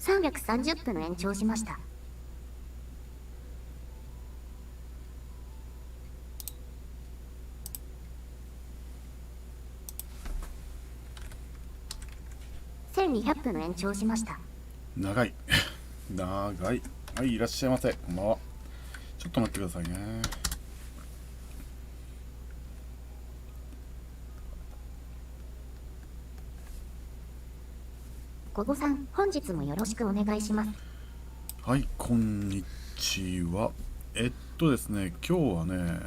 330分延長しました。1200分延長しました。長い長い。はい、いらっしゃいませ。こんばんは。ちょっと待ってくださいね。小郷さん、本日もよろしくお願いします。はい、こんにちは。ですね、今日はね、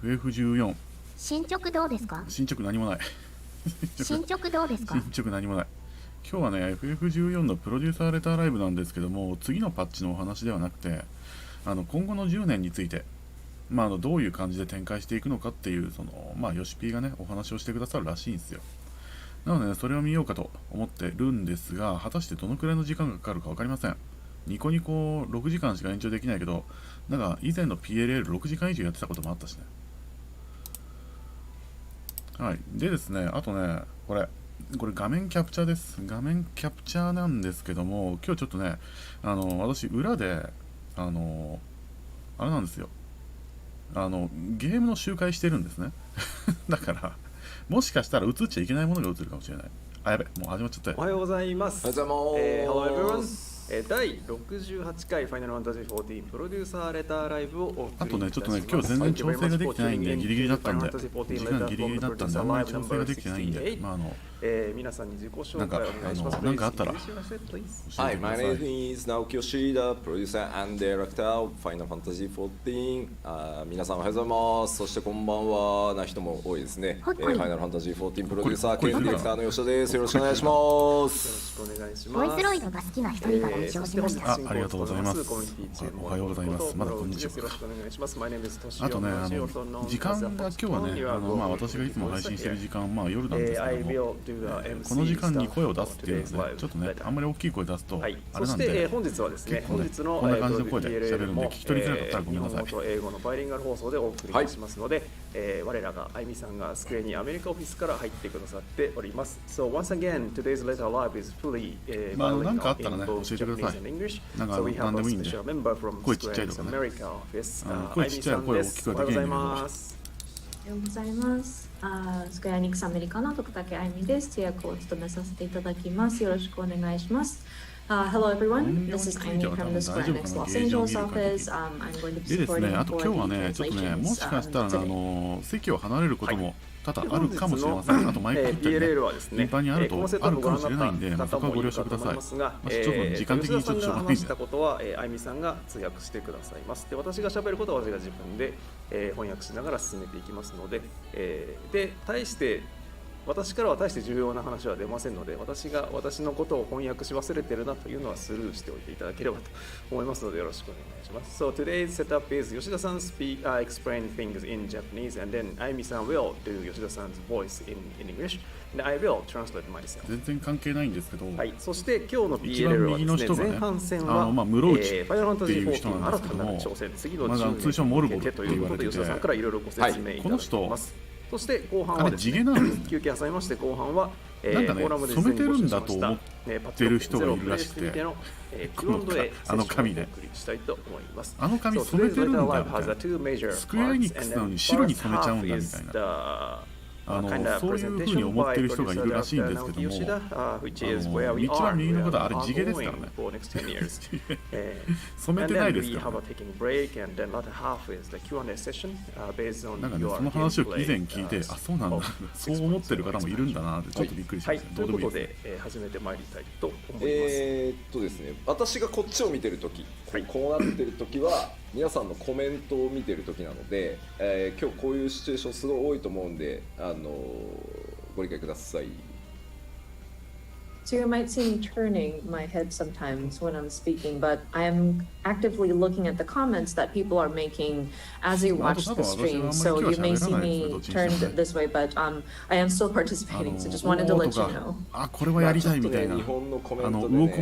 FF14。進捗どうですか？進捗何もない。進捗どうですか？進捗何もない。今日はね、FF14 のプロデューサーレターライブなんですけども、次のパッチのお話ではなくて、今後の10年について、どういう感じで展開していくのかっていう、ヨシピーがね、お話をしてくださるらしいんですよ。なので、ね、それを見ようかと思ってるんですが、果たしてどのくらいの時間がかかるか分かりません。ニコニコ6時間しか延長できないけど、なんか以前の PLL6 時間以上やってたこともあったしね。はい。でですね、あとね、これ画面キャプチャーです。画面キャプチャーなんですけども、今日ちょっとね、私、裏で、あれなんですよ。ゲームの周回してるんですね。だから、もしかしたら映っちゃいけないものが映るかもしれない。あ、やべ、もう始まっちゃったよ。おはようございます。おはようございます。Hello everyone。第68回ファイナルファンタジー14プロデューサーレターライブをお送りいたします。あとね、ちょっとね、今日全然調整ができてないんで、ギリギリだったんで、時間ギリギリだったんで、あんまり調整ができてないんで、皆さんに自己紹介をお願いします。なんかあったら。Hi, my name is Naoki Yoshida, producer and director of Final Fantasy 14。皆さんおはようございます。そしてこんばんはな人も多いですね。Final Fantasy 14プロデューサー兼ディレクターの吉田です。よろしくお願いします。よろしくお願いしボイます。スロイドが好きな人がご視聴しました。ありがとうございます。おはようございます。まだこんにちは。よろしくお願いします。My name is Toshio。あとね、時間が今日はね、私がいつも配信してる時間、夜なんですけども、この時間に声を出すっていうのはね、ちょっとね、あんまり大きい声出すと、あれなんで、そして本日はですね、本日のこんな感じの声で喋るんで、聞き取りづらかったらごめんなさい。日本語と英語のバイリンガル放送でお送りしますので、我らがあゆみさんがスクエニアメリカオフィスから入ってくださっております。So once again, today's letter live is fully なんかあったらね、教えてください。なんかなんでもいいんで、声ちっちゃいとかね。声ちっちゃい声を大きくはできないんだけど。おはようございます。スクエアニックスアメリカの徳武あゆみです。通訳を務めさせていただきます。よろしくお願いします。Hello everyone, this is Amy from the Square Enix Los Angeles office. I'm going to be でですね、 supporting あと今日はね、ちょっとね、もしかしたら席を離れることも多々あるかもしれません。あとマイク切ったりね、頻繁にあるかもしれないんで、そこはご了承ください。ちょっと時間的にちょっとしょうがないんで。話したことはあゆみさんが通訳してくださいます。で、私が喋ることは私が自分で翻訳しながら進めていきますので、で、私からは大して重要な話は出ませんので、私のことを翻訳し忘れてるなというのはスルーしておいていただければと思いますので、よろしくお願いします。So today's setup is Yoshida-san explain things in Japanese, and then Ayumi-san will do Yoshida-san's voice in English, and I will translate myself. 全然関係ないんですけど、はい、そして今日の PLL はですね、前半戦は室内っていう人なんですけども、通称モルボルって言われてて、吉田さんからいろいろご説明いただきます。そして後半はですね、休憩挟みまして後半はなんかね、染めてるんだと思ってる人がいるらしくて、あの紙で、あの紙染めてるんだみたいな、スクエアエニックスなのに白に染めちゃうんだみたいな。そういうふうに思ってる人がいるらしいんですけども、一番右の方、あれ地毛ですからね。染めてないですから、ね。なんかね、その話を以前聞いて、あ、そうなんだ、そう思ってる方もいるんだなってちょっとびっくりしました。ということで、始めてまいりたいと思います。ですね、私がこっちを見てるとき、こうなってるときは、皆さんのコメントを見てるときなので、今日こういうシチュエーションすごい多いと思うんで、ご理解ください。So you might see me turning my head sometimes when I'm speaking, but I am actively looking at the comments that people are making as you watch the stream. So you may see me turned this way, but I am still participating. So just wanted to let you know. あ、これはやりたいみたいな。魚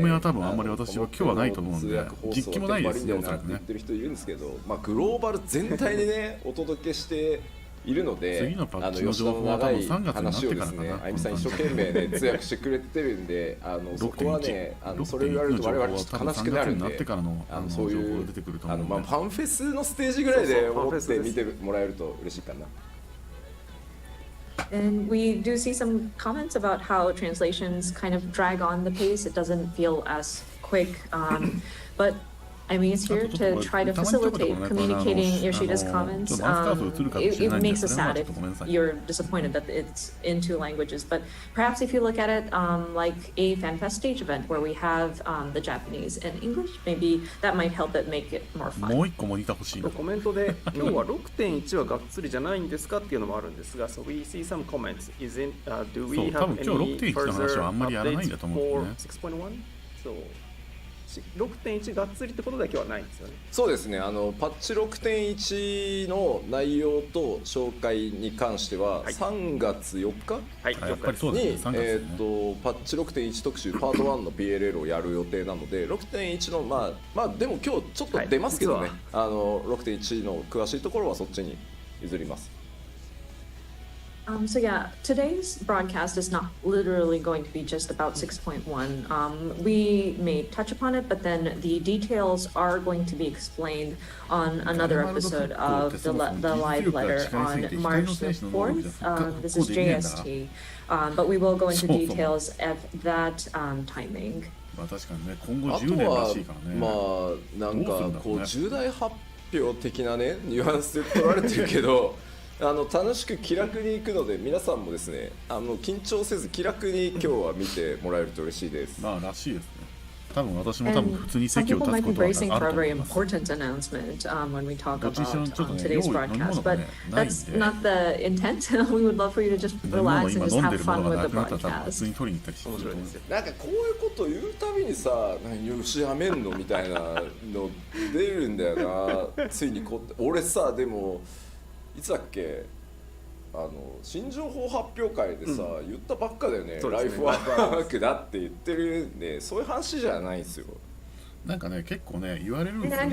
米は多分あんまり私は今日はないと思うんで、実機もないですね、おそらくね。言ってる人いるんですけど、グローバル全体でね、お届けしていいるので、次のパッチの吉田の情報は多分長い3月になっ話をてからかな。ですね、あゆみさん一生懸命ね通訳してくれてるんで、そこはね、それを言われると我々ちょっと悲しくなるんで、そういうファンフェスのステージぐらいで思って見てもらえると嬉しいかな。And we do see some comments about how translations kind of drag on the pace. It doesn't feel as quick, but I mean, it's here to try to facilitate communicating Yoshida's comments. It makes us sad if you're disappointed that it's in two languages, but perhaps if you look at it like a FanFest stage event where we have the Japanese and English, maybe that might help it make it more fun. もう一個モニター欲しい。コメントで今日は 6.1 はがっつりじゃないんですかっていうのもあるんですが、so we see some comments. Do we have any further updates for 6.1? So 6.1 がっつりってことだけはないんですよね。そうですね、パッチ 6.1 の内容と紹介に関しては、3月4日に、パッチ 6.1 特集パート1の PLL をやる予定なので、6.1 のまあでも今日ちょっと出ますけどね、6.1 の詳しいところはそっちに譲ります。So yeah, today's broadcast is not literally going to be just about 6.1. We may touch upon it, but then the details are going to be explained on another episode of the live letter on March the 4th. This is JST, but we will go into details at that timing. まあ確かにね、今後10年らしいからね。まあなんかこう重大発表的なねニュアンスで取られてるけど。楽しく気楽に行くので皆さんもですね緊張せず気楽に今日は見てもらえると嬉しいです。まあらしいですね。多分私も普通に席を立つことはあると思います。When we talk about today's broadcast, but that's not the intent. We would love for you to just relax and just have fun with the broadcast. なんかこういうこと言うたびにさ、よしやめんのみたいなの出るんだよな。ついに俺さでも。いつだっけ新情報発表会でさ、言ったばっかだよね、ライフワークだって言ってるんで、そういう話じゃないんですよ。なんかね、結構ね、言われるんですよね。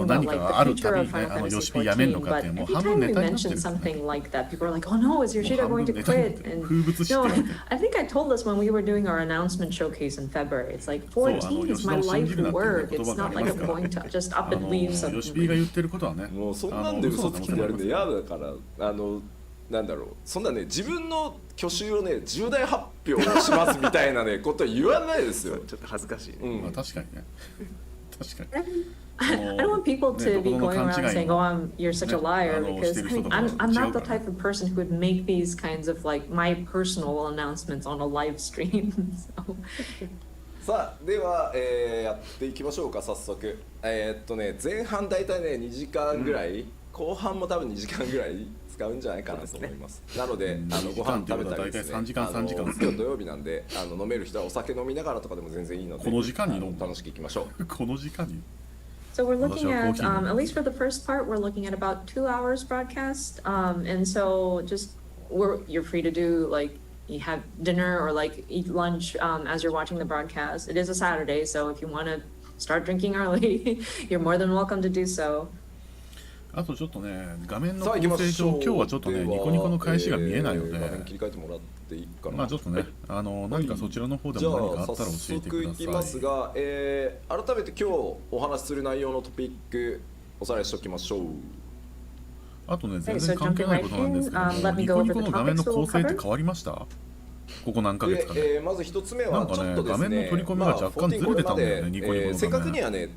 何かがあるたびにね、ヨシピやめんのかって、もう半分ネタになってるんですよね。風物詩って。I think I told this when we were doing our announcement showcase in February. It's like 14 is my life work. It's not like I'm going to just up and leave something. ヨシピが言ってることはね、もうそんなんで嘘つきでやるんで嫌だから、なんだろう、そんなね自分の去就をね重大発表しますみたいなねこと言わないですよ。ちょっと恥ずかしい。まあ確かにね。確かに。I don't want people to be going around saying, "Oh, you're such a liar," because I'm not the type of person who would make these kinds of like my personal announcements on a live stream. さあでは、やっていきましょうか早速。前半だいたいね2時間ぐらい、後半も多分2時間ぐらい使うんじゃないかなと思います。なのでご飯食べたりですね。今日土曜日なんで飲める人はお酒飲みながらとかでも全然いいので、この時間に楽しくいきましょう。この時間に。So we're looking at, at least for the first part, we're looking at about 2 hours broadcast. And so you're free to do like you have dinner or like eat lunch as you're watching the broadcast. It is a Saturday, so if you want to start drinking early, you're more than welcome to do so. あとちょっとね、画面の構成上、今日はちょっとね、ニコニコの返しが見えないので、切り替えてもらっていいかな。まあちょっとね、何かそちらの方でも何かあったら教えてください。じゃあ早速いきますが、改めて今日お話しする内容のトピックおさらいしておきましょう。あとね、全然関係ないことなんですけども、ニコニコの画面の構成って変わりました？ここ何ヶ月かね。まず一つ目はちょっとですね、画面の取り込みが若干ずれてたんだよね、ニコニコの画面。正確にはね、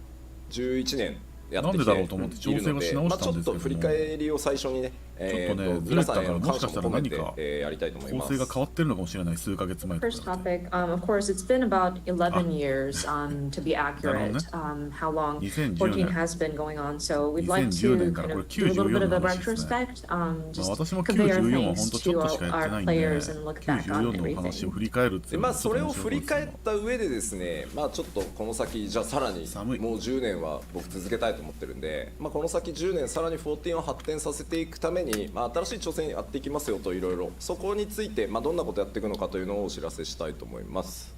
11年。なんでだろうと思って調整はし直したんですけども、ちょっと振り返りを最初にね、ちょっとねずれたからもしかしたら何か構やりたいと思います。成が変わってるのかもしれない数ヶ月前とか。First topic, of course, it's been about 11 years to be accurate. How long 14 has been going on. So we'd like to kind of do a little bit of a retrospect, just compare things to our players and look back on everything. まあそれを振り返った上でですね、まあちょっとこの先じゃあさらにもう10年は僕続けたいと思ってるんで、まあこの先10年さらに14を発展させていくために、まあ新しい挑戦やっていきますよといろいろそこについてまあどんなことやっていくのかというのをお知らせしたいと思います。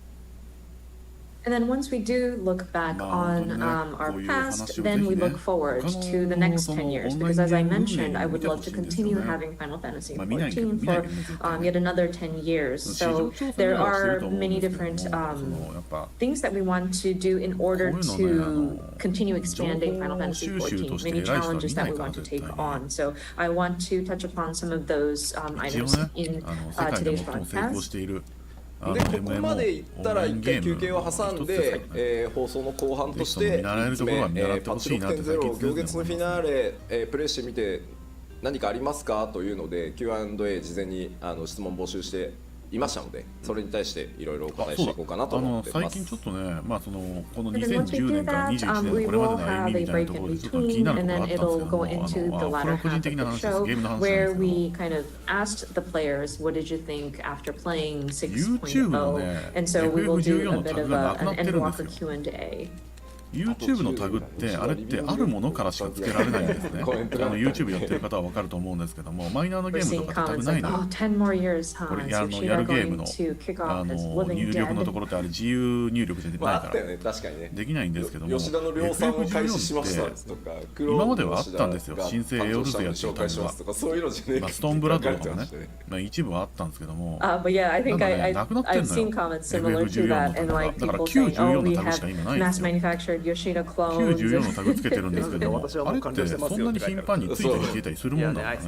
And then once we do look back on our past, then we look forward to the next 10 years. Because as I mentioned, I would love to continue having Final Fantasy 14 for yet another 10 years. So there are many different things that we want to do in order to continue expanding Final Fantasy 14, many challenges that we want to take on. So I want to touch upon some of those items in today's broadcast. でここまでいったら一回休憩を挟んで、放送の後半として3つ目、パッチ 6.0 行月のフィナーレ、プレイしてみて何かありますかというので Q&A 事前に質問募集していましたので、それに対していろいろお答えしていこうかなと思ってます。最近ちょっとね、この2010年から21年のこれまでの歩みみたいなところでちょっと気になるところがあったんですけども、これは個人的な話です。ゲームの話なんですけど、YouTube のね、FF14 のタグがなくなってるんですよ。YouTube のタグってあれってあるものからしか付けられないんですね。YouTube やってる方は分かると思うんですけども、マイナーなゲームとかってタグないのよ。これやるゲームの入力のところってあれ自由入力じゃないからできないんですけども、FF14 って今まではあったんですよ。新生エオルゼアっていうタグが、ストーンブラッドとかもね、一部はあったんですけども、なんかね、なくなってんのよ。FF14 のタグが。だから94のタグしか今ないんですよ。94のタグつけてるんですけど、あれってそんなに頻繁についたり消えたりするもんなのかね。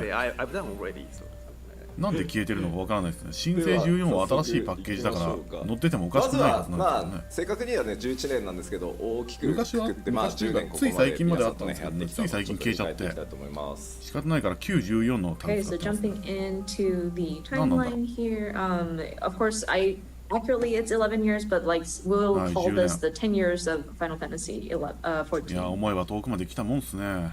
なんで消えてるのかわからないですね。新生14は新しいパッケージだから乗っててもおかしくないはずなんですよね。正確にはね11年なんですけど、大きく昔は10年つい最近まであったんですけどね、つい最近消えちゃって仕方ないから94のタグ使ってますね。Actually, it's 11 years, but like we'll call this the 10 years of Final Fantasy 14. いや、思えば遠くまで来たもんですね。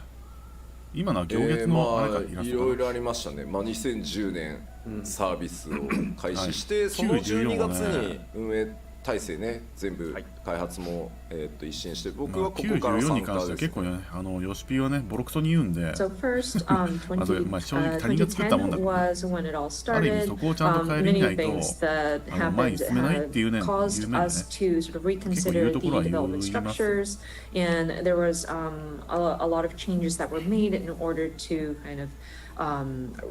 今のは行月のあれかイラストかな。いろいろありましたね。2010年サービスを開始して、その12月に運営体制ね、全部開発も一新して、僕はここから参加です。94に関しては結構ね、ヨシピーはね、ボロクソに言うんで、So first, 正直他人が作ったもんだから、ある意味そこをちゃんと変えれないと前に進めないっていうね、有名なね、結構言うところは言います。And there was a lot of changes that were made in order to kind of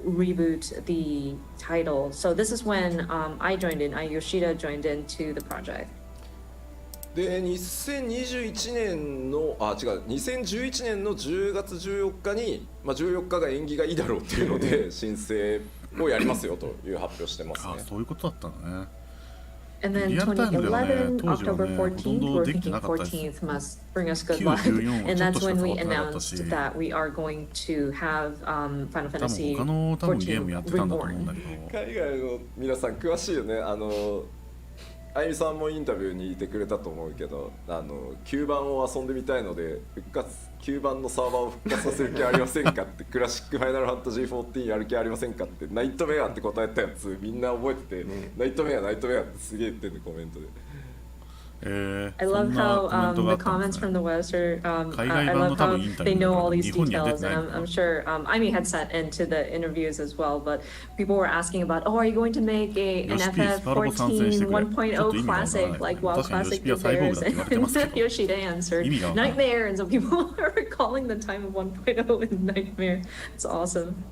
reboot the title. So this is when Yoshida joined into the project. で2021年の2011年の10月14日に、14日が縁起がいいだろうっていうので申請をやりますよという発表してますね。そういうことだったのね。And then 2011, October 14th, we're thinking 14th must bring us good luck. And that's when we announced that we are going to have Final Fantasy 14 Reborn. 海外の皆さん詳しいよね。あゆみさんもインタビューにいてくれたと思うけど、9番を遊んでみたいので9番のサーバーを復活させる気ありませんかってクラシックファイナルファンタジー14やる気ありませんかってナイトメアって答えたやつみんな覚えてて、ナイトメアってすげえ言ってるコメントで。I love how the comments from the West are. I love how they know all these details, and I'm sure Amy had sat into the interviews as well. But people were asking about, are you going to make an FF14 1.0 classic like WoW Classic players? And Yoshida answered, Nightmare, and so people are calling the time of 1.0 in Nightmare. It's awesome.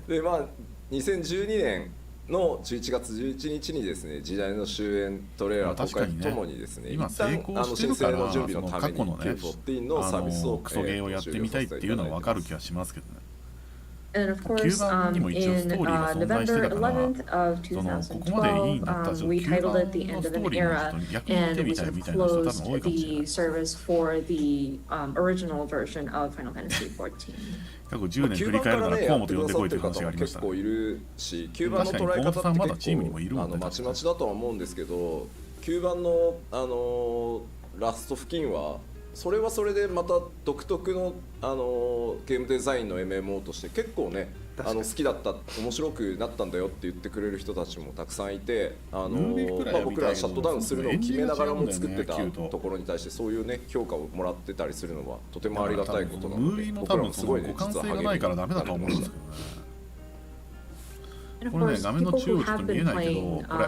で2012年の11月11日にですね、時代の終焉トレーラー公開とともにですね、今成功してるから準備のために Q14 のサービスをクソゲーをやってみたいっていうのは分かる気がしますけどね。And of course, in November 11th of 2012, we titled it The End of an Era, and we sort of closed the service for the original version of Final Fantasy 14. 過去10年振り返るから河本呼んでこいという話がありましたね。結構いるし、9番の捉え方って結構まちまちだとは思うんですけど、9番のラスト付近はそれはそれでまた独特のゲームデザインの MMO として結構ね好きだった面白くなったんだよって言ってくれる人たちもたくさんいて、僕らシャットダウンするのを決めながらも作ってたところに対してそういうね評価をもらってたりするのはとてもありがたいことなので、僕らもすごいね実は励みになってるんですけどね。これね画面の中央ちょっと見えないけど、これ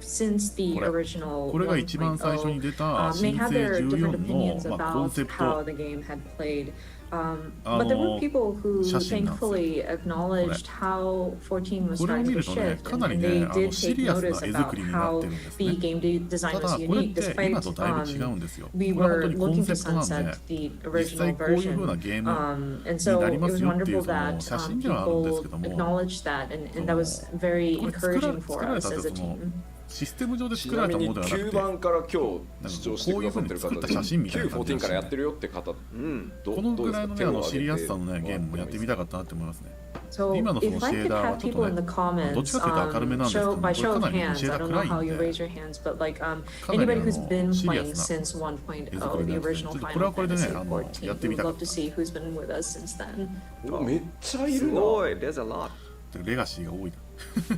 since the original これが一番最初に出た may 新 have 生 their different 14 opinions の、コン about セプ how ト the game had played. But there were people who 写真なんですよ。 thankfully acknowledged how 14 was これを starting 見 to るとね、 shift, かな and り they ね、 did シ take リアスな絵 notice 作 about りにな how ってるんです the ね。 game design ただ was これっ unique, て despite 今とだいぶ違うんですよ。 we これは were 本当にコン looking セ to プトなんで、 sunset the 実 original 際こういう風 version. なゲーム And に so な it りま was すよっていう wonderful その that 写真ではあるんですけ people ども、 acknowledged that, and that was very これ encouraging 作 for られ us た as って a その team. システム上でち作らなみにれたものではなく9て、番から今日視聴してくださってる方でこういう風に作った写真みたいな感じ914からやってるよって方、このぐらいのね、シリアスさのね、ゲームもやってみたかったなって思いますね。 So 今のそ if のシ I ェー could ダーは have ちょっ people と in the ね、どっ comments, ちかというと明るめなんですけども、 by これ show か of なり hands, シェー I ダー don't know 暗 how い you んで、 raise your hands, but like かなり anybody who's been シリア playing スな since 1.0, 絵作り the なんですね。 original ちょっとこれは Final これでね、 Fantasy やって 14, み we'd たかっ love た to see who's been with us since then. おめっちゃいるな。すごい、there's a lot. レガシーが多いな。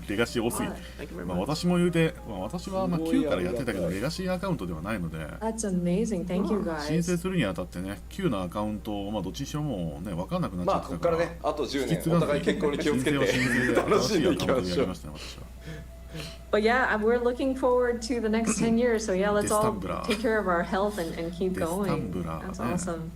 レガシー多すぎて。 Thank you very まあ much. 私も言うて、私はまあ9からやってたけど、レガシーアカウントではないので、 That's amazing. Thank you 申 guys. 請するにあたってね、9のアカウントを、まあどっちにしろもうね、分かんなくなっちゃまあってたから、ここからね、あと10年引き継がずお互い結婚に気をつけて申請を申請で楽しんでいきましょう。新しいアカウントでやりましたね、私は。 But yeah, we're looking forward to the next 10 years. So yeah, let's all Destambra. take care of our health and keep going. Destambra. That's awesome.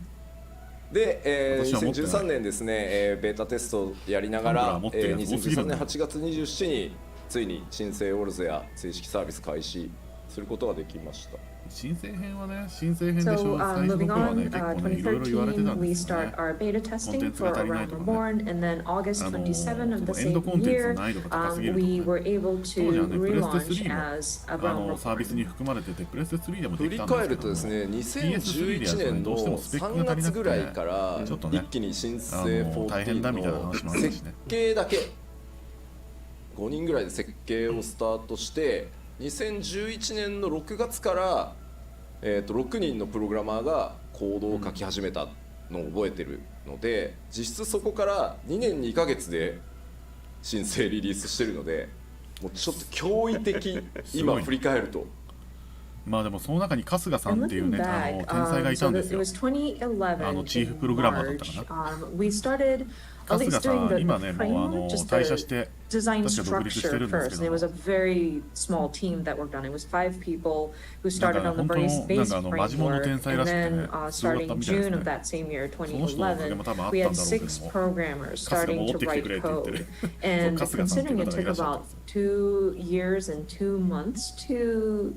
で、私は持ってない2013年ですね、ベータテストをやりながら、タンブラー持ってるやつ多すぎる2013年8月27日についに新生オルゼや正式サービス開始することができました。新生編はね、新生編でしょ、 So 最初の moving 頃はね、 on, 結構ね、いろいろ言われてたん 2013, で we すよね start。our beta testing for Around Reborn, and then August 27 of the エンド same コンテンツの year, 難易度が高すぎると we か were ね、 able 当時 to はね、プレステ relaunch 3 as も Around サービス Reborn. に含まれてて、プレステ3でもで振りきたんです返るけども、とですね、 PS3 でや2011るとね、年のどうしてもスペック3が足りなくて月ぐらいからちょっとね一気に新生大変だみたいな14話もあの設るしね。計だけ5人ぐらいで設計をスタートして2011年の6月から6人のプログラマーがコードを書き始めたのを覚えてるので、実質そこから2年2ヶ月で新生リリースしてるので、もうちょっと驚異的今振り返ると。まあでもその中に春日さん And っていう looking ね、back, 天才がいた so んで it すよ。 was 2011チーフプログラマーだったか March. We started at 春 least 日さ doing ん、 the 今ね、もう framework, just 退社 the して、 design 確か独立して structure るんです first. け And it ど was も a very small team that worked on it. It was 5 people who なん started か on the 本当 base のなんかマジモンの framework. 天才ら And しくて then ね、すごかった starting みたいです June of ね。 that same year, その人のおかげも多分あったん 2011, we だろ had うけど 6 も、 programmers 春日 starting 戻 to ってきてくれ write って言ってね code. And 春日さんっていう considering 方 it がい took らっしゃったん about です。 2 years and 2 months to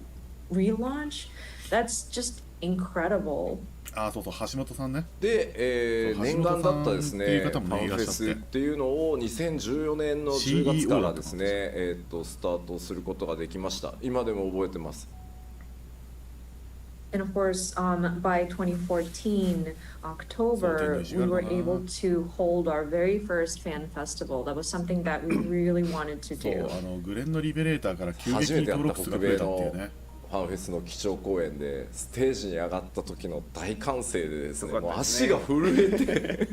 relaunch, that's just incredible. あ、そうそう、橋本さんね。で、そう念願だったです橋本さんっていうね、方もねファンフェスっていうのを2014年の10月からですね、スタートすることができました。今でも覚えてます。 And of course, by 2014, October, we were able to hold our very first fan festival. That was something that we really wanted to そう do. グレンのリベレーターから急激に初めてやった登録数が増え北米のたっていうね。ファンフェスの基調講演でステージに上がった時の大歓声でですね、すごもうかったですね足が震えて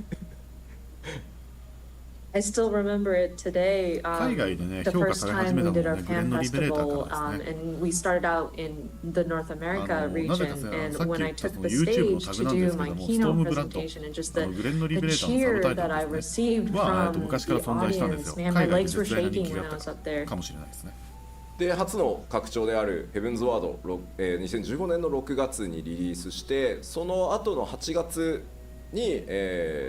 I still remember it today. 海外でね、 The 評価 first され始 time め we た did の our はね、グレ fan ンのリベレーター festival, からですね。 and we started out in the North America なぜか region. さ、 And さっき when 言 I った took その the YouTube の stage タ to グなんで do すけ my ども、ストー keynote ムブラッド、 presentation, and just グレンのリベ the レーターのサ cheer ブタイ that ト I ルですね。 received は from 昔から the 存在したんですよ。 audience. Man, 海 my 外で legs were 絶大な人 shaking 気が when あ I っ was た up there. かもしれないですね。で初の拡張であるヘブンズワード、2015年の6月にリリースして、その後の8月に、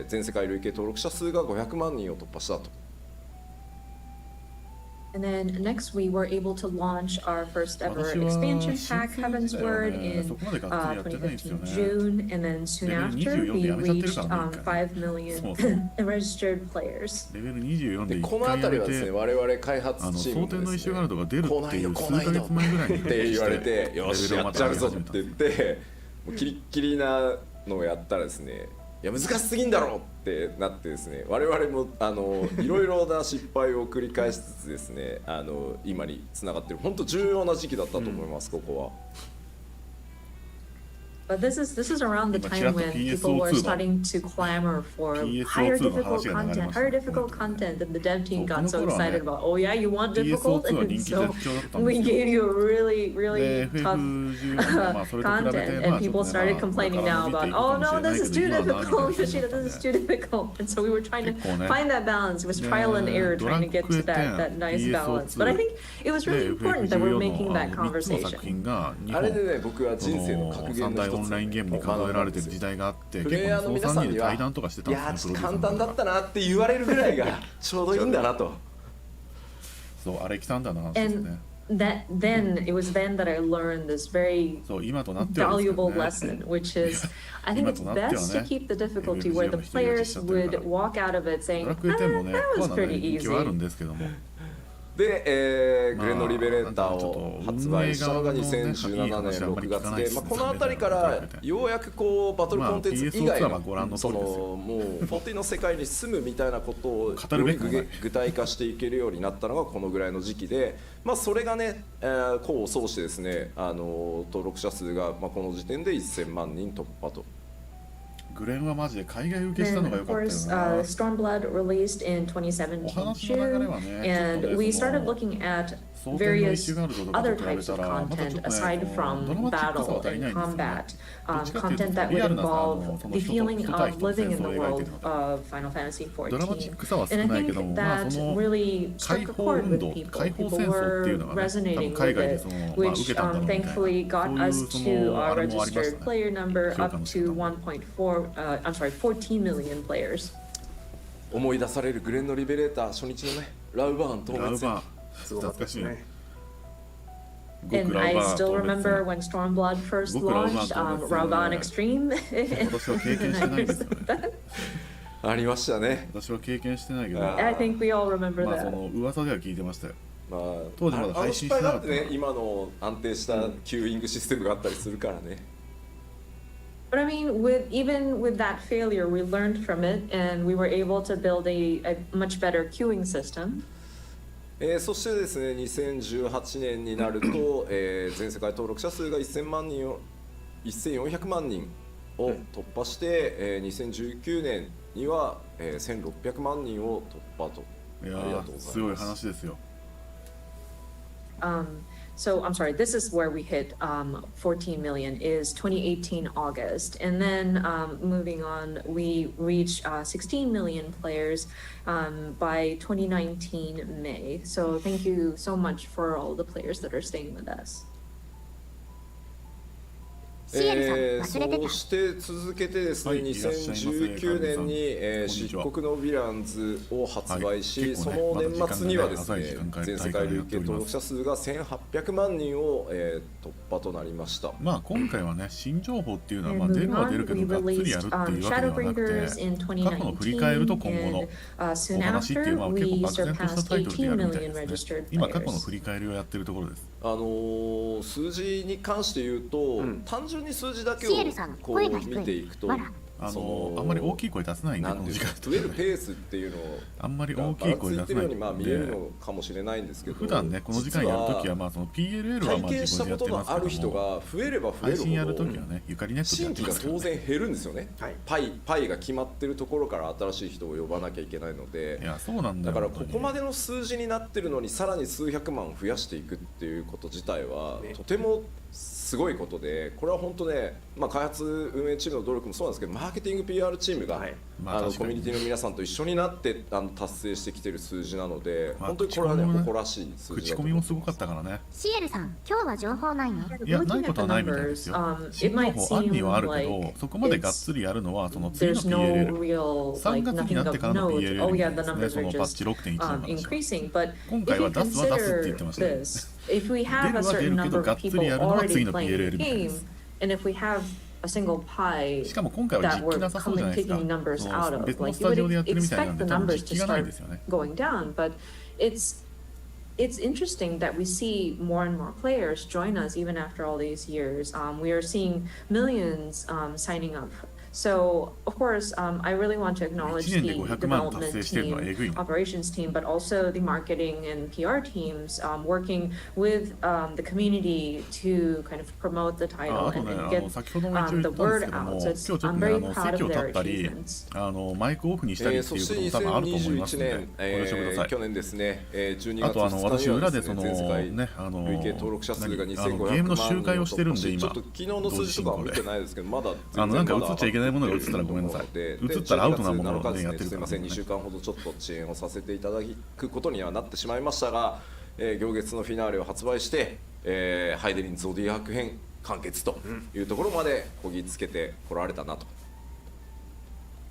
全世界累計登録者数が500万人を突破したと。 And then next, we were able to launch our first ever 私は expansion 新 pack, 生 Heaven's 時代は Word, ね、 in そこまでがっつりやってないんですよ 2015 ね。 June, and then soon レベル after, 24 we でやめちゃってる reached からね、一回ね。 5 million そうそう。 registered players. レベル24でで一この辺り回やめて、はですね、我々開発チーム想定のイもですね、シュガルドが出るっていう数ヶ来ないよ月前ぐらいにって言われて、よしやっちゃうぞって言っレて、もうキリッキリなのをやったらですね、いや難しすぎんだろうってなってですね、我々もいろいろな失敗を繰り返しつつですね、今につながってる本当重要な時期だったと思います、ここは。But this is around the time when people were starting to clamor for higher difficult content, and the dev team got so excited about, oh yeah, you want difficult, and so we gave you a really tough content, and people started complaining now about, oh no, this is too difficult, Yoshida, this is too difficult, and so we were trying to find that balance. It was trial and error trying to get to that nice balance. But I think it was really important that we're making that conversation. あれでね、僕は人生の格言の一つオンラインゲームに数えられてる時代があって、プレイヤーの皆さんには、いや簡単だったなって言われるぐらいがちょうどいいんだなと。そう、あれ来たんだなってね。It was then that I learned this very valuable lesson, which is I think it's best to keep the difficulty where the players would walk out of it saying, that was pretty easy. で、グレンのリベレーターを発売したのが2017年6月で、この辺りからようやくこうバトルコンテンツ以外のそのもう14の世界に住むみたいなことをより具体化していけるようになったのがこのぐらいの時期で、それがね、功を奏してですね、登録者数がこの時点で1000万人突破と。グレンはマジで海外受けしたのが良かったよな。Stormblood released in 2017 June, and we started looking at various other types of content aside from battle and combat, content that would involve the feeling of living in the world of Final Fantasy XIV. And I think that really struck a chord with people. People were resonating with it, which thankfully got us to our registered player number up to 14 million players. 思い出されるグレンのリベレーター初日のね、ラウバーン当滅戦。懐かしいね。And I still remember when Stormblood first launched, Rauban Extreme. 私は経験してないですよね。ありましたね。私は経験してないけど、I think we all remember that. その噂では聞いてましたよ。当時まだ配信してなかったね。今の安定したキューイングシステムがあったりするからね。But I mean, even with that failure, we learned from it, and we were able to build a much better queuing system. そしてですね、2018年になると、全世界登録者数が1400万人を突破して、2019年には、1600万人を突破と。いやー、すごい話ですよ。So I'm sorry, this is where we hit 14 million is 2018 August. And then moving on, we reached 16 million players by 2019 May. So thank you so much for all the players that are staying with us. そして続けてですね、2019年に漆黒のヴィランズを発売し、その年末にはですね、全世界累計登録者数が1800万人を突破となりました。今回はね、新情報っていうのは出るは出るけど、がっつりやるっていうわけではなくて、過去の振り返ると今後のお話っていうのは結構漠然としたタイトルでやるみたいですね。今過去の振り返りをやってるところです。数字に関して言うと、単純に数字だけをこう見ていくと、あんまり大きい声出せないんで、この時間増えるペースっていうのをあんまり大きい声出せないように見えるのかもしれないんですけど、普段ねこの時間やるときはその PLL は体験したことのある人が増えれば増えるほどやるときはね、ゆかりネット新規が当然減るんですよね。パイが決まってるところから新しい人を呼ばなきゃいけないので、いやそうなんだよ。だからここまでの数字になってるのにさらに数百万増やしていくっていうこと自体はとてもすごいことで、これは本当ね、開発運営チームの努力もそうなんですけど、マーケティング PR チームが、コミュニティの皆さんと一緒になって達成してきてる数字なので、本当にこれはね誇らしい数字だと思います。口コミもすごかったからね。シエルさん、今日は情報ないの？いや、ないことはないみたいですよ。新情報あんにはあるけど、そこまでがっつりやるのはその次の PLL、3月になってからの PLL みたいですね。そのパッチ 6.1 の話。今回は出すは出すって言ってましたね。If we have a certain number of people already playing the game, and if we have a single pie that we're taking numbers out of, like you would expect the numbers to start going down, but it's interesting that we see more and more players join us even after all these years. We are seeing millions signing up So, of course, I really want to acknowledge the development team, operations team, but also the marketing and PR teams working with the community to kind of promote the title and get the word out. So I'm very proud of their achievements. マイクオフにしたりっていうことも多分あると思いますので、ご了承ください。去年ですね、12月あと私裏で全世界累計登録者数が2500万人を突破し、ちょっと昨日の数字とかは見てないですけど、まだなんか映っちゃいけないものが映ったらごめんなさい。映ったらアウトなものをねやってるから、すみません、2週間ほどちょっと遅延をさせていただくことにはなってしまいましたが、行月のフィナーレを発売して、ハイデリンゾディアック編完結というところまでこぎつけてこられたなと。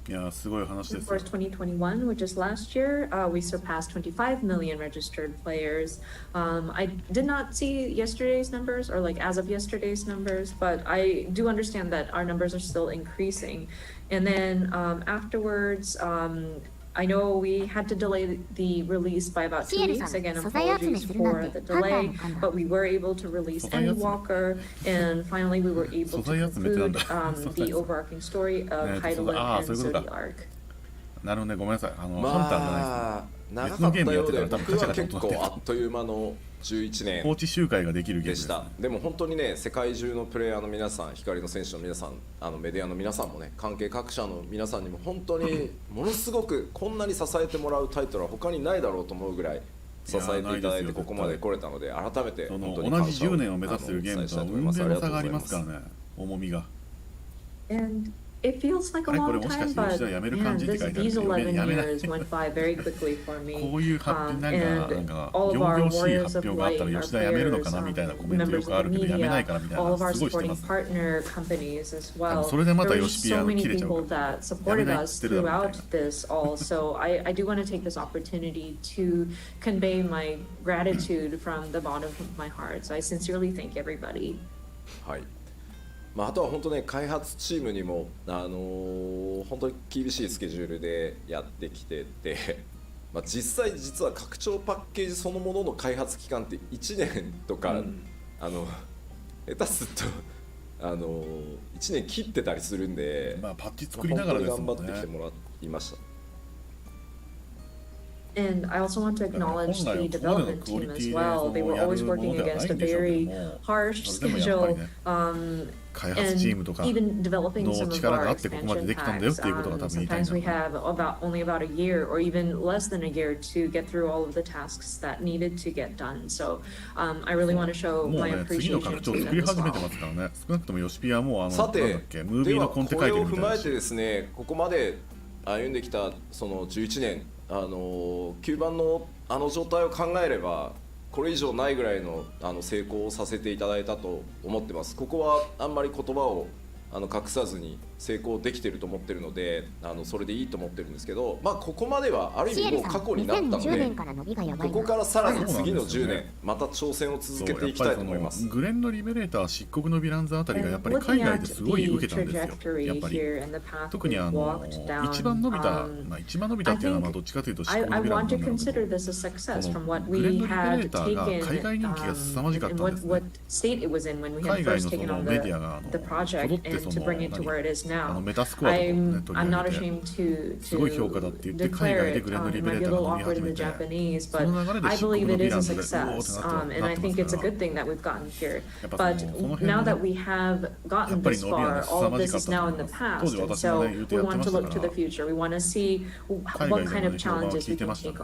いやすごい話ですよ。For 2021, which is last year, we surpassed 25 million registered players. I did not see yesterday's numbers or like as of yesterday's numbers, but I do understand that our numbers are still increasing. And then afterwards, I know we had to delay the release by about 2 weeks. Again, apologies for the delay, but we were able to release Endwalker, and finally we were able to conclude the overarching story of Hydaelyn and Zodiark. なるほどね、ごめんなさい。ハンターじゃないですね。長かったようで、僕は結構あっという間の11年放置周回ができるゲームでした。でも本当にね、世界中のプレイヤーの皆さん、光の選手の皆さん、メディアの皆さんもね、関係各社の皆さんにも本当にものすごくこんなに支えてもらうタイトルは他にないだろうと思うぐらい支えていただいてここまで来れたので、改めて本当に同じ10年を目指しているゲームとは運命の差がありますからね、重みが。It feels like a long time, but man, these 11 years went by very quickly for me. And all of our warriors of light, our players, members of the media, all of our supporting partner companies as well. There were so many people that supported us throughout this all. So I do want to take this opportunity to convey my gratitude from the bottom of my heart. So I sincerely thank everybody. はい。あとは本当ね、開発チームにも、本当に厳しいスケジュールでやってきてて、実は拡張パッケージそのものの開発期間って1年とか、下手すると1年切ってたりするんで、パッチ作りながらですもんね。頑張ってきてもらいました。And I also want to acknowledge the development team as well. They were always working against a very harsh schedule, and even developing some of our expansion packs. Sometimes we have only about a year or even less than a year to get through all of the tasks that needed to get done. So I really want to show my appreciation to them as well. さて、ではこれを踏まえてですね、ここまで歩んできたその11年、9番の状態を考えればこれ以上ないぐらいの成功をさせていただいたと思ってます。ここはあんまり言葉を隠さずに成功できてると思ってるので、それでいいと思ってるんですけど、ここまではある意味もう過去になったので、ここからさらに次の10年また挑戦を続けていきたいと思います。グレンのリベレーター、漆黒のヴィランズあたりがやっぱり海外ですごい受けたんですよ。やっぱり特に一番伸びた、一番伸びたっていうのはどっちかというと漆黒のヴィランズなんだけど、グレンのリベレーターが海外人気が凄まじかったんですね。海外のそのメディアが戻ってそのメタスコアとかをね取り上げてすごい評価だって言って海外でグレンのリベレーターが伸び始めて、その流れで漆黒のヴィランズでうおーってなってますから、やっぱりその辺のやっぱり伸びはね凄まじかったと思います。当時私もね言うてやってましたから、海外でもね評判を聞いてましたね。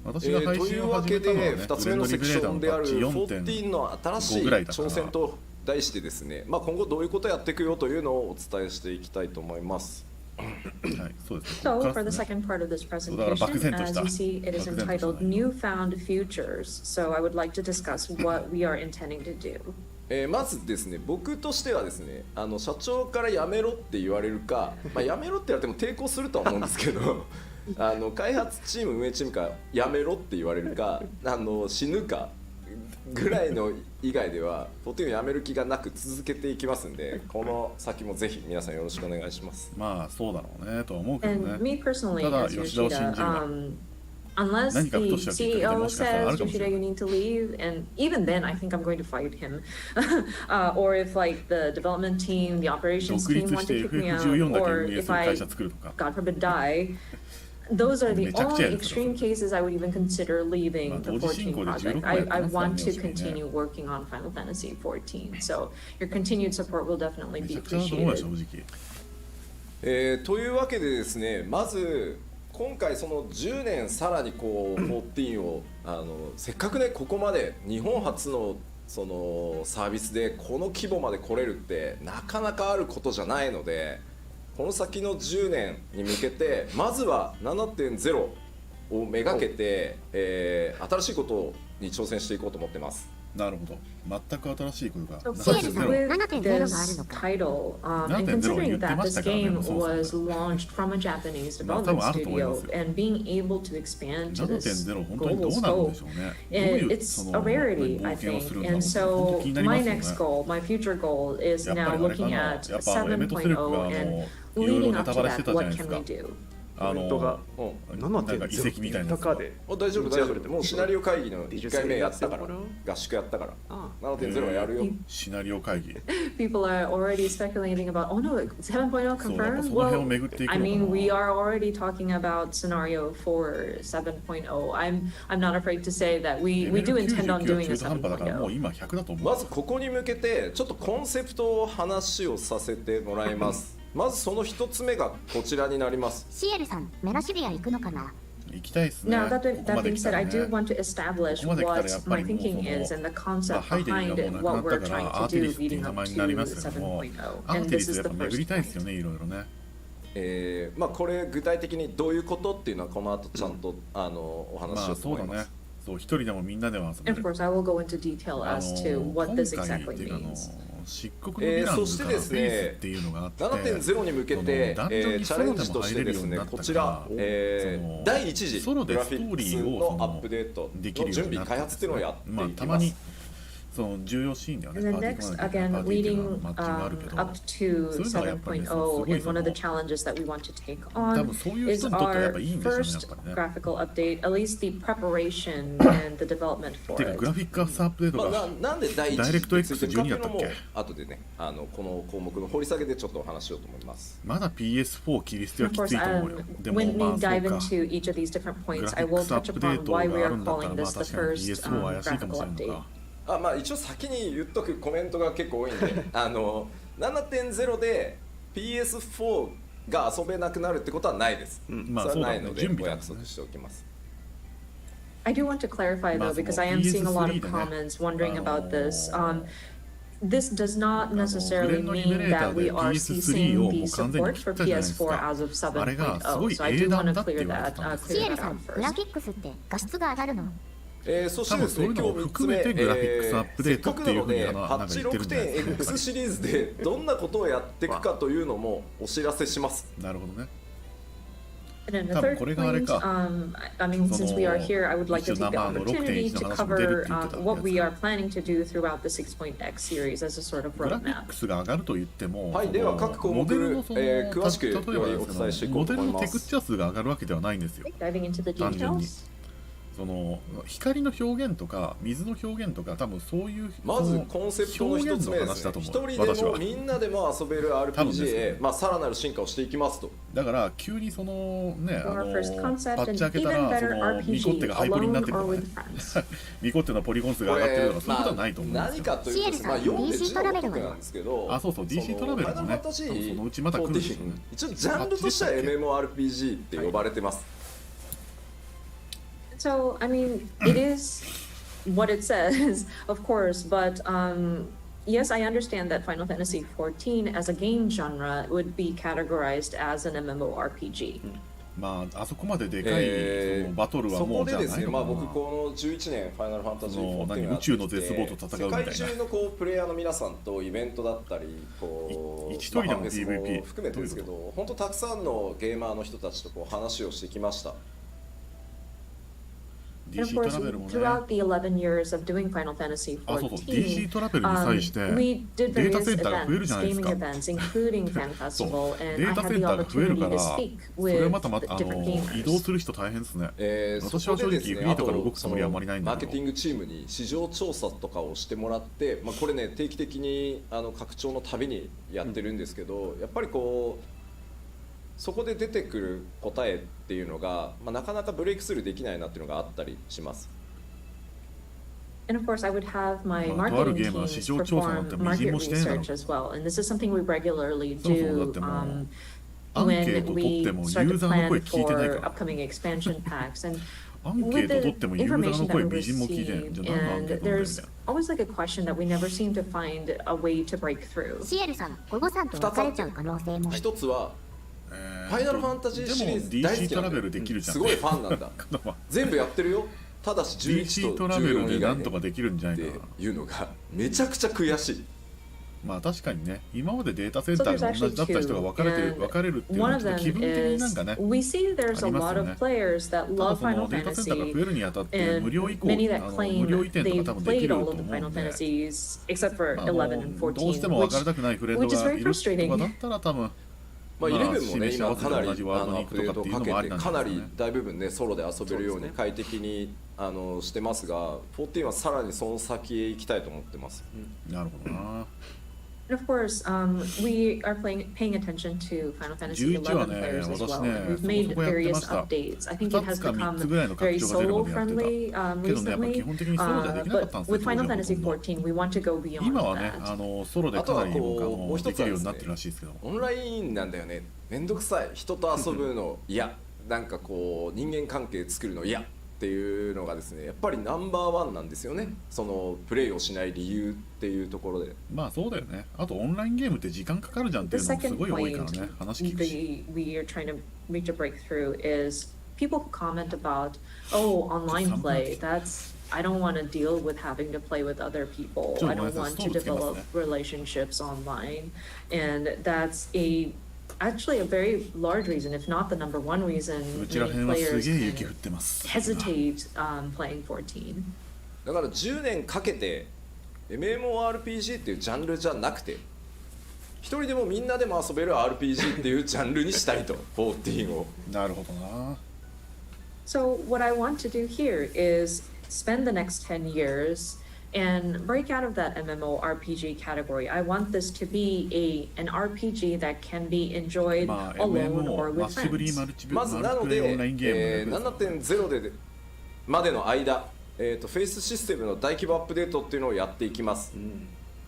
私が配信を始めたのはね、2つ目のセクションである14の新しい挑戦と題してですね、今後どういうことをやっていくよというのをお伝えしていきたいと思います。So for the second part of this presentation, as you see, it is entitled Newfound Futures. So I would like to discuss what we are intending to do. まずですね、僕としてはですね、社長から辞めろって言われるか、辞めろって言われても抵抗するとは思うんですけど開発チーム運営チームから辞めろって言われるか死ぬかぐらいの以外では14を辞める気がなく続けていきますんで、この先もぜひ皆さんよろしくお願いします。そうだろうねとは思うけどね。And me personally, ただ as 吉田を信じるな。unless 何かふと the したきっかけで CEO もしかしたらあ says, るかもしれ Yoshida, な you い。 need to leave, and even then, I think I'm going to fight him. Or if like the development team, the operations 独 team 立 want して to kick me out, FF14 だけ or 運営 if する会 I, 社作るとか。 God forbid, die. Those are the めちゃくちゃ only やるから、それ。 extreme cases I would even consider まあ leaving the 同時進 14行で project. 16もやって I ますからね、 want お to しくね。 continue working on Final Fantasy 14. So your continued support will definitely め be ちゃくちゃだと思うよ、 appreciated. 正直。というわけでですね、まず今回その10年さらにこう14をせっかくねここまで日本初のそのサービスでこの規模まで来れるってなかなかあることじゃないので、この先の10年に向けてまずは 7.0 をめがけて、新しいことに挑戦していこうと思ってます。なるほど。全く新しいことが So 7.0。 with this title, and considering that this game was launched from a Japanese development studio and being able to expand to this 7.0 本当にど global うなるんで scope, しょうね。どういう it's そ a の rarity, 冒 I 険を think. するんだろう。 And 本 so 当気になり my ますよ next ね。 goal, my future goal is やっぱ now りあれか looking な。 at やっぱエメトセレクが 7.0 and いろいろ leading ネ up タ to バレして that, たじゃな what いです can か。 we do? コメントがなんか遺跡みたいなやつが。で大丈夫大丈夫、もうシナリオ会議の1回目やったから、合宿やったから、7.0 はやるよ。シナリオ会議。 People are already speculating about, oh no, 7.0 そう、やっぱ confirmed? その辺を Well, 巡っていく I のか mean, we な。 are already talking about scenario for 7.0. I'm not afraid to say that we do intend on 99 doing は a 中途半端だからもう 7.0. 今100だと思う。まずここに向けてちょっとコンセプトを話をさせてもらいます。まずその一つ目がこちらになります。シエルさん、メラシビア行くのかな？行きたいですね。 Now, こ that, こ that まで being 来た said, ら I ね。 do want to establish ここまで来たらやっ what ぱり my もう thinking is and the まあ concept ハイデリ behind が it, もうなく what なった we're か trying らアー to ティ do リスっていう leading 名 up 前になり to ますけども、 7.0. アー And ティ this リス is や the っぱ巡 first りたいですよ point. ね、いろいろね。まあこれ具体的にどういうことっていうのはこの後ちゃんと、お話ししようとまあそうだね思います。。そう、一人でもみんなでも遊べ And of る。course, I will go into detail as to 今 what this 回って exactly いうかmeans. 漆黒のヴィランズからベースっていうのがあって、 7.0 に向けて、そのダンジョンにチャレンジとしてですね、こちら、第1次ソロでグラフィックスのアップデートの準備開発っていうのをやっていきまあたまにます。その重要シーンではね、 And パ then ーティー next, コマンドとか again, パーティーっていう leading のはマッチングあるけど、 up to そういうのがやっぱりね、す 7.0, ごい and そ one の of the challenges that we want to take 多 on 分そういう is 人にとってはやっ our ぱいいんでしょうね、やっ first ぱりね。 graphical update, at least the preparation and the development て for かグラ it. フィックアップデートがなんで第1ダイレクト次についてるかっていうのも X12 だっ後でね、この項目の掘り下げでちょっとお話ししようと思います。まだ PS4 切り捨ては Of き course, ついと思うよ。でも when ま we あそう dive か。 into each of these different グ points, ラフ I ィッ will クスアッ touch プデー upon ト why が we あ are るんだったら calling まあ this the 確かに first PS4 は怪しいかも graphical しれんの update. か。まあ一応先に言っとくコメントが結構多いんで7.0 で PS4 が遊べなくなるってことはないです、まあそれはないのでそうだね準お備なんですね約束しておきます。 I do want to clarify though, because I am seeing a lot of comments wondering about this. This does not necessarily mean that we are ceasing the support for PS4 as of 7.0. So I do want to clear that シエル out さん、グラ first. フィックスって画質が上がるの？そしてですね、多分そういうのを含めてグラフィックスアップデートっていうふうにせっかくなのでパッチなんか言ってるんじゃないですかね。 6.x シリーズでどんなことをやっていくかというのもお知らせします。なるほどね。 And then the 多分 third これがあれ point, か。 I mean, since we are here, I would like to take the opportunity to cover what we are planning to do throughout the 6.x series as a sort of グラフィッ roadmap. クスが上がると言っても、はい、では各項目モデルのその詳しく例えばよりお伝えしていこうと思います。モデルのテクスチャー数が上がるわけではないんですよ。 Diving into the 単純に details. その光の表現とか水の表現とか多分そういうまずコンセプトの一つ目ですね。一人でもみんなでも遊べる RPG へ、まあ、さらなる進化をしていきますと。だから急にそのね、パ Our first ッ concept チ and 開けた even らそ better のミコって RPG がハイポリになっ alone てると or か with ね friends. ミコってのポリゴン数が上がってるとかそういうことはないと思うんですよ。何かというと、まあ、読んで字のごとくなんですけど、あ、そうそう DC トラベルもね、そのうちまた来るんですよね。一応ジャンルとしては MMORPG って呼ばれてます。So, I mean, it is what it says, of course, but yes, I understand that Final Fantasy XIV as a game genre would be categorized as an MMORPG. まああそこまででかいそのバトルはそもうじゃこでですね、まあ、ないのかな。僕この11年ファイナルファンタジー14をやって宇宙の絶望と戦うみたいな世界中のこうプレイヤーの皆さんとイベントだったりこう一人でもまあフェス PVP も含めてですけど、本当たくさんのゲーマーの人たちとこう話をしてきました。And of DC ト course, ラベルもね。 throughout the 11 years of doing Final Fantasy あ、そうそう。 14, DC トラベルに際して、 we did データ various センターが増える events, じゃないですか。 gaming events, including Fan そう。 Festival, デ and I ータ had セン the ターが増えるか opportunity ら、 to speak それ with また different 移動 gamers. する人大変ですね。私そは正直、こでですね、フリーとかで動あとくつもりはあまりないんだけど。マーケティングチームに市場調査とかをしてもらって、これね定期的に拡張のたびにやってるんですけど、やっぱりこうそこで出てくる答えっていうのが、なかなかブレイクスルーできないなっていうのがあったりします。And of course, I would have my まあ、とある marketing ゲームは teams 市場調査なんて perform みじん market もしてねえだろ。 research as well. And this is something we regularly そうそう、だっ do てもう、アンケー when ト取っ we てもユ start ー to ザーの plan 声聞いてない for から。upcoming expansion packs. And アンケ with ート取 the ってもユーザーの information that 声 we みじんも聞いてない。じゃ receive, あ何のアンケー and トなんだよみ there's たいな。 always like a question that we never seem to find a way to break through. シエルさん、ゴゴさんと別れちゃう可能性も。一つはファイナルファンタジーシリーズでも大好 DC きなんトラベルできるで、じゃん。すごいファンなんだ。全部やってるよ。ただし DC 11トと14ラベルで以外ねなんとかできるんじゃないってかな。いうのがめちゃくちゃ悔しい。まあ確かにね、今までデータセンタ So ー there's が同 actually じだった人が two, 分かれるっていうの and は one ちょっ of と気 them 分的になん is かね。 we see there's a ありますよね。 lot of players that ただ love その Final データセンターが Fantasy, 増えるにあたって無 and 料移行、 many that 無 claim 料移転とか they've 多分でき played る all と of the 思うん Final で、 Fantasies except for まあ 11 and どうして 14, も別れ which たくないフレンド which is が very いるとか frustrating. だったら多分、 11もね、今かなり同じワールドアッに行くとかっていうプデートをかけて、のもありなんじゃかないなですかね。り大部分ねソロで遊べるように快適にしてますが、14はさらにその先へ行きたいと思ってます。なるほどな。 And of course, we are paying attention to Final Fantasy 11は 11 ね、 players as 私 well. ね、 We've そこ made そこやってま various した。 updates. I think it 2 has つか3 become つぐらいの very 拡張が出る solo までやってた。 friendly けどね、やっぱ recently. 基本的にソロじゃできなかったん But ですよ、 with 当 Final 時はほと Fantasy んど。 14, we want to go beyond 今はね、 that. ソロでかなり僕もう一つできるようになってるらしいですけど。オンラインなんだよね、めんどくさい、人と遊ぶの嫌、なんかこう人間関係作るの嫌っていうのがですね、やっぱりナンバーワンなんですよね、そのプレイをしない理由っていうところで。まあそうだよね。あとオンラインゲームって時間かかるじゃんってい The うのもす second ごい多いから point ね。話聞くし。 we are trying to reach a breakthrough is people who comment about, oh, online play, that's, I don't want to deal with having to play with other people. I don't want to develop relationships online. And that's actually a very large reason, if not the number one reason うちら many 辺はす players げえ雪降 can ってます。 hesitate playing 14. だから10年かけて MMORPG っていうジャンルじゃなくて、一人でもみんなでも遊べる RPG っていうジャンルにしたいと14を。なるほどな。So what I want to do here is spend the next 10 years and break out of that MMORPG category. I want this to be an RPG that can be enjoyed まあ alone MMO、 or マ with ッシブリー friends. マルチまずなのプレイオンラインゲで、ームのレベルです 7.0 でまでの間、フェイスシステムの大規模アップデートっていうのをやっていきます。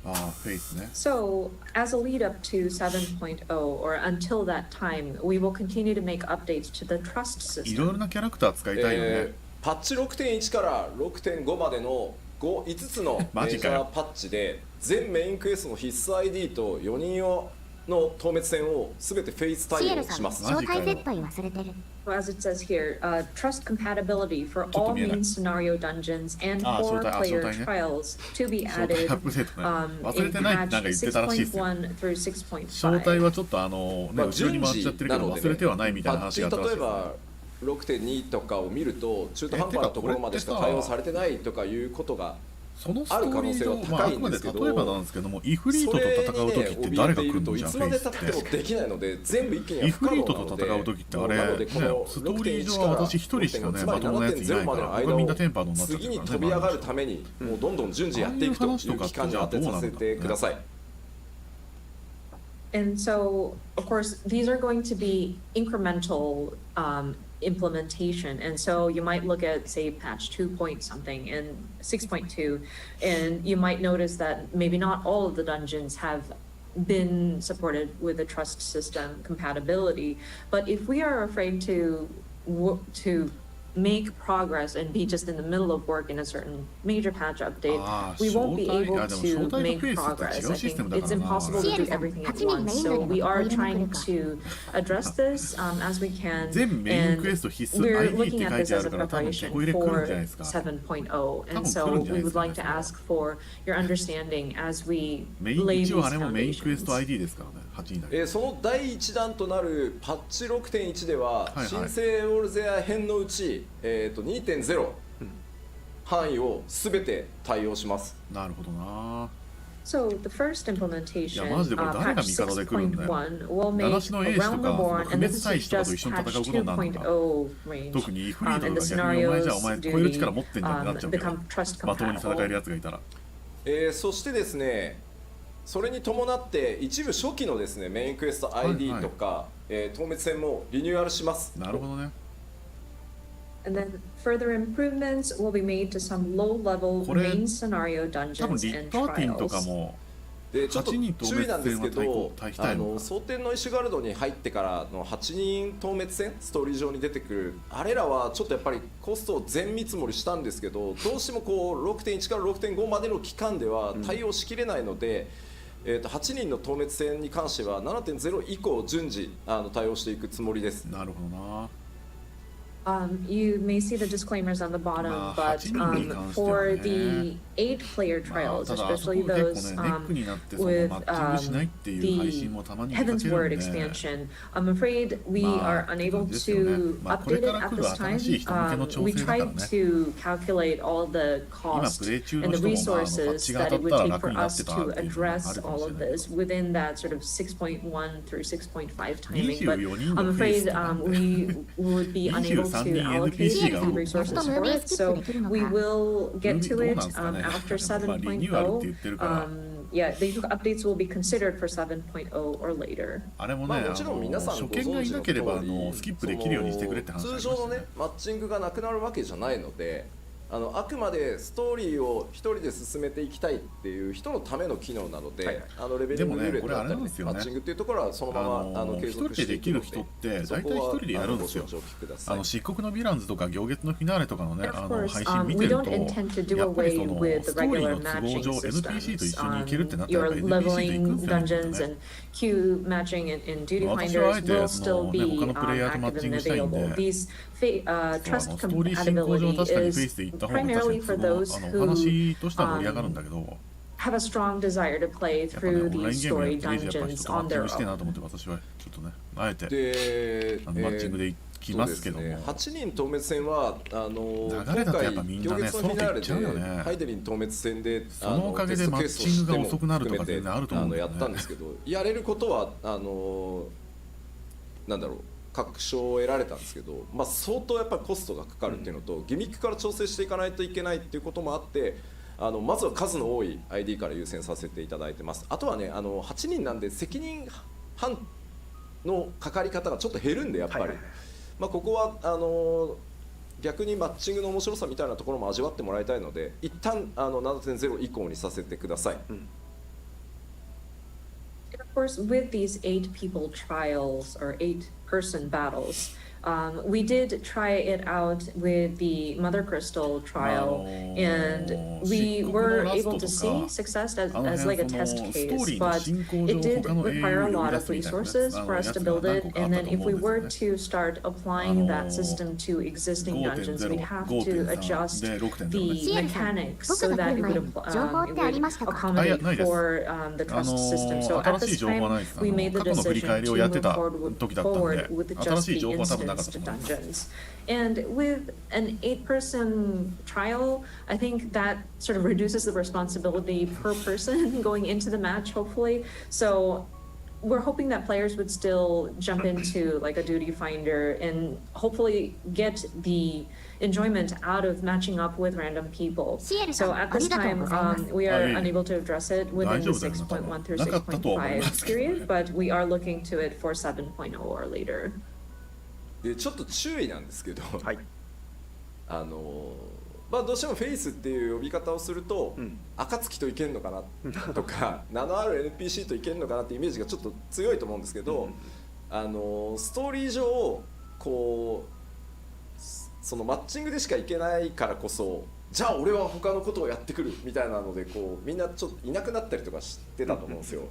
ああ、フェイスね。 So as a lead up to 7.0 or until that time, we will continue to make updates to the trust いろいろ system. なキャラクター使いたいよね。パッチ 6.1 から 6.5 までの5つのメマジかよジャーパッチで全メインクエストの必須 ID と4人の透滅戦を全てフェイス対応シエルさん、します。招待絶対忘れてる。 So as it says here, trust compatibility for ちょっと all 見えない。 main scenario dungeons and あ、 for 招待、player 招待ね。 trials to be 招待 added アップデートね。忘れ in てないってなんか patch 言ってたらしいですよ。 6.1 through 招待 6.5. はちょっとね、後ろに回っちゃってるけど忘れてはないみたいなパッチ話があったらしいです。例えば 6.2 とかを見ると中途半端なところまでしか対応されてないとかいうことがそのストーリー上、まあ、あくまで例えばなんですけども、イフリートと戦う時って誰が来るのじゃん、いつまでフェイス経ってもできないので全部一気にはイ不可フリート能なので、と戦う時ってあれ、ね、なのでこのストーリー上は私一人しかね、まともなやついないから、僕はみんなテンパードになっちゃって次にるからね。飛び上がるためにもうどんどん順次やっていくという期間に当てさせてください。And so, of course, these are going to be incremental implementation. And so you might look at, say, patch 2 point something and 6.2, and you might notice that maybe not all of the dungeons have been supported with the trust system compatibility. But if we are afraid to make progress and be just in the middle of work in a certain major patch update, we won't be able to make progress. I think it's impossible to do everything at once. So we are trying to address this as we can, and we're looking at this as a preparation for 7.0. And so we would like to ask for your understanding as we メイン lay 一 these 応あれもメインクエスト foundations. ID ですからね、8になる。その第1弾となるパッチ 6.1 では、はいはい新生オールゼア編のうち、2.0範囲を全て対応します。なるほどな。So the first implementation, いやマジでこれ誰が patch 味方で来るんだよ。 6.1 will 七 make 種の英士と Realm か Reborn, 不 and 滅 this 大 is 使とかと just 一緒に戦 patch うことになるのか。 2.0 range. 特にイフリート And と the か逆にお前じゃ scenarios お前 do 超える力 be 持ってんじゃんってなっちゃうけど、 become trust まともに戦える compatible. やつがいたら。そしてですね、それに伴って一部初期のですねメインクエスト ID とか、透滅戦もリニューアルします。なるほどね。And then further improvements will be made to some low-level これ main scenario 多分 dungeons リッ and ターティンとか trials. もでちょっと8人透注意なんですけ滅戦はど、対対の蒼天の石ガルドに入ってからの8人透滅戦ストーリー上に出てくるあれらはちょっとやっぱりコストを全見積もりしたんですけど、どうしてもこう 6.1 から 6.5 までの期間では対応しきれないので、8人の透滅戦に関しては 7.0 以降順次対応していくつもりです。なるほどな。You may see the disclaimers on the bottom, but for the 8-player trials, ただあそこ especially 結構ね those ネックになってその with マッチングしないっていう配信もたまに見かけるん Heaven's で、 Word expansion, I'm afraid we まあ are unable ですよね。 to まあこれ update か it ら at 来る this 新しい人向けの time. 調 We 整だから tried ね。 to calculate all the 今 cost プレイ中 and の the 人もまあパッ resources チが that 当た it った would ら take for 楽になって us たっていう to のがあ address るかも all しれ of ないけ this ど。 within that sort of 6.1 through 6.5 timing. But 24人 I'm のフェイス afraid とかね。 we would be unable 23 to 人 allocate NPC が the resources for it. So we will get to どう it なんすかね。 after まあリニューアルって言ってるから。 Yeah, the updates will be considered for 7.0 or later. あれもね、まあ、もちろん皆さん初ご存知の見がいなければ通りスキップできるようにしてくれって話ありましたね。通常のねマッチングがなくなるわけじゃないので、あくまでストーリーを一人で進めていきたいっていう人のための機能なので、レベリングルーレットだったり、でもねこれあれなんですよねマッチングっていうところはそのまま継続していくので、一人でできる人って大体一人でやるんですよ。漆黒のヴィランズとか行月のフィナーレとかのね配信見てると、やっぱりそのストーリーの都合上 NPC と一緒に行けるってなったらやっぱ NPC と行くんですよね。 Queue matching and duty 私はあ finders えて will そ still の be ね他のプレイヤーとマッ active チン and グしたいん available. で。 These trust ストーリー進行上 compatibility 確かにフェイ is スで行った方が確か primarily に for その those お who 話としては盛り上がるんだけど、 have a strong desire to play やっぱね through オンライン these ゲームや story ってる以上やっぱ人 dungeons とマッ on チン their グしてえ own. なと思って私はちょっとねあえてで、マッチングで行きますけども、 8人透滅戦は流れだとやっぱみんなね今回行月のフィナーレそう言っちゃうよね。でハイデリン透滅戦でそのおかげでマッチングが遅くなるとか全然あると思うんだよね。やったんですけど、やれることはなんだろう確証を得られたんですけど、まあ、相当やっぱりコストがかかるっていうのと、ギミックから調整していかないといけないっていうこともあって、まずは数の多い ID から優先させていただいてます。あとはね8人なんで責任半のかかり方がちょっと減るんでやっぱり、まあ、ここは逆にマッチングの面白さみたいなところも味わってもらいたいので、一旦7.0 以降にさせてください。Of course, with these 8-people trials or 8-person battles, we did try it out with the Mother Crystal trial, and we were able to see success as like a test case, but it did require a lot of resources for us to build it, and then if we were to start applying that system to existing dungeons, we'd have to adjust the mechanics so that it would accommodate for the trust system. So at this time, we made the decision to move forward with just the instance dungeons. And with an 8-person trial, I think that sort of reduces the responsibility per person going into the match, hopefully. So we're hoping that players would still jump into like a duty finder and hopefully get the enjoyment out of matching up with random people. So at this time, we are unable to address it within the 6.1 through 6.5 period, but we are looking to it for 7.0 or later. でちょっと注意なんですけど、はい、まあ、どうしてもフェイスっていう呼び方をすると、暁といけんのかなとか名のある NPC といけんのかなってイメージがちょっと強いと思うんですけど、ストーリー上こうそのマッチングでしかいけないからこそ、じゃあ俺は他のことをやってくるみたいなのでこうみんなちょっといなくなったりとかしてたと思うんですよ。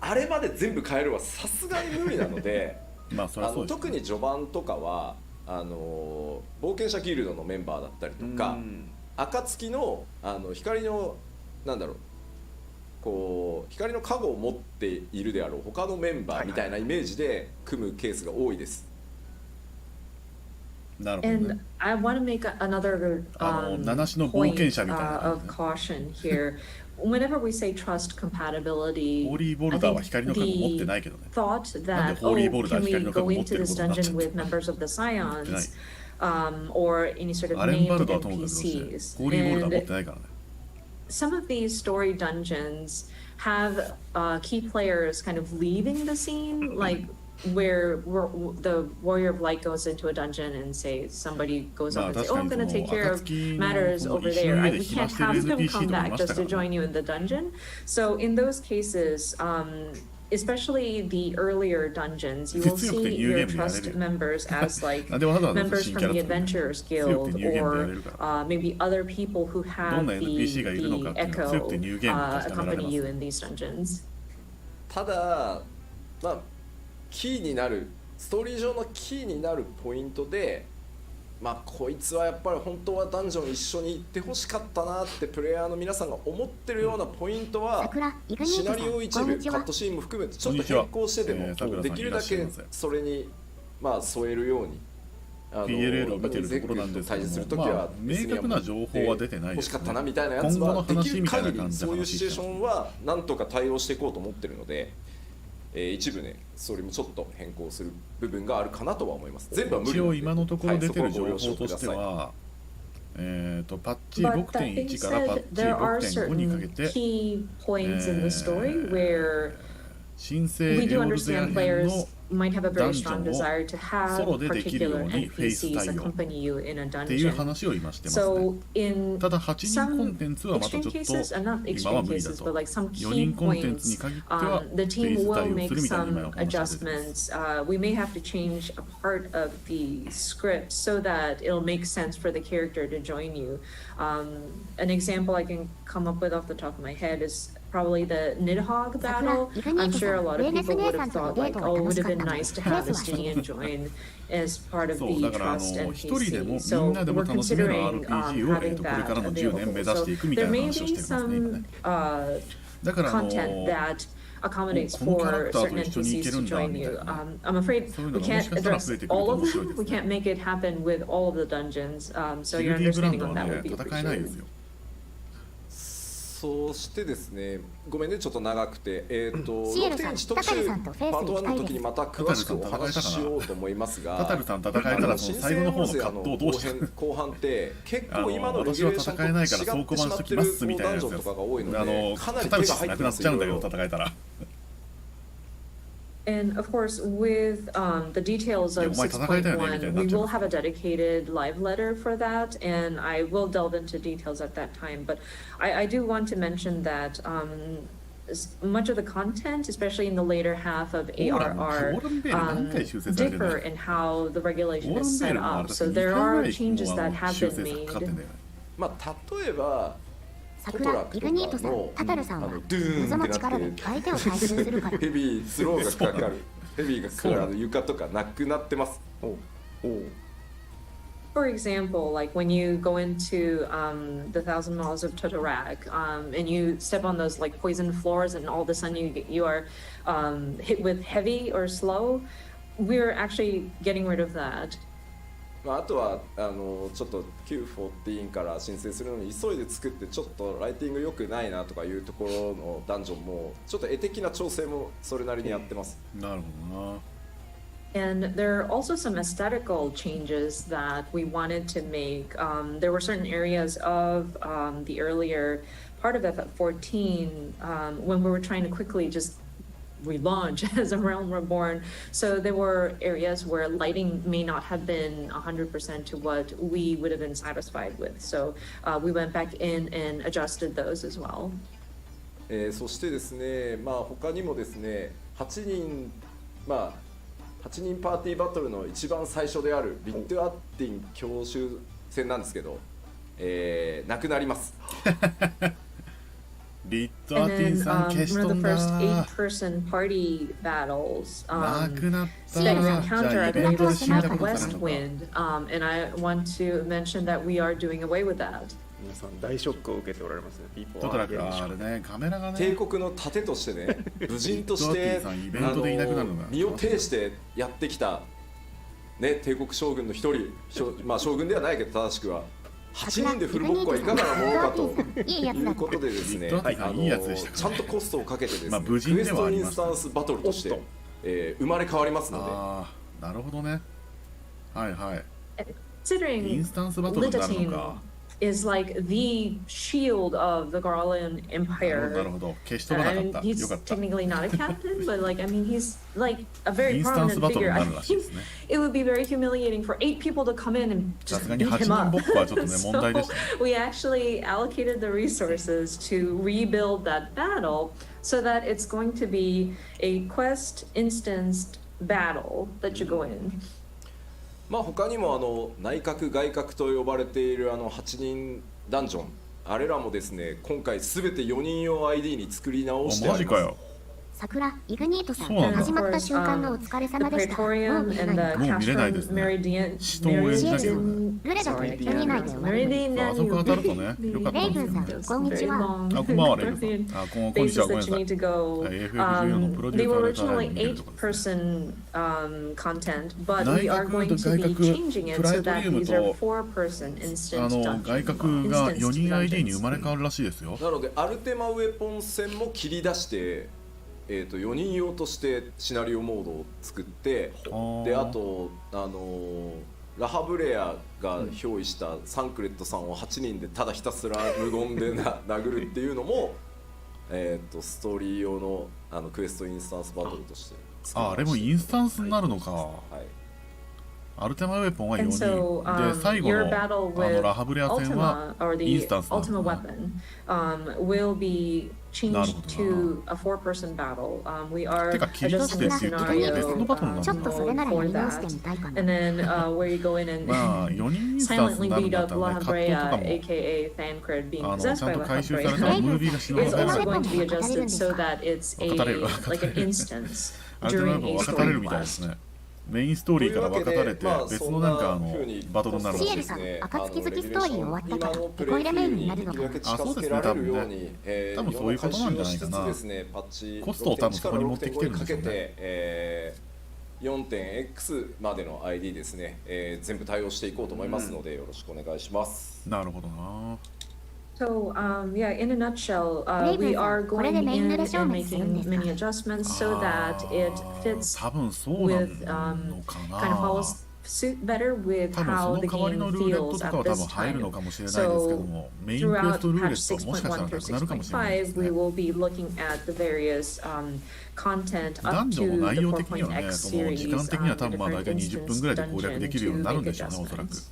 あれまで全部変えるはさすがに無理なのでまあそりゃそうですね。特に序盤とかは冒険者ギルドのメンバーだったりとか、暁の光のなんだろうこう光の加護を持っているであろう他のメンバーみたいなイメージで組むケースが多いです。なるほどね。 And I want to make another 七種の冒険 point 者みたいな感 of じね。 caution here. Whenever we say trust compatibility, ホーリーボル I ダーは think 光の鍵持ってない the けどね。 thought なんで that, ホーリーボ oh, ルダー can 光 we の go 鍵持って into る this ことになっちゃ dungeon う。 with members of the 持ってない。 Scions or any sort of アレンバル named ドはともかくどうして NPCs? ホーリーボルダー持っ And てないからね。 some of these story dungeons have key players kind of leaving the scene, like where the Warrior of Light goes into a dungeon and say somebody goes up and say, oh, I'm going to take care of matters over there. We can't have them come back just to join you in the dungeon. So in those cases, especially the earlier dungeons, you will see your trust members as like members from the Adventurers Guild or maybe other people who have the Echo accompany you in these dungeons. ただ、まあ、キーになるストーリー上のキーになるポイントで、まあこいつはやっぱり本当はダンジョン一緒に行ってほしかったなってプレイヤーの皆さんが思ってるようなポイントはシナリオ一部カットシーンも含めてちょっと変更してでもできるだけそれにまあ添えるようにPLL を見てるところなんですけども、まあ、明確な情報は出てないですね。欲しかったなみたいなやつはできる限りそういうシチュエーションはなんとか対応していこうと思ってるので、一部ねそれもちょっと変更する部分があるかなとは思います。全部は無理なので、一応今のところ出てる情報としては、パッチ 6.1 からパッチ 6.5 にかけて、新生エオルゼア編のダンジョンをソロでできるようにフェイス対応っていう話を今してますね。ただ8人コンテンツはまたちょっと今は無理だと。4人コンテンツに限ってはフェイス対応するみたいな今の話が出てます。We may have to change a part of the script so that it'll make sense for the character to join you. An example I can come up with off the top of my head is probably the Nidhogg battle. I'm sure a lot of people would have thought like, oh, it would have been nice to have Estinian join as part of the trust NPC. So we're considering having that available. So there may be some content that accommodates for certain NPCs to join you. I'm afraid we can't address all of them. We can't make it happen with all of the dungeons. So your understanding on that would be appreciated. そしてですね、ごめんねちょっと長くて、6.1特集パート1の時にまた詳しくお話ししようと思いますが、タタルさん戦えたらその最後の方の葛藤どうして後半って結構今のレギュレーションと違ってしまってるダンジョンとかが多いので、かなり手が入ってますよ。戦えたら。And of course, with the details of 6.1, we will have a dedicated live letter for that, and I will delve into details at that time. But I do want to mention that much of the content, especially in the later half of ARR, differ in how the regulation is set up. So there are changes that have been made. まあ例えば桜、イグニートさん、タタルさんは望む力で相手を回収するから。ヘビースローがかかる。ヘビーがかかる床とかなくなってます。For example, like when you go into the Thousand Miles of Totorak, and you step on those like poison floors, and all of a sudden you are hit with heavy or slow, we're actually getting rid of that. あとはちょっと Q14 から申請するのに急いで作ってちょっとライティング良くないなとかいうところのダンジョンもちょっと絵的な調整もそれなりにやってます。なるほどな。And there are also some aesthetical changes that we wanted to make. There were certain areas of the earlier part of FF14 when we were trying to quickly just relaunch as a Realm Reborn. So there were areas where lighting may not have been 100% to what we would have been satisfied with. So we went back in and adjusted those as well. そしてですね、まあ他にもですね、8人パーティーバトルの一番最初であるビットアッティン教習戦なんですけど、なくなります。ビットアティンさん消しとんだ。なくなった。じゃあイベントで死んだことかなのか。And I want to mention that we are doing away with that. 皆さん大ショックを受けておられますね。トトラクあれね、カメラがね。帝国の盾としてね、武人として身を挺してやってきたね、帝国将軍の一人、まあ将軍ではないけど正しくは8人でフルボッコはいかがなものかということでですね、ちゃんとコストをかけてですね、クエストインスタンスバトルとして、生まれ変わりますので。ああ、なるほどね。はいはい。Considering インスタンスバトルになるのか。is like the shield of the Garland Empire. I mean, he's technically not a captain, but like, I mean, he's like a very prominent figure. I think it would be very humiliating for 8 people to come in and just beat him up. So we actually allocated the resources to rebuild that battle so that it's going to be a quest instanced battle that you go in. まあ他にも内閣外閣と呼ばれている8人ダンジョン、あれらもですね、今回すべて4人用 ID に作り直してあります。桜イグニートさん、始まった瞬間のお疲れ様でした。もう見れないですね。死闘を演じなきゃ。ルレだと言ってみないでよ。レあそこ当たるとね、よかったんですよ。イブンさん、こんにちは。あ、こんばんは、レイブンさん。あ、こんにちは、ごめんなさい。FF14 のプロデューサーのライブ見てるとかですね。内閣と外閣、プライトリウムと外閣が4人 ID に生まれ変わるらしいですよ。なので、アルテマウェポン戦も切り出して、4人用としてシナリオモードを作って、であとラハブレアが憑依したサンクレットさんを8人でただひたすら無言で殴るっていうのもストーリー用のクエストインスタンスバトルとしてあれもインスタンスになるのか、はい、アルテマウェポンは4人、で最後のラハブレア戦はインスタンスなんだ。changed to a 4-person battle. We are adjusting the scenario for that. And then where you go in and silently beat up La Habrea, aka Thancred, being possessed by La Habrea, is also going to be adjusted so that it's like an instance during a story quest. メインストーリーから分かたれて別のなんかバトルになるシエルさん、暁月ストーリー終わったからテコ入れメインになるのかな。あ、そうですね、多分ね。多分そういうことなんじゃないかな。コストを多分そこに持ってきてるんでしょうね。4.x までの ID ですね、全部対応していこうと思いますので、よろしくお願いします。なるほどな。So, yeah, in a nutshell, we are going in and making many adjustments so that it fits with, kind of follows suit better with how the game feels at this time. So, throughout patch 6.1 through 6.5, we will be looking at the various content up to the 4.x series, different instance dungeons.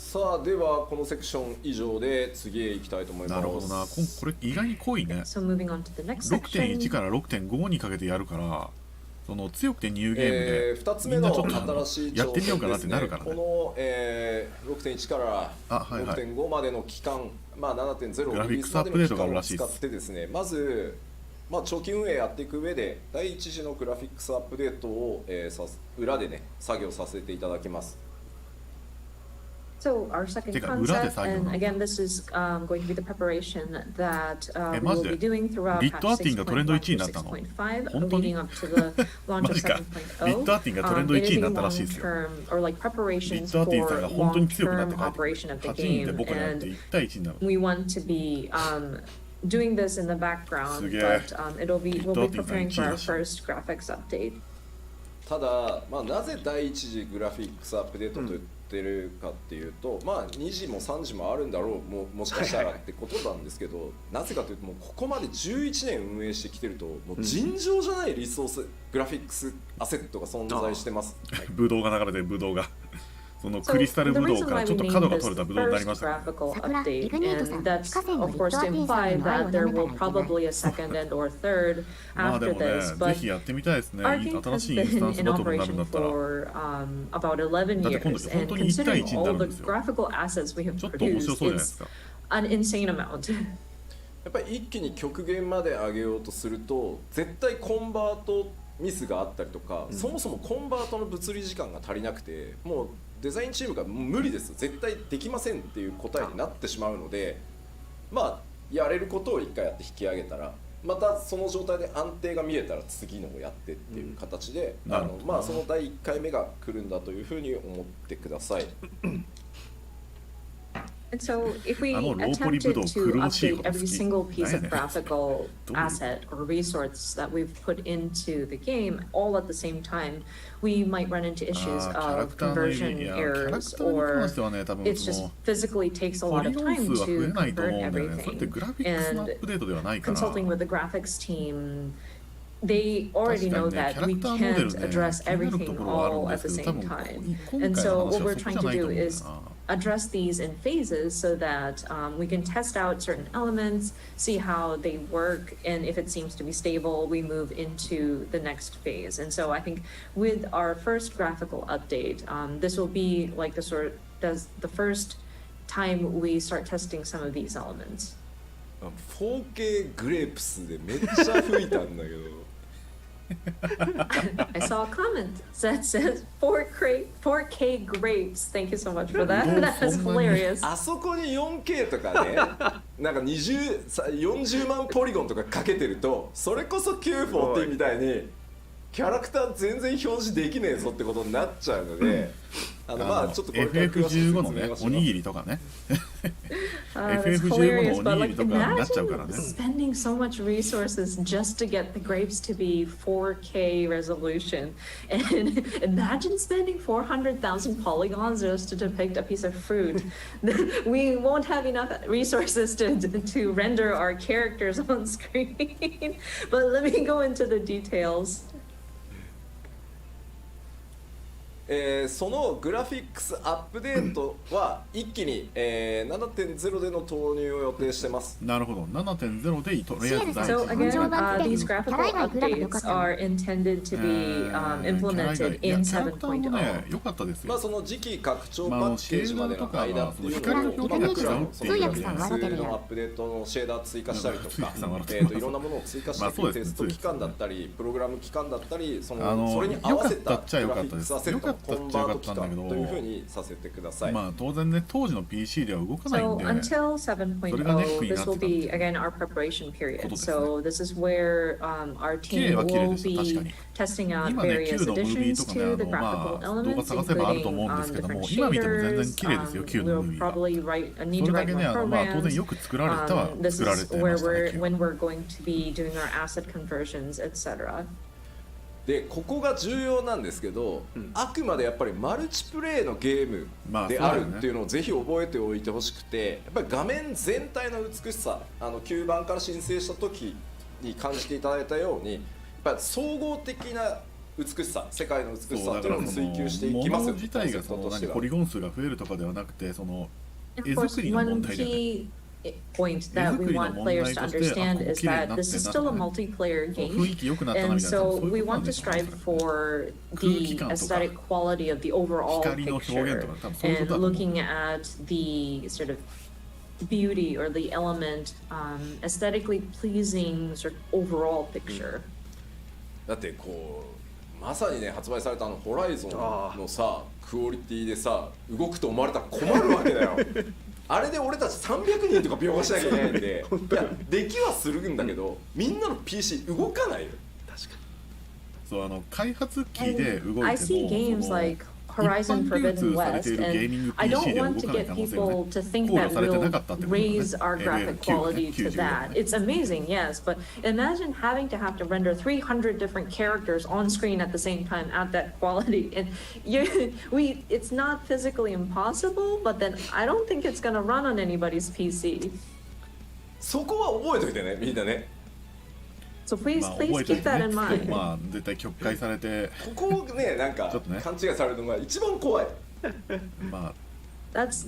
さあではこのセクション以上で次へ行きたいと思います。なるほどな。これ意外に濃いね。6.1 から 6.5 にかけてやるから、その強くてニューゲームで2つ目の新しいやってみようかなってなるからね。この、6.1 から6.5 までの期間、まあ 7.0 グラフィックスアップデートがあるらしいです。使ってですね、まず長期運営やっていく上で第一次のグラフィックスアップデートを、裏でね作業させていただきます。So our second concept, and again, this is going to be the preparation that we will be doing throughout patch 6.1 to 6.5, leading up to the launch of 7.0. It is a long-term, or like preparations for long-term operation of the game, and we want to be doing this in the background, but we'll be preparing for our first graphics update. ただ、なぜ第一次グラフィックスアップデートと言ってるかっていうと、2時も3時もあるんだろう、もしかしたらってことなんですけど、なぜかというともうここまで11年運営してきてるともう尋常じゃないリソース、グラフィックスアセットが存在してます。ブドウが流れてる、ブドウがそのクリスタルブドウからちょっと角が取れたブドウになりましたね。桜イグニートさん、that's of course to imply that there will probably a second and or third after this, but ぜひやってみたいですね。 our game 新 has しいインスタン been ス in バトルになるんだ operation ったら for about 11 years, and considering all the graphical assets we have ちょっと面白 produced, そうじゃないです it's か。 an insane amount. やっぱり一気に極限まで上げようとすると絶対コンバートミスがあったりとか、そもそもコンバートの物理時間が足りなくて、もうデザインチームが無理です、絶対できませんっていう答えになってしまうので、やれることを一回やって引き上げたらまたその状態で安定が見えたら次のをやってっていう形で、その第1回目が来るんだというふうに思ってください。And so if we attempted to update every single piece of graphical asset or resource that we've put into the game all at the same time, we might run into issues of conversion errors, or it just physically takes a lot of time to convert everything. And consulting with the graphics team, they already know that we can't address everything all at the same time. And so what we're trying to do is address these in phases so that we can test out certain elements, see how they work, and if it seems to be stable, we move into the next phase. And so I think with our first graphical update, this will be like the first time we start testing some of these elements. 4K グレープスでめっちゃ吹いたんだけど。I saw a comment that says 4K grapes. Thank you so much for that. That's hilarious. あそこに 4K とかね、なんか40万ポリゴンとかかけてると、それこそ940みたいにキャラクター全然表示できねえぞってことになっちゃうので、まあちょっとこれから詳しく説明をします。 FF15 のね、おにぎりとかね。FF15 のおにぎりとかになっちゃうからね。Spending so much resources just to get the grapes to be 4K resolution, and imagine spending 400,000 polygons just to depict a piece of fruit. We won't have enough resources to render our characters on screen. But let me go into the details. そのグラフィックスアップデートは一気に、7.0 での投入を予定してます。なるほど、7.0 でとりあえず第一 So again, these graphical updates are intended to be implemented in 7.0. 良かったですよ。まあその次期拡張パッケージまでの間っていうのを今からそのアップデートのシェーダー追加したりとか、いろんなものを追加していくテスト期間だったり、プログラム期間だったり、それに合わせたグラフィックスアセットコンバート期間というふうにさせてください。まあ当然ね、当時の PC では動かないんで、 So until 7.0, this will be again our preparation period. So this is where our team will be testing out various additions to the graphical elements, including different shaders. We'll probably need to write more programs. This is when we're going to be doing our asset conversions, etc. でここが重要なんですけど、あくまでやっぱりマルチプレイのゲームであるっていうのをぜひ覚えておいてほしくて、やっぱり画面全体の美しさ、9番から申請した時に感じていただいたように、やっぱり総合的な美しさ、世界の美しさっていうのを追求していきますよ。物自体がそのポリゴン数が増えるとかではなくて、その絵作りの問題でね。Point that we want players to understand is that this is still a multiplayer game, and so we want to strive for the aesthetic quality of the overall picture and looking at the sort of beauty or the element, aesthetically pleasing sort of overall picture. だってこうまさにね、発売されたホライゾンのさクオリティでさ動くと思われたら困るわけだよ。あれで俺たち300人とか描画しなきゃいけないんで、いやできはするんだけど、みんなの PC 動かないよ。確かに。そう開発機で動いても、I see games like Horizon Forbidden West, and I don't want to get people to think that we'll raise our graphic quality to that. It's amazing, yes, but imagine having to render 300 different characters on screen at the same time at that quality, and it's not physically impossible, but then I don't think it's going to run on anybody's PC. そこは覚えといてね、みんなね。So please keep that in mind. まあ絶対曲解されて、ここをねなんか勘違いされるのが一番怖い。まあ That's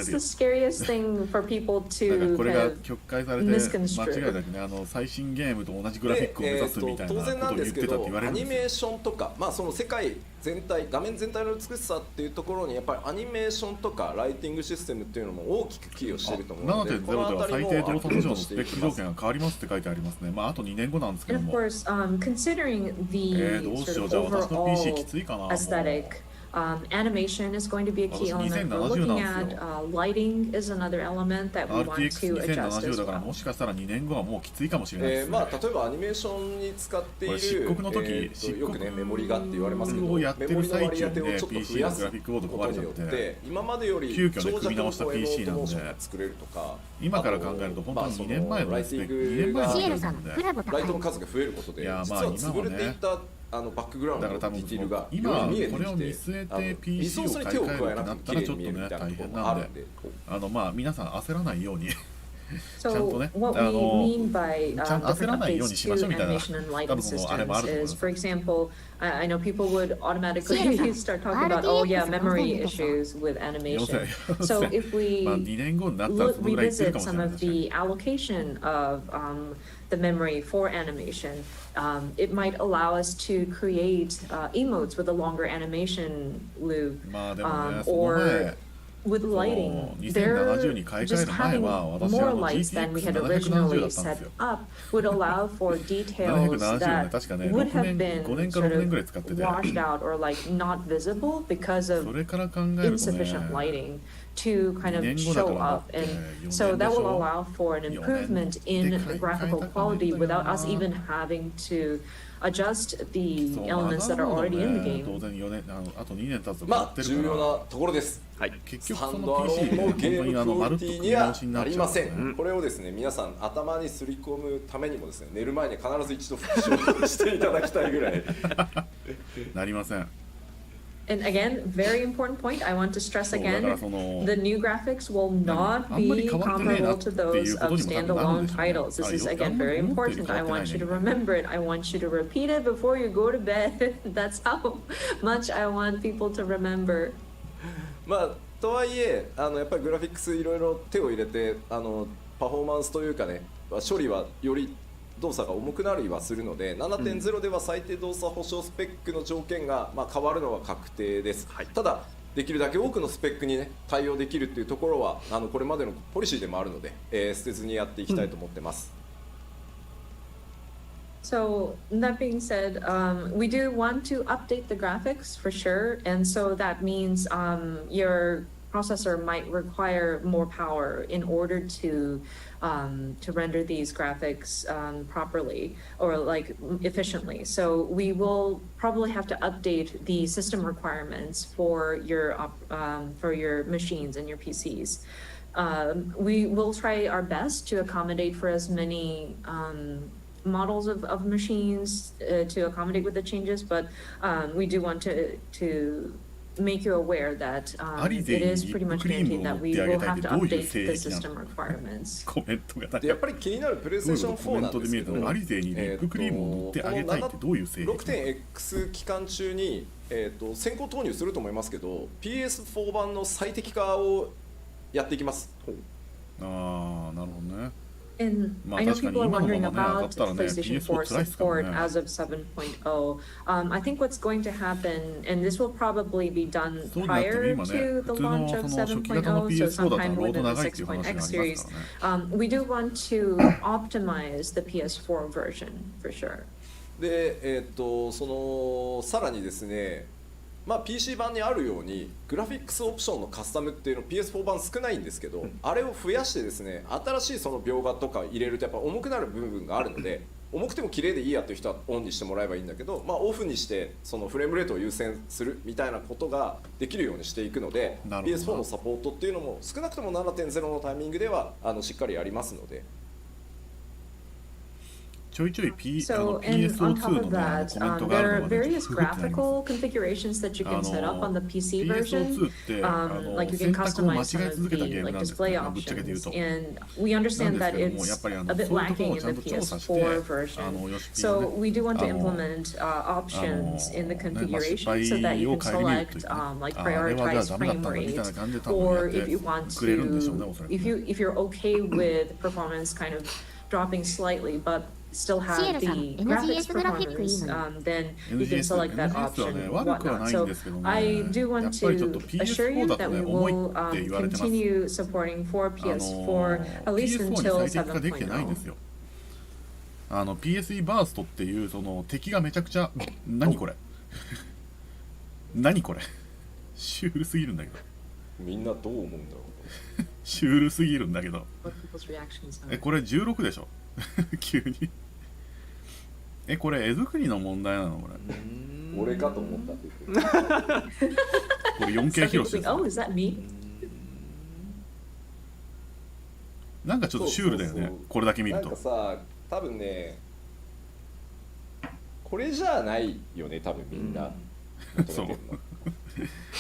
the scariest thing for people to これが曲解されて間違い misconstrue. なくね、最新ゲームと同じグラフィックを目指すみたいなことを言ってたって言われるんですよ。アニメーションとか、まあその世界全体、画面全体の美しさっていうところにやっぱりアニメーションとかライティングシステムっていうのも大きく寄与していると思うので、7.0 では最低動作以上のスペック条件が変わりますって書いてありますね。まああと2年後なんですけど And of も。course, considering the どうし sort よう、 of じゃあ私の PC overall きついかな。 aesthetic Animation is going to be a key element. We're looking at lighting is another element that we want to adjust as だからもしかしたら2年後はもうきついかもしれないですね。まあ例えばアニメーションに使っている漆黒の時、よくねメモリがって言われますけど、をやってる最中にねメモリの割り当てをちょっと PC 増やすのグラフィックボード壊れちゃって今までより急遽ね長組み直した尺の PC なんでモーションが作れるとか、今から考えると本当に2年前のスペック、2年前のシエルさんスペックなんでブラボ高いライトの数が増えることで、いや実は潰れていたバックグラウンドのデだから多分ィティールがより今見えてこれを見きて、据えてリ PC をソースに買い替える手を加えなってなったくて綺麗に見えらちょっとねるみたいなとこ大変なんでろもあるんで、まあ皆さん焦らないようにちゃん So とね what we mean by ちゃんと焦 different らないように updates しましょう to みたいな animation and 多 lighting 分そのあれもある systems と思いま is, す for example, I know people would automatically Sierra-san, start talking about, oh yeah, memory RTX issues with animation. 要 So 請 if we まあ2年後になったらそのぐらい言ってる revisit かもしれ some ない of ですね the allocation of the memory for animation, it might allow us to create emotes with a longer animation loop, まあでもねその or 前 with その lighting, 2070に買い替え just る前 having は私 more は lights than we had GTX770 だ originally ったんです set よ up would allow for details 770ね that 確かね would 6 have 年 been 5年か sort 6年ぐらい of 使ってて washed out or like not visible because of それから考えるとね insufficient lighting to kind of 2年後だから show だっ up, て and 4 so 年で that し will ょ allow for an improvement in graphical quality without us even having to adjust the そう elements that are まあ already in the ね game. 当然4年あと2年経つと変わまあってるから重要なところです。はい結局サンそのドアロ PC ーンのゲームクオまるっと組みリティには直しになっちゃうなりませからねん。これをですね皆さん頭にすり込むためにもですね寝る前に必ず一度復唱していただきたいぐらい。なりません And again, very important point. I want to stress そうだから again, その the new graphics will not あんまり be 変わってねえな comparable って to いう those こと of にも多分なるん standalone でしょうね titles. This is あ again very 思ってる important. 変 I わってない want you to ね remember it. I want you to repeat it before you go to bed. That's how much I want people to remember. まあとはいえやっぱりグラフィックスいろいろ手を入れてパフォーマンスというかね処理はより動作が重くなりはするので 7.0 では最低動作保証スペックの条件が、まあ、変わるのは確定です、はい、ただできるだけ多くのスペックに、ね、対応できるっていうところはこれまでのポリシーでもあるので、捨てずにやっていきたいと思ってます、So that being said, we do want to update the graphics for sure, and so that means your processor might require more power in order to render these graphics properly or like efficiently. So we will probably have to update the system requirements for your machines and your PCs. We will try our best to accommodate for as many models of machines to accommodate with the changes, but we do want to make you aware that it is pretty much guaranteed that we will have to update the system requirements. コメントがでやっぱり気になるプレイステーション4なんですけど、アリゼにリップクリームを塗ってあげたいってどういう製品 6.x 期間中に、先行投入すると思いますけど PS4 版の最適化をやっていきます。ああ、なるほどね。 And I know people are wondering about PlayStation 4 support as of 7.0. I think what's going to happen, and this will probably be done prior to the launch of 7.0, so sometime within the 6.x series, we do want to optimize the PS4 version for sure. で、さらにですね、まあ、PC 版にあるようにグラフィックスオプションのカスタムっていうの PS4 版少ないんですけど、あれを増やしてですね新しいその描画とか入れるとやっぱ重くなる部分があるので重くても綺麗でいいやという人はオンにしてもらえばいいんだけど、まあ、オフにしてそのフレームレートを優先するみたいなことができるようにしていくので PS4 のサポートっていうのも少なくとも 7.0 のタイミングではしっかりやりますので。ちょいちょい So, and on top of that, there are various graphical configurations that you can set up on the PC version. Like you can customize some of the like display options, and we understand that it's a bit lacking in the PS4 version. So we do want to implement options in the configuration so that you can select like prioritize frame rate, or if you want to, if you're okay with performance kind of dropping slightly, but still have the graphics performance, then you can select that option and whatnot. So I do want to assure you that we will continue supporting for PS4 at least until 7.0. PSE バーストっていうその敵がめちゃくちゃ何これ何これシュールすぎるんだけど。みんなどう思うんだろう。シュールすぎるんだけど。 What people's reactions are. これ16でしょ急に。これ絵作りの問題なのこれ。俺かと思ったって言ってる。これ 4K 広しです、 Oh, is that me? なんかちょっとシュールだよね。そうそうそうこれだけ見るなんかと。さ、多分ね、これじゃないよね、多分みんな。そう。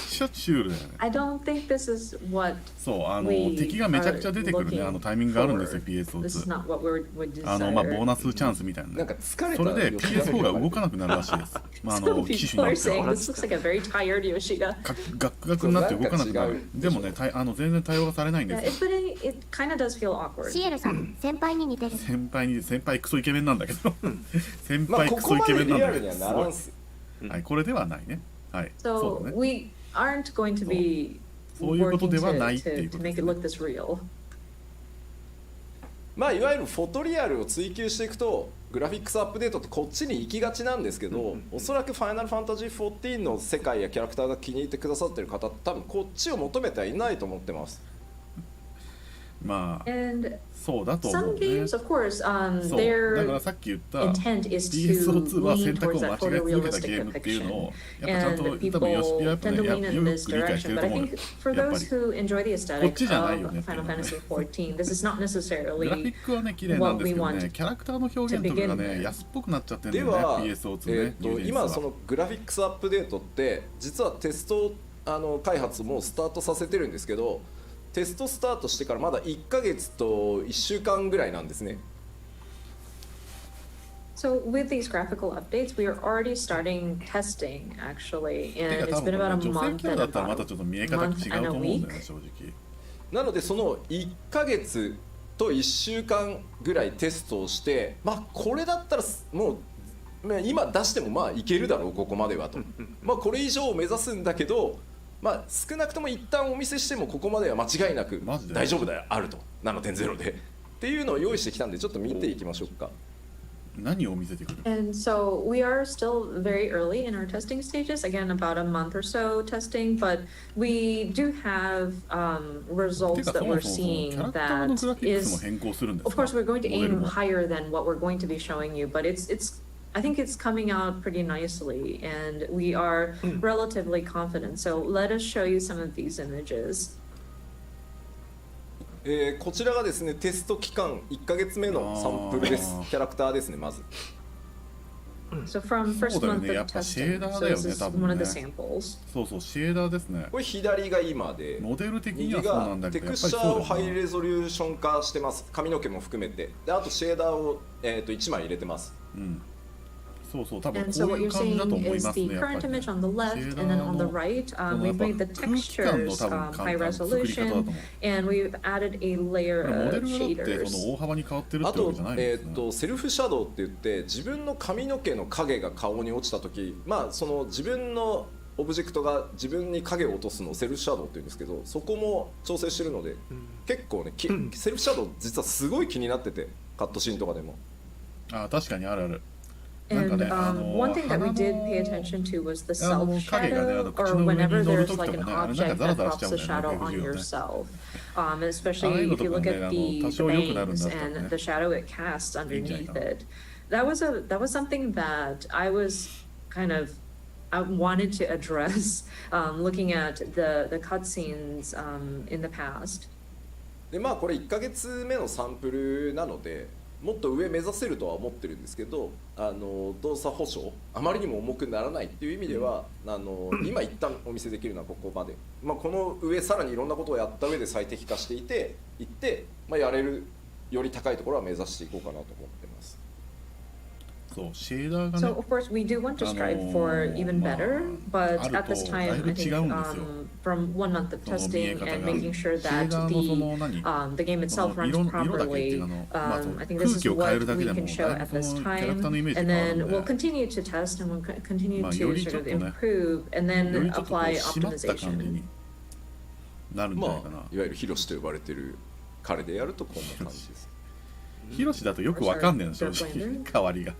ちょっとシュールだよね。 I don't think this is what そうwe 敵がめちゃくちゃ are 出てくるね looking タイミングがあるんですよ for. This is PSO2。not what we desire. ボーナスチャンスみたいなね。なんか疲れたそれで吉田 PS4 が動かなくなるらしいです。Some 機 people 種に are よって saying は this looks like a very tired Yoshida. ガクガクになって動かなくなるなんか違。うでもね全然対応がされないんで Yeah, すよ。 it kind of does feel awkward. シエルさん、先輩に似てる。先輩クソイケメンなんだけど先まあこ輩クソイこまでケメンなんだけリアルにはどすごい。ならんす。はいこれではないね。はい。そ So うだね。 we aren't going to be そういうこと working で to, はないっていう to, こ to とで make す it ね look this real. まあいわゆるフォトリアルを追求していくとグラフィックスアップデートってこっちに行きがちなんですけど、おそらくファイナルファンタジー14の世界やキャラクターが気に入ってくださってる方って多分こっちを求めてはいないと思ってます。まあ And そうだと思 some うね。 games, of course, そうだから their さっき言った intent is to PSO2 は lean 選択 towards を間 that 違え続けた photorealistic ゲームっていうのを depiction. やっぱちゃんと And 多分ヨシピは people ね tend to よ lean く in 理 this 解して direction. る But と I 思うよ。 think for やっぱ those り who enjoy the こっ aesthetic ちじゃないよ of ねっていう Final のはね。 Fantasy XIV, this is not グラフィ necessarily ックはね綺麗なんですけど what we ね want キャラクターの表現とかが to begin ね with. 安っぽくなっちゃってるんだでよねは、PSO2 ね。ニュージェンスは今そのグラフィックスアップデートって実はテスト開発もスタートさせてるんですけど、テストスタートしてからまだ1ヶ月と1週間ぐらいなんですね。 So with these graphical updates, we are already starting testing actually, て and か it's 多分 been about a 女性 month キャラ and だったらまた about ちょっと見え方が違う month と and 思 a うんだよ week. ね正直。なのでその1ヶ月と1週間ぐらいテストをして、まあこれだったらもうまあ今出してもまあいけるだろうここまではと、まあこれ以上を目指すんだけど、まあ少なくとも一旦お見せしてもここまでは間違いなくマジで大丈夫だよあると 7.0 でっていうのを用意してきたんでちょっと見ていきましょうか。何を見せてくる？ And so we are still very early in our testing stages, again, about a month or so testing, but we do have て results か that そも we're そもそのキ seeing ャラクターの that グラフィックスも is, 変更するんです of か？ course, we're going to モデル aim も higher than what we're going to be showing you, but I think it's coming out pretty nicely, and we are relatively confident. So let us show you some of these images. こちらがですねテスト期間1ヶ月目のサンプルです。キャラクターですねまず。 So from first そうだよ month ね。や of っぱシェ testing, ーダー so だよ this ね is 多 one 分 of ね。 the samples. そうそうシェーダーですね。これ左が今でモデル的に右はそうながんだけどやっテクスチャーをぱりそうだよね。ハイレゾリューション化してます。髪の毛も含めてであとシェーダーを、1枚入れてます。うん。そうそう多分 And こ so う what いう you're 感じだと seeing 思い is ます the ねやっぱ current りね。 image on the シ left, ェー and ダ then ー on the の right, そのやっ we've ぱ made the 空気感の textures 多分 high 作り方だと resolution, 思う。 and we've added a モ layer デ of ルがだってそ shaders. の大幅に変わってるっあとてわけじゃないんですね。セルフシャドウって言って自分の髪の毛の影が顔に落ちた時、まあその自分のオブジェクトが自分に影を落とすのをセルフシャドウって言うんですけど、そこも調整してるので、結構ね、セルフシャドウ実はすごい気になっててカットシーンとかでも。あ確かにあるある。 And なんかね one thing that we 鼻 did の pay attention to was the あの self 影がね shadow, 口 or の上に whenever 乗る there's 時 like と an かねあれなんか object ザラ that ザラしちゃ pops うん a だよ shadow ね on 60はね。 yourself. ああいう Especially の if と you か look ね at the 多少良くなるん bangs だったら and ね the shadow it casts いいんじゃないか underneath な。 it. That was something that I was kind of I wanted to address looking at the cutscenes in the past. でまあこれ1ヶ月目のサンプルなのでもっと上目指せるとは思ってるんですけど、動作保証あまりにも重くならないっていう意味では、今一旦お見せできるのはここまで、まあ、この上さらにいろんなことをやった上で最適化していってまあ、やれるより高いところは目指していこうかなと思ってます。そうシェーダーが So ね of course we do want to strive for even better, but at this time I think from 1 month of testing and making sure that the game itself runs properly, I think this is what we can show at this time, and then we'll continue to test and we'll continue to sort of improve and よ then りちょっとこう apply 締まった感じ optimization. になるんじゃないかな。まあ、いわゆるヒロシと呼ばれてる彼でやるとこんな感じです。ヒロシだとよくわかんないの正直変わりが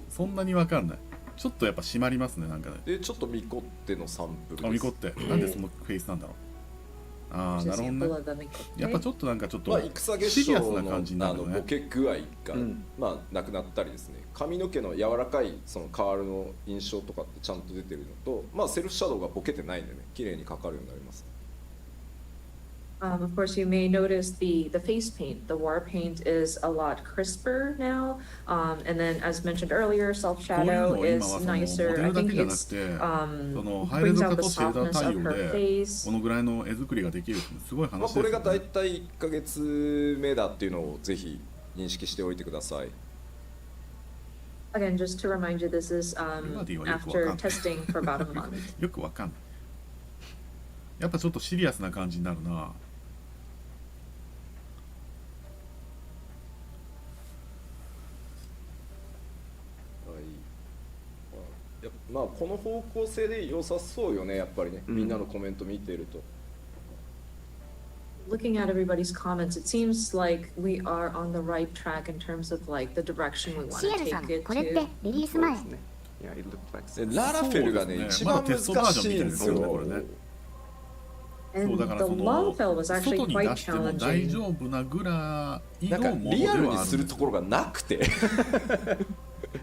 そんなにわかんない。ちょっとやっぱ締まりますね、なんかね。でちょっとミコってのサンプルです。ミコって、なんでそのフェイスなんだろう。ああ、なるほどね。やっぱちょっとなんかちょっとシリアスな感じになるのね。ボケ具合が、まあなくなったりですね、髪の毛の柔らかいそのカールの印象とかってちゃんと出てるのと、まあセルフシャドウがボケてないんでね、綺麗にかかるようになります。Of course, you may notice the face paint. The war paint is a lot crisper now. And then, as mentioned earlier, self shadow is nicer. I think it's brings out the softness of her face. このぐらいの絵作りができるってすごい話ですよね。これがだいたい1ヶ月目だっていうのをぜひ認識しておいてください。Again, just to remind you, this is after testing for about a month. よくわかんない。やっぱちょっとシリアスな感じになるな。まあこの方向性で良さそうよね、やっぱりね、みんなのコメント見てると。Looking at everybody's comments, it seems like we are on the right track in terms of like the direction we want シエ to ルさ take ん、 it これって to. リリース前。ララフェルがね、一番難しいんですよ。And the Lalfell was 外 actually に quite 出しても大 challenging. 丈夫なぐらいなんかのものでリアルにはある。するところがなくて。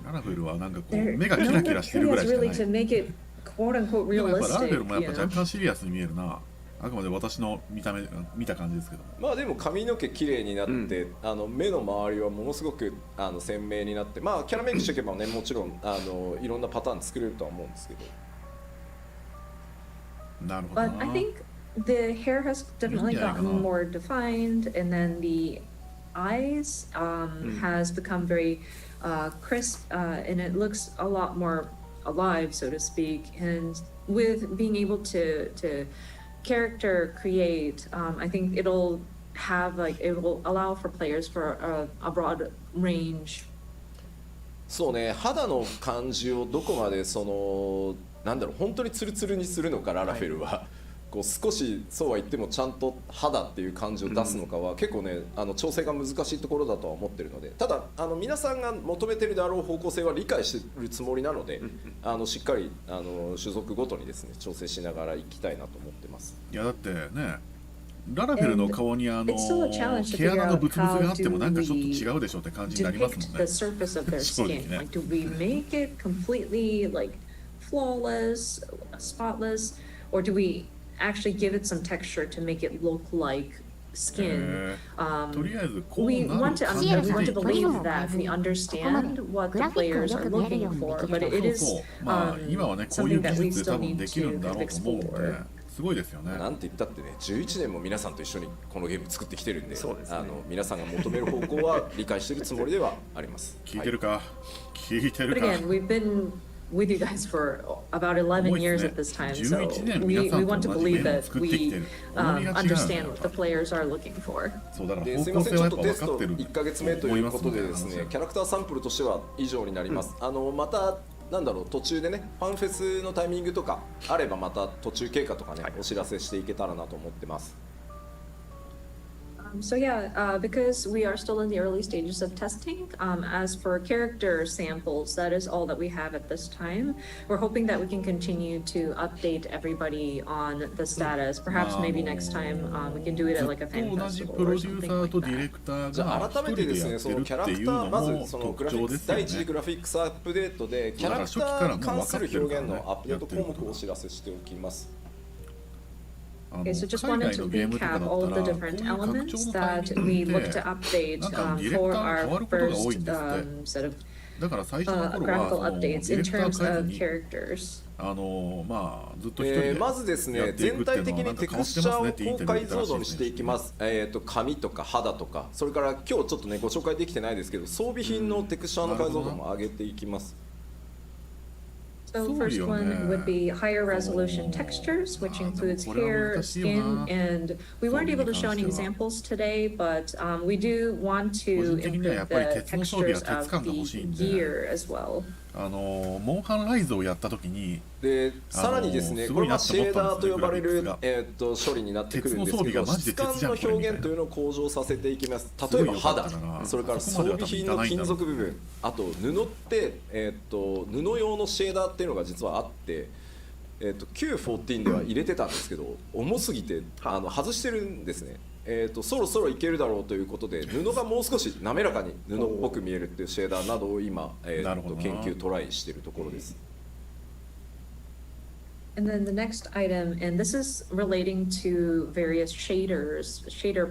ララフェルはなんかこう They're 目がキラキラしてるぐらいしか really ない。 to make it quote unquote でもやっぱララフェ realistic. ルもやっ You ぱ若 know? 干シリアスに見えるな。あくまで私の見た感じですけども。まあでも髪の毛綺麗になって、目の周りはものすごく鮮明になって、まあキャラメイクしておけばね、もちろんいろんなパターン作れるとは思うんですけど。なるほど But な。 I think the hair has definitely gotten more defined, and then the eyes has become very crisp, and it looks a lot more alive, so to speak. And with being able to character create, I think it will allow for players for a broad range. そうね、肌の感じをどこまでなんだろう、本当にツルツルにするのか、ララフェルは。こう少しそうは言ってもちゃんと肌っていう感じを出すのかは結構ね調整が難しいところだとは思ってるので、ただ皆さんが求めてるであろう方向性は理解してるつもりなので、しっかり種族ごとにですね調整しながらいきたいなと思ってます。いやだってね、ララフェルの顔に毛穴のブツブツがあってもなんかちょっと違うでしょって感じになりますもんね。 The surface of their 正直 skin. ね。 Like, do we make it completely like flawless, spotless, or do we actually give it some texture to make it look like skin? とりあえずこう We なる want to 感じ believe that we understand what the players are looking for, but it そう is そう、まあ今はねこういう something 技 that we 術で still 多分 need できるんだろう to と思うので explore. すごいですよね。なんて言ったってね、11年も皆さんと一緒にこのゲーム作ってきてるんで、そうですね皆さんが求める方向は理解してるつもりではあります。聞いてるか、聞いてる But か。 again, we've been with you guys for about 11 years at this time, so 11年 we 皆さん want と to 同じゲ believe ームを that 作ってきて we る。重みが違うよね understand what the players are looking for. そうだからですい方向ません、ちょっと性はやっぱ分テストかってる1ヶ月目ということでですね、思いますのでキャラクターサンプルとしては以上になります。またなんだろう、途中でね、ファンフェスのタイミングとかあればまた途中経過とかね、お知らせしていけたらなと思ってます。So yeah, because we are still in the early stages of testing, as for character samples, that is all that we have at this time. We're hoping that we can continue to update everybody on the status. Perhaps maybe next time we can do it at like a ずっ fan と同じ festival プロ or デュー something サー like とディレ that. クターじゃがあ改めてですね、そのキャラクター、まずそのグラフィックス第一次グラフィックスアップデートでキャラクターに関する表現のアップデート項目をお知らせしておきます。Okay, so just wanted to recap all of the different elements that we look to update for our first set of だから最初の頃は graphical updates in ディレクター terms 変え of ずに characters. まあずっと一人でまずですね、全体的にテクスチャーを高解像度にしていきます。髪とか肌とか、それから今日ちょっとねご紹介できてないですけど、装備品のテクスチャーの解像度も上げていきます。So first one would be higher resolution textures, which includes hair, skin, and we weren't able to show any examples today, but we do want to improve the textures of the gear as well. モンハンライズをやった時にでさらにですね、これはシェーダーと呼ばれる、処理になってくるんですけど、質感の表現というのを向上させていきます。例えば肌、それから装備品の金属部分、あと布って、布用のシェーダーっていうのが実はあって、Q14 では入れてたんですけど、重すぎて外してるんですね。そろそろいけるだろうということで、布がもう少し滑らかに布っぽく見えるっていうシェーダーなどを今、研究トライしているところです。And then the next item, and this is relating to various shader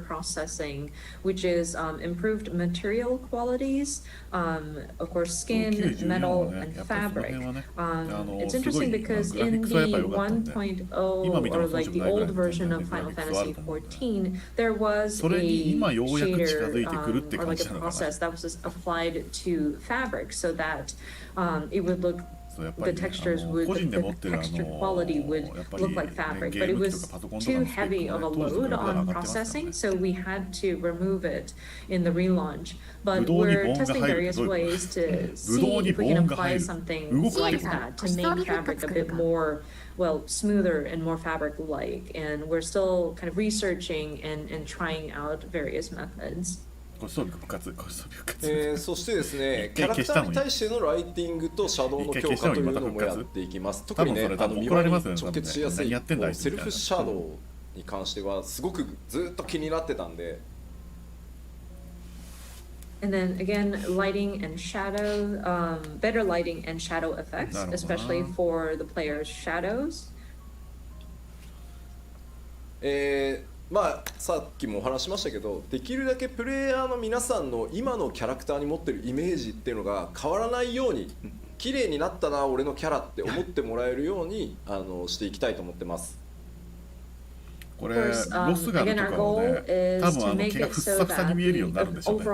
processing, which is improved material qualities, of course, skin, metal, and fabric. It's interesting because in the 1.0 or like the old version of Final Fantasy 14, there was a shader or like a process that was applied to fabric so that it would look the textures would, the texture quality would look like fabric, but it was too heavy of a load on processing, so we had to remove it in the relaunch. But we're testing various ways to see if we can apply something like that to make fabric a bit more, well, smoother and more fabric-like. And we're still kind of researching and trying out various methods. そしてですね、キャラクターに対してのライティングとシャドウの強化というのもやっていきます。特にね、見栄えに直結しやすいセルフシャドウに関してはすごくずっと気になってたんで。And then again, lighting and shadow, better lighting and shadow effects, especially for the player's shadows. まあさっきもお話しましたけど、できるだけプレイヤーの皆さんの今のキャラクターに持ってるイメージっていうのが変わらないように、綺麗になったな俺のキャラって思ってもらえるようにしていきたいと思ってます。これロスガルとかもね、多分毛がふっさふさに見えるようになるんでしょうね。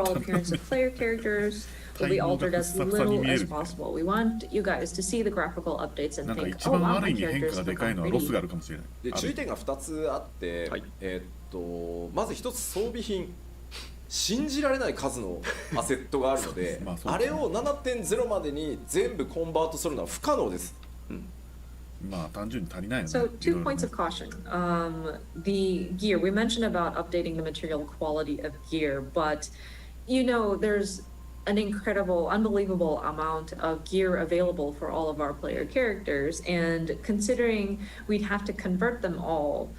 will be altered as little as possible. We want you guys to see the graphical updates and think, oh wow, my characters have become pretty. で注意点が2つあって、まず1つ装備品、信じられない数のアセットがあるので、あれを 7.0 までに全部コンバートするのは不可能です。まあ単純に足りないよね。So 2 points of caution. The gear, we mentioned about updating the material quality of gear, but you know, there's an incredible, unbelievable amount of gear available for all of our player characters, and considering we'd have to convert them all,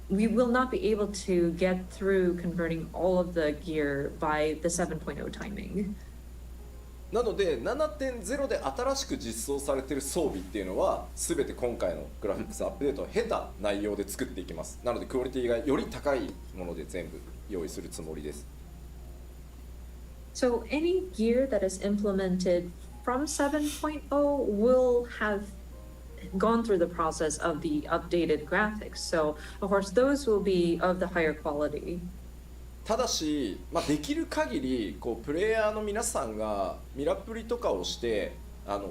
we will not be able to get through converting all of the gear by the 7.0 timing. なので 7.0 で新しく実装されている装備っていうのは全て今回のグラフィックスアップデートを経た内容で作っていきます。なのでクオリティがより高いもので全部用意するつもりです。So any gear that is implemented from 7.0 will have gone through the process of the updated graphics. So of course those will be of the higher quality. ただし、できる限りプレイヤーの皆さんがミラプリとかをして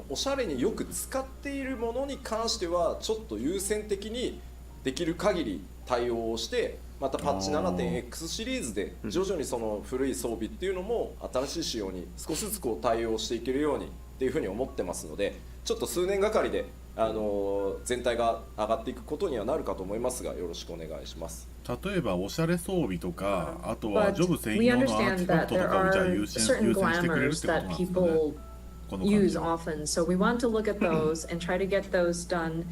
おしゃれによく使っているものに関してはちょっと優先的にできる限り対応をして、またパッチ 7.x シリーズで徐々にその古い装備っていうのも新しい仕様に少しずつ対応していけるようにっていうふうに思ってますので、ちょっと数年がかりで全体が上がっていくことにはなるかと思いますが、よろしくお願いします。例えばおしゃれ装備とか、あとはジョブ専用のアーティファクトとかをじゃあ優先してくれるってことなんですかね。use often, so we want to look at those and try to get those done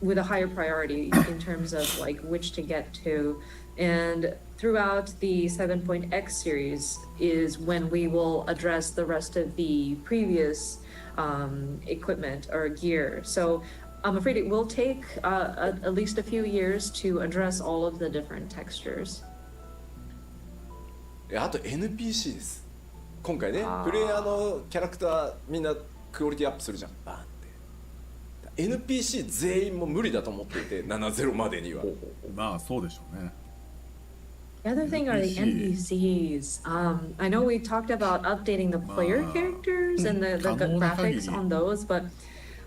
with a higher priority in terms of like which to get to. And throughout the 7.x series is when we will address the rest of the previous equipment or gear. So I'm afraid it will take at least a few years to address all of the different textures. あと NPC です。今回ね、プレイヤーのキャラクターみんなクオリティアップするじゃん。バーンって。NPC 全員も無理だと思っていて、7.0 までには。まあそうでしょうね。The other thing are the NPCs. I know we talked about updating the player characters and the graphics on those, but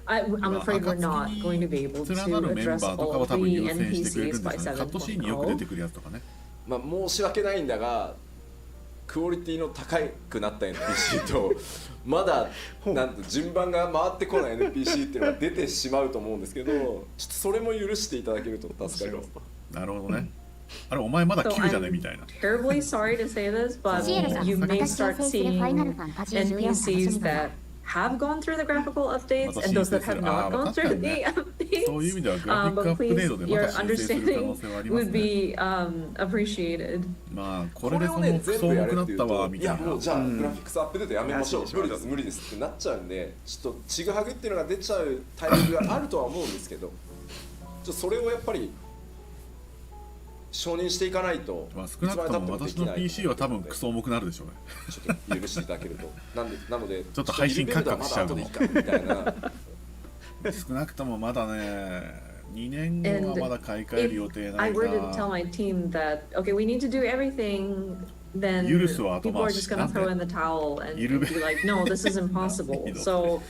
I'm afraid we're not going to be able to address all the NPCs by 7.0. 申し訳ないんだが、クオリティの高くなった NPC とまだなんと順番が回ってこない NPC っていうのが出てしまうと思うんですけど、ちょっとそれも許していただけると助かります。なるほどね。あれお前まだ9じゃねみたいな。Terribly sorry to say this, but you may start seeing NPCs that have gone through the graphical updates and those that have not gone through the updates. そういう意味ではグラフィックアップデートでまた修正する可能性はあります would ね。 be appreciated. まあこれでそのクソ重くなったわみたいな。いやもうじゃあグラフィックスアップデートやめましょう、無理です無理ですってなっちゃうんで、ちょっとちぐはぐっていうのが出ちゃうタイミングがあるとは思うんですけど、それをやっぱり承認していかないと、まあ、少なくとも私の PC は多分クソ重くなるでしょうね。ちょっと許していただけるとなのでちょっと配信カクカクしちゃうかもみたいな。少なくともまだね2年後はまだ買い替える予定ない I were to tell my team that okay, we need to do everything, then 許すは後 people are 回し just gonna throw in the towel and 許べ be like, no, this is impossible. So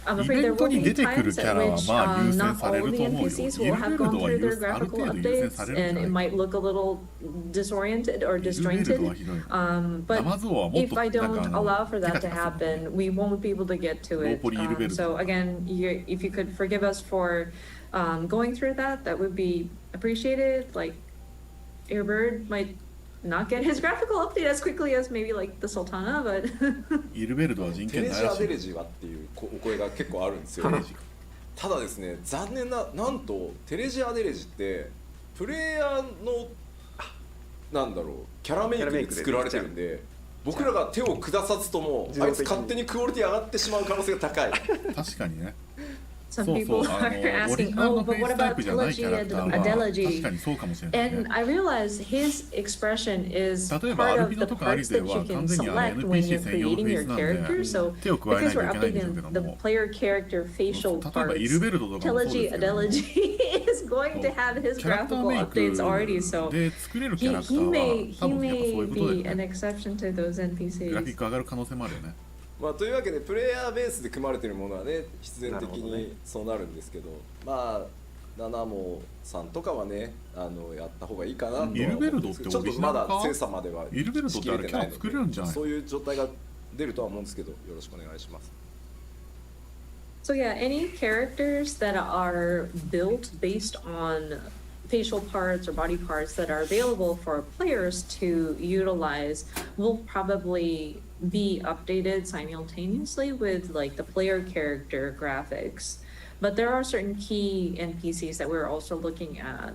I'm イ afraid ベ there ント will に be 出てく times るキャ at ラは which まあ優先 not され all る the と思うよ。 NPCs イ will ルベ have ルド gone は through 許 their すある graphical 程度優先さ updates れるん and じゃ it ない might look a little disoriented or イルベル disjointed. ドはひどい。 But 生像はもっ if と I なん don't か allow for テ that カ to テカする happen, we won't be able to get to it. ローポリイルベルド So again, if you could forgive us for going through that, that would be appreciated. Like Airbird might not get his graphical update as quickly as maybe like the Sultana, but イルベルドは人テレ権ないらしいジアデレジはっていうお声が結構あるんですよ。ただですね、残念なんとテレジアデレジってプレイヤーのなんだろうキャラメイクで作られてるんで、僕らが手を下さずともあいつ勝手にクオリティ上がってしまう可能性が高い。確かにね。 some people are オリジ asking, ナル oh, のフ but ェイ what スタイ about プじゃないキャラクターは Adelogy? 確かにそうかもしれないね And I realize his expression is 例えば part アル of ビ the ノとかアリ parts ゼ that は you can 完全に select when NPC you're 専用フ creating ェイ your スなんで character. So 手を加えない because と we're いけないんでしょう updating けど the も player character facial 例えばイル parts, ベルドとかもそうです Telogy けども Adelogy is going to have his キャラクター graphical メイ updates already. ク So で作れるキャ he, ラクタ he ー may は多 he 分やっぱそういう may ことだ be よ an ね exception to those グラフィ NPCs. ック上がる可能性もあるよねまあ、というわけでプレイヤーベースで組まれているものはね必然的にそうなるんですけど、まあナナモさんとかはねやった方がいいかなとは思うんですけど、イルベルドってちょっとまだオリジナルか精査まではイルベルドってあれキャラ作れるんじゃないそういう状態が出るとは思うんですけど、よろしくお願いします。 So yeah, any characters that are built based on facial parts or body parts that are available for players to utilize will probably be updated simultaneously with like the player character graphics. But there are certain key NPCs that we're also looking at.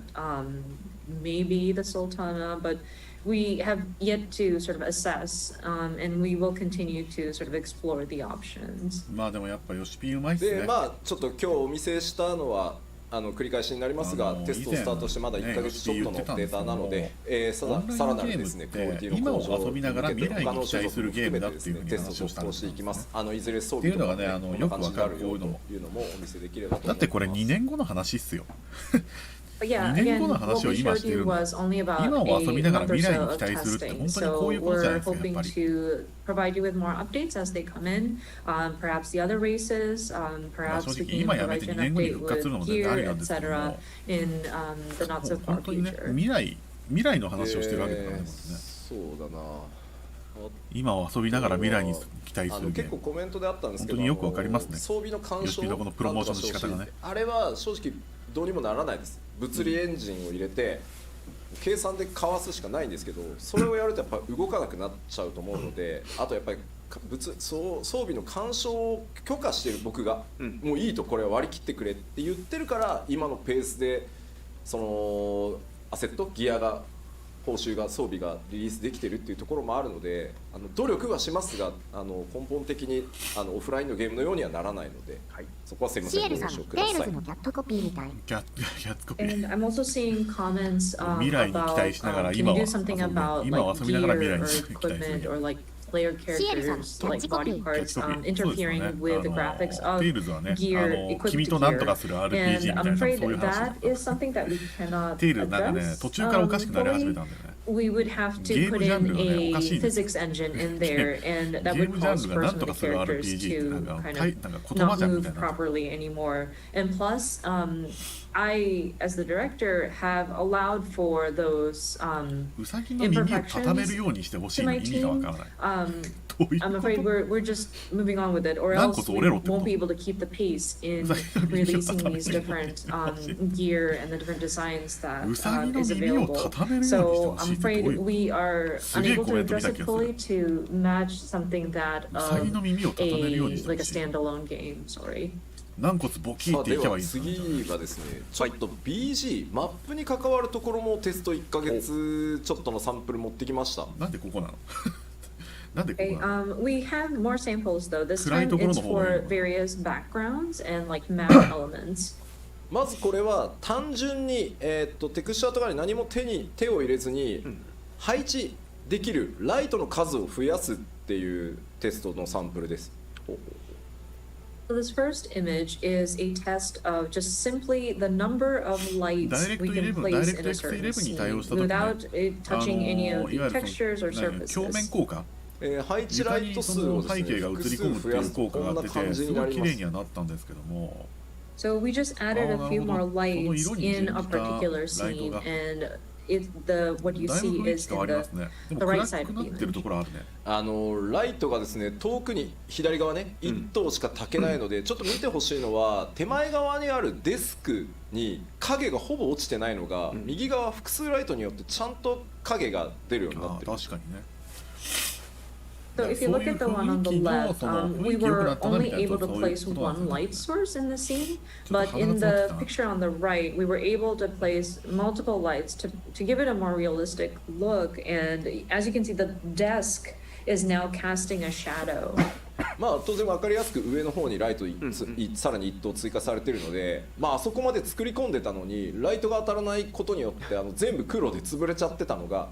Maybe the Sultana, but we have yet to sort of assess, and we will continue to sort of explore the options. まあでもやっぱヨシピーうまいっすねでまあちょっと今日お見せしたのは繰り返しになりますが、テストをスタートしてまだ1ヶ月ちょっとのデータなので、さらなるですねクオリティの向上を向けて他の所属も含めてですねテストを実行していきます。いずれ装備とかねこんな感じになるよというのもお見せできればと思います。だってこれ2年後の話っすよ But yeah, 2年 again, 後の what 話を we 今 showed してい you るの was only about 今を遊び a ながら month or 未来 so に of 期待するって testing. 本当にこうい So うことじゃない we're ですかやっ hoping ぱり to provide you with more updates as they come in. Perhaps the other races, perhaps we 正直 can 今やめ provide て you 2 an 年後に update 復活するの with も全然あり gear, なんですけども etc. in the not so 本 far 当にね future. 未来の話をしてるわけだからねそうだな。今を遊びながら未来に期待するゲーム結構コメントであったんですけど、本当によくわかりますね装備の干渉ヨシピのこのプロモーションの仕方がねあれは正直どうにもならないです。物理エンジンを入れて、計算でかわすしかないんですけど、それをやるとやっぱ動かなくなっちゃうと思うので、あとやっぱり装備の干渉を許可している僕が、もういいとこれは割り切ってくれって言ってるから今のペースでそのアセットギアが報酬が装備がリリースできてるっていうところもあるので、努力はしますが根本的にオフラインのゲームのようにはならないので、はい、そこはすいませんご了シエルさん、承くださいテイルズ。のキャットコピーみたい。キャッツコピ And ー I'm also seeing comments 未来に期 about 待しながら can 今 you を do something about 今を like 遊びながら未 gear 来 or に期待する equipment or like player characters like body parts そうです interfering ね with the graphics of テイルズはね gear equipped 君 to となんと gear. かする RPG み And たい I'm なそう afraid いう that 話 is something that we cannot テイルなんかね address 途中からおかしくなり始め fully. たんだよね We would have to Game put genre in がね、おか a しいんです。 physics engine in there, and that ゲー would ムジャ cause ンルが for なん some と of か the する characters RPG ってなん to か kind なんか of 言葉 not じゃんみ move たいな properly anymore. And plus, I, as the director, have allowed for those うさぎの耳を畳めるようにしてほしいの意味がわからない。I'm afraid we're just moving on with it, or else we won't be able to keep the pace in releasing these different gear and the different designs that is available. So I'm afraid we are unable to address it fully to match something that like a standalone game. Sorry. 軟骨ボキっていけばいいですか。次はですね、ちょっと BG、マップに関わるところもテスト1ヶ月ちょっとのサンプル持ってきました。なんでここなのなんでここなの We have more samples though. This time it's for various backgrounds and like map elements. まずこれは単純に、テクスチャーとかに何も手を入れずに配置できるライトの数を増やすっていうテストのサンプルです。So this first image is a test of just simply the number of lights we can place in a certain scene without it touching any of the textures or surfaces. 配置ライト数をですね、複数増やすとこんな感じになります。So we just added a few more lights in a particular scene, and what you see is in the right side of the image. ライトがですね、遠くに左側ね、1灯しか焚けないので、ちょっと見てほしいのは手前側にあるデスクに影がほぼ落ちてないのが、右側複数ライトによってちゃんと影が出るようになってる。確かにね。So if you look at the one on the left, we were only able to place one light source in the scene, but in the picture on the right, we were able to place multiple lights to give it a more realistic look. And as you can see, the desk is now casting a shadow. まあ当然分かりやすく上の方にライトさらに1灯追加されているので、まあそこまで作り込んでたのにライトが当たらないことによって全部黒で潰れちゃってたのが、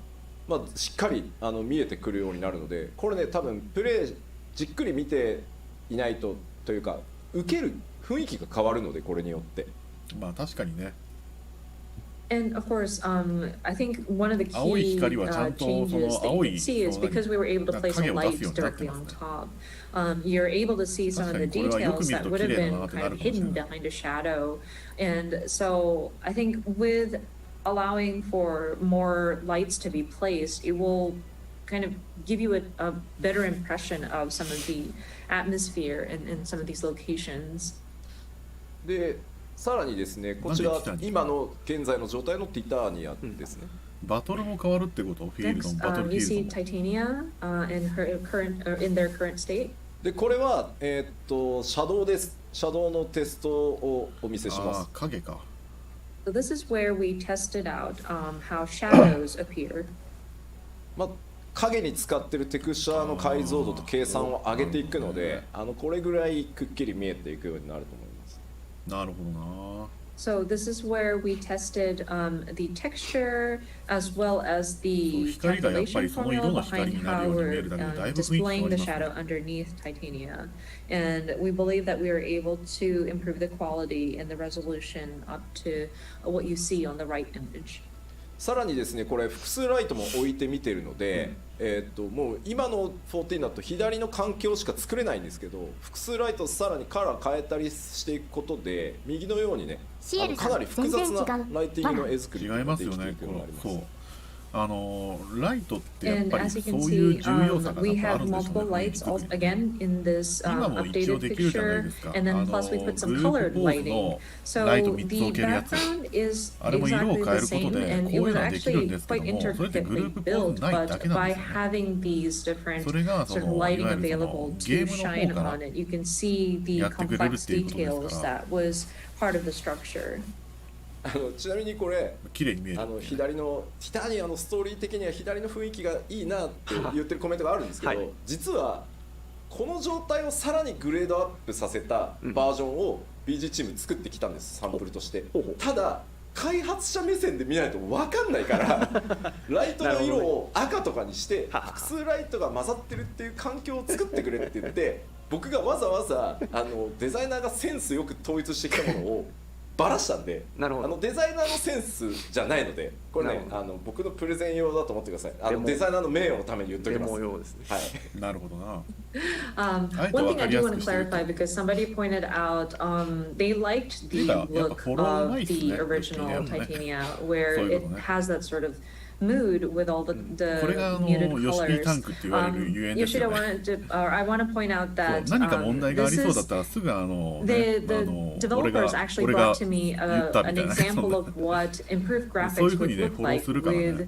まあ、しっかり見えてくるようになるので、これね多分プレイじっくり見ていないとというか受ける雰囲気が変わるので、これによって。まあ確かにね。And of course, I think one of the key changes that you can see is because we were able to place some lights directly on top. You're able to see some of the details that would have been kind of hidden behind a shadow. And so I think with allowing for more lights to be placed, it will kind of give you a better impression of some of the atmosphere in some of these locations. でさらにですね、こちら今の現在の状態のティターニアですね。バトルも変わるってこと？フィールドのバトルフィールドも。You see Titania in their current state. でこれはシャドウです。シャドウのテストをお見せします。影か。So this is where we tested out how shadows appear. まあ影に使ってるテクスチャーの解像度と計算を上げていくので、これぐらいくっきり見えていくようになると思います。なるほどな。So this is where we tested the texture as well as the calculation formula behind how we're displaying the shadow underneath Titania. And we believe that we are able to improve the quality and the resolution up to what you see on the right image. さらにですね、これ複数ライトも置いてみてるので、もう今の14だと左の環境しか作れないんですけど、複数ライトさらにカラー変えたりしていくことで、右のようにね、かなり複雑なライティングの絵作りができていくようになります。ライトってやっぱりそういう重要さがあるんでしょうね。We have multiple lights again in this updated picture, and then plus we put some colored lighting. So the background is exactly the same, and it was actually quite intricately built. But by having these different sort of lighting available to shine on it, you can see the complex details that was part of the structure. ちなみにこれ左のティタニアのストーリー的には左の雰囲気がいいなって言ってるコメントがあるんですけど、はい、実はこの状態をさらにグレードアップさせたバージョンを BG チーム作ってきたんです、サンプルとして。ただ開発者目線で見ないと分かんないからライトの色を赤とかにして複数ライトが混ざってるっていう環境を作ってくれって言って、僕がわざわざデザイナーがセンスよく統一してきたものをバラしたんで、なるほどデザイナーのセンスじゃないので、これね僕のプレゼン用だと思ってください。デザイナーの名誉のために言っときます。デモ用ですね。はい。なるほどな。One thing I do want to clarify because somebody pointed out they liked the look of the original Titania, where it has that sort of mood with all the muted colors. Yoshida wanted to, or I want to point out that the developers actually brought to me an example of what improved graphics would look like with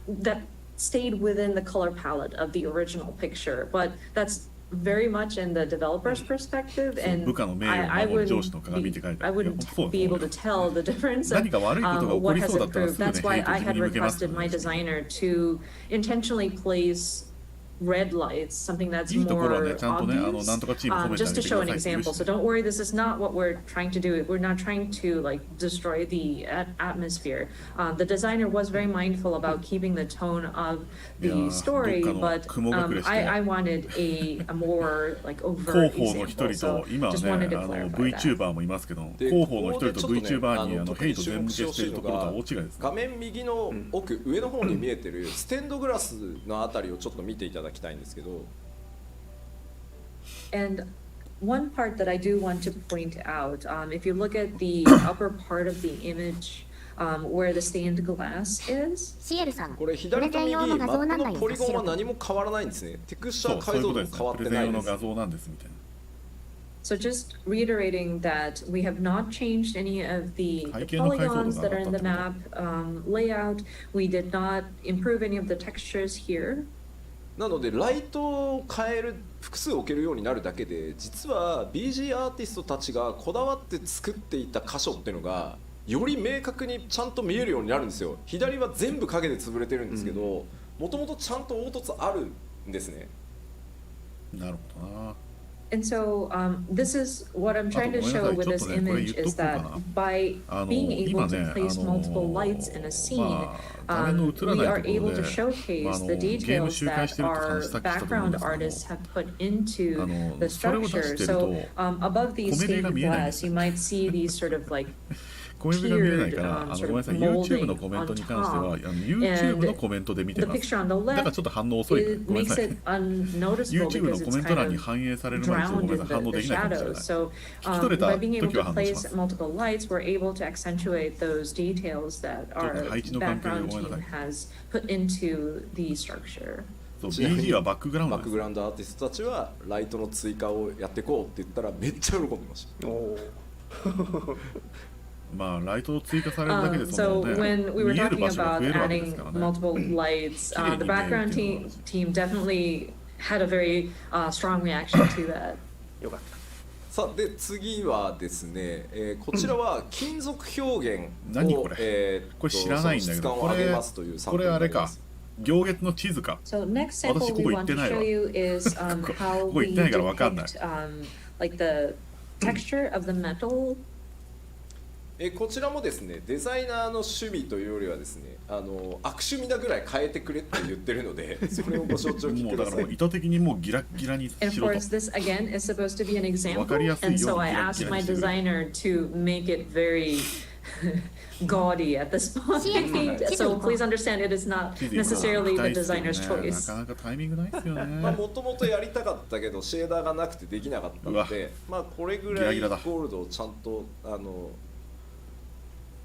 that stayed within the color palette of the original picture, but that's very much in the developer's perspective, and I wouldn't be able to tell the difference of what has improved. That's why I had requested my designer to intentionally place red lights, something that's more obvious, just to show an example. So don't worry, this is not what we're trying to do. We're not trying to like destroy the atmosphere. The designer was very mindful about keeping the tone of the story, but I wanted a more like overt example. So just wanted to clarify VTuber もいますけど、広報の一人と VTuber にヘイト全向けしているところとは大違いです。画面右の奥、上の方に見えてるステンドグラスのあたりをちょっと見ていただきたいんですけど。And one part that I do want to point out, if you look at the upper part of the image, where the stained glass is, これ左と右、マップのポリゴンは何も変わらないんですね。テクスチャー解像度も変わってないです。So just reiterating that we have not changed any of the polygons that are in the map layout. We did not improve any of the textures here. なのでライトを変える、複数置けるようになるだけで、実は BG アーティストたちがこだわって作っていた箇所っていうのがより明確にちゃんと見えるようになるんですよ。左は全部影で潰れてるんですけど、もともとちゃんと凹凸あるんですね。なるほどな。And so this is what I'm trying to show with this image is that by being able to place multiple lights in a scene, we are able to showcase the details that our background artists have put into the structure. So above these stained glass, you might see these sort of like 小指が見えないから、ごめんなさい、YouTube のコメントに関しては、YouTube のコメントで見てます。だからちょっと反応遅い。ごめんなさい。YouTube のコメント欄に反映されるまでごめんなさい、反応できないかもしれない。聞き取れた時は反応します。配置の関係でごめんなさい。そう、BG はバックグラウンドです。バックグラウンドアーティストたちはライトの追加をやっていこうって言ったらめっちゃ喜んでました。まあライトを追加されるだけでSo when we were talking about adding multiple lights, the background team definitely had a very strong reaction to that. よかった。さあで次はですね、こちらは金属表現を何これ知らないんだけど、これあれか。行月の地図か。So next sample we want to show you is how we depict like the texture of the metal. こちらもですね、デザイナーの趣味というよりはですね、悪趣味なぐらい変えてくれって言ってるので、それをご承知おきください。もうだから意図的にもうギラギラにしろと。And of course, this again is supposed to be an example, and so I asked my designer to make it very gaudy at this point. So please understand, it is not necessarily the designer's choice. なかなかタイミングないですよね。もともとやりたかったけどシェーダーがなくてできなかったので、まあこれぐらいゴールドをちゃんと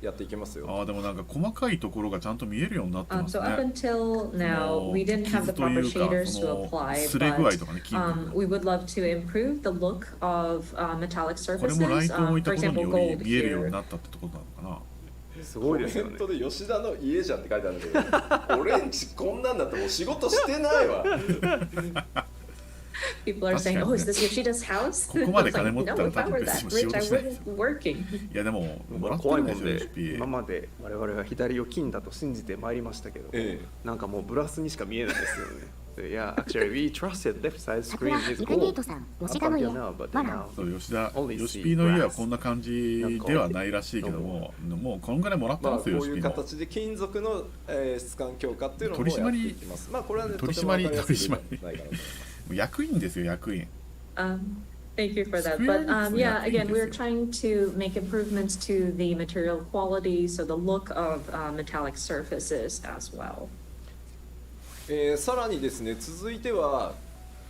やっていけますよ。ああ、でもなんか細かいところがちゃんと見えるようになってますね。So up until now, we didn't have the proper shaders to apply, but we would love to improve the look of metallic surfaces. これもライトを置いた For ことに example, より gold 見えるよう here. になったってところなのかな。すごいですよね。コメントで吉田の家じゃんって書いてあるんだけど、俺んちこんなんだってもう仕事してないわ。People are saying, "Oh, is this Yoshida's house?" ここまで金持ったら No, if I were that rich, I wouldn't be working. いやでも怖いもんで、今まで我々は左を金だと信じてまいりましたけど、なんかもうブラスにしか見えないですよね。Yeah, actually, we trusted left side screen is cool. そう吉田、吉 P の家はこんな感じではないらしいけども、もうこんぐらいもらってますよ。こういう形で金属の質感強化っていうのもやっていきます。まあこれはね、取締役員ですよ、役員。Thank you for that. But yeah, again, we're trying to make improvements to the material quality, so the look of metallic surfaces as well. さらにですね、続いては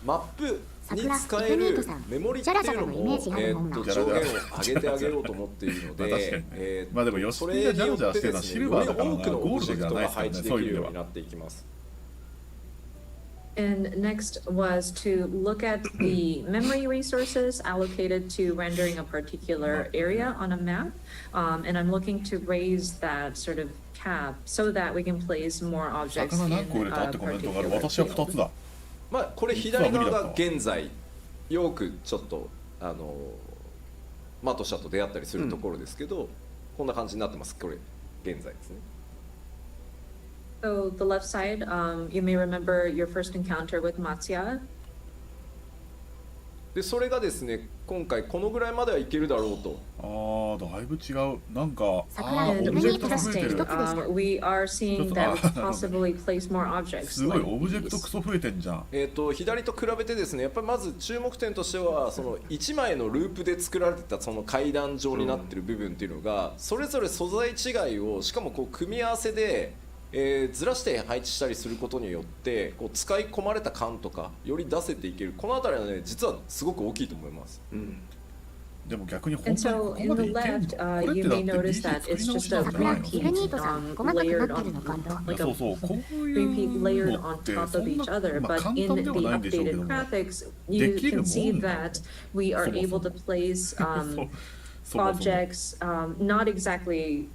マップに使えるメモリっていうのも、上限を上げてあげようと思っているので、まあでも吉木がジャラジャラしてるのはシルバーだからな、多くのオブジェクトがゴールドじゃないですからね、配置できるようになっていきます。And next was to look at the memory resources allocated to rendering a particular area on a map. And I'm looking to raise that sort of cap so that we can place more objects in 魚何個入れたってコメントがある。私は2つだ。まあこれ左側が現在よくちょっとマトシャと出会ったりするところですけど、こんな感じになってます。これ現在ですね。So the left side, you may remember your first encounter with Matsuya. でそれがですね、今回このぐらいまではいけるだろうと。だいぶ違う。なんか、オ And ブジェ we クトが増えてる。 we are seeing that we can possibly place more objects. すごい、オブジェクトクソ増えてんじゃん。左と比べてですね、やっぱりまず注目点としては、その1枚のループで作られてたその階段状になってる部分っていうのが、それぞれ素材違いを、しかもこう組み合わせで、ずらして配置したりすることによってこう使い込まれた感とかより出せていける。この辺りはね、実はすごく大きいと思います。でも逆に本 And 当に so ここ in ま the でいけんの？ left, これっ you てだっ may て notice BG that 作り it's 直 just したん a じゃないの？ repeat, layered on, like そう a そう、こうい repeat う layered の on って top そ of ん each な、other. まあ But 簡 in 単 the ではないんでしょうけど updated も、 graphics, で you きる can も see んなの？ that we are そもそ able も to place そもそも objects not exactly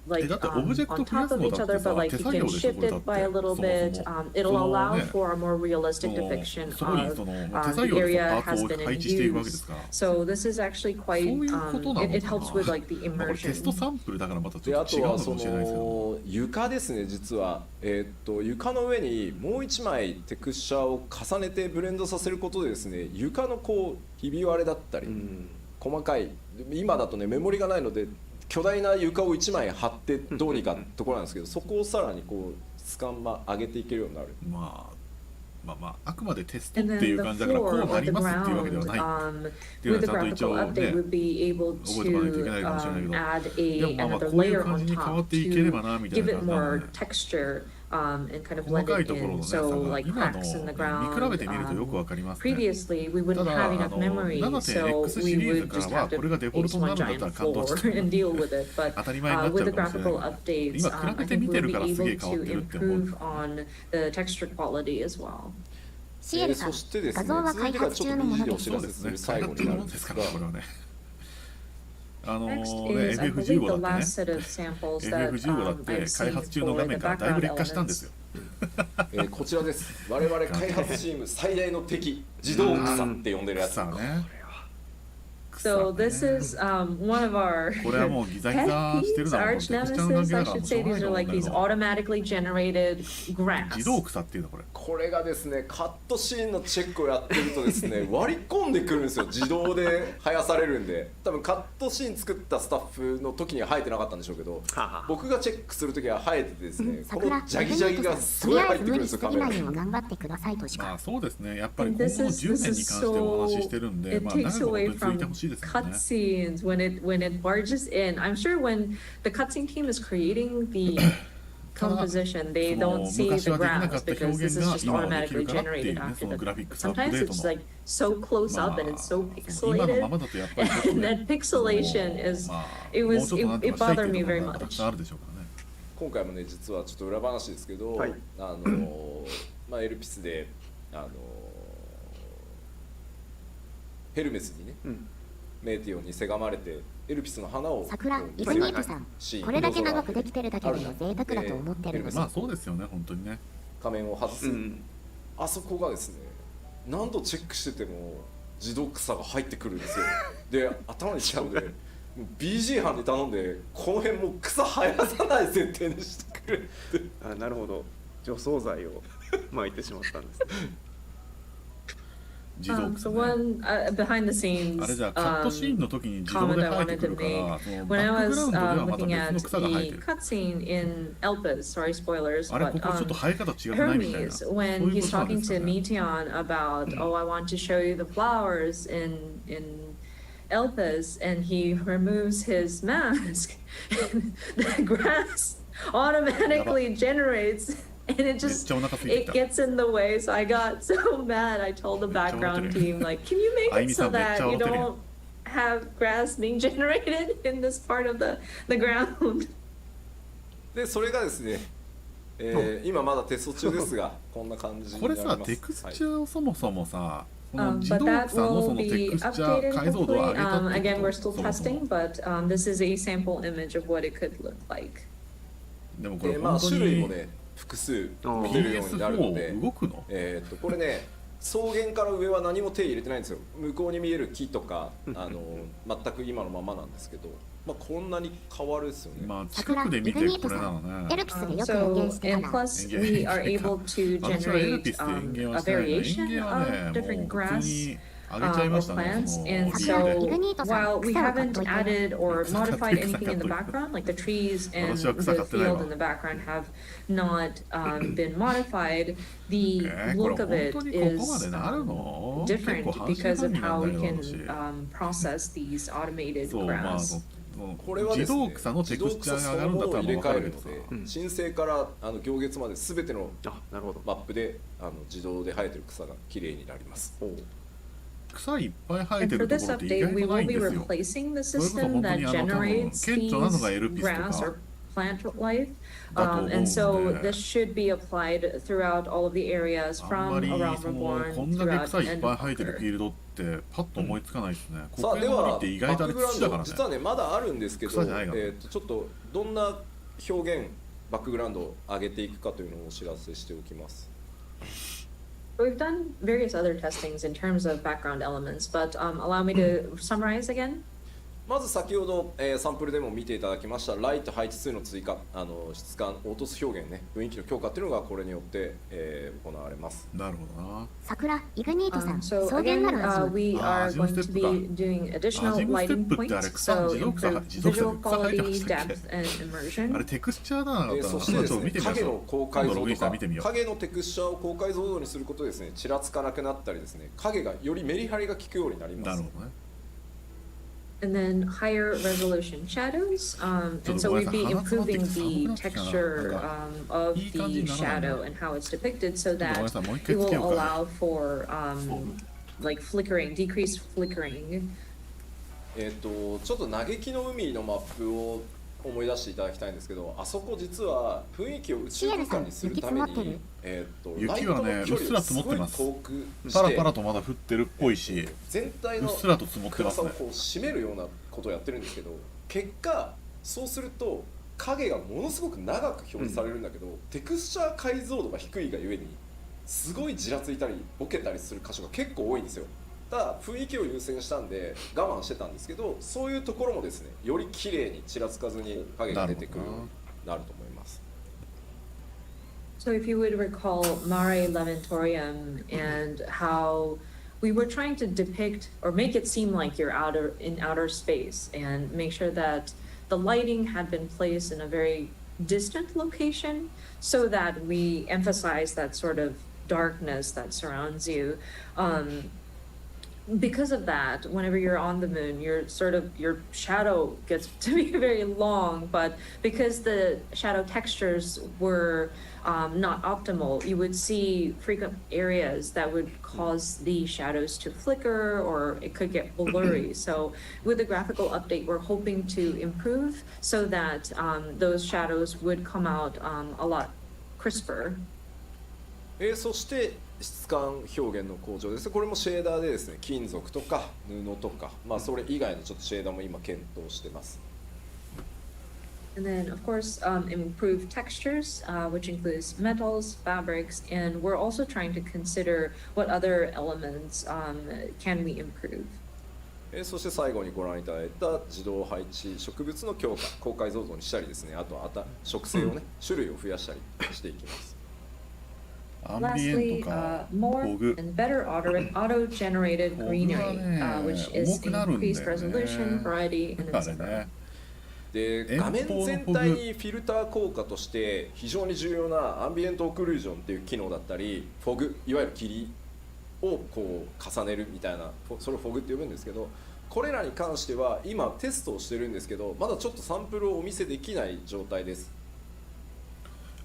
like だってオブジェクト on 増や top す of の each だって other, さ、 but like 手 you 作業 can でしょ、 shift これだっ it て。 by a little そも bit. そも。 It'll その allow ね、for a more realistic その depiction そこに of その手 the 作業で area パーツ has を been 配 in 置していくわけで use. すから。 So this is actually そう quite いうことなの it か helps with な。 like the まあこれテスト immersion. サンプルだからまたちであょっと違うのとはそかもしれないですけど。の床ですね、実は、床の上にもう1枚テクスチャーを重ねてブレンドさせることでですね、床のこうひび割れだったり、細かい、今だとねメモリがないので巨大な床を1枚貼ってどうにかってところなんですけど、そこをさらにこうスカンマ上げていけるようになる。まああくまでテストっ And てい then う the 感じだからこ floor うな of り the ますっていうわけでは ground ないっていうの with は the ちゃんと一 graphical 応 update ね would be able 覚えておかないといけないかもしれないけ to ど、 add で a もまあ another こういう layer 感 on じに変わっ top ていければ to なみたい give な it 感じなの more ね。 texture and kind of 細 blend かい it ところの in. ね、差 So が like 今の cracks in the 見 ground. 比べてみるとよくわかりますね。 Previously, we た wouldn't だ have enough memory, so7.x we シリーズ would から just は have これが to デフォル place トにな one るんだった giant ら感動 floor して and deal with it. But 当たり前になっちゃ with う the かもしれない graphical けど、 updates, 今比 I べて think 見て we'll る be からす able げえ変わっ to てるって思う。 improve on the texture quality as well. シエルさん、そしてです画ね、像は開続いてがちょっと発中のもの BG でおです。知らせする最後になるんですが、これはね。Next ね、is, I believe, the FF15 だ last ってね。 set of samples that FF15 だって I've 開 seen 発中の for 画 the 面からだいぶ background 劣化したんで elements. すよ。こちらです。我々開発チーム最大の敵、自動草って呼んでるやつ。草ね。 So this is one of our これはもうギザギ pet ザしてる peeves, のはもう arch テクスチャーの関 nemesis, 係だ I からも should うしょ say. うがない These と are 思うん like だけ these ど、 automatically generated 自 graphs. 動草っていうのこれ。これがですね、カットシーンのチェックをやってるとですね、割り込んでくるんですよ。自動で生やされるんで、多分カットシーン作ったスタッフの時には生えてなかったんでしょうけど、僕がチェックする時は生えててですね、この桜、ジャギジャギがすごいとりあえ入ってくるんですよ、ず無理しすカメラに。ぎないよう頑張ってくださいとしか。まあそうですね。やっぱり And 今後 this の is 10 this 年に is 関してお話しして so るんで、 it まあ長 takes く本当 away に続いて from ほしいですよね。 cutscenes when it barges in. I'm sure when the cutscene team is creating the composition, they その don't see 昔 the はできなか graphs った because 表 this 現 is が just 今はでき automatically るからっていう generated ね、そ after の the. グラフィックスアップ Sometimes デート it's の like so close up and it's so 今のま pixelated, まだとやっぱりちょっと and ね、 that pixelation is まあ it もう was ちょっとなん it とかしたい bothered ってい me うとこ very ろがたく much. さんあるでしょうからね。今回もね、実はちょっと裏話ですけど、はいまあ、エルピスで、ヘルメスにね、メーティオンにせがまれて、エルピスの花を桜、イズニートさん、これだけ長くできてるだけでも贅沢だと思ってるので。まあそうですよね、本当にね。仮面を外す、あそこがですね、何度チェックしてても自動草が入ってくるんですよ。で、頭にきたので、BG 班に頼んで、この辺もう草生やさない設定にしてくれって。あ、なるほど。除草剤を撒いてしまったんですね。自動草 So ね。 one behind the scenes あれじゃあカットシーンの時に自動 comment で I 生えて wanted く to るから、 make その when バ I ックグラ was ウンドではまた looking 別 at の草が生え the てる。 cutscene in Elpis, sorry spoilers, あれ but ここちょっと生え方違くないみたいな。 Hermes, そうい when う he's ことなんで talking すか to ね。 Meteon about, oh, I want to show you the flowers in Elpis, and he removes his mask, and the grass automatically generates, and it めっ just ちゃお腹空いてき it た。 gets in the way. So I got so mad. I told the background team, like, can you make it so that you don't have grass being generated in this part of the ground? でそれがですね、今まだテスト中ですがこんな感じにこれなります。さ、テクスチャーをそもそもさ、この But 自動 that 草のそ will のテ be クスチャー updated 解像度を hopefully. 上げたって Again, こ we're と still そもそも testing, but this is a sample image of what it could look like. でもこれまあ本当に種類もね複数持てるようになるので、 PS4 動くの？これね草原から上は何も手入れてないんですよ。向こうに見える木とか全く今のままなんですけど、まあこんなに変わるですよね。まあ近くで見てこれなのね。エルピスでよく演 So, 芸してた and な。 plus, we are able to 私はエル generate ピスで園芸は a してないの。園 variation 芸はね、 of も different う普通 grass に上げちゃいま or したね。 plants. その And 理由 so, で。 while we haven't added or modified anything in the background, like the trees and the field in the background have not been modified, the これ look of 本 it 当にここ is までなるの？ different 結構半信 because 半 of 疑な how ん we だけ can ど私。 process these automated そうまあ grass. これはですね、自動草のテクスチャーが上がるんだったらもう分かるけどさ。申請から行月まで全てのあ、なるほど。マップで自動で生えてる草が綺麗になります。草いっぱい生え And て for ると this ころって意 update, 外 we とな will いん be ですよ。 replacing the それこそ system 本当 that に多分 generates 顕著なのがエ these ルピスと grass か or plant life. だと思うんで、 And so this should be applied throughout all of the areas あんま from り around そのこ Reborn んだけ throughout 草いっ End ぱい of 生えてるフ Walker. ィールドってパッと思いつかないですね。さあ国営の森ではって意外とあれバックグラウン土だからね。ド実はねまだあるんですけど、草じゃないからちょっとどんな表現バックグラウンドを上げていくかというのをお知らせしておきます。 We've done various other testings in terms of background elements, but allow me to summarize again. まず先ほど、サンプルでも見ていただきましたライト配置数の追加、質感凹凸表現ね雰囲気の強化っていうのがこれによって、行われます。なるほどな。桜、イグニートさん、 So 草原 again, なる味。 we are going to be doing additional lighting points, so improve visual quality, depth, and あ immersion. れテクスチャーだなかったらそしてですねちょっと見てみまし影のょう。高解像今度ログインした度から見てみよう。影のテクスチャーを高解像度にすることでですねちらつかなくなったりですね影がよりメリハリが効くようになります。なるほどね。 And then higher resolution shadows, and so we'd be improving the texture of the shadow and how it's depicted so that it will allow for like flickering, decreased flickering. ちょっと嘆きの海のマップを思い出していただきたいんですけど、あそこ実は雰囲気を宇宙空間にするために、雪はねうっすら積もってます。遠くしてパラパラとまだ降ってるっぽいし、全体のうっすらと積もって暗さをますね。こう締めるようなことをやってるんですけど、結果そうすると影がものすごく長く表示されるんだけど、テクスチャー解像度が低いがゆえにすごいじらついたりボケたりする箇所が結構多いんですよ。ただ雰囲気を優先したんで我慢してたんですけど、そういうところもですねより綺麗にちらつかずに影が出てくるようになると思います。 So if you would recall Mare Lamentorium and how we were trying to depict or make it seem like you're in outer space and make sure that the lighting had been placed in a very distant location so that we emphasize that sort of darkness that surrounds you. Because of that, whenever you're on the moon, your shadow gets to be very long, but because the shadow textures were not optimal, you would see frequent areas that would cause the shadows to flicker or it could get blurry. So with the graphical update, we're hoping to improve so that those shadows would come out a lot crisper. そして質感表現の向上です。これもシェーダーでですね金属とか布とか、それ以外のちょっとシェーダーも今検討してます。 And then, of course, improve textures, which includes metals, fabrics, and we're also trying to consider what other elements can we improve. そして最後にご覧いただいた自動配置植物の強化、高解像度にしたりですね、あと植生をね、種類を増やしたりしていきます。アンビエン Lastly, トか、フ more ォグ。 and better auto-generated フォグは greenery, ね、 which is 重くなるんだよ increased resolution, ね。 variety, and あれ etc. ね。で画面全体にフィルター効果として非常に重要なアンビエントオクルージョンっていう機能だったり、フォグ、いわゆる霧をこう重ねるみたいな、それをフォグって呼ぶんですけど、これらに関しては今テストをしてるんですけど、まだちょっとサンプルをお見せできない状態です。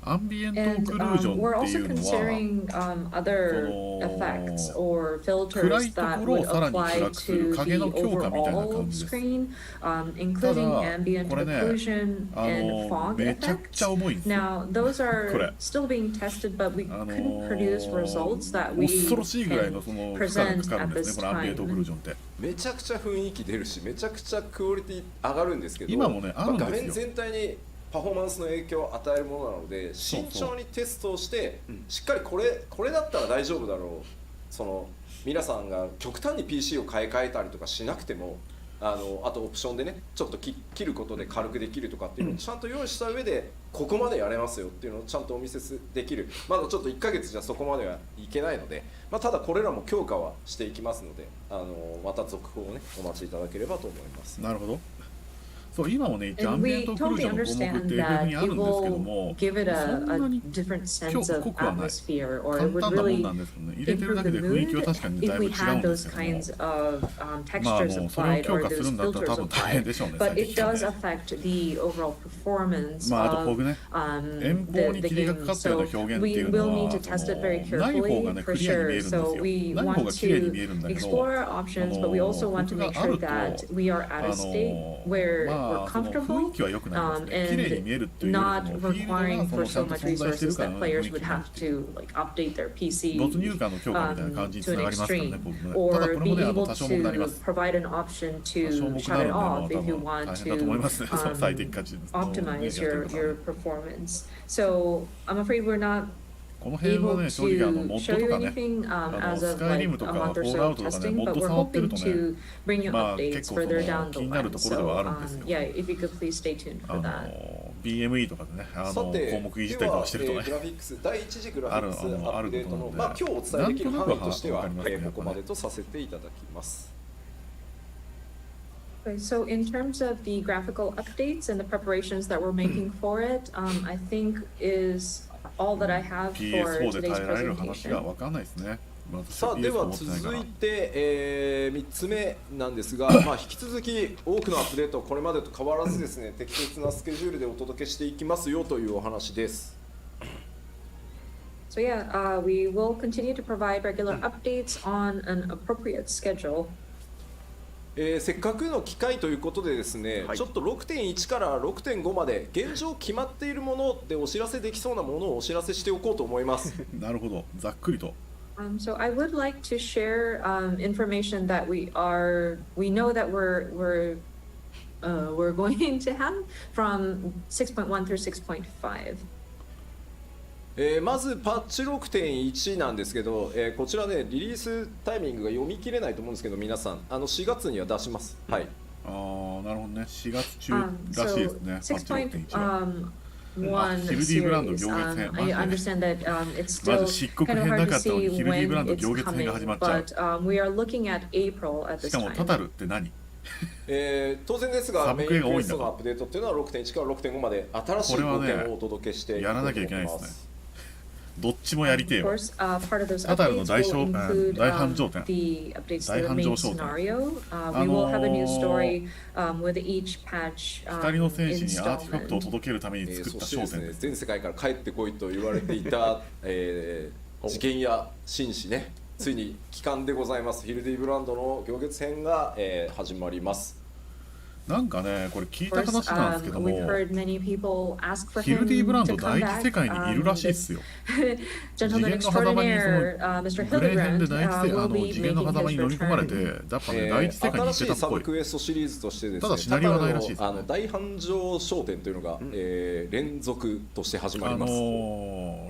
アンビエントオ And クルージョン we're ってい also うのは、 considering other その effects or 暗い filters と that ころを would さらに apply 暗くする to 影の the 強化みたいな overall 感じです。 screen, た including だ ambient これね、 occlusion and fog めちゃくちゃ effects. 重いんですよ。 Now, those これ are still being tested, but we couldn't produce results that we 恐ろしいぐらいの can その負荷が present かかるん at ですね、 this このアンビエントオクルー time. ジョンって。めちゃくちゃ雰囲気出るし、めちゃくちゃクオリティ上がるんですけど、今もねあるんですよ画面全体にパフォーマンスの影響を与えるものなので、慎重にテストをしてしっかりこれだったら大丈夫だろう、その皆さんが極端に PC を買い替えたりとかしなくても、あとオプションでねちょっと切ることで軽くできるとかっていうのをちゃんと用意した上で、ここまでやれますよっていうのをちゃんとお見せできる。まだちょっと1ヶ月じゃそこまではいけないので、ただこれらも強化はしていきますので、また続報をねお待ちいただければと思います。なるほど。そう、今もね、一応ア And ンビエン we トオクルージ totally ョンの項目っ understand ていうふう that にあ it るんですけど will も、 give it そんな a に different 今 sense 日 of 濃くはない。 atmosphere, or 簡 it would 単なもん really なんですけどね、入れてる improve だ the けで雰囲気は mood 確かにだ if いぶ we 違うん had で those すけども、 kinds of まあ textures それを applied 強 or 化する those んだったら filters 多分大変 applied. でしょうね、 But 最 it 適化 does ね。affect the overall performance あとフォ of グね、遠方に the 霧がか game. かったような So 表現ってい we うの will は、 need to test it very そのない方 carefully がね for クリアに見え sure. るんですよ。 So we ない方 want が綺麗に見 to えるんだけど、 explore our options, but we also want to make sure that we are at a state where ま we're あその雰 comfortable 囲気は良くなりますね。綺麗に見えるっていうより not も、フィールド requiring がそ for のちゃ so んと much 存在してる resources から that の雰囲 players 気 would になる have っていう。 to like update their PC 没入感の強化みたいな感じにつ to な an がりますからね、 extreme, 僕ね。ただ or これも be ね、able 多少重くなりま to す。 provide an option 多 to 少重く shut なる it んで、まあ off 多 if you 分 want 大変だと思いますね、その最適化値のね、 optimize やってる your 方 your performance. So I'm afraid we're not この辺は able ね、正直モ to ッド show と you かね、 anything as ス of カイ like リ a ムとか month フォ or ールア so ウトとかね、 testing, モッ but ド we're 触ってる hoping とね、 to bring you まあ updates 結構そ further の down the 気になる line. ところではあるん So ですよ。 yeah, if you could please stay tuned for that. BME とかでね、さ項て、目いじったりとかしてるとねグ、ラフィックス第一次グラフィックスアップデートの、ある今日お伝えできる範囲としては、なんとなくはわかりますねここまでとさせていただきます。Okay, so in terms of the graphical updates and the preparations that we're making for it, I think is all that I have for PS4 で today's 耐えられる話が presentation. 分かんないですね。私さあで PS は持ってないから続いて、3つ目なんですが、引き続き多くのアップデートこれまでと変わらずですね、適切なスケジュールでお届けしていきますよというお話です。So yeah, we will continue to provide regular updates on an appropriate schedule. せっかくの機会ということでですね、はい、ちょっと 6.1 から 6.5 まで現状決まっているものでお知らせできそうなものをお知らせしておこうと思います。なるほど、ざっくりと。So I would like to share information that we know that we're going to have from 6.1 through 6.5. まずパッチ 6.1 なんですけど、こちらねリリースタイミングが読み切れないと思うんですけど、皆さん4月には出します。はい。ああ、なるほどね。4月中らしいですね。パッチ 6.1 は。One series. I understand that it's still kind of hard to see when it's coming, but we are looking at April at this しかも time. タタルって何？当然ですが、メインクエストのアップデートっていうのは 6.1 から 6.5 まで新しい貢献をお届けしていきたいと思います。やらなきゃいけないですね。どっちもやりてえよ。タタルの大繁盛店。大繁盛商店。光の戦士にアーティファクトを届けるために作った商店です。全世界から帰ってこいと言われていた事件や紳士ね、ついに帰還でございます。ヒルディブランドの行月編が始まります。なんかね、これ聞いた話なんですけども、ヒルデ Hill ィブランド第一世界にいるらしいっすよ。次元の狭間にそのグレー編で第一次元の狭間に飲み込まれて、やっぱね第一世界に行ってたっぽい。新しいサブクエストシリーズとしてですね、ただシナリオはないらしいですね。大繁盛商店というのが、連続として始まります。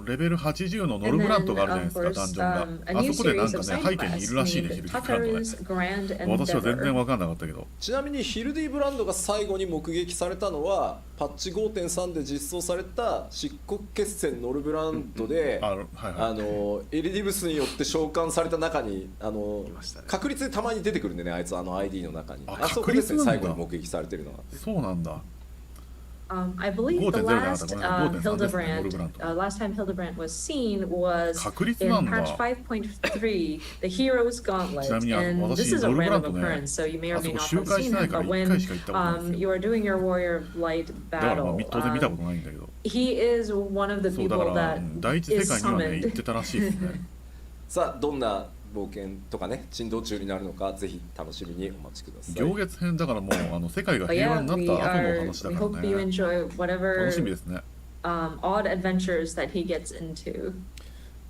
レベル80のノルブラントがあるじゃないですか、ダンジョンが。あそこでなんかね背景にいるらしいね、ヒルディブランドね。私は全然分かんなかったけど。ちなみにヒルディブランドランドが最後に目撃されたのはパッチ 5.3 で実装された漆黒血栓ノルブランドで、エリディブスによって召喚された中に確率でたまに出てくるんでね、あいつID の中に。あそこですね、最後に目撃されてるのは。そうなんだ。I believe the last last time Hildebrand was seen was in patch 5.3, the Hero's Gauntlet, and this is a random occurrence, so you may or may not have seen him, but when you are doing your Warrior Light battle, he is one of the people that is summoned. さあ、どんな冒険とかね、珍道中になるのか、ぜひ楽しみにお待ちください。行月編だからもう世界が平和になった後の話だからね。楽しみですね。Odd adventures that he gets into.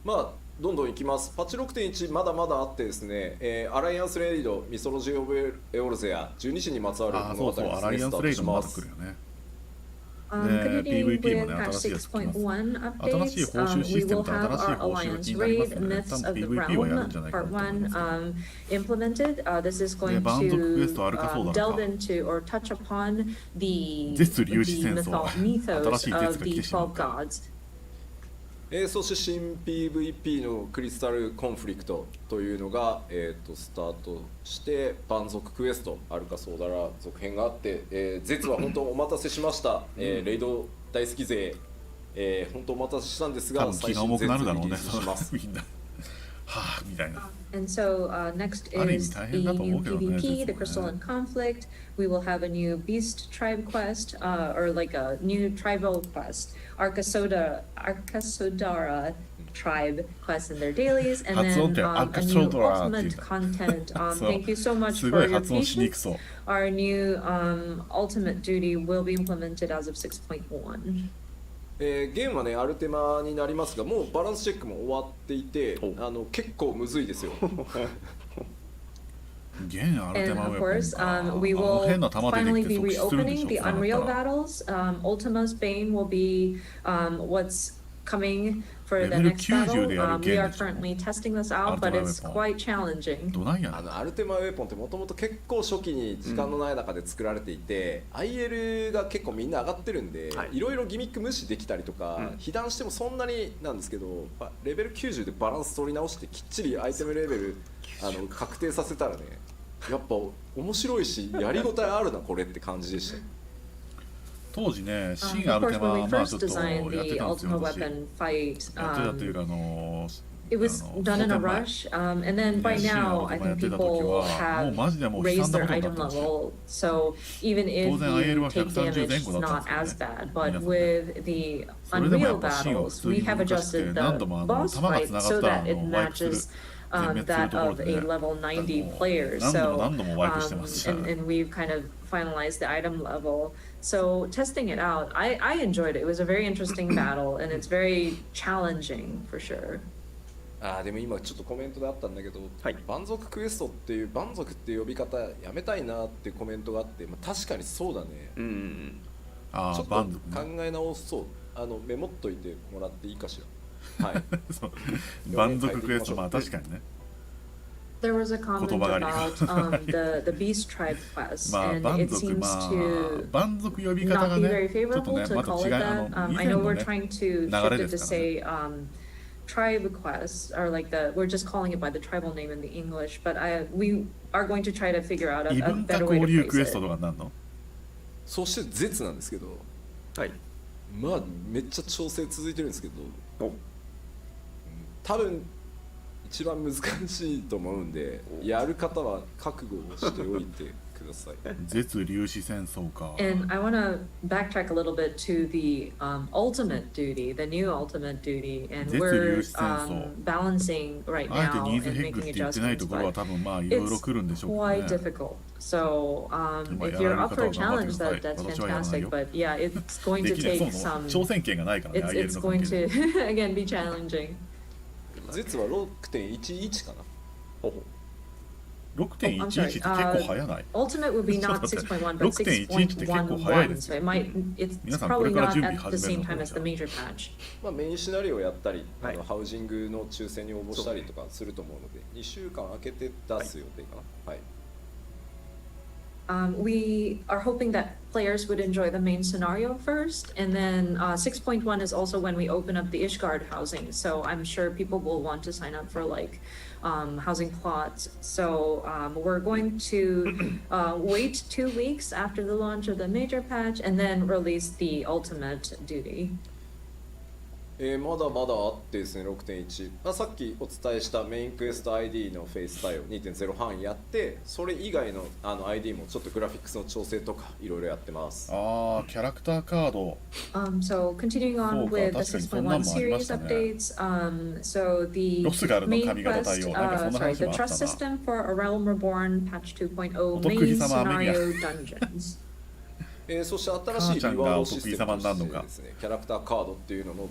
まあどんどんいきます。パッチ 6.1 まだまだあってですね、アライアンスレイド、ミソロジー・オブ・エオルゼア、12時にまつわる物語ですね。アライアンスレイドもまだ来るよね。PvP もね、新しいやつ来ます。新しい報酬システムと新しい報酬が気になりますので、多分 PvP はやるんじゃないかなと思いますけど。で、蛮族クエストあるかそうだろうか。絶粒子戦争、新しい絶が来てしまった。そして新 PVP のクリスタルコンフリクトというのが、スタートして蛮族クエストアルカソーダラ続編があって、絶は本当お待たせしました、レイド大好き勢、本当お待たせしたんですが、最新絶リリースします。はぁみたいな。And so next is the new PvP, the Crystalline Conflict. We will have a new Beast Tribe quest, or like a new tribal quest, Arkasodara tribe quest in their dailies, and then a new ultimate content. Thank you so much for your patience. Our new ultimate duty will be implemented as of 6.1. ゲームはねアルテマになりますが、もうバランスチェックも終わっていて、結構むずいですよ。現アルテマ And of course, we will finally be reopening the Unreal battles. Ultima's Bane will be what's coming for the next battle. We are currently testing this out, but it's quite challenging. アルテマウェポンってもともと結構初期に時間のない中で作られていて、IL が結構みんな上がってるんで、いろいろギミック無視できたりとか、被弾してもそんなになんですけど、レベル90でバランス取り直してきっちりアイテムレベル確定させたらね、やっぱ面白いしやりごたえあるなこれって感じでした。当時ね、新アルテマまあちょっとやってたんですよ、私。やってたというかIt was done in a rush, and then by now I think people have raised their item level. So even if you take damage, it's not as bad. But with the Unreal battles, we have adjusted the boss fight so that it matches that of a level 90 player. So and we've kind of finalized the item level. So testing it out, I enjoyed it. It was a very interesting battle, and it's very challenging for sure. でも今ちょっとコメントであったんだけど、蛮族クエストっていう蛮族っていう呼び方やめたいなっていうコメントがあって、確かにそうだね。ちょっと考え直そう。メモっといてもらっていいかしら。はい。蛮族クエスト、まあ確かにね。There was a comment about the Beast Tribe quest, and it seems to not be very favorable to call it that. I know we're trying to shift it to say tribe quests, or like we're just calling it by the tribal name in the English, but we are going to try to figure out a better way to phrase it. そして絶なんですけど、まあめっちゃ調整続いてるんですけど、多分一番難しいと思うんで、やる方は覚悟をしておいてください。絶粒子戦争か。And I want to backtrack a little bit to the ultimate duty, the new ultimate duty, and we're balancing right now and making adjustments, but it's quite difficult. So if you're up for a challenge, that's fantastic. But yeah, it's going to take some. It's going to again be challenging. 絶は 6.11 かな。6.11 って結構早ない？ Ultimate would be not 6.1 but 6.11, so it might, it's probably not at the same time as the major patch. メインシナリオをやったり、ハウジングの抽選に応募したりとかすると思うので、2週間空けて出す予定かな。We are hoping that players would enjoy the main scenario first, and then 6.1 is also when we open up the Ishgard housing. So I'm sure people will want to sign up for like housing plots. So we're going to wait 2 weeks after the launch of the major patch, and then release the ultimate duty. まだまだあってですね、6.1、さっきお伝えしたメインクエスト ID のフェイス対応 2.0 半やって、それ以外のID もちょっとグラフィックスの調整とかいろいろやってます。キャラクターカード。So continuing on with the 6.1 series updates, so the main quest, sorry, the trust system for A Realm Reborn patch 2.0 main scenario dungeons. そして新しいリワードシステムとしてですね、キャラクターカードっていうのの、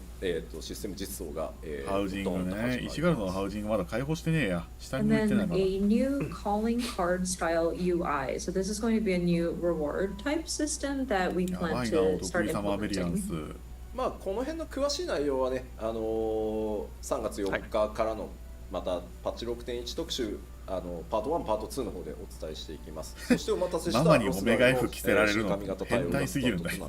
システム実装が、ハウジングね、石ガルドのハウジングまだ開放してねえや。下に向いてないまだ。And then a new calling card style UI. So this is going to be a new reward type system that we plan to start implementing. まあこの辺の詳しい内容はね、3月4日からのまたパッチ 6.1 特集パート1、パート2の方でお伝えしていきます。そしてお待たせしたママにオメガ F 着せられるの変態すぎるんだよ。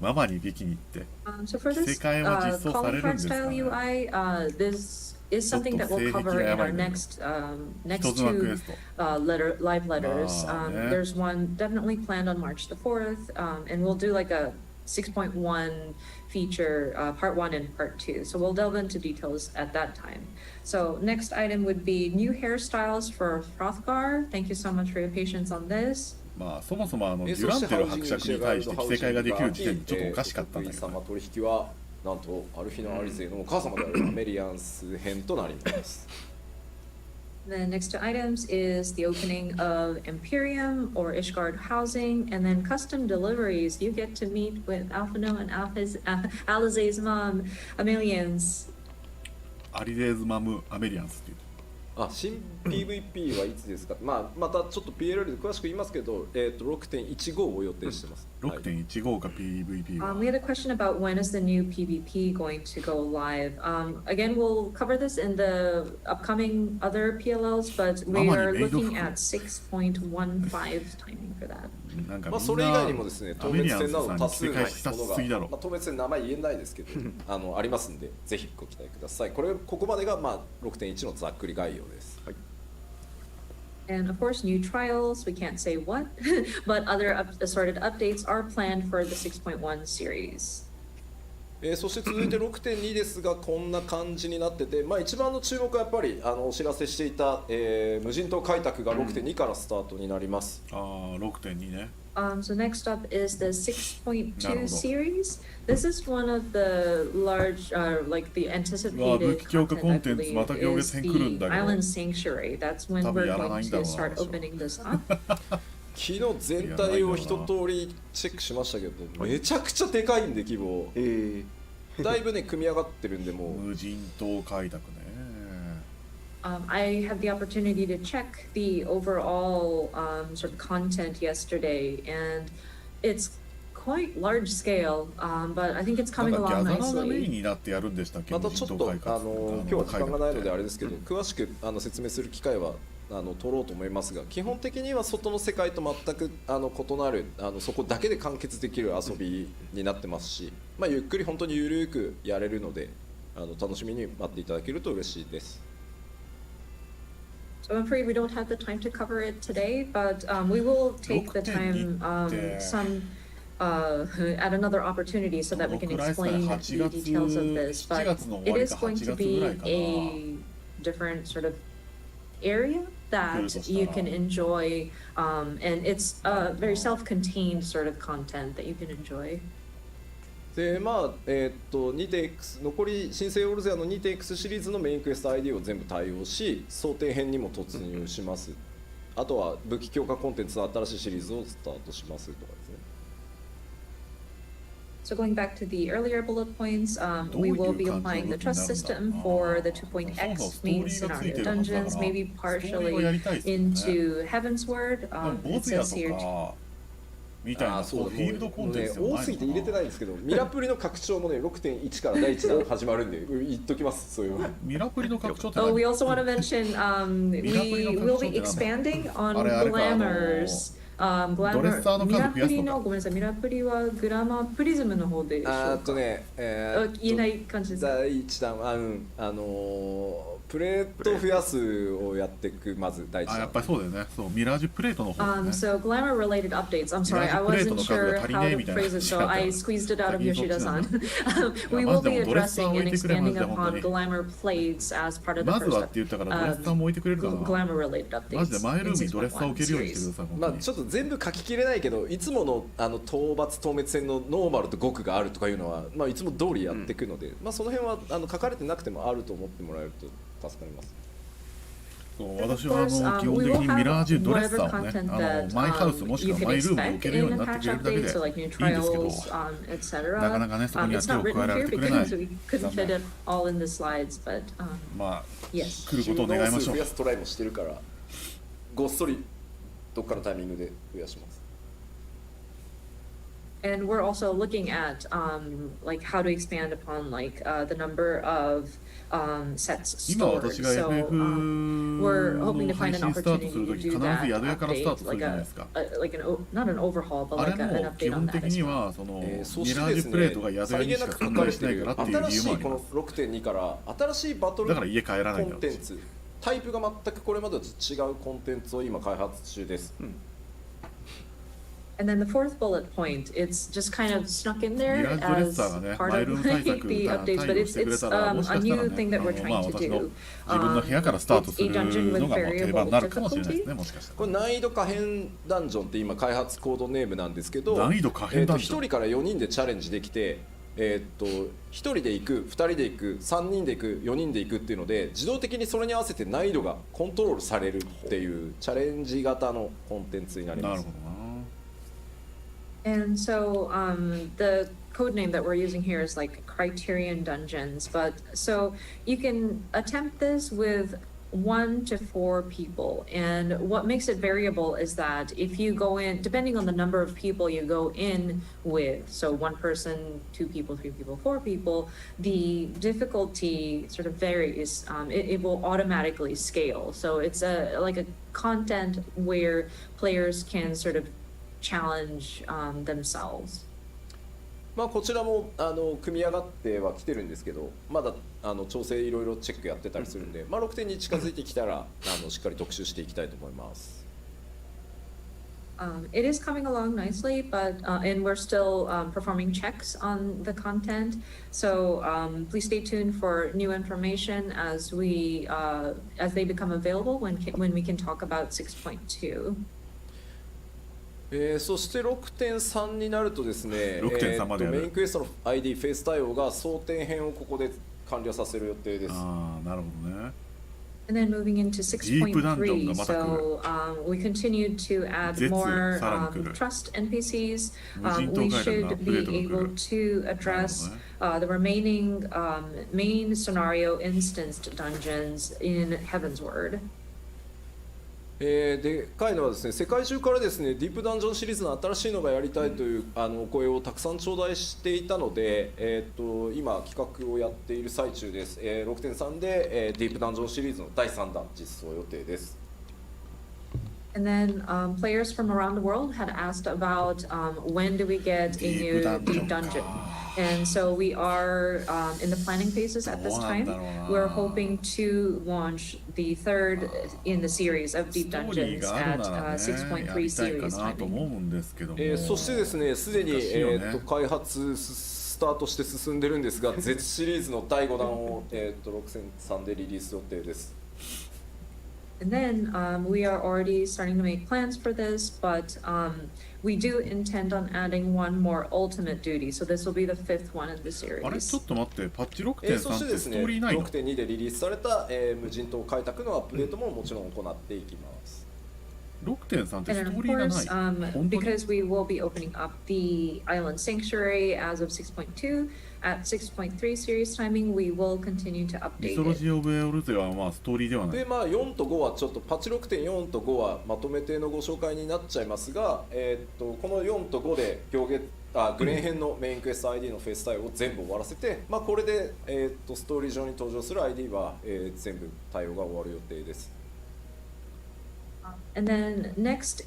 ママにビキニって。So for this calling card style UI, this is something that we'll cover in our next two live letters. There's one definitely planned on March the 4th, and we'll do like a 6.1 feature, part 1 and part 2. So we'll delve into details at that time. So next item would be new hairstyles for Frothgar. Thank you so much for your patience on this. まあそもそもデュランテル伯爵に対して着せ替えができる時点でちょっとおかしかったんだけど、ね。取引はなんとアルフィナ・アリゼのお母様であるアメリアンス編となります。The next two items is the opening of Imperium or Ishgard housing, and then custom deliveries. You get to meet with Alphino and Alizé's mom, Amelians. アリゼーズマム・アメリアンスっていう。新 PVP はいつですか、またちょっと PLL で詳しく言いますけど、6.15 を予定してます。6.15 か PVP は。We had a question about when is the new PvP going to go live. Again, we'll cover this in the upcoming other PLLs, but we are looking at 6.15 timing for that. それ以外にもですね、当別戦など多数のものが、当別戦名前言えないですけど、ありますんで、ぜひご期待ください。ここまでが6.1 のざっくり概要です。And of course, new trials, we can't say what, but other assorted updates are planned for the 6.1 series. そして続いて 6.2 ですが、こんな感じになってて、一番の注目はやっぱりお知らせしていた、無人島開拓が 6.2 からスタートになります。6.2 ね。So next up is the 6.2 series. This is one of the large, like the anticipated content, I believe, is the Island Sanctuary. That's when we're going to start opening this up. 昨日全体を一通りチェックしましたけど、めちゃくちゃでかいんで規模。だいぶね組み上がってるんでもう。無人島開拓ね。I had the opportunity to check the overall sort of content yesterday, and it's quite large scale, but I think it's coming along nicely. またちょっと今日は時間がないのであれですけど、詳しく説明する機会は取ろうと思いますが、基本的には外の世界と全く異なるそこだけで完結できる遊びになってますし、ゆっくり本当にゆるくやれるので楽しみに待っていただけると嬉しいです。So I'm afraid we don't have the time to cover it today, but we will take the time at another opportunity so that we can explain the details of this. But it is going to be a different sort of area that you can enjoy, and it's a very self-contained sort of content that you can enjoy. で2.x 残り新生オルゼアの 2.x シリーズのメインクエスト ID を全部対応し、想定編にも突入します。あとは武器強化コンテンツの新しいシリーズをスタートしますとかですね。So going back to the earlier bullet points, we will be applying the trust system for the 2.x main scenario dungeons, maybe partially into Heavensward. It says here. みたいなそうフィールドコンテンツ多すぎて入れてないんですけど、ミラプリの拡張もね 6.1 から第1弾始まるんで言っときます。そういうミラプリの拡張って we also want to mention we will be expanding on Glamour's グラドレッサーの数ミラ増やすのかプリの、ごめんなさい、ミラプリはグラマープリズムの方でしょうか。言えない感じですか。第一弾は、プレート増やすをやっていく、まず第一弾。やっぱりそうだよね。そう、ミラージュプレートの方ね。So glamour related updates. I'm sorry, I wasn't sure how to phrase it, so I squeezed it out of Yoshida-san. We will be addressing and expanding upon glamour plates as part of the まずは first って言ったからドレッサーも置いてくれるかな。 glamour related マジで updates. マイルーム in にドレッサーを置けるようにしてく 6.1ださい。本まあ、当にちょっと全部書ききれないけど、いつもの討伐透滅戦のノーマルと極があるとかいうのは、まあ、いつも通りやっていくので、まあ、その辺は書かれてなくてもあると思ってもらえると助かります。そう私は基本的にミラージュドレッサーをね、マイハウスもしくはマイルームに置けるようになってくれるだけでいいんですけど、なかなかね、そこには手を加えられてくれない。まあ、来ることを願いましょう。増やすトライもしてるから、ごっそりどっかのタイミングで増やします。And we're also looking at like how to expand upon like the number of sets 今 stored. 私が So we're hoping の to 配 find an 信スタート opportunity する to とき必 do ず that 宿屋からスタート update, する like じゃない a ですか。like not an overhaul, but あれ like an も基 update 本 on 的 that as に well. はそのミそしてラージですね、ュプレートが宿屋にしか存在しないからっていう理由もあ新しいこのります。 6.2 から新しいバトルだから家帰らないんだコンテンツ、タイプが全くこれまでと違うコンテンツを今開発中です。And then the fourth bullet point, it's just kind of snuck in there ミラージュドレッ as サーがね、 part マイルー of ム対 like 策 the が updates, 対 but 応してくれ it's たら、もし a かした new ら thing ね、 that we're まあ trying to 私の do. 自分の部屋からスタートす It's る a dungeon の with がもう定番になるかもしれないですね、 variable もしかしたこれ難易度可変ダンジョンって今開発コードネームなんですけど、難易度可変ダンジョン1人から4人でチャレンジできて、1人で行く、2人で行く、3人で行く、4人で行くっていうので、自動的にそれに合わせて難易度がコントロールされるっていうチャレンジ型のコンテンツになりなます。るほどな。 And so the code name that we're using here is like Criterion Dungeons, but so you can attempt this with 1 to 4 people, and what makes it variable is that if you go in, depending on the number of people you go in with, so 1 person, 2 people, 3 people, 4 people, the difficulty sort of varies. It will automatically scale, so it's like a content where players can sort of challenge themselves. まあこちらも組み上がってはきてるんですけど、まだ調整いろいろチェックやってたりするんで、まあ 6.2 に近づいてきたらしっかり特集していきたいと思います。It is coming along nicely, but and we're still performing checks on the content. So please stay tuned for new information as they become available when we can talk about 6.2. そして 6.3 になるとですね、6.3までやるメインクエストの ID フェイス対応が争点編をここで完了させる予定です。ああ、なるほどね。And then moving into 6.3, so we continue to add more trust NPCs. We should be able to address the remaining main scenario instanced dungeons in Heavensward. でかいのはですね、世界中からですね、ディープダンジョンシリーズの新しいのがやりたいというお声をたくさん頂戴していたので、今企画をやっている最中です。6.3 で、ディープダンジョンシリーズの第3弾実装予定です。And then players from around the world had asked about when do we get a new deep dungeon. And so we are in the planning phases at this time. We're hoping to launch the third in the series of deep dungeons at 6.3 series timing. そしてですね、すでに、開発スタートして進んでるんですが、Z シリーズの第5弾を、6.3 でリリース予定です。And then we are already starting to make plans for this, but we do intend on adding one more ultimate duty. So this will be the 5th one in the series. あれちょっと待って、パッチ 6.3 そしてですね、ストーリーないの？ 6.2 でリリースされた、無人島開拓のアップデートももちろん行っていきます。6.3 って And ス then トー of リーがない。 course, 本当に because we will be opening up the island sanctuary as of 6.2, at 6.3 series timing, we will continue to ミ update ソロ it. ジー・オブ・エオルゼはまあストーリーではない。でまあ、4と5はちょっとパッチ 6.4 と5はまとめてのご紹介になっちゃいますが、この4と5でグレン編のメインクエスト ID のフェイス対応を全部終わらせて、まあ、これで、ストーリー上に登場する ID は、全部対応が終わる予定です。And then next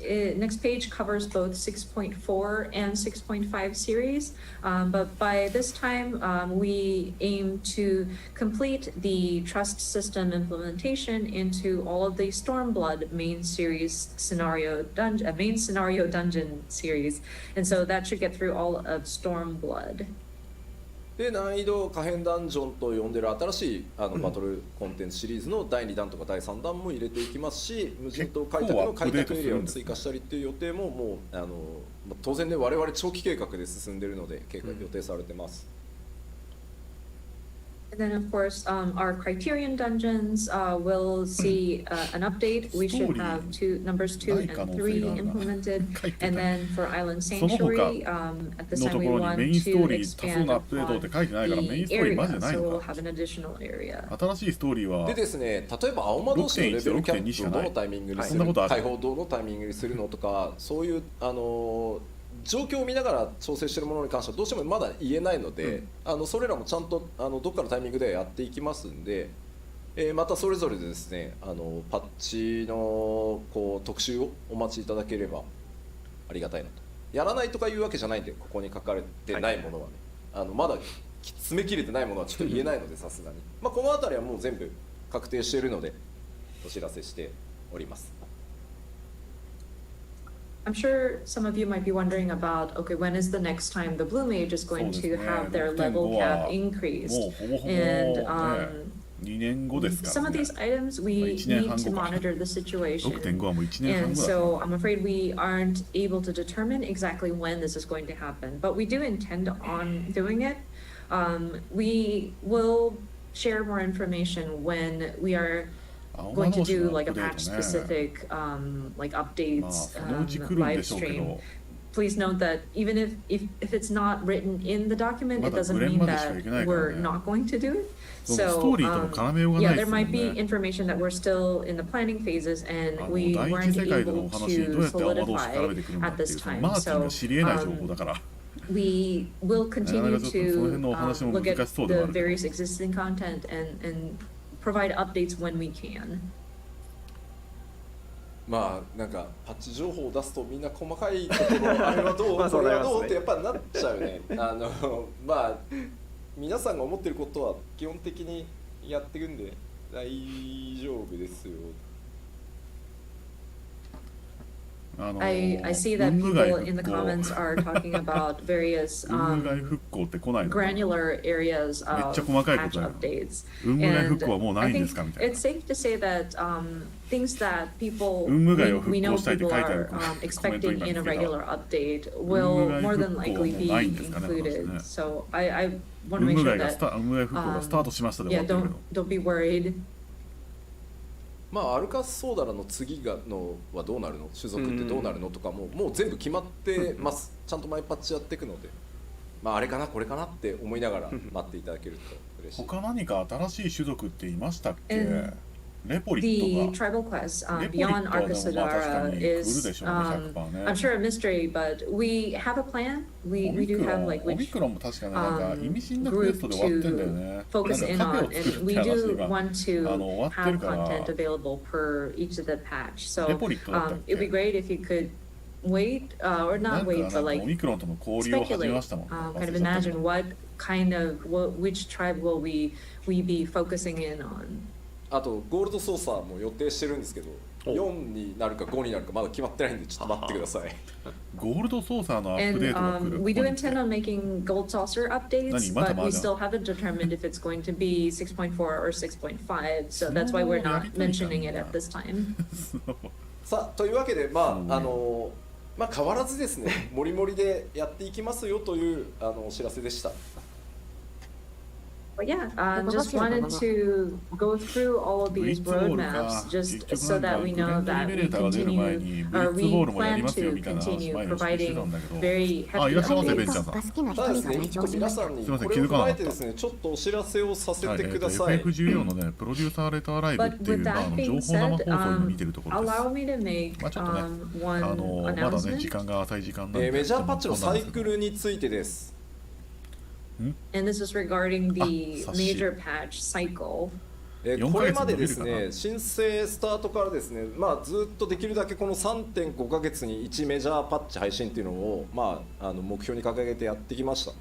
page covers both 6.4 and 6.5 series. But by this time, we aim to complete the trust system implementation into all of the Stormblood main scenario dungeon series. And so that should get through all of Stormblood. で難易度可変ダンジョンと呼んでる新しいバトルコンテンツシリーズの第2弾とか第3弾も入れていきますし、無人島開拓の開拓エリアを追加したりっていう予定ももう当然ね我々長期計画で進んでいるので予定されてます。And then, of course, our Criterion dungeons will see an update. We should have numbers 2 and 3 implemented. And then for Island Sanctuary, at this time we want to expand upon the area, so we'll have an additional area. 新しいストーリーはでですね、例えば青魔同士のレベルキャップをどのタイミングにする、大砲をどのタイミングにするのとか、そういう状況を見ながら調整しているものに関してはどうしてもまだ言えないので、それらもちゃんとどっかのタイミングでやっていきますんで、またそれぞれでですねパッチの特集をお待ちいただければありがたいなと。やらないとかいうわけじゃないんで、ここに書かれてないものはね、まだ詰め切れてないものはちょっと言えないのでさすがにこの辺りはもう全部確定しているのでお知らせしております。I'm sure some of you might be wondering about, okay, when is the next time the Blue Mage is going to have their level cap increased? And some of these items we need to monitor the situation. And so I'm afraid we aren't able to determine exactly when this is going to happen, but we do intend on doing it. We will share more information when we are going to do like a patch specific like updates live stream. Please note that even if it's not written in the document, it doesn't mean that we're not going to do it. So yeah, there might be information that we're still in the planning phases and we weren't able to solidify at this time. So we will continue to look at the various existing content and provide updates when we can. まあなんかパッチ情報を出すとみんな細かいところあれはどうこれはどうってやっぱりなっちゃうね。まあ皆さんが思ってることは基本的にやってるんで大丈夫ですよ。I see that people in the comments are talking about various granular areas of patch updates. And I think it's safe to say that things that we know people are expecting in a regular update will more than likely be included. So I want to make sure that yeah, don't be worried. まあアルカスソーダラの次のはどうなるの、種族ってどうなるのとかもう全部決まってます。ちゃんとマイパッチやっていくので、まああれかなこれかなって思いながら待っていただけると嬉しい。他何か新しい種族っていましたっけ？レポリットが。The tribal quest beyond Arcasodara is I'm sure a mystery, but we have a plan. We do have like which group to focus in on, and we do want to have content available per each of the patch. So it'd be great if you could wait or not wait, but like speculate, kind of imagine which tribe will we be focusing in on. あとゴールドソーサーも予定してるんですけど、4になるか5になるかまだ決まってないんでちょっと待ってください。ゴールドソーサーのアップデートが来る。We do intend on making gold saucer updates, but we still haven't determined if it's going to be 6.4 or 6.5, so that's why we're not mentioning it at this time. さあというわけでまあ変わらずですね、モリモリでやっていきますよというお知らせでした。But yeah, just wanted to go through all of these roadmaps just so that we know that we plan to continue providing very hefty updates. ただですね、一個皆さんにこれを踏まえてですね、ちょっとお知らせをさせてください。FF14 のね、プロデューサーレターライブっていう情報生放送に見てるところです。Allow me to make one まだね、時間が浅い時間なんで。メジャーパッチのサイクルについてです。And this is regarding the major patch cycle. これまでですね、申請スタートからですね、ずっとできるだけこの 3.5 ヶ月に1メジャーパッチ配信っていうのを、目標に掲げてやってきました。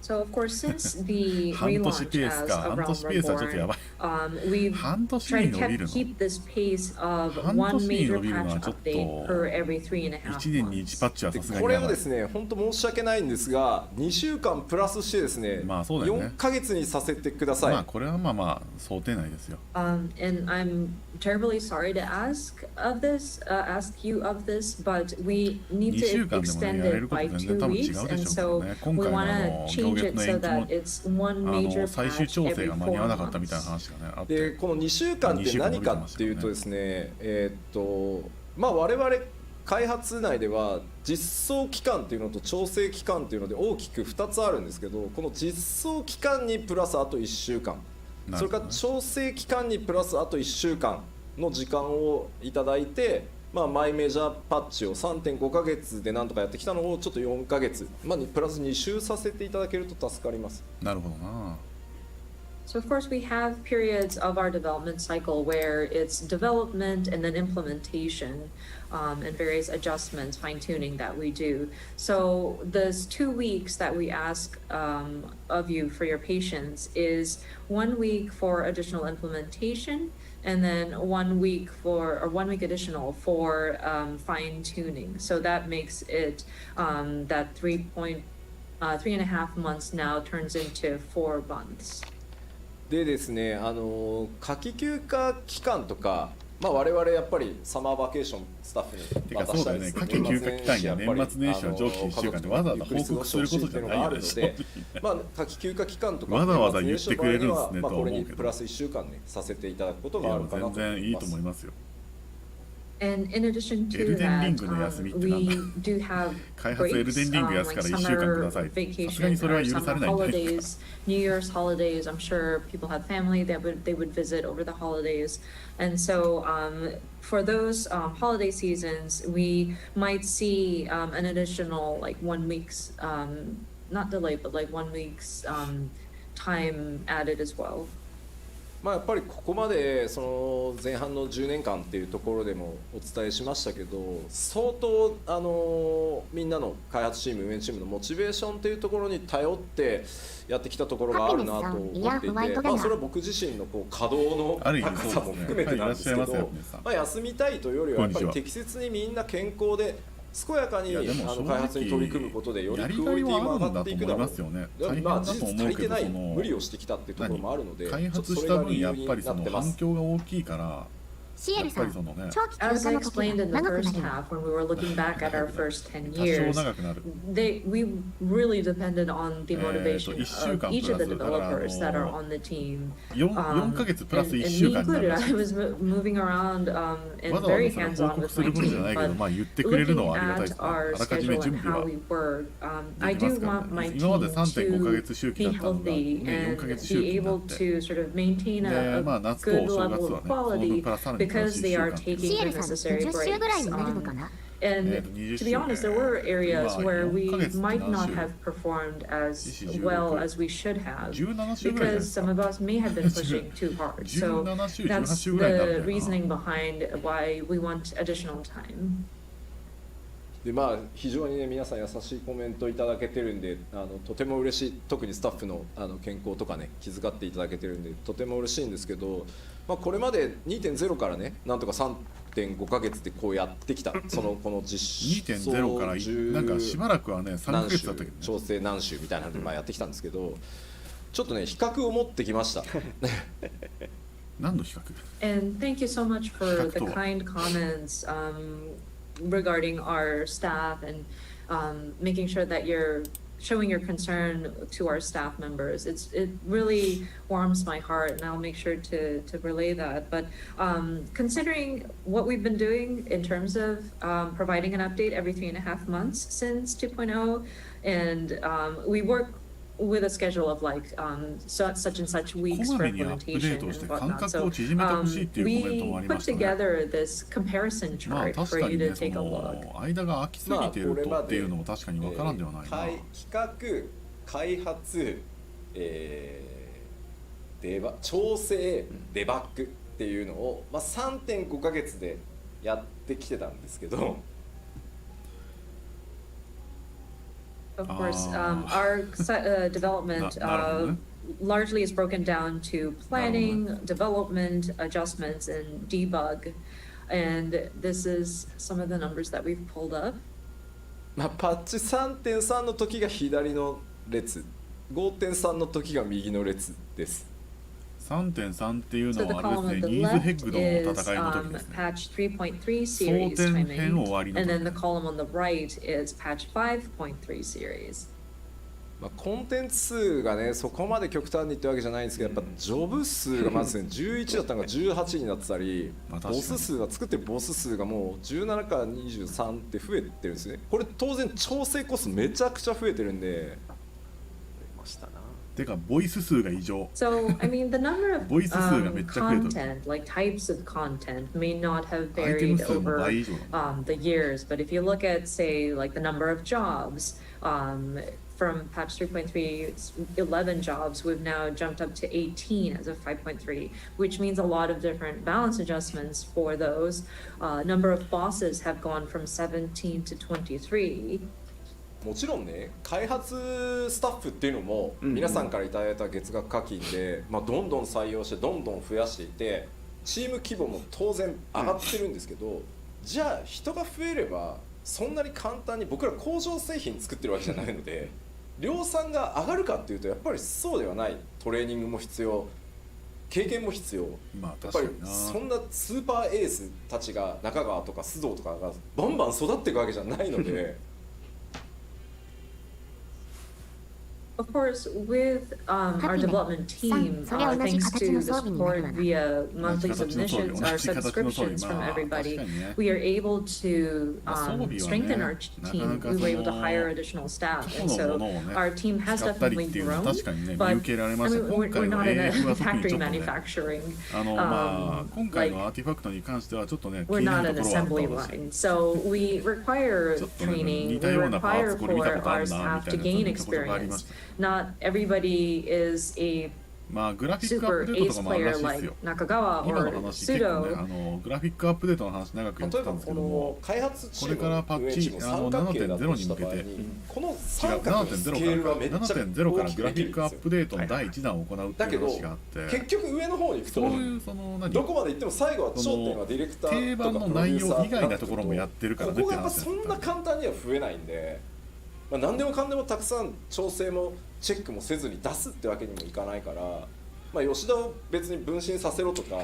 So of course, since the relaunch as A Realm Reborn, we've tried to keep this pace of one major patch update per every 3.5 months. これをですね、本当申し訳ないんですが、2週間プラスしてですね、4ヶ月にさせてください。これはまあ想定内ですよ。And I'm terribly sorry to ask you of this, but we need to extend it by 2 weeks, and so we want to change it so that it's one major patch every 4 months. で、この2週間って何かっていうとですね、我々開発内では実装期間っていうのと調整期間っていうので大きく2つあるんですけど、この実装期間にプラスあと1週間、それから調整期間にプラスあと1週間の時間をいただいて、マイメジャーパッチを 3.5 ヶ月でなんとかやってきたのをちょっと4ヶ月、プラス2週させていただけると助かります。なるほどな。So of course we have periods of our development cycle where it's development and then implementation, and various adjustments, fine-tuning that we do. So those 2 weeks that we ask of you for your patience is 1 week for additional implementation, and then 1 week additional for fine-tuning. So that makes it that 3.5 months now turns into 4 months. でですね、夏季休暇期間とか、我々やっぱりサマーバケーションスタッフに渡したりですね、夏季休暇期間や年末年始の上記1週間でわざわざ報告することじゃないので、夏季休暇期間とかわざわざ言ってくれるんですねと思うけど、これにプラス1週間ねさせていただくこともあるかなと思います。全然いいと思いますよ。And in addition to that, we do have breaks, like summer vacation, summer holidays, New Year's holidays. I'm sure people have family that they would visit over the holidays, and so for those holiday seasons, we might see an additional like 1 week's not delay, but like 1 week's time added as well. やっぱりここまでその前半の10年間っていうところでもお伝えしましたけど、相当みんなの開発チーム、運営チームのモチベーションというところに頼ってやってきたところがあるなと思っていて、それは僕自身のこう稼働の高さも含めてなんですけど、休みたいというよりはやっぱり適切にみんな健康で健やかに開発に取り組むことでよりクオリティも上がっていくだろう。事実足りてない無理をしてきたっていうところもあるので、開発した分やっぱりその反響が大きいから。As I explained in the first half, when we were looking back at our first 10 years, we really depended on the motivation of each of the developers that are on the team. And me included, I was moving around and very hands-on with my team, but looking at our schedule and how we work, I do want my team to be healthy and be able to sort of maintain a good level of quality because they are taking the necessary breaks. And to be honest, there were areas where we might not have performed as well as we should have because some of us may have been pushing too hard. So that's the reasoning behind why we want additional time. で非常にね皆さん優しいコメントいただけてるんでとても嬉しい。特にスタッフの健康とかね気遣っていただけてるんでとても嬉しいんですけど、これまで 2.0 からねなんとか 3.5 ヶ月でこうやってきたこの実装 2.0 からなんかしばらくはね3ヶ月だったけどね、調整何週みたいなのでやってきたんですけど、ちょっとね比較を持ってきました。何の比較？ And thank you so much for the kind comments regarding our staff and making sure that you're showing your concern to our staff members. It really warms my heart, and I'll make sure to relay that. But considering what we've been doing in terms of providing an update every 3.5 months since 2.0, and we work with a schedule of like such and such weeks for implementation and whatnot. So we put together this comparison chart for you to take a look. 間が空きすぎているとっていうのも確かに分からんではないな。企画、開発、テ調整デバッグっていうのを、3.5 ヶ月でやってきてたんですけど、Of course, our development largely is broken down to planning, development, adjustments, and debug. And this is some of the numbers that we've pulled up. パッチ 3.3 の時が左の列、5.3 の時が右の列です。3.3 っていうの So the はあ column れ on です the ね、ニーズヘッ left グの is 戦いの時ですね。 patch 3.3 series 争点編終わり timing, の and 時 then the column on the right is patch 5.3 series. コンテンツ数がねそこまで極端にってわけじゃないんですけど、やっぱジョブ数がまずね11だったのが18になってたり、ボス数が作ってるボス数がもう17から23って増えてるんですね。これ当然調整コストめちゃくちゃ増えてるんで、ましたな。てかボイス数が異常。 So, I mean, the number of ボイス数がめっちゃ増えてる。 content, like types of content, may not have アイテム varied 数も over 倍以上だね。 the years, but if you look at, say, like the number of jobs, from patch 3.3, 11 jobs, we've now jumped up to 18 as of 5.3, which means a lot of different balance adjustments for those. Number of bosses have gone from 17 to 23. もちろんね開発スタッフっていうのも皆さんからいただいた月額課金で、どんどん採用してどんどん増やしていてチーム規模も当然上がってるんですけど、じゃあ人が増えればそんなに簡単に僕ら工場製品作ってるわけじゃないので量産が上がるかっていうとやっぱりそうではない。トレーニングも必要、経験も必要、まあやっぱり確かにな。そんなスーパーエースたちが中川とか須藤とかがバンバン育っていくわけじゃないのでOf course, with our development team, thanks to the support via monthly submissions, our subscriptions from everybody, we are able to strengthen our team. We were able to hire additional staff, and so our team has 使ったり definitely っていうのは grown. 確かにね見 But 受けられ I ました。 mean, 今 we're 回の not in a AF は特にちょ factory っとね manufacturing. 今回のアーティファクトに関してはちょっとね We're 気にな not る an ところはあった assembly んですよ。 line, so we require ちょっとね training. 似 We たようなパー require ツこれ見た for ことあ our るな staff みたい to な gain そういうことがありま experience. した。 Not everybody is a まあグラフィックアッ super プデートと ace かもあるら player しいです like よ。 Nakagawa 今の or 話結構ね Pseudo. グラフィックアップデートの話長くやってたんですけ例えばこのども、開発チこれームからパッチ運営チーム三角形だとした場合にこの三角のスケールはめっちゃ 7.0 から大きくグラフィックアッできるんですよ。プデートの第1弾を行うっていう話があって結局上の方に行くとそういうその何どこまで行っても最後は頂点はディレクター定番のとかプロデュ内容ーサー以外なところもやってるからねってここがやっぱ話そんな簡単には増えないんで、何でもかんでもたくさん調整もチェックもせずに出すってわけにもいかないから、吉田を別に分身させろとか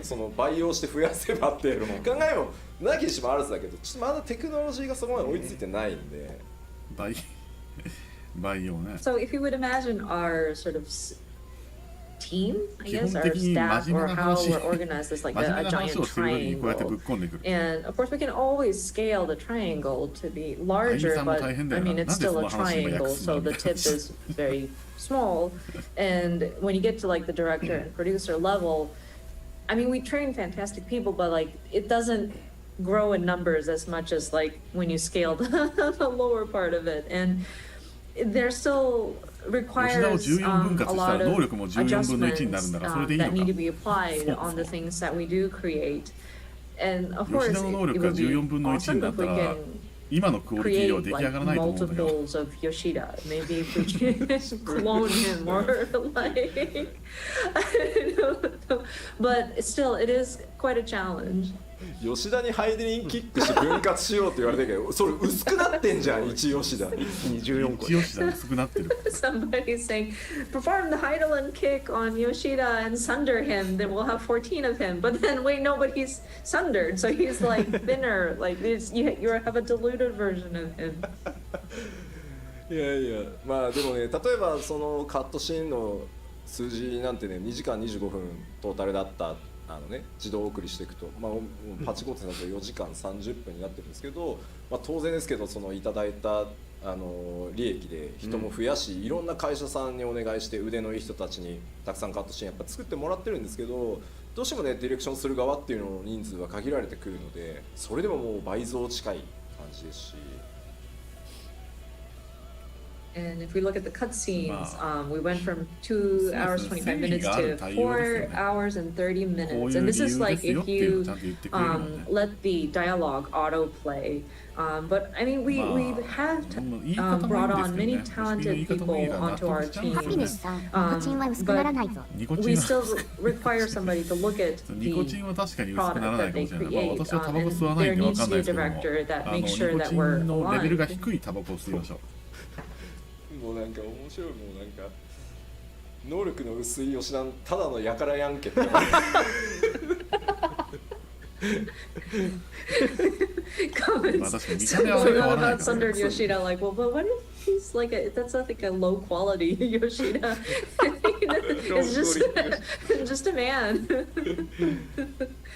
その培養して増やせばっていう考えもなきにしもあらずだけど、ちょっとまだテクノロジーがそこまで追いついてないんで。培養ね。 So if you would imagine our sort of team, I 基 guess, 本 our 的に staff 真面 or 目な how 話 we're organized as like 真面 a 目な話 giant をする上にこうやってぶっ triangle. 込んでくる。 And of course, we can always scale the triangle to be larger, but I mean, it's still a triangle, so the tip is very small. And when you get to like the director and producer level, I mean, we train fantastic people, but like it doesn't grow in numbers as much as like when you scale the lower part of it. And there still requires a lot of adjustments that need to be applied on the things that we do create. And of course, it would be awesome if we can 今のクオリティでは出来上がらないと思うんだけど。 multiples of Yoshida. Maybe if we can clone him or like, I don't know. But still, it is quite a challenge. 吉田にハイデリンキックして分割しようって言われたけど、それ薄くなってんじゃん、一吉田。24個。一吉田薄くなってる。 Somebody's saying, perform the Heidelin kick on Yoshida and sunder him, then we'll have 14 of him. But then, wait, no, but he's sundered, so he's like thinner. Like this, you have a diluted version of him. いやいや、でもね、例えばそのカットシーンの数字なんてね、2時間25分トータルだった自動送りしていくと、パチコーツだと4時間30分になってるんですけど、当然ですけどそのいただいた利益で人も増やし、いろんな会社さんにお願いして腕のいい人たちにたくさんカットシーンやっぱ作ってもらってるんですけど、どうしてもねディレクションする側っていうのの人数は限られてくるので、それでももう倍増近い感じですし。And if we look at the cutscenes, we went from 2 hours 25 minutes to 4 hours and 30 minutes. And this is like if you let the dialogue autoplay. But I mean, we have brought on many talented people onto our team. ハピネスさん、ニコチンは薄くならないぞ。 We still require somebody to look at the ニコチンは確かに薄くなら product ない that かも they しれない。まあ create. 私はタバコ吸わ And ないん there でわ needs かん to ない be で a すけども、 director that ニ makes sure コ that チ we're ンのレベルが aligned. 低いタバコを吸いましょう。もうなんか面白い、もうなんか能力の薄い吉田のただのやからやんけってComments. まあ確かに見た So 目はあまり変わらない about からね。 Thunder Yoshida, like, well, but what if he's like that's not like a low quality Yoshida? It's just a man.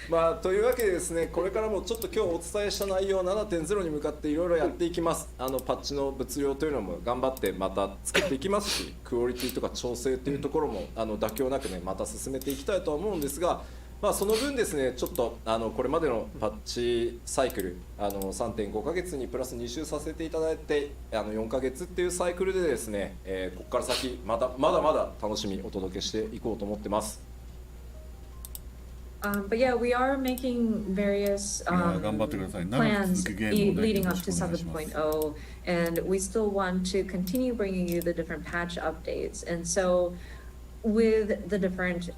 まあというわけでですね、これからもちょっと今日お伝えした内容 7.0 に向かっていろいろやっていきます。パッチの物量というのも頑張ってまた作っていきますし、クオリティとか調整というところも妥協なくねまた進めていきたいとは思うんですが、まあその分ですね、ちょっとこれまでのパッチサイクル3.5 ヶ月にプラス2週させていただいて4ヶ月っていうサイクルでですね、ここから先まだまだ楽しみお届けしていこうと思ってます。But yeah, we are making various 頑張ってください。長く plans 続くゲームをね、 leading よろ up しく to お願いします。 7.0, and we still want to continue bringing you the different patch updates. And so, with the different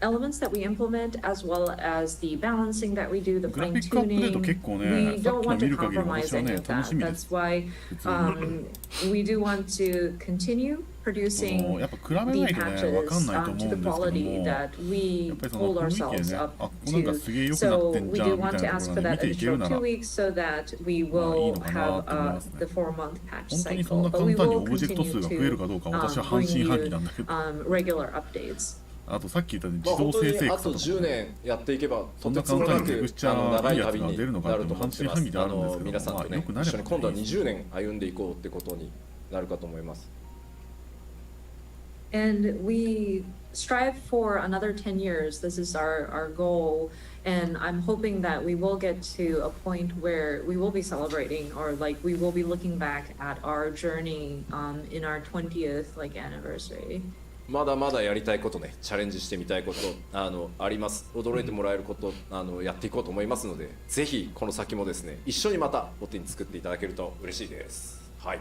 elements that we implement, as well as the balancing that we do, the グラフィックアップデート fine-tuning, 結構ね、 we さっ don't きの want 見 to る限り compromise 私は any ね、 of 楽 that. しみで That's す。 why 普通に。 we do want to continue その producing やっぱ比べな the いとね、わかん patches ないと to 思う the んですけど quality も、 that や we っぱりそ hold の雰囲気 ourselves でね、 up あ、ここなんか to. すげえ良くなっ So てん we じゃ do んみ want た to いなと ask こ for ろがね、見 that ていける additional なら、 2 weeks so that we まあいい will のかな have と思いますね。 the 4-month patch 本当にそん cycle. な But 簡 we 単にオ will ブジェクト continue 数が増える to かどうか私は bring 半信半疑 you なんだけど、 regular updates. あとさっき言ったようにまあ、自動本当にあと生成とか10年やっていけばそんなとてつもなく簡単にテクスチャー長いいいやつ旅にが出るのかなると思ってます。半信半疑であるんですけど、皆さんとねまあ良くなれば一緒に今度は20年歩んでいこうってことになるかと思います。And we strive for another 10 years. This is our goal. And I'm hoping that we will get to a point where we will be celebrating, or like we will be looking back at our journey in our 20th like anniversary. まだまだやりたいことね、チャレンジしてみたいことあります。驚いてもらえることやっていこうと思いますので、ぜひこの先もですね、一緒にまたお手に作っていただけると嬉しいです。はい。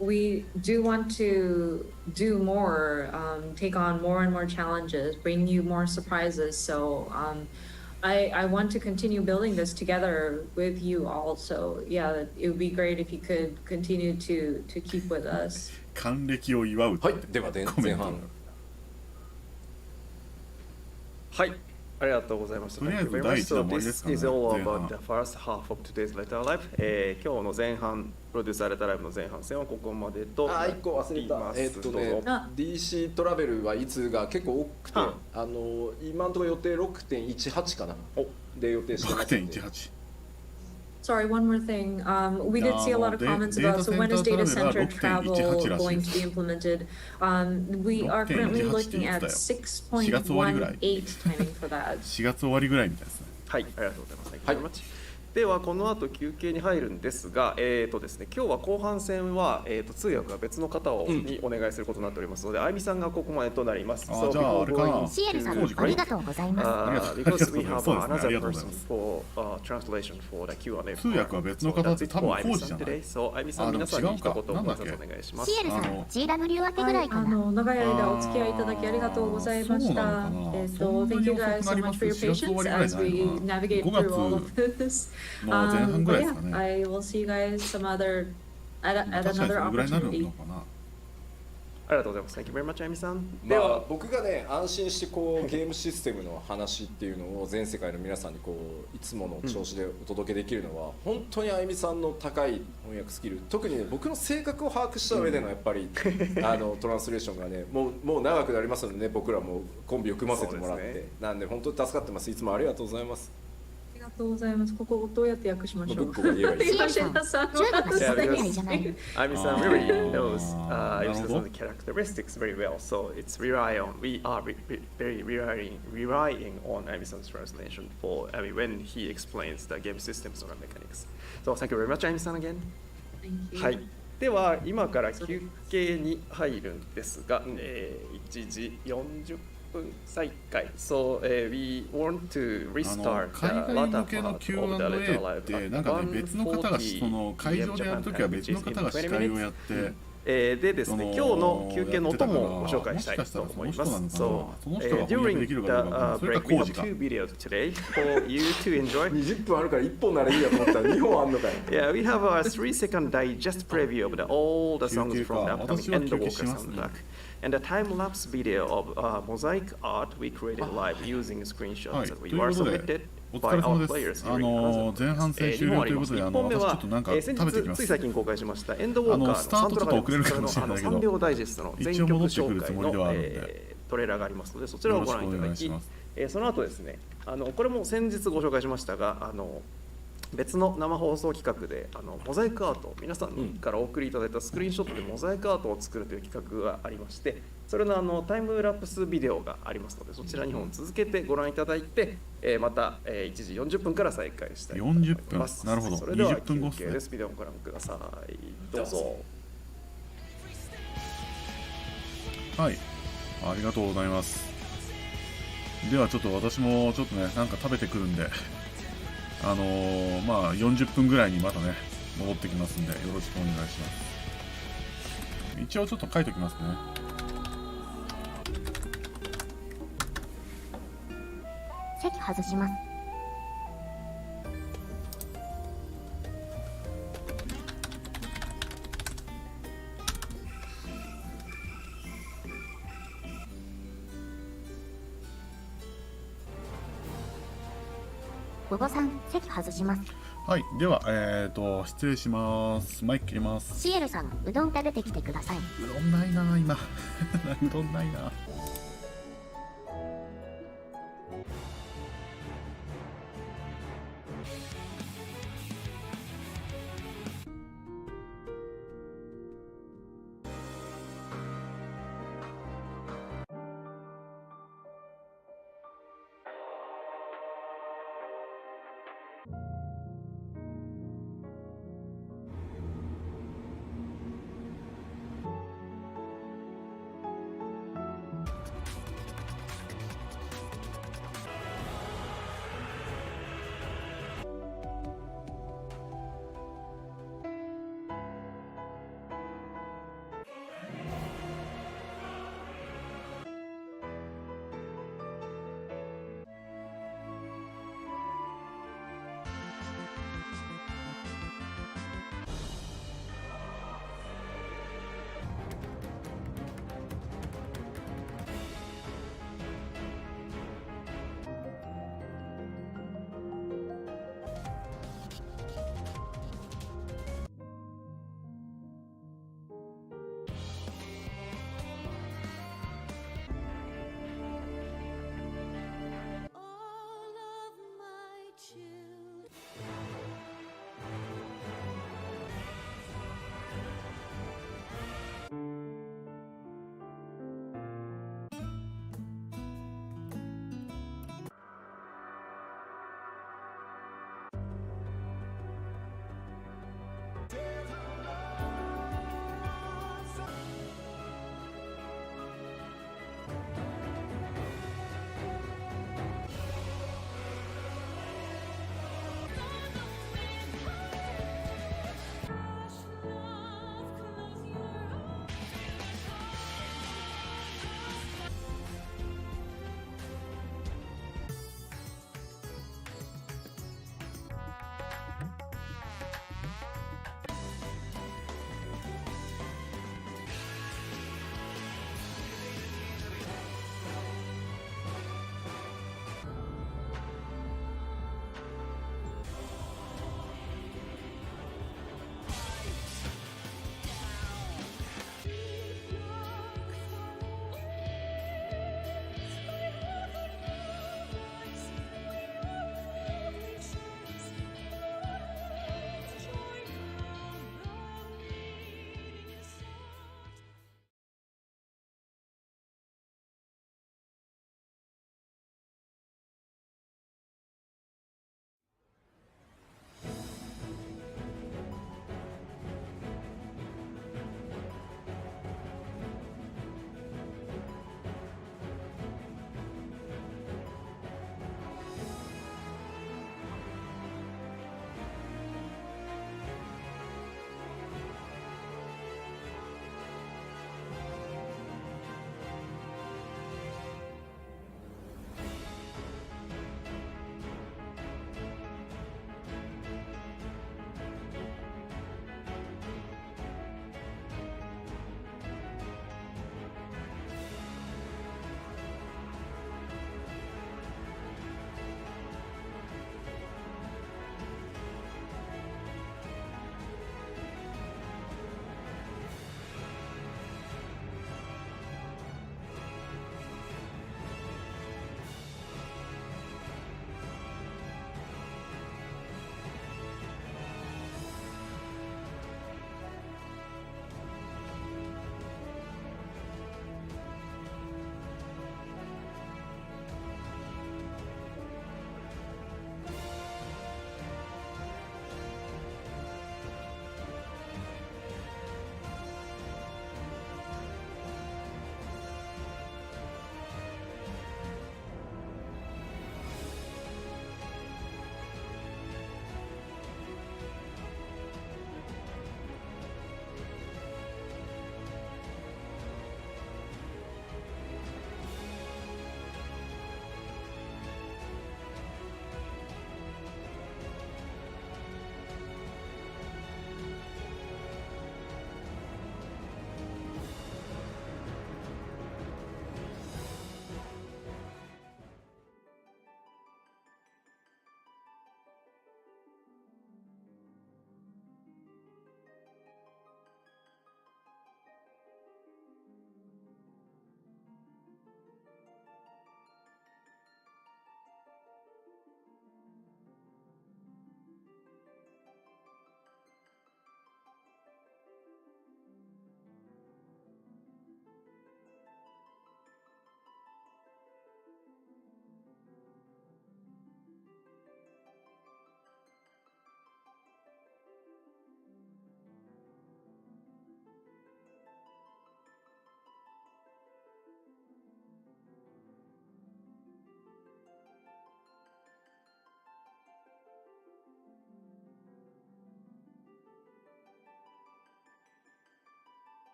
We do want to do more, take on more and more challenges, bring you more surprises. So I want to continue building this together with you all. So yeah, it would be great if you could continue to keep with us. 還暦を祝うってはい、では前コメント半。はい、ありがとうございました。とりあえず Thank you very 第 much. 一弾 So 終わりですか this ね。 is all 前半 about the first half of today's letter live. 今日の前半、プロデュースされたライブの前半戦はここまでとなっています。1個忘れた。どうぞあ DC トラベルはいつが結構多くて、今のところ予定 6.18 かなで予定してますので。 6.18 Sorry, one more thing. We did see a lot of comments about, so when is data center travel going to be implemented? We are currently looking at 6.18 timing for that. 4月終わりぐらいみたいですね。はい、ありがとうございます。Thank you very much. ではこの後休憩に入るんですが、ですね、今日は後半戦は、通訳は別の方にお願いすることになっておりますので、あゆみさんがここまでとなります。あ、じゃああれかな。シエルさん、ありがとうございます。Because we have そうですね、あ another りがとうござい person ます。 for translation for the Q&A. 通訳は別の方って多分コーチじゃない。 So あゆみさん、皆さんに一言ご挨拶お願いします。シエルさん、GW 明けぐらいかな。長い間お付き合いいただきありがとうございました。Thank you guys so much for your patience as we navigate through all of this. もう前半ぐらいですかね。 I will see you guys some other at 確かにそ another れぐらいになる opportunity. のかな。ありがとうございます。Thank you very much, あゆみさん。まあ、僕がね安心してこうゲームシステムの話っていうのを全世界の皆さんにこういつもの調子でお届けできるのは、本当にあゆみさんの高い翻訳スキル、特にね僕の性格を把握した上でのやっぱり、トランスレーションがねもう長くなりますのでね、僕らもコンビを組ませてもらって、そうですね、なんで本当に助かってます。いつもありがとうございます。ありがとうございます。ここどうやって訳しましょう。僕が言えばいい。シエルさん、中毒がすごいみたいじゃない。あゆみさん really knows Yoshida-san's characteristics very well, so it's we are very relying on あゆみさん's translation for when he explains the game systems or mechanics. So thank you very much, あゆみさん again. Thank you. はい。では今から休憩に入るんですが、1時40分再開。So, we want to restart 海外向けの Q&A ってなんかね、別の方がその会場でやるときは別の方が司会をやって、でですね、今日の休憩の音もご紹介したいと思います。So, during the break, we have two videos today for you to enjoy. 20分あるから1本ならいいやと思ったら2本あんのかよ。Yeah, we have a 3-second digest preview of all the songs from the upcoming Endwalker soundtrack. And a time-lapse video of mosaic art we created live using screenshots that we were submitted by our players during 前半戦終了ということで、1本目は私ちょっとなんか食べてきます。つい最近公開しましたエンドウォーカーのスタートちょっと遅れるかもしれないけど、3秒ダイジェストの全曲紹介のトレーラーがありますので、そちらをご覧いただき、その後ですね、これも先日ご紹介しましたが、別の生放送企画でモザイクアートを皆さんからお送りいただいたスクリーンショットでモザイクアートを作るという企画がありまして、それのタイムラプスビデオがありますので、そちら2本続けてご覧いただいて、また1時40分から再開したいと思います。なるほど。それでは20分後休憩です。ビデオをご覧ください。どうぞ。はい、ありがとうございます。ではちょっと私もちょっとね、なんか食べてくるんで、まあ40分ぐらいにまたね戻ってきますんで、よろしくお願いします。一応ちょっと書いておきますね。席外します。午後3、席外します。はい、では失礼します。マイク切ります。シエルさん、うどん食べてきてください。うどんないな今うどんないな。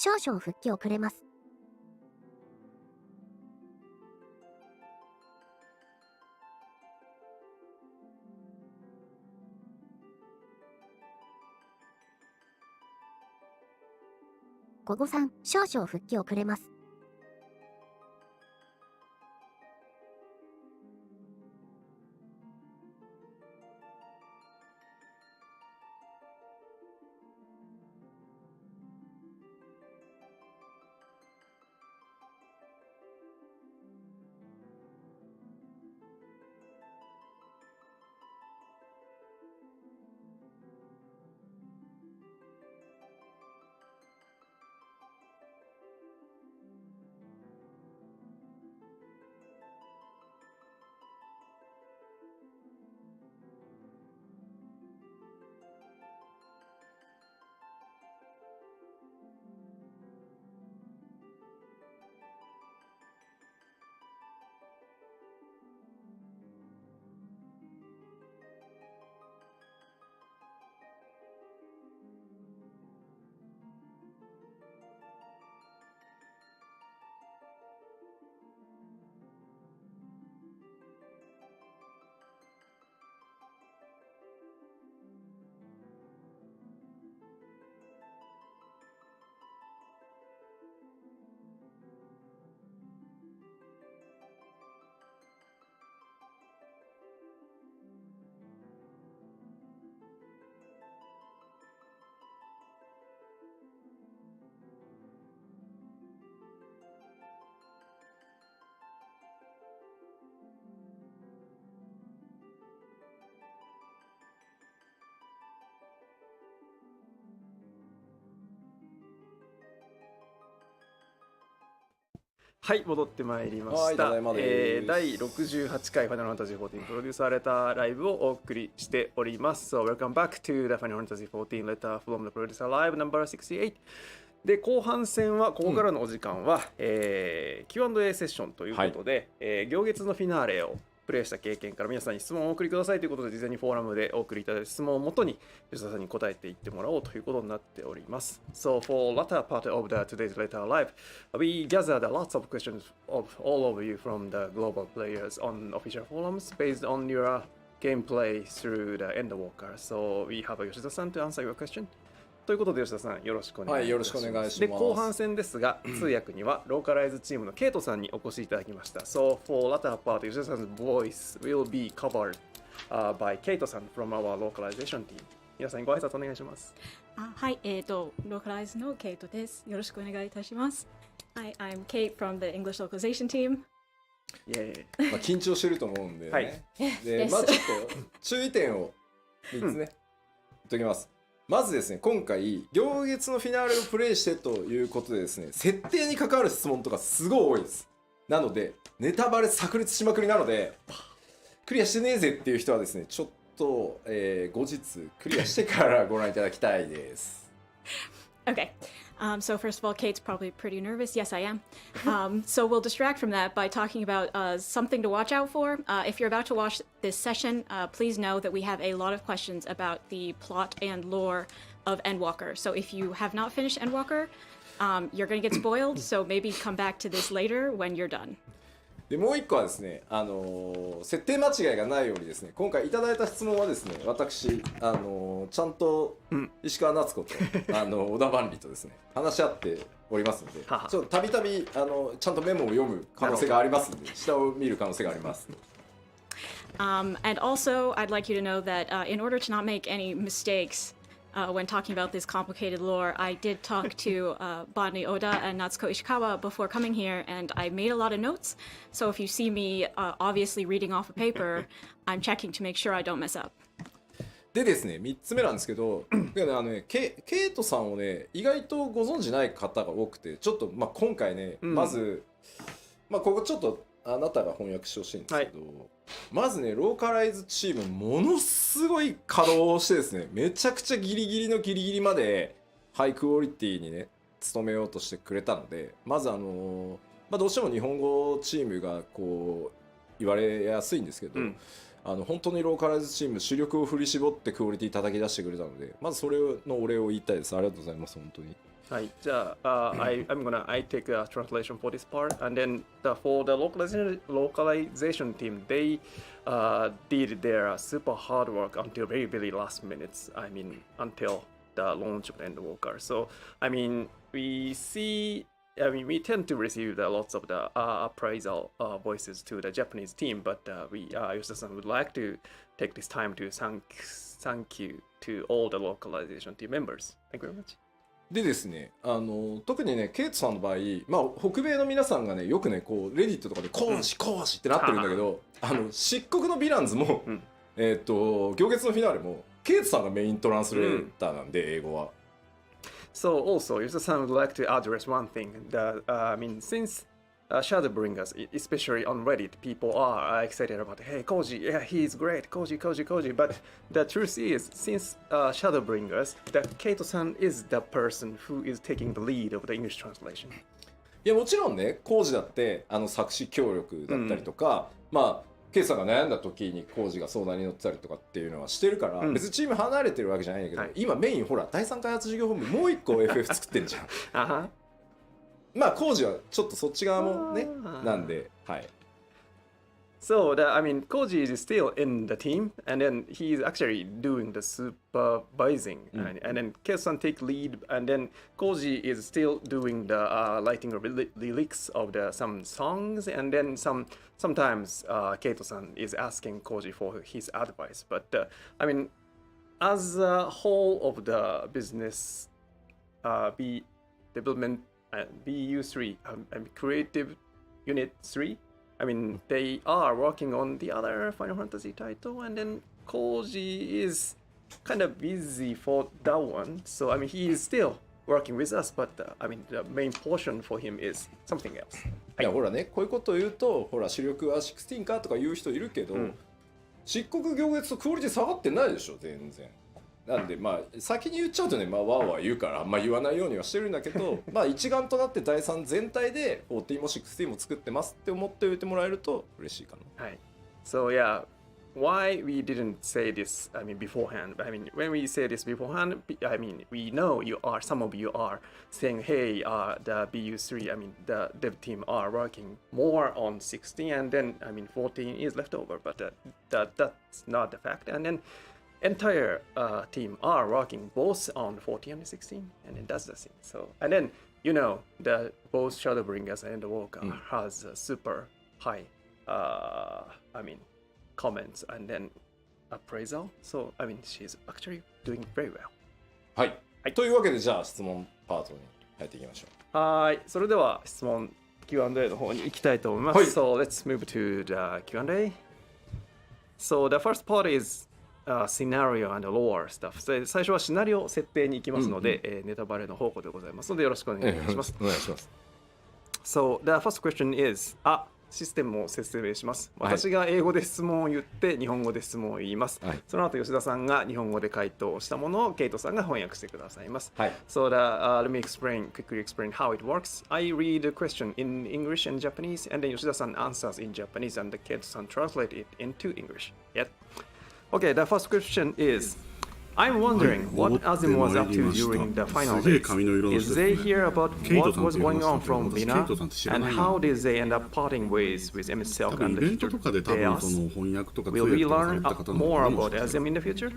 少々復帰遅れます。午後3、少々復帰遅れます。はい、戻ってまいりました。はい、ただいまです。第68回ファイナルファンタジー14プロデュースされたライブをお送りしております。So, welcome back to the Final Fantasy 14 letter from the producer live number 68。で、後半戦は、ここからのお時間は、Q&A セッションということで、行月のフィナーレをプレイした経験から皆さんに質問をお送りくださいということで、事前にフォーラムでお送りいただいた質問をもとに吉田さんに答えていってもらおうということになっております。So for latter part of the today's letter live, we gathered lots of questions of all of you from the global players on official forums based on your gameplay through the Endwalker. So we have Yoshida-san to answer your question. ということで吉田さんよろしくお願いします。はい、よろしくお願いします。で後半戦ですが通訳にはローカライズチームのケイトさんにお越しいただきました。So for latter part, 吉田さん 's voice will be covered、by ケイトさん from our localization team。皆さんご挨拶お願いします。はい、ローカライズのケイトです。よろしくお願いいたします。Hi, I'm Kate from the English localization team. まあ緊張してると思うんでね。はいで、まあちょっと注意点を3つね、言っときます。まずですね、今回、行月のフィナーレをプレイしてということでですね、設定に関わる質問とかすごい多いです。なので、ネタバレ炸裂しまくりなので、クリアしてねえぜっていう人はですね、ちょっと、後日クリアしてからご覧いただきたいです。Okay. So first of all, Kate's probably pretty nervous. Yes, I am. So we'll distract from that by talking about something to watch out for. If you're about to watch this session, please know that we have a lot of questions about the plot and lore of Endwalker. So if you have not finished Endwalker, you're going to get spoiled. So maybe come back to this later when you're done. でもう一個はですね、設定間違いがないようにですね、今回いただいた質問はですね、私、ちゃんと石川夏子と、小田万里とですね、話し合っておりますので、ちょっとたびたびちゃんとメモを読む可能性がありますので、下を見る可能性があります。And also, I'd like you to know that in order to not make any mistakes, when talking about this complicated lore, I did talk to Botany Oda and Natsuko Ishikawa before coming here, and I made a lot of notes. So if you see me obviously reading off a paper, I'm checking to make sure I don't mess up. でですね、3つ目なんですけど、ケイトさんをね、意外とご存じない方が多くて、ちょっと、まあ、今回ね、まず、まあ、ここちょっとあなたが翻訳してほしいんですけど、まずね、ローカライズチームものすごい稼働してですね、めちゃくちゃギリギリのギリギリまでハイクオリティにね努めようとしてくれたので、まずまあ、どうしても日本語チームがこう言われやすいんですけど、本当にローカライズチーム主力を振り絞ってクオリティ叩き出してくれたので、まずそれのお礼を言いたいです。ありがとうございます。本当にはい、じゃあ、I take a translation for this part, and then for the localization team, they did their super hard work until very last minutes. I mean, until the launch of the Endwalker. So, I mean, we tend to receive lots of the appraisal voices to the Japanese team, but Yoshida-san would like to take this time to thank you to all the localization team members. Thank you very much. でですね、特にねケイトさんの場合、北米の皆さんがねよくねこうレディットとかで講師ってなってるんだけど、漆黒のヴィランズも、行月のフィナーレもケイトさんがメイントランスレーターなんで、英語は。So also, Yusa-san would like to address one thing that I mean, since Shadowbringers, especially on Reddit, people are excited about, hey, Koji, yeah, he's great, Koji. But the truth is, since Shadowbringers, that Kaito-san is the person who is taking the lead of the English translation. いやもちろんね、コージだって作詞協力だったりとか、ケイさんが悩んだ時にコージが相談に乗ってたりとかっていうのはしてるから、別にチーム離れてるわけじゃないんだけど、今メインほら第3開発事業本部もう一個 FF 作ってんじゃん。コージはちょっとそっち側もねなんで、はい。So, I mean, Koji is still in the team, and then he's actually doing the supervising, and then Keito-san take lead, and then Koji is still doing the writing of lyrics of some songs, and then sometimes Keito-san is asking Koji for his advice. But I mean, as a whole of the business, development, BU3, creative unit 3. I mean, they are working on the other Final Fantasy title, and then Koji is kind of busy for that one. So, I mean, he is still working with us, but I mean, the main portion for him is something else. いやほらね、こういうことを言うと、ほら主力は16かとか言う人いるけど、漆黒行月とクオリティ下がってないでしょ、全然。なんで先に言っちゃうとね、ワーワー言うからあんま言わないようにはしてるんだけど一丸となって第3全体で14も16も作ってますって思っておいてもらえると嬉しいかな。はい。So yeah, why we didn't say this, I mean, beforehand. I mean, when we say this beforehand, I mean, we know some of you are saying, hey, the BU3, I mean, the dev team are working more on 16, and then, I mean, 14 is left over, but that's not the fact. And then entire team are working both on 14 and 16, and then that's the thing. So, and then that both Shadowbringers and the Walker has a super high, I mean, comments and then appraisal. So, I mean, she's actually doing very well. はい。というわけでじゃあ質問パートに入っていきましょう。はい。それでは質問 Q&A の方に行きたいと思います。So let's move to the Q&A. So the first part is.scenario and lore stuff. 最初はシナリオ設定に行きますので、ネタバレの方向でございますのでよろしくお願いします。お願いします。So the first question is システムを説明します。私が英語で質問を言って日本語で質問を言います。その後吉田さんが日本語で回答したものをケイトさんが翻訳してくださいます。So let me quickly explain how it works. I read the question in English and Japanese, and then 吉田さん answers in Japanese, and Keitoさん translate it into English. Yep.Okay, the first question is, I'm wondering what Azim was up to during the final days. Is they hear about what was going on from Lina, and how did they end up parting ways with Emisselk and the future? Will we learn more about Azim in the future?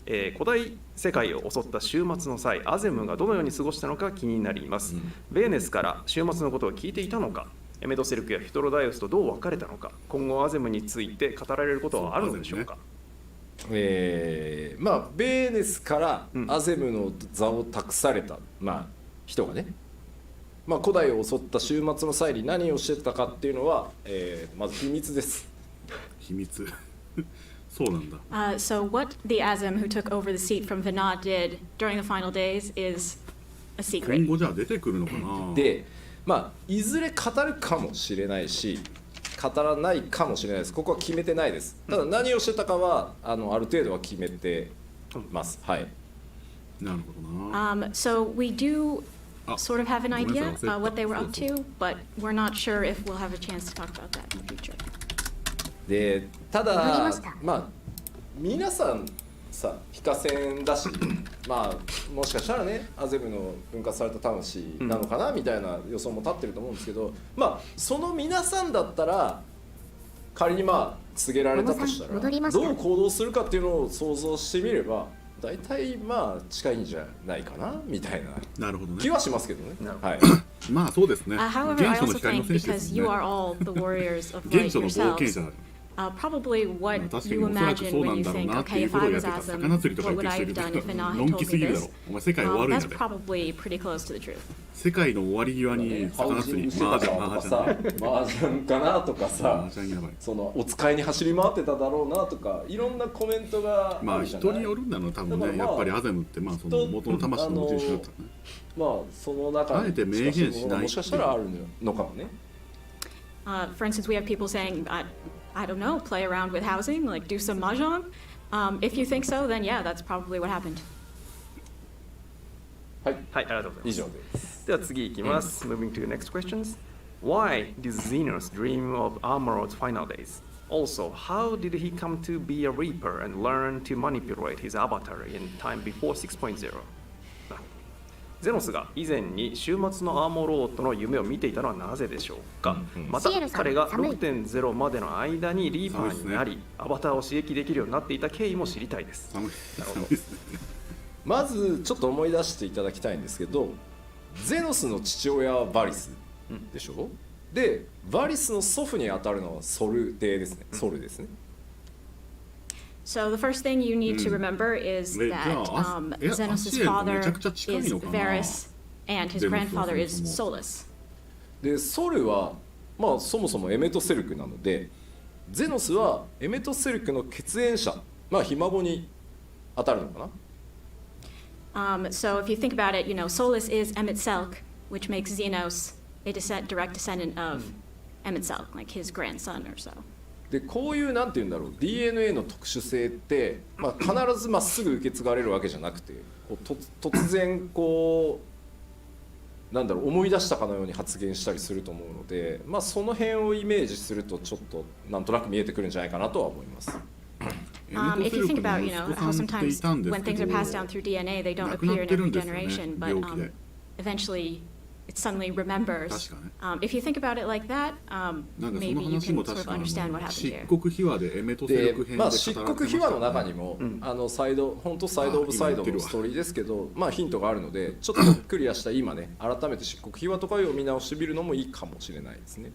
古代世界を襲った終末の際、アゼムがどのように過ごしたのか気になります。ベーネスから終末のことを聞いていたのか、メドセルクやヒトロダイオスとどう別れたのか、今後アゼムについて語られることはあるのでしょうか。ベーネスからアゼムの座を託された、人がね、古代を襲った終末の際に何をしてたかっていうのは、まず秘密です。秘密そうなんだ。So what the Azim who took over the seat from Vinod did during the final days is a secret. 今後じゃあ出てくるのかな。で、いずれ語るかもしれないし語らないかもしれないです。ここは決めてないです。ただ何をしてたかはある程度は決めてます。はい。なるほどな。So we do sort of have an idea what they were up to, but we're not sure if we'll have a chance to talk about that in the future. で、ただ皆さんさ非課線だしまあもしかしたらねアゼムの分割された魂なのかなみたいな予想も立ってると思うんですけど、まあその皆さんだったら仮にまあ告げられたとしたらどう行動するかっていうのを想像してみれば大体まあ近いんじゃないかなみたいな気はしますけどね。はい。まあそうですね。 However, I also think because you are all the warriors of light yourselves, probably what you imagine when you think, okay, if I was Azem, what would I have done if Anah had told me this? That's probably pretty close to the truth. 世界の終わり際に魚釣り、マージャンかなとかさ、そのお使いに走り回ってただろうなとか、いろんなコメントがまあ人によるんだろう多分ね。やっぱりアゼムってまあその元の魂の持ち主だったね。まあその中にあえて明言しないもしかしたらあるのかもね。For instance, we have people saying, I don't know, play around with housing, like do some mahjong. If you think so, then yeah, that's probably what happened. はい、ありがとうございます。以上です。では次いきます。Moving to the next questions. Why did Xenos dream of Armor's final days? Also, how did he come to be a Reaper and learn to manipulate his avatar in time before 6.0? ゼノスが以前に週末のアーモロードの夢を見ていたのはなぜでしょうか。また彼が 6.0 までの間にリーパーになりアバターを刺激できるようになっていた経緯も知りたいです。なるほど。まずちょっと思い出していただきたいんですけど、ゼノスの父親はバリスでしょ、でバリスの祖父にあたるのはソル帝ですね。ソルですね。So the first thing you need to remember is that Xenos' father is Varys and his grandfather is Solus. でソルはまあそもそもエメトセルクなので、ゼノスはエメトセルクの血縁者、まあひ孫にあたるのかな。So if you think about it, you know, Solus is Emet-Selch, which makes Xenos a direct descendant of Emet-Selch, like his grandson or so. でこういうなんていうんだろう DNA の特殊性って、まあ、必ずまっすぐ受け継がれるわけじゃなくてこう突然こうなんだろう思い出したかのように発言したりすると思うので、まあ、その辺をイメージするとちょっとなんとなく見えてくるんじゃないかなとは思います。If you think about, you know, how sometimes when things are passed down through DNA, they don't appear in every generation, but eventually it suddenly remembers. If you think about it like that, maybe you can sort of understand what happened here. 漆黒秘話でエメトセルク編で語られてました漆黒秘話の中にも、サイド本当サイドオブサイドのストーリーですけど、まあヒントがあるので、ちょっとクリアした今ね、改めて漆黒秘話とかを見直してみるのもいいかもしれないですね。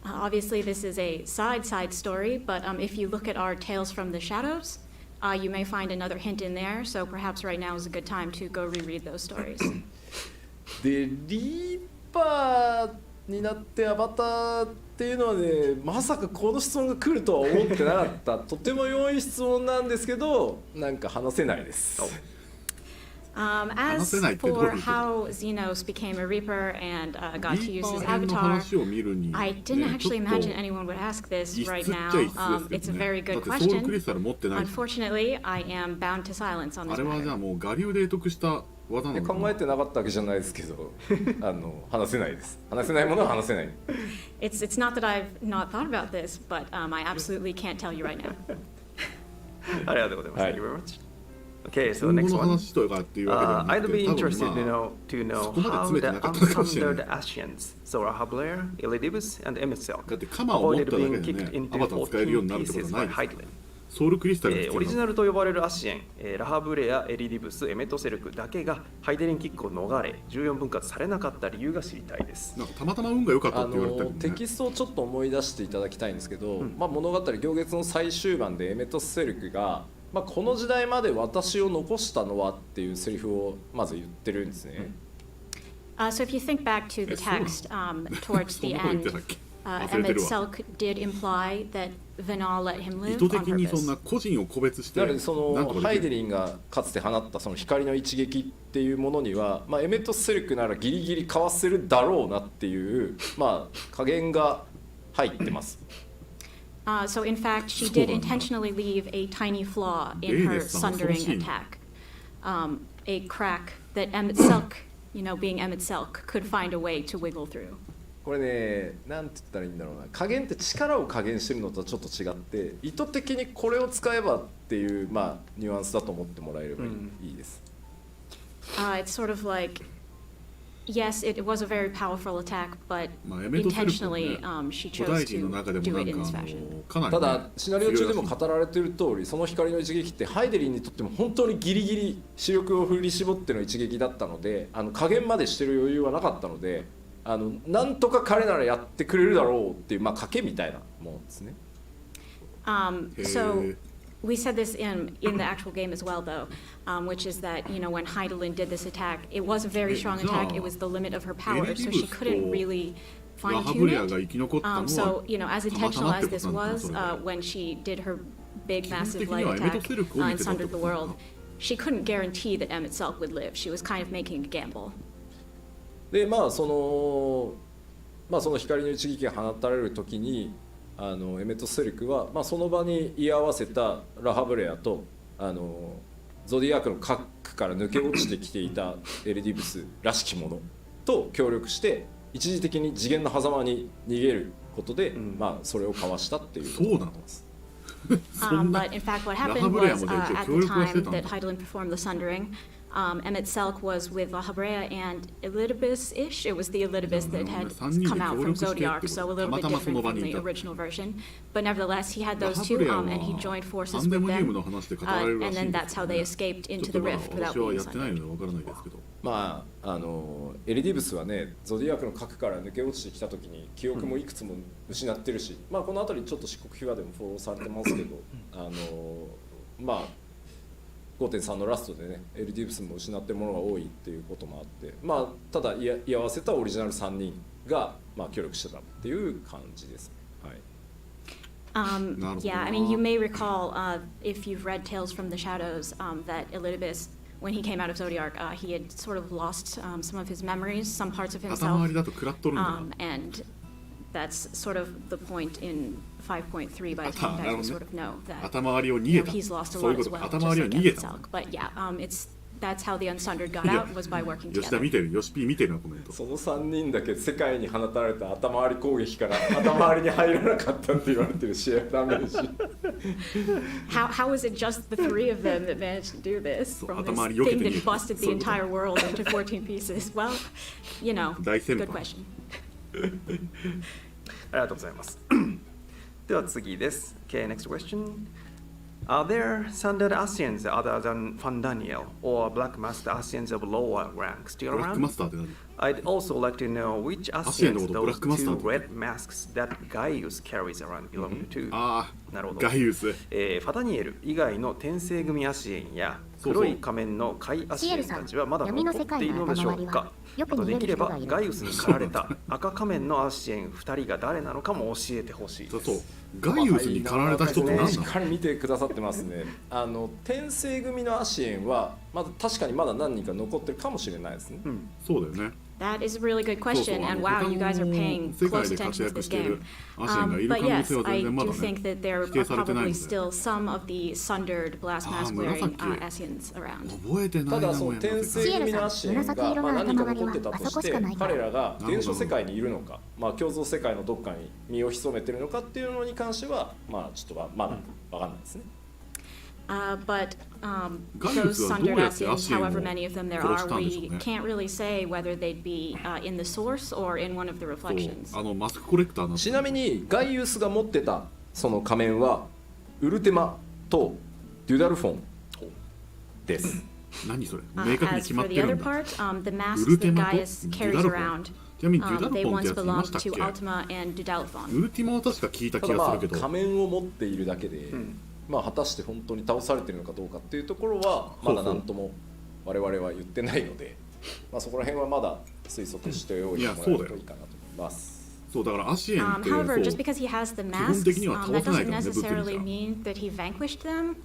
Obviously, this is a side story, but if you look at our Tales from the Shadows, you may find another hint in there. So perhaps right now is a good time to go reread those stories. でリーパーになってアバターっていうのはね、まさかこの質問が来るとは思ってなかったとても良い質問なんですけど、なんか話せないです。As for how Xenos became a Reaper and got to use his avatar, I didn't actually imagine anyone would ask this right now. It's a very good question. Unfortunately, I am bound to silence on this あれはじゃあもう我流で得した技なのかな。考えてなかったわけじゃないですけど、話せないです。話せないものは話せない。It's not that I've not thought about this, but I absolutely can't tell you right now. ありがとうございます。Thank you very much. Okay, so the next one. I'd be interested to know how the unthundered Ascians, so Rahablair, Elidibus, and Emet-Selch, avoided being kicked into 14 pieces by Hydaelyn. ソウルクリスタルオリジナルと呼ばれるアシエン、ラハブレア、エリディブス、エメトセルクだけがハイデリンキックを逃れ14分割されなかった理由が知りたいです。なんかたまたま運が良かったって言われたけど、ね、テキストをちょっと思い出していただきたいんですけど、まあ、物語行月の最終盤でエメトセルクが、まあ、この時代まで私を残したのはっていうセリフをまず言ってるんですね。So if you think back to the text towards the end, Emet-Selch did imply that Venal let him live on purpose. 意図的にそんな個人を個別して、なのでそのハイデリンがかつて放ったその光の一撃っていうものには、まあ、エメトセルクならギリギリかわせるだろうなっていう、まあ、加減が入ってます。So in fact, she did intentionally leave a tiny flaw in her sundering attack, a crack that Emet-Selch, you know, being Emet-Selch, could find a way to wiggle through. これね、なんて言ったらいいんだろうな、加減って力を加減してるのとはちょっと違って、意図的にこれを使えばっていう、まあ、ニュアンスだと思ってもらえればいいです。It's sort of like, yes, it was a very powerful attack, but まあエメトセルフも intentionally ね she 古 chose 代人の to 中で do も it なん in か this fashion. かなり、たね、だシナリオ中でも語られている通り、その光の一撃ってハイデリンにとっても本当にギリギリ視力を振り絞っての一撃だったので、加減までしてる余裕はなかったので、なんとか彼ならやってくれるだろうっていう、まあ賭けみたいなものですね。So we said this in the actual game as well, though, which is that, you know, when Heidelin did this attack, it was a very strong attack. It was the limit of her power, so she couldn't really fine-tune it. So, you know, as intentional as this was, when she did her big, massive light attack and sundered the world, she couldn't guarantee that M itself would live. She was kind of making a gamble. で、まあその光の一撃が放たれるときに、エメトセリクは、まあ、その場に居合わせたラハブレアとゾディアークの核から抜け落ちてきていたエレディブスらしきものと協力して一時的に次元の狭間に逃げることで、まあ、それをかわしたっていうことになってます。But in fact, what happened was at the time that Heidelin performed the sundering, Emmet Selk was with La Habrea and Elidibus-ish. It was the Elidibus that had come out from Zodiac, so a little bit different from the original version. But nevertheless, he had those two, and he joined forces with them, and then that's how they escaped into the rift without being sundered. まあエレディブスはね、ゾディアックの核から抜け落ちてきたときに記憶もいくつも失ってるし、まあこの辺りちょっと漆黒秘話でもフォローされてますけど、まあ5.3 のラストでね、エレディブスも失ってるものが多いっていうこともあって、まあただ居合わせたオリジナル3人がまあ協力してたっていう感じです。はい。Yeah, I mean, you may recall, if you've read Tales from the Shadows, that Elidibus, when he came out of Zodiac, he had sort of lost some of his memories, some parts of himself, and that's sort of the point in 5.3 by the time that we sort of know that he's lost a lot as well, just like Selk. But yeah, that's how the Unsundered got out, was by working together. その3人だけ世界に放たれた頭割り攻撃から頭割りに入らなかったって言われてるシェアダメージ。How is it just the three of them that managed to do this from this thing that busted the entire world into 14 pieces? Well, you know, good question. ありがとうございます。では次です。Okay, next question. Are there sundered Asians other than Fandaniel or Black Master Asians of lower rank still around? I'd also like to know which Asians those two red masks that Gaius carries around belong to. なるほど。ファダニエル以外の転生組アシエンや黒い仮面のカイアシエンたちはまだ残っているのでしょうか。できればガイウスに狩られた赤仮面のアシエン2人が誰なのかも教えてほしいです。ガイウスに狩られた人って何なの？しっかり見てくださってますね。転生組のアシエンはまだ確かにまだ何人か残ってるかもしれないですね。そうだよね。That is a really good question, and wow, you guys are paying close attention to this game. But yes, I do think that there are probably still some of the sundered blast mask wearing Asians around. ただその転生組のアシエンが何か残ってたとして、彼らが伝承世界にいるのか、まあ共存世界のどっかに身を潜めてるのかっていうのに関しては、まあちょっとまだわかんないですね。But those sundered Asians, however many of them there are, we can't really say whether they'd be in the source or in one of the reflections. ちなみにガイウスが持ってたその仮面はウルテマとデュダルフォンです。何それ？明確に決まってるんだ。 the masks that Gaius carries around, they once belonged to Ultima and Dudalphon. ウルティマは確か聞いた気がするけど。仮面を持っているだけで。まあ果たして本当に倒されているのかどうかっていうところはまだ何とも我々は言ってないので、まあそこら辺はまだ推測しておいてもらえるといいかなと思います。そうだからアシエンってそう However, just because he has the masks, that doesn't necessarily mean that he vanquished them.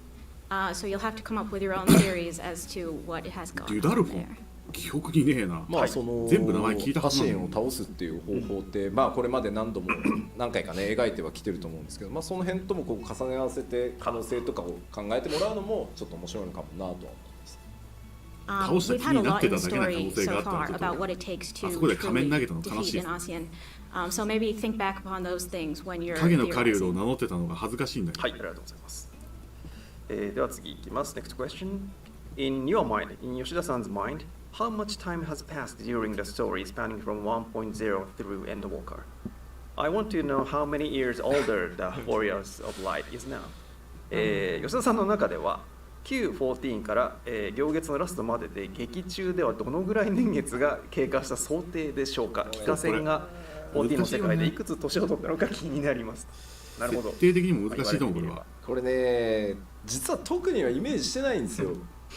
So you'll have to come up with your own theories as to what has gone on there. 記憶にねえな。まあその全部名前聞いたはアシエずなのに。ンを倒すっていう方法ってまあこれまで何回かね描いてはきてると思うんですけど、まあその辺ともこう重ね合わせて可能性とかを考えてもらうのもちょっと面白いのかもなとは思います。We've had a lot in the story so far about what it takes to truly defeat an ASEAN. So maybe think back upon those things when you're 影の狩人を名乗ってたのが恥ずかしいんだよ。はい、ありがとうございます。では次いきます。Next question. In your mind, in Yoshida-san's mind, how much time has passed during the story spanning from 1.0 through Endwalker? I want to know how many years older the Warriors of Light is now. 吉田さんの中では Q14 から、行月のラストまでで劇中ではどのぐらい年月が経過した想定でしょうか。帰化戦が14の世界でいくつ年を取ったのか気になります。なるほど。設定的にも難しいと思うこれは。これね実は特にはイメージしてないんですよ。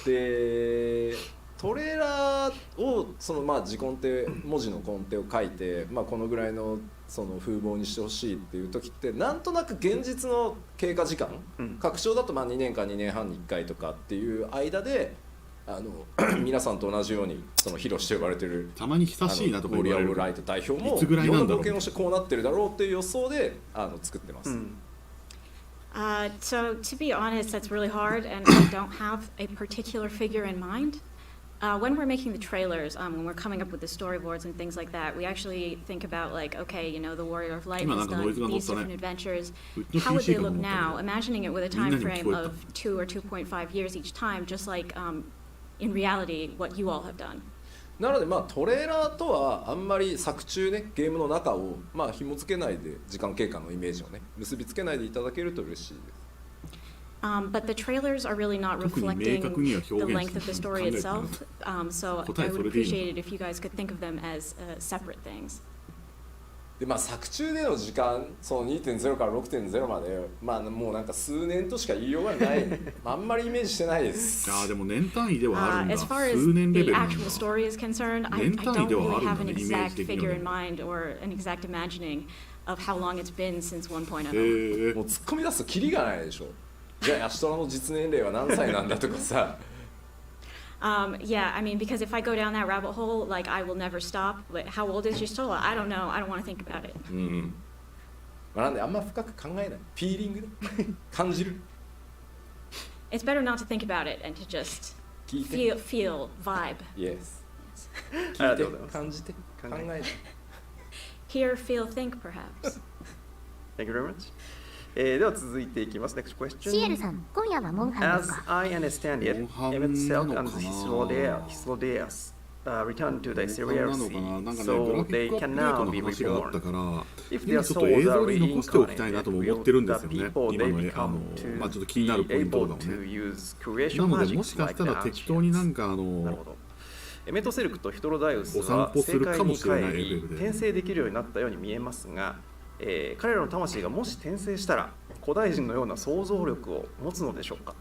でトレーラーをその字コンテ文字のコンテを書いて、このぐらいのその風貌にしてほしいっていう時ってなんとなく現実の経過時間、拡張だと2年か2年半に1回とかっていう間で皆さんと同じようにそのヒロシと呼ばれてるたまに久しいなとか言われるウォリアー・オブ・ライト代表もいつぐらいなんだろういろんな冒険をしてこうなってるだろうっていう予想で作ってます。So to be honest, that's really hard, and I don't have a particular figure in mind. When we're making the trailers, when we're coming up with the storyboards and things like that, we actually think about like, okay, you know, the Warrior of Light has done these different adventures. How would they look now? Imagining it with a time frame of 2 or 2.5 years each time, just like in reality, what you all have done. なのでトレーラーとはあんまり作中ねゲームの中を紐付けないで時間経過のイメージをね結びつけないでいただけると嬉しいです。But the trailers are really not reflecting the length of the story itself, so I would appreciate it if you guys could think of them as separate things. で作中での時間その 2.0 から 6.0 までもうなんか数年としか言いようがないあんまりイメージしてないです。でも年単位ではあるんだ。 As far as 数年レベ the ルなんだ。 actual story is concerned, I don't really have an exact figure in mind or an exact imagining of how long it's been since 1.0. もう突っ込み出すとキリがないでしょ。じゃあヤシトラの実年齢は何歳なんだとかさ。Yeah, I mean, because if I go down that rabbit hole, like I will never stop. But how old is Shistola? I don't know. I don't want to think about it. なんであんま深く考えない。ピーリングで感じる。It's better not to think about it and to just feel, vibe. Yes. ありがとうございます。感じて、考えて。Hear, feel, think, perhaps. Thank you very much. では続いていきます。Next question. シエルさん、今夜はモンハンです As か？ I understand it, Emmett Selk and Hislodeas returned to the Serial Sea, so they can now be reborn. If their souls are reincarnated, will the people they become to be able to use creation なのでも magic しかし like た the ら適当に Archons? なんかなるほど。エメトセルクとヒトロダイウスお散は歩する正解にかもしれない帰り FF で転生できるようになったように見えますが、彼らの魂がもし転生したら古代人のような想像力を持つのでしょうか。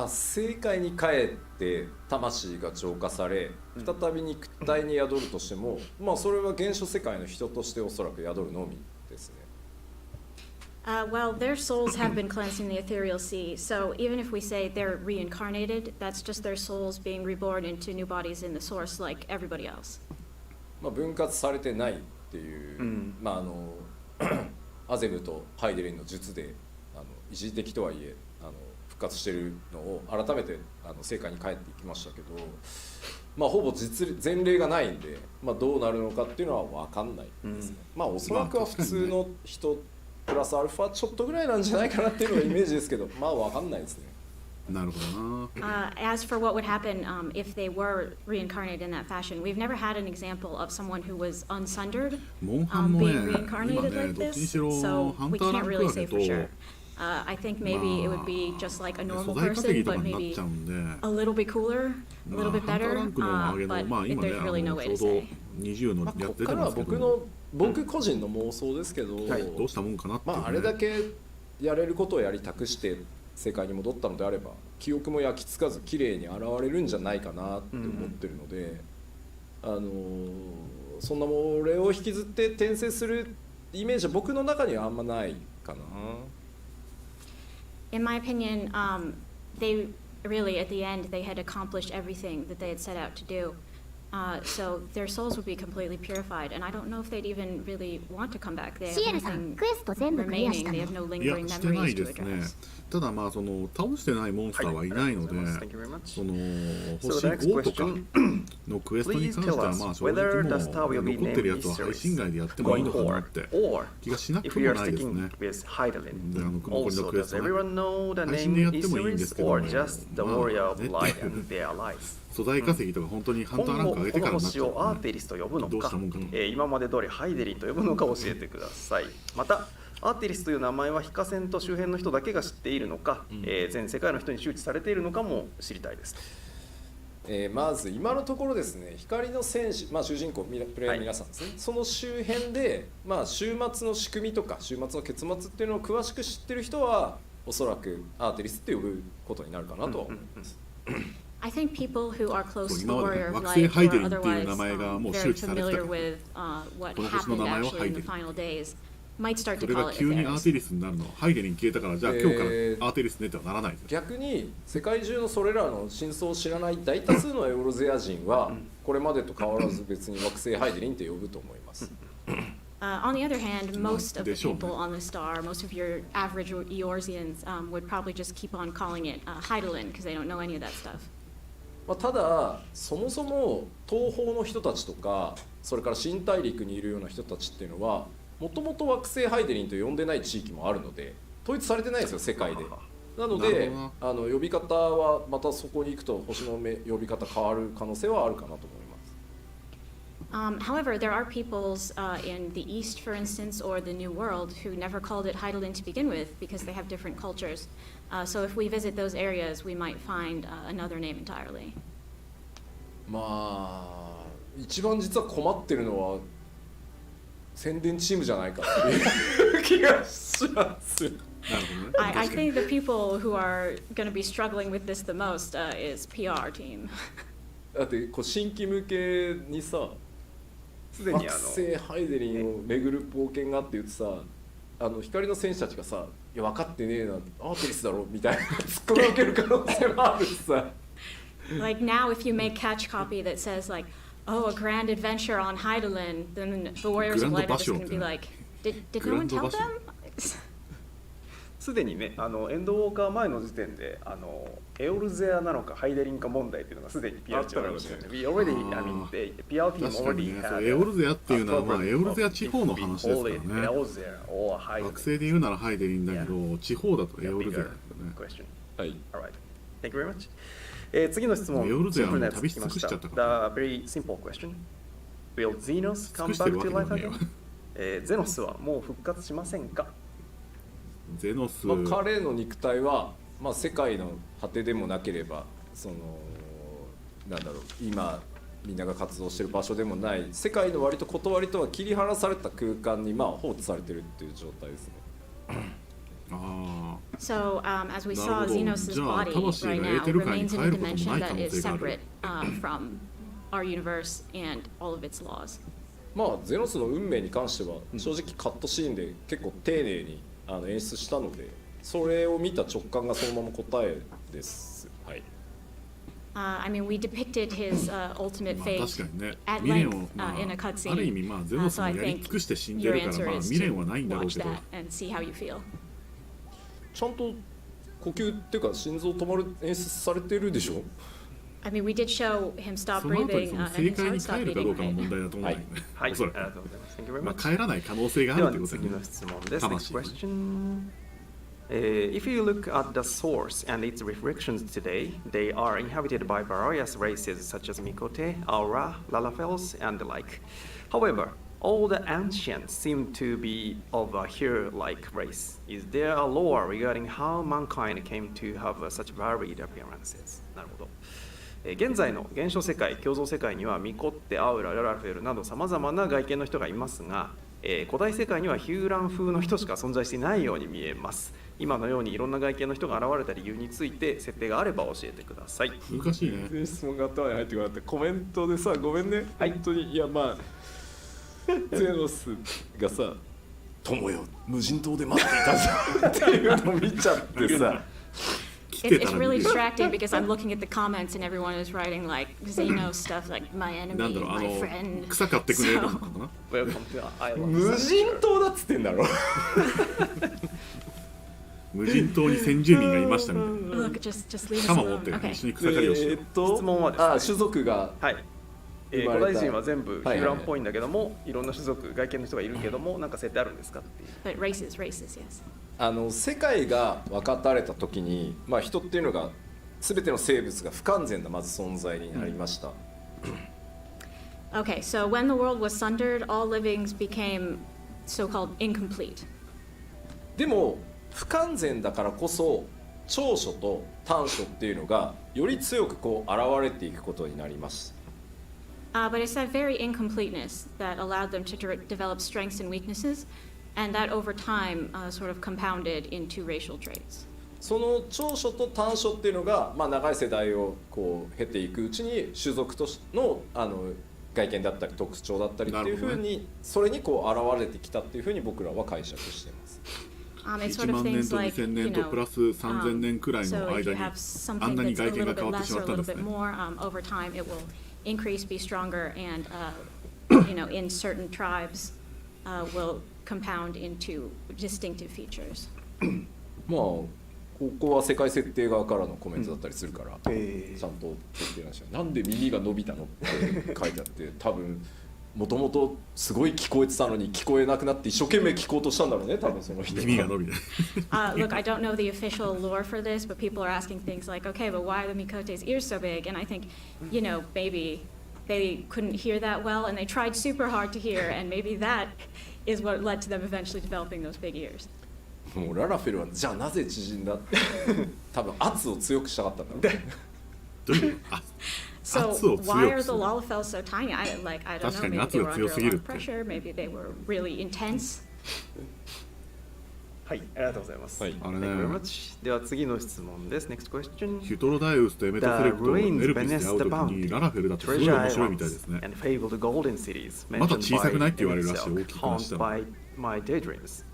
正解に帰って魂が浄化され再び肉体に宿るとしても、それは原初世界の人としておそらく宿るのみですね。Well, their souls have been cleansed in the ethereal sea, so even if we say they're reincarnated, that's just their souls being reborn into new bodies in the source like everybody else. 分割されてないっていう、アゼムとハイデリンの術で一時的とはいえ復活しているのを改めて正解に帰っていきましたけど、ほぼ前例がないんで、どうなるのかっていうのは分かんないですね。おそらくは普通の人プラスアルファちょっとぐらいなんじゃないかなっていうのがイメージですけど、分かんないですね。なるほどな。As for what would happen if they were reincarnated in that fashion, we've never had an example of someone who was unsundered モンハンもね、 being 今 reincarnated ね、 like どっちに this, しろ so ハン we ターラ can't ンク really だ say け for ど、sure. I think maybe it would be just like a 素 normal 材稼ぎ person, とか but になっ maybe ちゃうんで、 a little bit cooler, a little bit ハンター better, ランクの上げの、 but 今ね、 there's really no way ちょ to うど say. 20のやこってこからはますけど、僕個人の妄想ですけど、どうしたもんかなっていうね、あれだけやれることをやり託して世界に戻ったのであれば記憶も焼き付かず綺麗に現れるんじゃないかなって思ってるので、そんなも俺を引きずって転生するイメージは僕の中にはあんまないかな。In my opinion, they really, at the end, they had accomplished everything that they had set out to do. So their souls would be completely purified, and I don't know if they'd even really want to come back. They have シエルさん nothing クエスト全部クリアし remaining. た They の have no いや lingering してな memories い to ですね。 address. ただまあその倒してないモンスターはいないので、 Thank you very much. その So 星 the next 5とか question. のクエストに Please 関して tell は us まあ正 whether 直 the star もう will be 残ってる named やつは配 Mysteries 信外でやってもいい going のかなっ forward, て or 気がしなく if て we も are ないです sticking ね。 with Heidelin. で残りの Also, クエ does ストは everyone know the 配信でや name ってもいいんです Mysteries けど or も、 just the まあ warrior of ね light and their lives? 素材稼ぎとか本当にハンターランク上げて今後このからになっちゃう星をアーねテリスと呼ぶのかどうしたもんかな、今まで通りハイデリンと呼ぶのか教えてください。またアーテリスという名前は非化線と周辺の人だけが知っているのか、全世界の人に周知されているのかも知りたいです。まず今のところですね、光の戦士、主人公プレイヤーの皆さんですね、その周辺で、週末の仕組みとか週末の結末っていうのを詳しく知ってる人はおそらくアーテリスって呼ぶことになるかなとは思います。I think people who are close to the 今まで warrior of 惑星 light ハイ or デリンっていう otherwise 名前がもう very 周知されてた familiar から with what この星の happened 名前は actually ハイ in デ the リン final days might start そ to れ call が it 急にアー theirs. テリスになるのハイデリン消えたからじゃあ今日からアーテリスねってはならないです。逆に世界中のそれらの真相を知らない大多数のエオロゼア人はこれまでと変わらず別に惑星ハイデリンって呼ぶと思います。On the other hand, most of the でしょうね。 people on the star, most of your average Eorzeans, would probably just keep on calling it Heidelin because they don't know any of that stuff. ただそもそも東方の人たちとかそれから新大陸にいるような人たちっていうのはもともと惑星ハイデリンと呼んでない地域もあるので統一されてないんですよ世界で。なので呼び方はまたそこに行くと星の呼び方変わる可能性はあるかなと思います。However, there are peoples in the East, for instance, or the New World who never called it Heidelin to begin with because they have different cultures. So if we visit those areas, we might find another name entirely. 一番実は困ってるのは宣伝チームじゃないかっていう気がします。I think the people who are going to be struggling with this the most is PR team. だって新規向けにさすでに惑星ハイデリンを巡る冒険があって言ってさ光の戦士たちがさいや分かってねえなアーテリスだろみたいなツッコミを受ける可能性もあるしさLike now, if you make catch copy that says like, "Oh, a grand adventure on Heidelin," then the Warriors of Light are just going to be like, "Did no one tell them?" すでにねエンドウォーカー前の時点でエオルゼアなのかハイデリンか問題っていうのがすでに PR チームなんですよね。We already, I mean, the PR team 確かに already ね、had エオルゼアっていうのはエオルゼア地方の話ですからね。 惑惑星で言うならハイデリンだけど地方だとエオルゼアだよね。はい。 Alright. Thank you very much. 次の質問、シンプルなやつ聞きました。The very simple question. Will Xenos come back to life again? ゼノスはもう復活しませんか？ゼノス、彼の肉体は、世界の果てでもなければ今みんなが活動している場所でもない世界の割と断りとは切り離された空間に放置されているっていう状態ですね。So, as we saw, Xenos' body right now remains in a dimension that is separate from our universe and all of its laws. ゼノスの運命に関しては正直カットシーンで結構丁寧に演出したのでそれを見た直感がそのまま答えです。はい。I mean, we depicted his ultimate fate 確かにね at 未練 length を、in a cutscene. ある意味ゼノス So も I やり think 尽くして死んで your るから answer is 未練は to ないんだろう watch けど that and see how you feel. ちゃんと呼吸っていうか心臓止まる演出されてるでしょ。I mean, we did show him stop その後に breathing その and 正 his 解 heart に stopped 帰るかどう beating, かの right? 問題だと思うんだよね。はい、おそらくありがとうございます。Thank you very much. 帰らない可能性があではるってことだよね。次の質問です。魂 Next question. If you look at the source and its reflections today, they are inhabited by various races such as Mikote, Aura, Lalafels, and the like. However, all the ancients seem to be of a hero-like race. Is there a lore regarding how mankind came to have such varied appearances? なるほど。現在の現象世界、共造世界にはミコッテ、アウラ、ララフェルなどさまざまな外見の人がいますが、古代世界にはヒューラン風の人しか存在していないように見えます。今のようにいろんな外見の人が現れた理由について設定があれば教えてください。難しいね。質問が頭に入ってこなくてコメントでさごめんね、本当にいやゼノスがさ友よ無人島で待っていたじゃんっていうのを見ちゃってさ期 it's really distracting because I'm looking at the comments and everyone is writing like Xeno stuff like my なん enemy, だろう、my friend. 草買ってくれるのかな。 Welcome to Island. 無人島だっつってんだろ。無人島に先住民がいましたみたいな。 Look, just leave us 鎌持っ alone. てる、 Okay. 一緒に草刈りをしよう。質問はですね、種族がはい、生まれた古代人は全部ヒはいはいューランっぽいんだけども、いろんな種族、外見の人がいるけども、なんか設定あるんですかっていう。 But races, yes. 世界が分かたれた時に、まあ、人っていうのが全ての生物が不完全なまず存在になりました。Okay, so when the world was sundered, all livings became so-called incomplete. でも不完全だからこそ長所と短所っていうのがより強くこう現れていくことになります。But it's that very incompleteness that allowed them to develop strengths and weaknesses, and that over time sort of compounded into racial traits. その長所と短所っていうのが、まあ、長い世代をこう経ていくうちに種族との外見だったり特徴だったりっていうふうに、それにこう現れてきたっていうふうに僕らは解釈しています。It's 1 sort of 万年 things と like, 2000 you 年と know, プラス3000年くらいの so if 間 you に have あん something なに that's 外 a 見 little が bit 変わってし less ま or った a んで little す bit ね。 more, over time it will increase, be stronger, and in certain tribes will compound into distinctive featers. まあここは世界設定側からのコメントだったりするから、ちゃんと設定なんですよ。なんで耳が伸びたのって書いてあって多分もともとすごい聞こえてたのに聞こえなくなって一生懸命聞こうとしたんだろうね、多分その人は。耳が伸びて。Look, I don't know the official lore for this, but people are asking things like, okay, but why are the Mikote's ears so big? And I think, you know, maybe they couldn't hear that well, and they tried super hard to hear, and maybe that is what led to them eventually developing those big ears. もうララフェルはじゃあなぜ縮んだって多分圧を強くしたかったんだろうね。どういう So 圧を why 強 are く the する。 Lalafels so tiny? I don't know. 確かに Maybe 圧 they が were 強 under す a ぎ lot る of って。 pressure. Maybe they were really intense. はい、ありがとうございます。はいあれ Thank ね you very much. では次の質問です。Next question. ヒュトロダイウスとエメトセレクト、エルピスで会うときにララフェルだとすごい Treasure 面白いみたい islands ですね。 and fabled golden cities まだ mentioned 小さくないって言われる by らしい、大きく話した haunted の。 by my daydreams.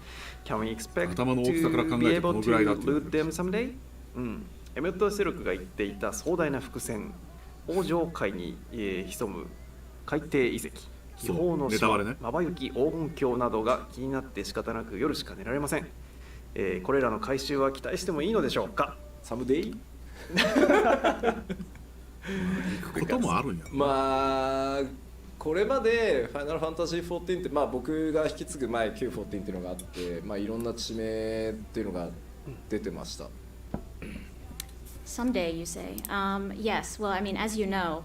Can we expect 頭の大きさから考 to be えてこ able のぐらいだ to っていう loot them someday? エメット・セルクが言っていた壮大な伏線、王城海に、潜む海底遺跡、気泡の島、ネタバレねまばゆき黄金鏡などが気になって仕方なく夜しか寝られません。これらの回収は期待してもいいのでしょうか？サムデイ行くこともあるんやろ。まあこれまで「ファイナルファンタジー14」って、まあ、僕が引き継ぐ前 Q14 っていうのがあって、まあ、いろんな地名っていうのが出てました。Someday, you say? Yes. Well, I mean, as you know,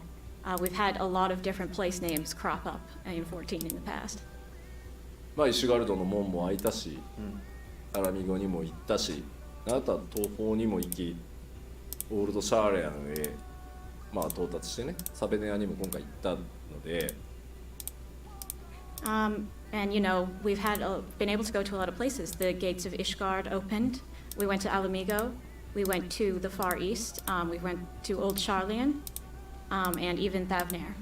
we've had a lot of different place names crop up in 14 in the past. まあ、イシュガルドの門も開いたし、アラミゴにも行ったし、あなたは東方にも行き、オールドシャーレアンへ、まあ、到達してね、サベネアにも今回行ったので。And you know, we've been able to go to a lot of places. The gates of Ishgard opened. We went to Alamigo. We went to the Far East. We went to Old Sharlayan, and even Thavnair.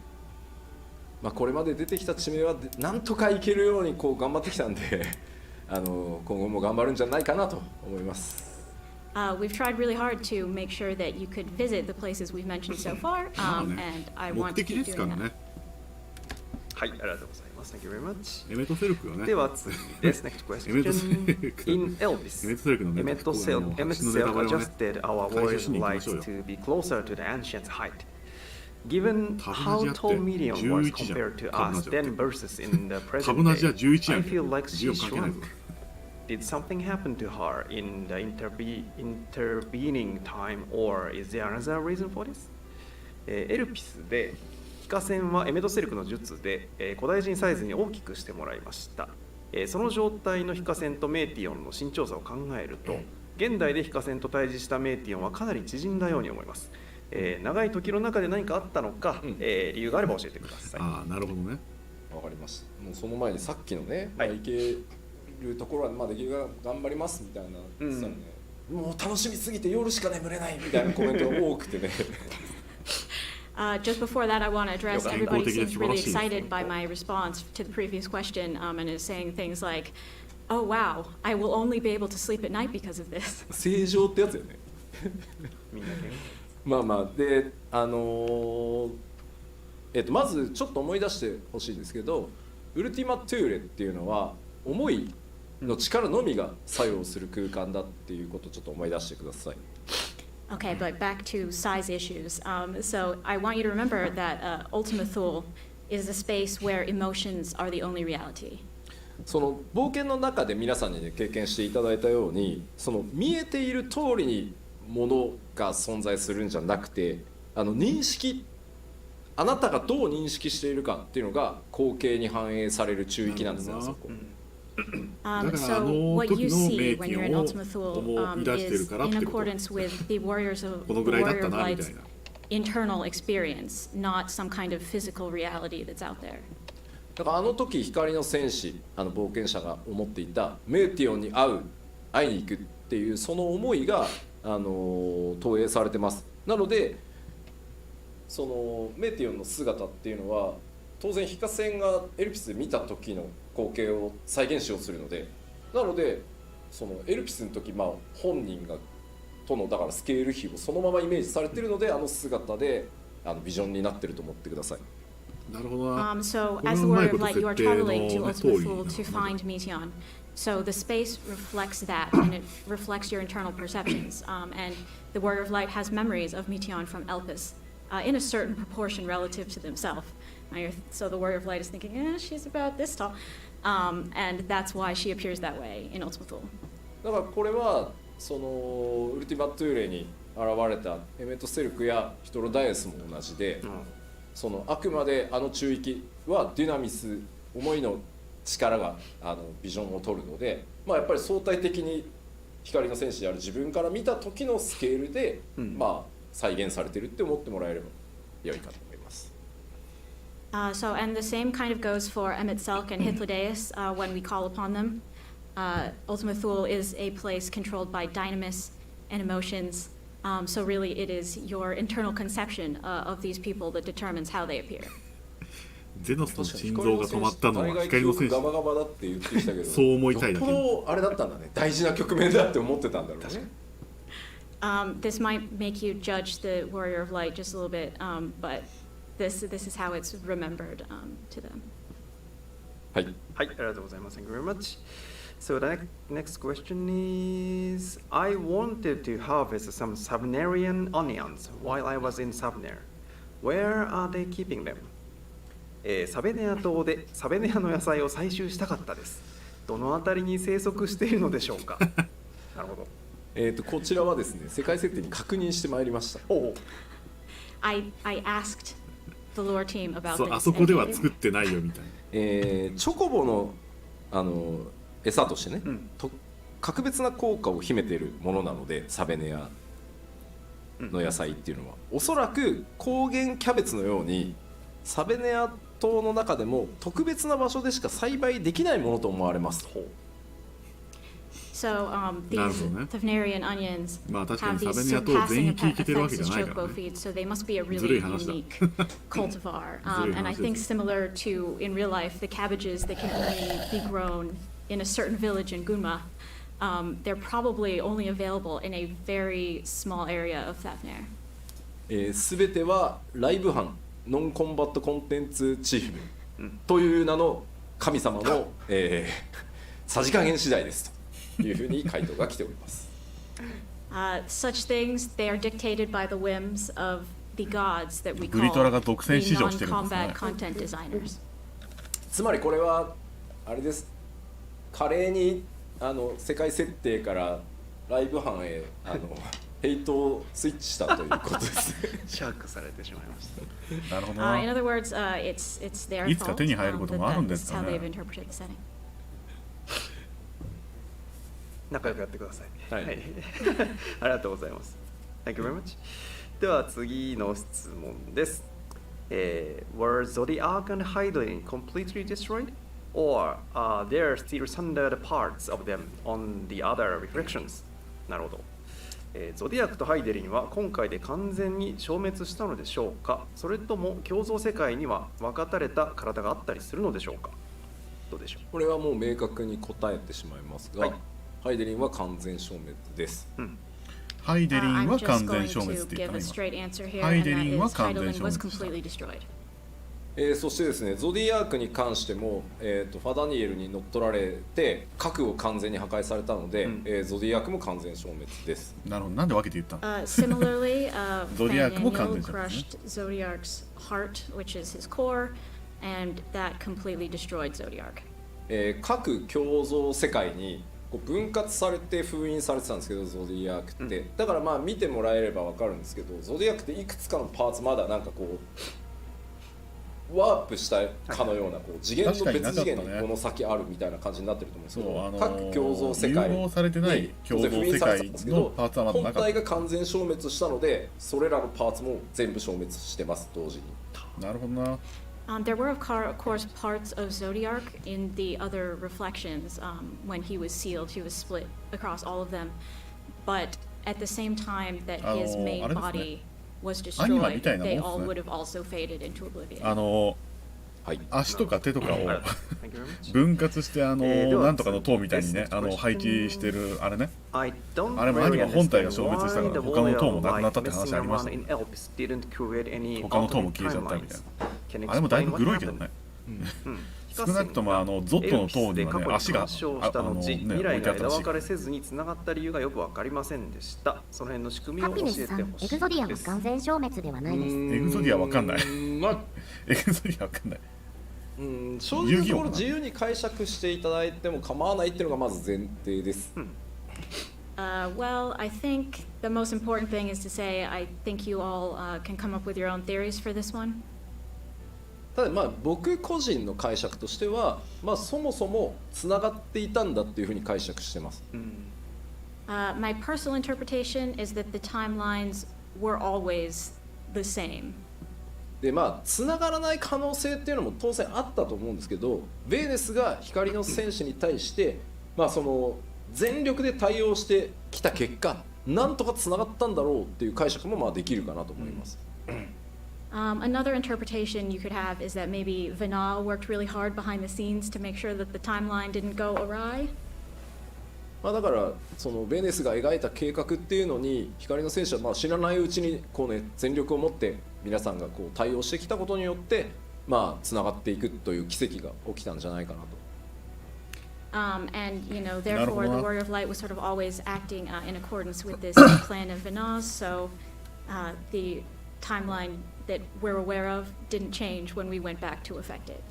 まあこれまで出てきた地名はなんとか行けるようにこう頑張ってきたんで今後も頑張るんじゃないかなと思います。We've tried really hard to make sure that you could visit the places we've mentioned so far, and I 目 want to 的 keep です doing から that. ね。はい、ありがとうございます。Thank you very much. エメトセルクがね。では次です。Next エメトセ question. ルク。 In Elvis, エメトセルクのね、 Emmet こうあの Self 話のネタバレをね、 adjusted our 回収 warrior しに行きま lights しょうよ。 to be closer to the ancient height. Given タブナ how ジアって tall Medium was 11じゃん。 compared to タブナ us ジアって then versus in the タ present ブナジア day, 11や I んけ。 feel like ジ she オ関係ないぞ。 shrunk. Did something happen to her in the intervening time, or is there another reason for this? エルピスで非化線はエメトセルクの術で古代人サイズに大きくしてもらいました。その状態の非化線とメーティオンの身長差を考えると、現代で非化線と対峙したメーティオンはかなり縮んだように思います。長い時の中で何かあったのか、理由があれば教えてください。ああ、なるほどね。わかりました。もうその前にさっきのね、はいまあ、行けるところはまあできるだけ頑張りますみたいな言ってたのね、もう楽しみすぎて夜しか眠れないみたいなコメントが多くてね。Just before that, I want to address Okay. everybody Important seems really information. excited by my response to the previous question, and is saying things like, "Oh wow, I will only be able to sleep at night because of this." 正常ってやつよね。みんなまあまあでまずちょっと思い出してほしいんですけど、ウルティマトゥーレっていうのは思いの力のみが作用する空間だっていうことをちょっと思い出してください。Okay, but back to size issues. So I want you to remember that Ultima Thule is a space where emotions are the only reality. その冒険の中で皆さんに、ね、経験していただいたように、その見えている通りにものが存在するんじゃなくて、認識、あなたがどう認識しているかっていうのが光景に反映される中域なんですよ、そこ。So what you see when you're in Ultima Thule is in accordance with the Warrior of Light's internal experience, not some kind of physical reality that's out there. だから時光の戦士、冒険者が思っていたメーティオンに会いに行くっていうその思いが投影されてます。なのでそのメーティオンの姿っていうのは当然ヒカセンがエルピスで見た時の光景を再現しようとするので、なのでそのエルピスの時、本人がとのだからスケール比をそのままイメージされているので、姿でビジョンになってると思ってください。なるほどな。So as the Warrior of Light, you are traveling to Ultima Thule to find Meteion. So the space reflects that, and it reflects your internal perceptions. And the Warrior of Light has memories of Meteion from Elpis in a certain proportion relative to themselves. So the Warrior of Light is thinking, she's about this tall. And that's why she appears that way in Ultima Thule. だからこれはそのウルティマトゥーレに現れたエメトセルクやヒトロダイエスも同じで、そのあくまで中域はデュナミス、思いの力がビジョンを取るので、やっぱり相対的に光の戦士である自分から見た時のスケールで、再現されてるって思ってもらえれば良いかと思います。So, and the same kind of goes for Emet-Selch and Hythlodaeus when we call upon them. Ultima Thule is a place controlled by dynamis and emotions. So really it is your internal conception of these people that determines how they appear. ゼノスの心臓が止まったのは光の戦士。ガバガバだって言ってきたけど、そう思いたいだけ。よっぽどあれだったんだね。大事な局面だって思ってたんだろうね。This might make you judge the Warrior of Light just a little bit, but this is how it's remembered to them. はい、ありがとうございます。Thank you very much. So the next question is, I wanted to harvest some Savnarian onions while I was in Savner. Where are they keeping them? サベネア島でサベネアの野菜を採集したかったです。どのあたりに生息しているのでしょうか。なるほど。こちらはですね、世界設定に確認してまいりました。I asked the lore team about this. あそこでは作ってないよみたいな。チョコボの餌としてね、格別な効果を秘めているものなので、サベネアの野菜っていうのは、おそらく高原キャベツのようにサベネア島の中でも特別な場所でしか栽培できないものと思われます。So these Savnarian onions 確か have にサ these ベネア島全域行けてるわけ surpassing じゃない effects から as ね。 choco feeds, so they must be a really unique cultivar. And I think similar to in real life, the cabbages that can only be grown in a certain village in Gunma, they're probably only available in a very small area of Savner. すべてはライブ班ノンコンバットコンテンツチームという名の神様の、さじ加減次第ですというふうに回答が来ております。Such things, they are dictated by the whims of the gods that we グリ call トラが独占市場してるんですね。 non-combat content designers. つまりこれはあれです。華麗に世界設定からライブ班へヘイトをスイッチしたということですね。シャークされてしまいました。なるほど In な。 other words, it's their いつか fault 手に入ることもあるんで that す that's か how ね。 they've interpreted the setting. 仲良くやってください。はい。ありがとうございます。Thank you very much. では次の質問です。Were Zodiac and Hydrogen completely destroyed? Or are there still standard parts of them on the other reflections? なるほど。ゾディアックとハイデリンは今回で完全に消滅したのでしょうか、それとも共造世界には分かたれた体があったりするのでしょうか。どうでしょう。これはもう明確に答えてしまいますが、ハイデリンは完全消滅です。ハイデリン I'm は just 完全 going 消滅 to って言っ give た a ね straight answer here, ハイ and デ that リンは is 完全 titling 消 was 滅した completely destroyed. そしてですね、ゾディアークに関しても、ファダニエルに乗っ取られて核を完全に破壊されたので、ゾディアークも完全消滅です。なるほど、なんで分けて言ったの？ Similarly, Zodiac も Fan 完 Daniel 全消滅ね。 crushed Zodiac's heart, which is his core, and that completely destroyed Zodiac. 各共造世界にこう分割されて封印されてたんですけど、ゾディアークって、だからまあ見てもらえれば分かるんですけど、ゾディアークっていくつかのパーツまだなんかこうワープしたかのようなこう次元の別次元にこの先あるみたいな感じになってると思うんですけど、各共造世界融合されてない共造世界のパーツはまだなかった。本体が完全消滅したので、それらのパーツも全部消滅してます、同時に。なるほどな。There were, of course, parts of Zodiac in the other reflections. When he was sealed, he was split across all of them. But at the same time that his main body was destroyed, they all would have also faded into oblivion. 足とか手とかを分割してなんとかの塔みたいにね配置してるあれね。あれもアニメ本体が消滅したから他の塔もなくなったって話ありましたね。他の塔も消えちゃったみたいな。あれもだいぶグロいけどね。少なくともゾットの塔にはね足が未来が枝分かれせずに繋がった理由がよく分かりませんでした。その辺の仕組みを教えてほしいです。エグゾディアは完全消滅ではないです。エグゾディアわかんない。エグゾディアわかんない。正直なところ自由に解釈していただいても構わないっていうのがまず前提です。Well, I think the most important thing is to say I think you all can come up with your own theories for this one. ただまあ僕個人の解釈としては、まあそもそもつながっていたんだっていうふうに解釈してます。My personal interpretation is that the timelines were always the same. でまあつながらない可能性っていうのも当然あったと思うんですけど、ベーネスが光の戦士に対してまあその全力で対応してきた結果、なんとかつながったんだろうっていう解釈もまあできるかなと思います。Another interpretation you could have is that maybe Vinal worked really hard behind the scenes to make sure that the timeline didn't go awry. まあだからそのベーネスが描いた計画っていうのに光の戦士はまあ知らないうちにこうね全力を持って皆さんがこう対応してきたことによってまあつながっていくという奇跡が起きたんじゃないかなと。And you know, therefore, the Warrior of Light was sort of always acting in accordance with this plan of Vinal's. So the timeline that we're aware of didn't change when we went back to affect it.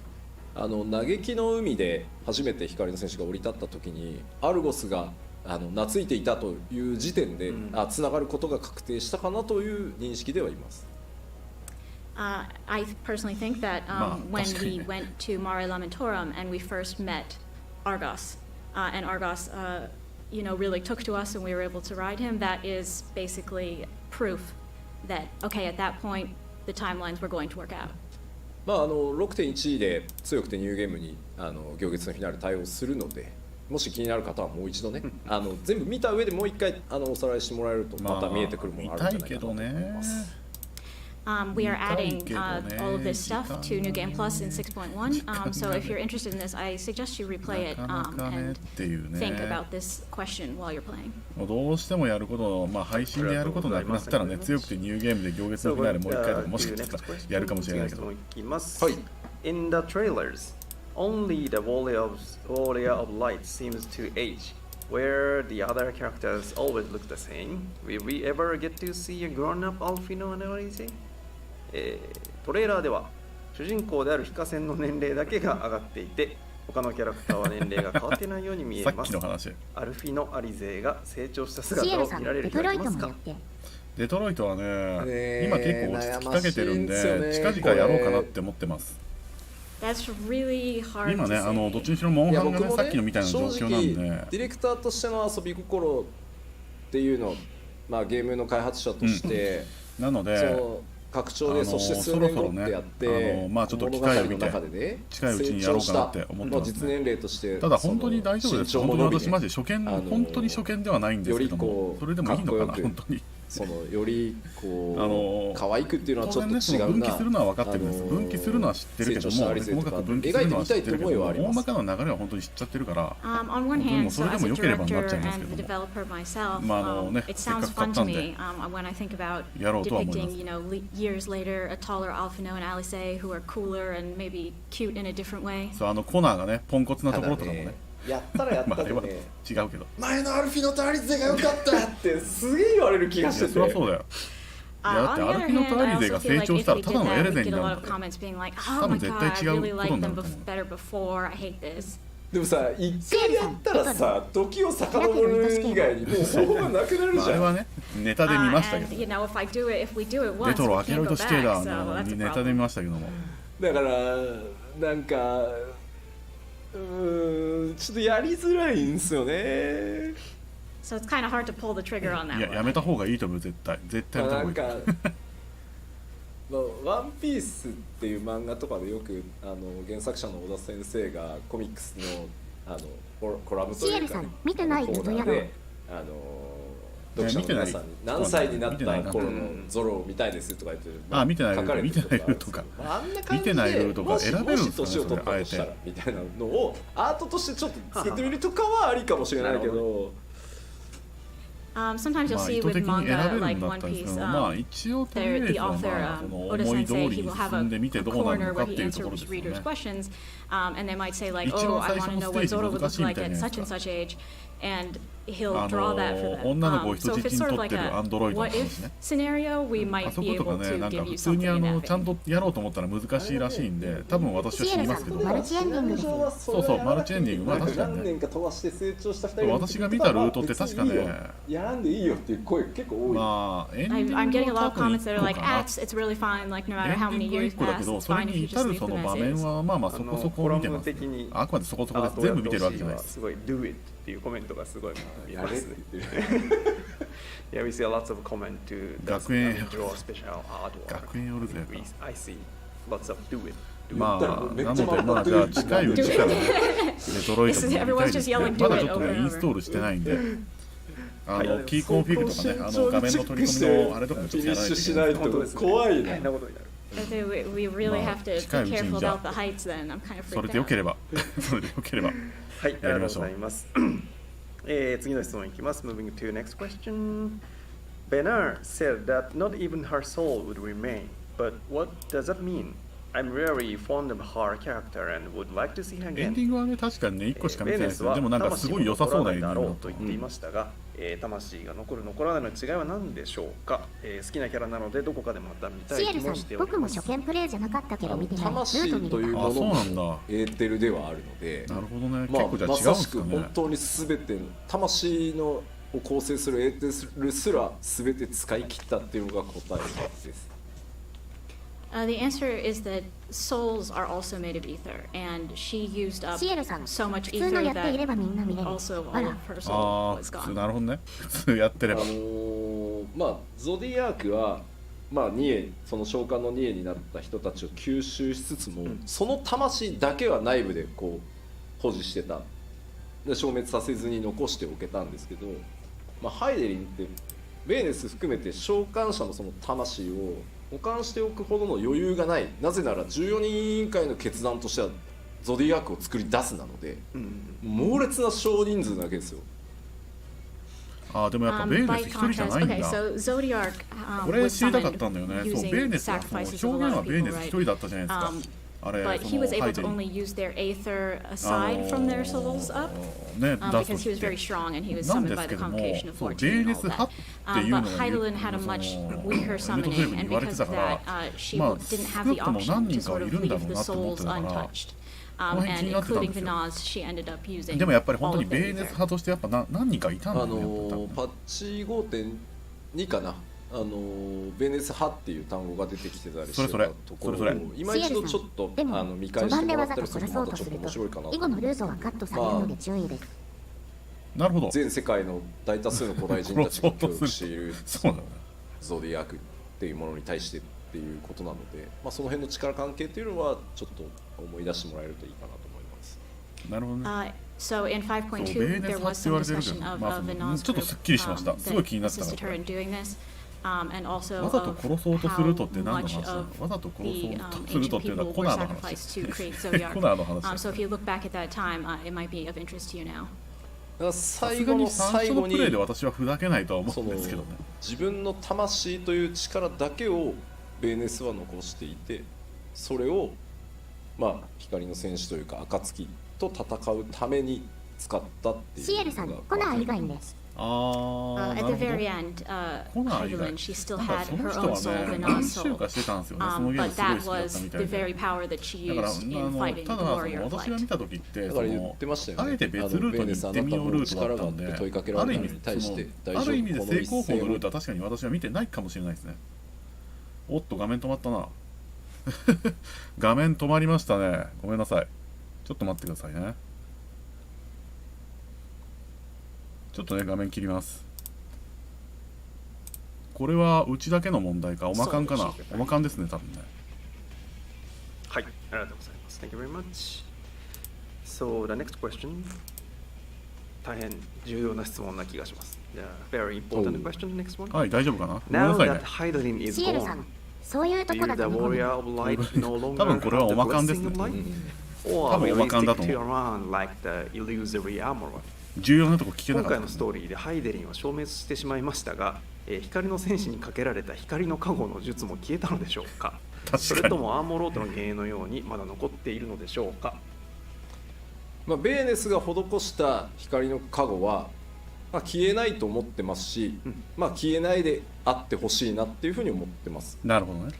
嘆きの海で初めて光の戦士が降り立った時にアルゴスが懐いていたという時点でつながることが確定したかなという認識ではいます。I personally think that when we went to Mare Lamentorum and we first met Argos, and Argos, you know, really took to us and we were able to ride him, that is basically proof that, okay, at that point, the timelines were going to work out. まあ6.1 で強くてニューゲームに行月のフィナーレ対応するので、もし気になる方はもう一度ね、全部見た上でもう一回おさらいしてもらえるとまた見えてくるものがあるんじゃないかなと思います。We are adding all of this stuff to New Game Plus in 6.1. So if you're interested in this, I suggest you replay it and think about this question while you're playing. どうしてもやること、まあ配信でやることなくなったらね、強くてニューゲームで行月のフィナーレもう一回とかもしかしたらやるかもしれないけど。はい。In the trailers, only the Warrior of Light seems to age, where the other characters always look the same. Will we ever get to see a grown-up Alfino and Alize? トレーラーでは主人公であるヒカセンの年齢だけが上がっていて他のキャラクターは年齢が変わってないように見えます。アルフィのアリゼが成長した姿を見られる日がありますか？デトロイトはね、今結構落ち着きかけてるんで近々やろうかなって思ってます。今ね、どっちにしろモンハンがね、さっきのみたいな状況なんで、ディレクターとしての遊び心っていうのを、まあ、ゲームの開発者として、なので拡張でそして数年後ってやって、まあちょっと機会を見て近いうちにやろうかなって思ってますね。ただ本当に大丈夫です。本当に私マジで初見、本当に初見ではないんですけども、それでもいいのかな本当に。そのよりこう可愛くっていうのはちょっと違うな。分岐するのは分かってるんです。分岐するのは知ってるけども、細かく分岐するのは知ってるけども、大まかな流れは本当に知っちゃってるから、On one hand, そ so れで as も a 良ければなっ director ちゃいますけ and ど the も。developer myself, まあね、 it せっか sounds く買 fun った to んで me when I think about やろうとは思います。 depicting, years later, a taller Alphino and Alice who are cooler and maybe cute in a different way. そう、コナーがね、ポンコツなところとかもね。やったらやったまあ、あれはでね、違うけど。前のアルフィノとアリゼが良かったってすげえ言われる気がしてて。そりゃそうだよ。いや、だってアルフィノとアリゼが成長したらただのエレゼになるんだよ。多分絶対違うことになると思う。でもさ、一回やったらさ、時を遡る以外にもう方法がなくなるじゃん。あれはね、ネタで見ましたけど。 And, if we do it レ once, トロ we アケ can't ロイ go ドシテー back. ダ So ー that's a のネタで見 problem. ましたけども。だからなんかちょっとやりづらいんですよね。So it's kind of hard to pull the trigger on that いや、 one. やめた方がいいと思う、絶対。絶対やめたなん方がいい。かワンピースっていう漫画とかでよく原作者の小田先生がコミックスのコラムというか、ね、シエルさん見てない人やろう。読者の皆さんに何歳になった頃のゾロを見たいですとか言って見てない書かれてるとかあんな感じ見てないルートでが選べるんですかね、もし年を取ったとしたらみたいなのをアートとしてちょっと作ってみるとかはありかもしれないけど。Sometimes you'll まあ see 意図 with 的に選べ manga るん like だっ One たんですけ Piece, ど、まあ一応とりあえ the ずは author, まあその Oda 思い通 sensei, り he に will have 進んでみて a どうなる corner のか where っ he ていうところ answers ですよ readers' ね。 questions, and they might say like, 一番 oh, I 最 want 初 to の know ステ what ージ Zoro would 難 look しいみ like たい at なや such つ and が such age, and he'll draw that for them. 女の子を人 So if 質 it's に sort 取 of っ like てるア a ンドロイドの what 話 if ね。 scenario, we あ might そ be ことか able ね、 to なんか give 普 you 通に something in that ちゃん vein. とやろうと思ったら難しいらしいんで、多分私は死にますけど、マルチエンディングです。そうそう、マルチエンディング、まあ確かにね。何年か飛ばして成長した2人私が見たルートって確かね、やらんでいいよっていう声結構多い。まあエンディング I'm getting a は lot of 多分 comments that are like, it's really fine, like no エ matter ン how ディ many ングは years 1個だけ pass, ど、 it's それ fine if に you 至 just る leave そ them の as 場面 is. はまあまあそこそこ見てます。あくまでそこそこです。全部見てるわけじゃないです。すごい do it っていうコメントがすごい見ますね。Yeah, we see lots of comment to 学園 draw special artwork. 学園おるぜ。 I see lots of do it. まあなのでまあじゃあ近いうちからねデトロイトも見たいですね。まだちょっとねインストールしてないんで。キーコンフィグとかね、画面の取り込みのあれとかもちょっとやらないといけない。本当ですね。怖いね。変なことになる。We really have to be 近いうちに careful じゃ about the heights then. I'm kind of それ freaked でよけ out. れば、それでよければ。はい、ありがとうございます。次の質問いきます。Moving to next question. Bernard said that not even her soul would remain. But what does that mean? I'm very fond of her character and would like to see her エンデ again. ィングはね、確かにね、1個しか見てないですよ。ベーネスはでもなんかすごい良さそうなエンディングだだろうと言っていましたが、魂が残る残らないの違いは何でしょうか、好きなキャラなのでどこかでまた見たいシエルさん気もして、おり僕もます。初見プレイじゃなかったけど見てない。ルー魂ト見るか。というもあ、そうのなんだ。もエーテルではあるので、なるほどね。まあ結構じゃあ違うんまさしくですかね。本当に全ての魂のを構成するエーテルすら全て使い切ったっていうのが答えです。The answer is that souls are also made of ether, and she used up シエルさん、 so much 普通の ether やっていれ that ばみんな見れる。 also あ all ら of her soul ああ、 was 普通 gone. なるほどね。普通やってれば。まあゾディアークはまあニエその召喚のニエになった人たちを吸収しつつも、その魂だけは内部でこう保持してた。で消滅させずに残しておけたんですけど、まあ、ハイデリンってベーネス含めて召喚者のその魂を保管しておくほどの余裕がない。なぜなら14人委員会の決断としてはゾディアークを作り出すなので、猛烈な少人数なわけですよ。ああ、でもやっぱベーネ By ス一人じゃないん contrast, だ。 okay, so Zodiac これ was 知りたか summoned ったんだよね。そう、ベ using ーネスはもう sacrifices 表 of a 現 lot は of ベーネ people, ス一 right? 人だったじゃないですか。あれ、 But そ he の was ハ able イデ to リン only use their aether aside from their souls up ね、出す because と he き was っ very て。 strong and he was なん summoned で by す the けども、 convocation of そう、ベ 14 ー and ネ all ス派 that. っていうの But が Hydaelyn had a そ much の weaker エルトセレ summoning, ブに and 言われて because た of から that, she まあ didn't 少 have な the くとも option 何 to 人かは sort い of るんだろ leave う the なって思っ souls てたから untouched. この辺気 And になってたん including です the よ。 Nas, she ended up using でもやっぱり本当 all に of ベ the ーネス ether. 派としてやっぱ何人かいたんだよね。やっぱ多分パッチ 5.2 かな、ベーネス派っていう単語が出てきてたりしてたところを今一度ちょっとでも見返してもらったりするとまたちょっと面白いかなと以後のルートはカットされるので注意です。なるほど。全世界の大多数の古代人たちが協力しているそうなんだ。ゾディアークっていうものに対してっていうことなので、まあ、その辺の力関係っていうのはちょっと思い出してもらえるといいかなと思います。なるほどね。So in そう、ベ 5.2, ーネ there ス was 派って言 some われてるけ discussion ど、 of まあ of そ a の Nas ちょっと group すっきりしました。すごい that 気になってたか assisted ら。 her in doing this. and also わざと殺そうとするとって何の much 話なの？ of わざと殺そう the とすると ancient っていうのは people コ were ナーの話。 sacrificed to create Zodiac. コナーの話。 So if you look back at that time, it might be of interest to you now. だからさ最後のすがに最最後に初のプレイで私は砕けないとは思そうのんですけどね。自分の魂という力だけをベーネスは残していて、それをまあ光の戦士というか暁と戦うために使ったっていう。シエルさん、コナー以外にね。ああ、な At る the ほど。 very end, コナー以外 Hyvelin, she still なんか had その her 人 own は soul, ね the 何周 non-soul. かしてたんですよね。そのゲーム But すごい that 好きだった was みた the いで。 very power that she だから used in fighting た the だ warrior of 私が light. 見た時ってだから言ってましたよね。あえて別ルートに行ってみようルートだったんで、問いかけらある意味れたのに対して大丈夫ある意味でこの一正攻法のルー戦トは確かに私は見てないかもしれないですね。おっと画面止まったな。画面止まりましたね。ごめんなさい。ちょっと待ってくださいね。ちょっとね画面切ります。これはうちだけの問題か、おまかんかな。おまかんですね、多分ね。はい、ありがとうございます。Thank you very much. So the next question. 大変重要な質問な気がします。The very important question, next one. はい、大丈夫かな。ごめん Now なさい that ね。 Hyvelin is シエルさん gone, そういうと do こ you, だ the と日本 warrior of light, no 多 longer 分これは have お the まかんです blessing ね of light? Or 多分 will お we まかんだ stick と to 思う。 around like the illusory armor? 重要なとこ聞けな今回のスかったですね。トーリーでハイデリンは消滅してしまいましたが、光の戦士にかけられた光の加護の術も消えたのでしょうか。それともアーモロートの幻影のようにまだ残っているのでしょうか。まあ、ベーネスが施した光の加護は、まあ、消えないと思ってますし、まあ、消えないであってほしいなっていうふうに思ってます。なるほどね。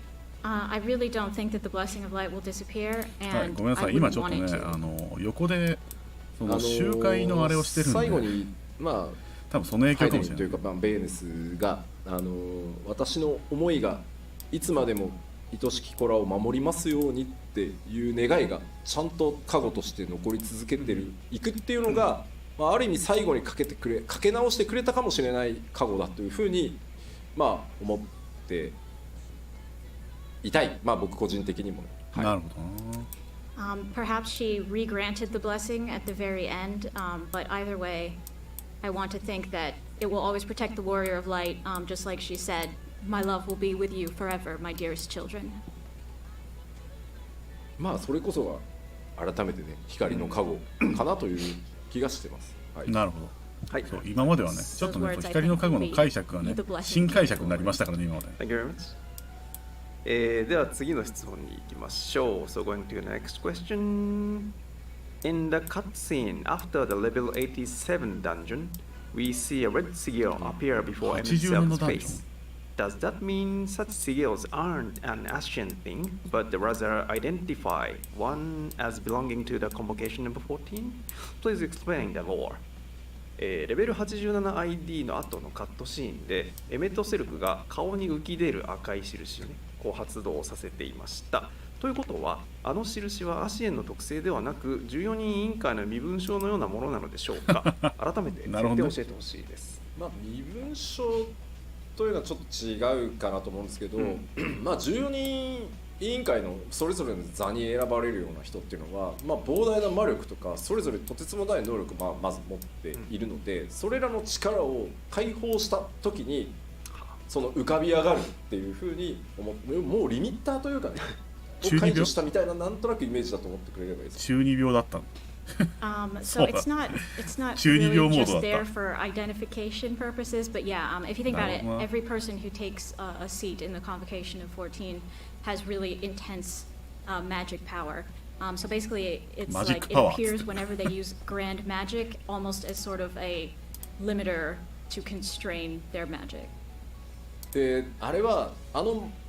I really don't think that the blessing of light will disappear, はい、 and ごめんなさ I い。今 wouldn't ちょっと want ね it to. 横でその集会のあれをしてるんで、最後にま多分その影あハイデ響かもしれない。リンというか、まあ、ベーネスが、私の思いがいつまでも愛しき子らを守りますようにっていう願いがちゃんと加護として残り続けていくっていうのが、まあ、ある意味最後にかけ直してくれたかもしれない加護だというふうに、まあ、思っていたい、まあ、僕個人的にもね、はい、なるほどな。Perhaps she re-granted the blessing at the very end, but either way, I want to think that it will always protect the warrior of light, just like she said, my love will be with you forever, my dearest children. まあそれこそが改めてね光の加護かなという気がしてます、はい、なるほど。はい、そう今まではね、ちょっとね、光の加護の解釈がね、新解釈になりましたからね、今まで。Thank you very much. では次の質問に行きましょう。So going to the next question. In the cutscene after the level 87 dungeon, we see a red sigil appear before Emitsel's face. Does that mean such sigils aren't an ancient thing, but rather identify one as belonging to the convocation number 14? Please explain the lore. レベル 87ID の後のカットシーンでエメトセルクが顔に浮き出る赤い印をね、こう発動させていました。ということは、あの印はアシエンの特性ではなく14人委員会の身分証のようなものなのでしょうか。改めて設定を教えてほしいです。まあ、身分証というのはちょっと違うかなと思うんですけど、まあ14人委員会のそれぞれの座に選ばれるような人っていうのは、まあ、膨大な魔力とかそれぞれとてつもない能力をまず持っているので、それらの力を解放した時にその浮かび上がるっていうふうに思って、もうリミッターというかねを解除したみたいな、なんとなくイメージだと思ってくれればいいです。中二病だったの。So it's not really just there for identification purposes, but yeah, if you think about it, every person who takes a seat in the convocation of 14 has really intense magic power. So basically, it's Magic like it power. appears whenever they use grand magic, almost as sort of a limiter to constrain their magic. であれは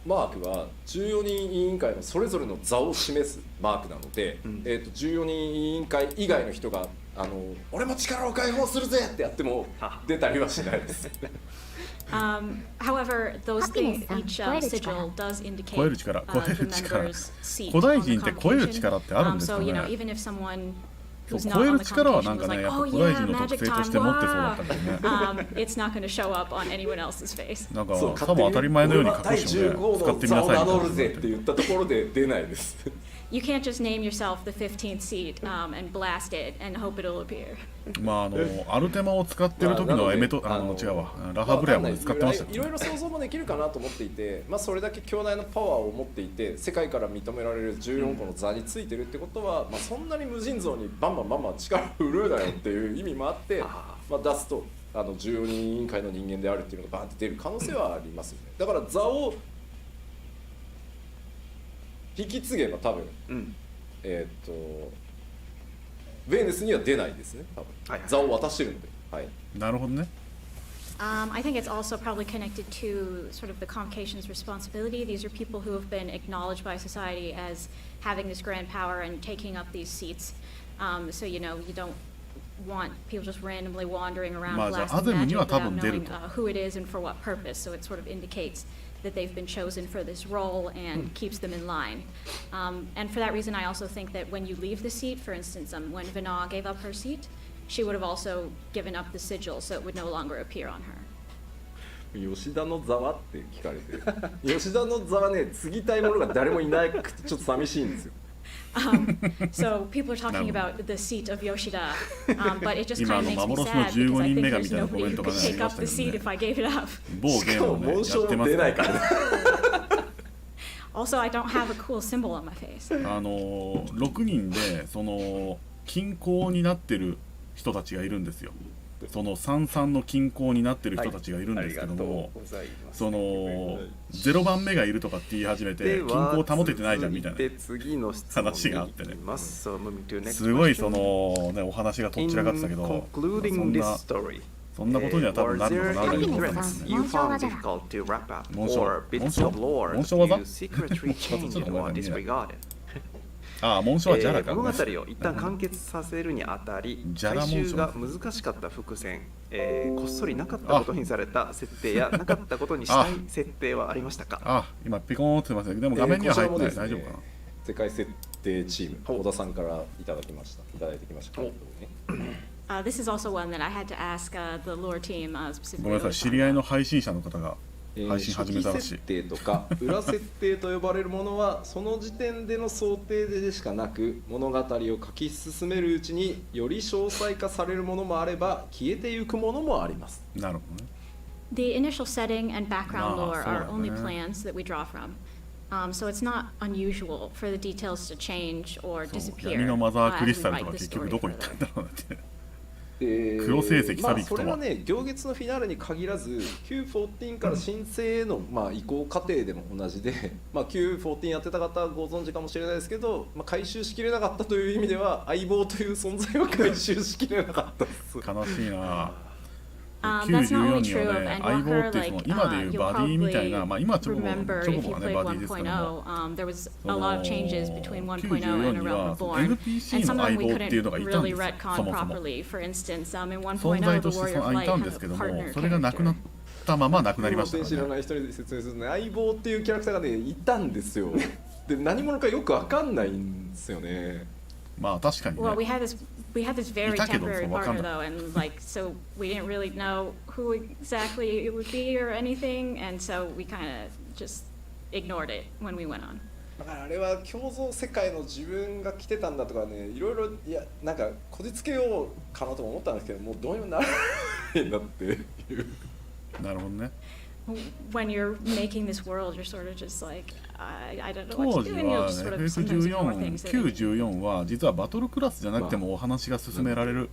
マークは14人委員会のそれぞれの座を示すマークなので、14人委員会以外の人が俺も力を解放するぜってやっても出たりはしないです。However, those things, each sigil does indicate 超える力、超え the る力。 member's seat 古代 on the 人って超える convocation. 力ってあるんですか So, ね。 you know, even if someone そう who's 超 not え on る the 力はな convocation んか was ね、 like, やっぱ oh 古代 yeah, 人の特 magic 性と time, して持ってそうだったけどね。it's not going to show up on anyone else's face. なんかそうさも当たり前のように隠してね、第15使ってみなさいみたいな。の座を名乗るぜって言ったところで出ないです。you can't just name yourself the 15th seat and blast it and hope it'll appear. まあアルテマを使ってる時のエメト違うわラハブレアまで使ってましたいろいろ想像もできるかなと思っていて、まあそれだけ強大なパワーを持っていて世界から認められる14個の座についてるってことは、まあそんなに無尽蔵にバンバン力を振るうなよっていう意味もあって、まあ出すと14人委員会の人間であるっていうのがバーンって出る可能性はありますよね。だから座を引き継げば多分、ヴェーネスには出ないですね。多分座を渡してるんで。はい。なるほどね。I think it's also probably connected to sort of the convocation's responsibility. These are people who have been acknowledged by society as having this grand power and taking up these seats. So you don't want people just randomly wandering around blasting magic without knowing who it is and for what purpose. So it sort of indicates that they've been chosen for this role and keeps them in line. And for that reason, I also think that when you leave the seat, for instance, when Vana gave up her seat, she would have also given up the sigil, so it would no longer appear on her. 吉田の座はって聞かれて吉田の座はね継ぎたい者が誰もいなくてちょっと寂しいんですよ。So people are talking about the seat of Yoshida, but it just kind of makes me sad because I think there's nobody who could take up the seat if I gave it up. しかも紋章も出ないからね。Also, I don't have a cool symbol on my face. 6人でその均衡になってる人たちがいるんですよ。その33の均衡になってる人たちがいるんですけども、その0番目がいるとかって言い始めて均衡を保ててないじゃんみたいな話があってね、すごいそのねお話がとっちらかってたけど、そんなことには多分なるのかなと思ったんですね。紋章技紋章はジャラか、物語を一旦完結させるにあたり、回収が難しかった伏線、こっそりなかったことにされた設定やなかったことにしたい設定はありましたか？今ピコーンってますね。でも画面には入ってない、大丈夫かな。世界設定チーム小田さんからいただいてきました。This is also one that I had to ask the lore team specifically. ごめんなさい、知り合いの配信者の方が配信始めたらしい。初期設定とか裏設定と呼ばれるものはその時点での想定でしかなく、物語を書き進めるうちにより詳細化されるものもあれば消えてゆくものもあります。なるほどね。The initial setting and background lore are only plans that we draw from. So it's not unusual for the details to change or disappear. 闇のマザークリスタルとか結局どこ行ったんだろうなって。黒成績サビクとは、それはね行月のフィナーレに限らず Q14 から新生への、移行過程でも同じで、Q14 やってた方はご存知かもしれないですけど、回収しきれなかったという意味では相棒という存在を回収しきれなかったです。悲しいな。94にはね、相棒ってその今でいうバディみたいな、今チョコボがねバディですけども、94には NPC の相棒っていうのがいたんですよ、そもそも。存在としていたんですけども、それがなくなったままなくなりましたからね。知らない人で説明するとね、相棒っていうキャラクターがねいたんですよ。で何者かよくわかんないんですよね。確かにね。We had this very temporary partner though, and so we didn't really know who exactly it would be or anything, and so we kind of just ignored it when we went on. だからあれは共存世界の自分が来てたんだとかね、いろいろなんかこじつけようかなとも思ったんですけど、もうどうにもならないんだっていう。なるほどね。When you're making this world, you're sort of just like, I don't know 当 what 時 to do, and you'll は just sort of sometimes ignore things. FF14、Q14 は実はバトルクラスじゃなくてもお話が進められる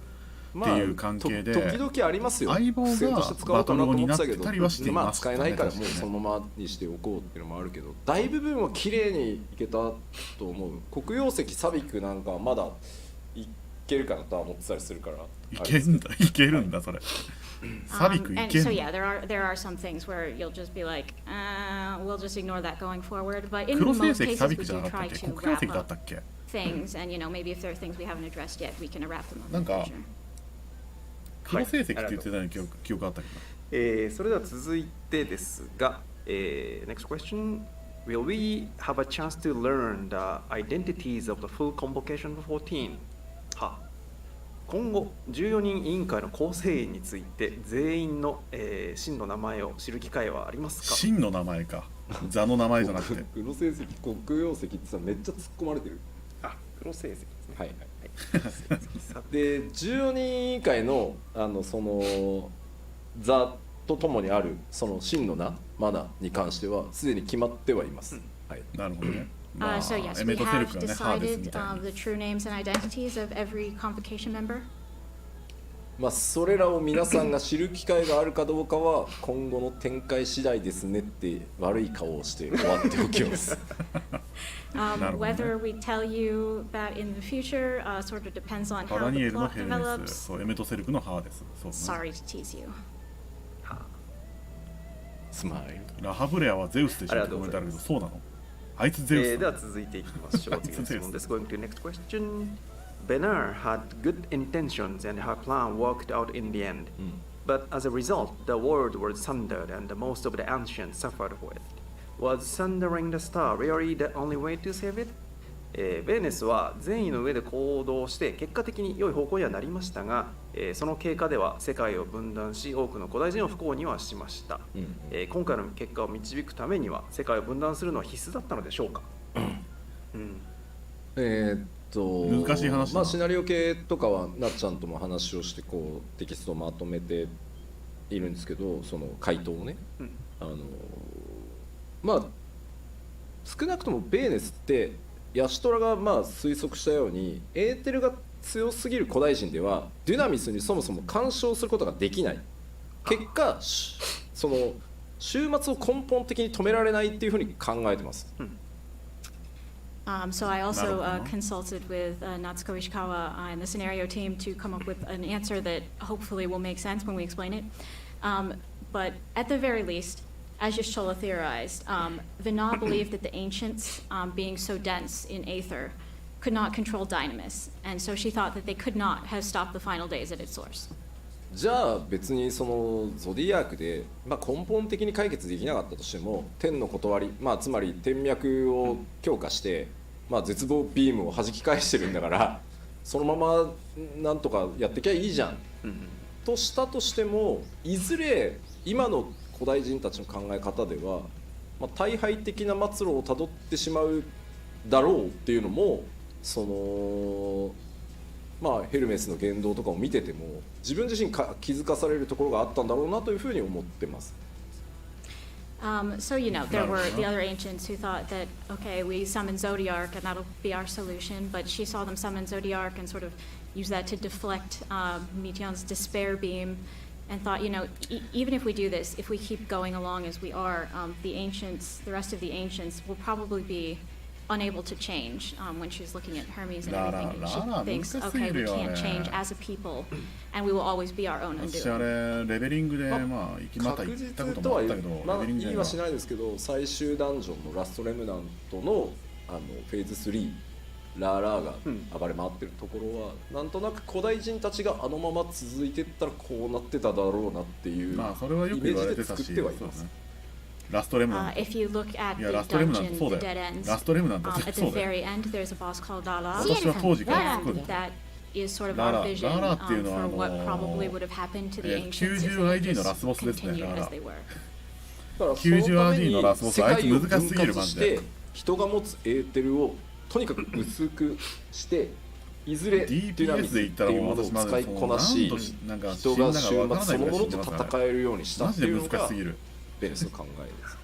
っていう関係で、時々ありますよ。相棒がバトルになってたりはしています。使えないからもうそのままにしておこうっていうのもあるけど、大部分は綺麗にいけたと思う。黒曜石サビクなんかはまだいけるかなとは思ってたりするから。いけるんだそれ。サビクいけんの。So yeah, there are some things where you'll just be like, we'll just ignore that going forward. But in 黒成 most 績サ cases, ビ we クじゃ do なかったっ try け？ to 黒曜石 wrap だっ up たっけ？ things, and maybe if there are things we haven't addressed yet, we can wrap them up. なんか黒成績って言ってたような記憶あったけど。それでは続いてですが、next question. Will we have a chance to learn the identities of the full convocation for 14? 今後14人委員会の構成員について全員の、真の名前を知る機会はありますか？真の名前か。座の名前じゃなくて。黒成績、黒曜石ってさめっちゃ突っ込まれてる。あ、黒成績ですね。はいはいで14人以下のその座とともにあるその真の名マナに関してはすでに決まってはいます。はい。なるほどね。So yes, エ we メトセル have クがね、ハーデスみ decided たいな。 the true names and identities of every convocation member. まあそれらを皆さんが知る機会があるかどうかは今後の展開次第ですねって悪い顔をして終わっておきます。Whether we tell you that in the future sort of depends on パ how ラニ the エルの plot ヘルメス、 develops. そうエメトセルクのハーデス。そうね。 Sorry to tease you. スマイル。ラハブレアはゼウスでしょってコメントあるけど、そうなの？あいつゼウスでは続いていきましょう。次の質問です。Going to next question. Benar had good intentions and her plan worked out in the end. But as a result, the world was sundered and most of the ancients suffered for it. Was sundering the star really the only way to save it? ベーネスは善意の上で行動して結果的に良い方向にはなりましたが、その経過では世界を分断し多くの古代人を不幸にはしました、今回の結果を導くためには世界を分断するのは必須だったのでしょうか、難しい話だな。まあシナリオ系とかはなっちゃんとも話をしてこうテキストをまとめているんですけど、その回答をね、まあ少なくともベーネスってヤシトラがまあ推測したようにエーテルが強すぎる古代人ではデュナミスにそもそも干渉することができない。結果その終末を根本的に止められないっていうふうに考えてます。So I also consulted with Natsuko Ishikawa and the scenario team to come up with an answer that hopefully will make sense when we explain it. But at the very least, as Yashola theorized, Vina believed that the ancients, being so dense in aether, could not control Dynamis, and so she thought that they could not have stopped the final days at its source. じゃあ別にそのゾディアークで、まあ、根本的に解決できなかったとしても天の断り、まあ、つまり天脈を強化して、まあ、絶望ビームを弾き返してるんだからそのままなんとかやってきゃいいじゃん、としたとしてもいずれ今の古代人たちの考え方では、まあ、大敗的な末路をたどってしまうだろうっていうのもそのまあヘルメスの言動とかを見てても自分自身気づかされるところがあったんだろうなというふうに思ってます。So you know, there were the other ancients who thought that, okay, we summon Zodiark and that'll be our solution, but she saw them summon Zodiark and sort of use that to deflect Meteon's despair beam and thought, you know, even if we do this, if we keep going along as we are, the ancients, the rest of the ancients will probably be unable to change when she's looking at Hermes and everything. She thinks, okay, we can't change as a people and we will always be our own 私あ undoing. れレベリングでまあまた確行ったこ実とはともあったけど、まあレベリングで言いはしないですけど最終ダンジョンのラストレムナントのフェーズ3ラーラーが暴れ回ってるところは、なんとなく古代人たちがあのまま続いていったらこうなってただろうなっていうイメまあそれはよく言われージで作てたし、ってはいます。ラストレムナント。 If you look at いや the ラストレムナン dungeon, トそう the だ dead よ。 ends, ラストレムナント at the そうだよ。 very end, there's a boss called Lala. 私は当時からすごい。 That is sort of Lala. our vision Lala っていうのは for what probably would have happened to the ancients if 90 they ID の just ラスボスですね continued Lala. as they were. だからそのた90め RD のラスボにスあいつ世界を難しすぎる分割しマジでて人が持つエーテルをとにかく薄くしていずれデュナミ DPS スってで言ったらいうものをもう私ま使いこなしなんか人が終末そのものと死んだか分からないぐらい死んでます戦えるようにしたマジでっていうのが難しすぎる。ベネスの考えです。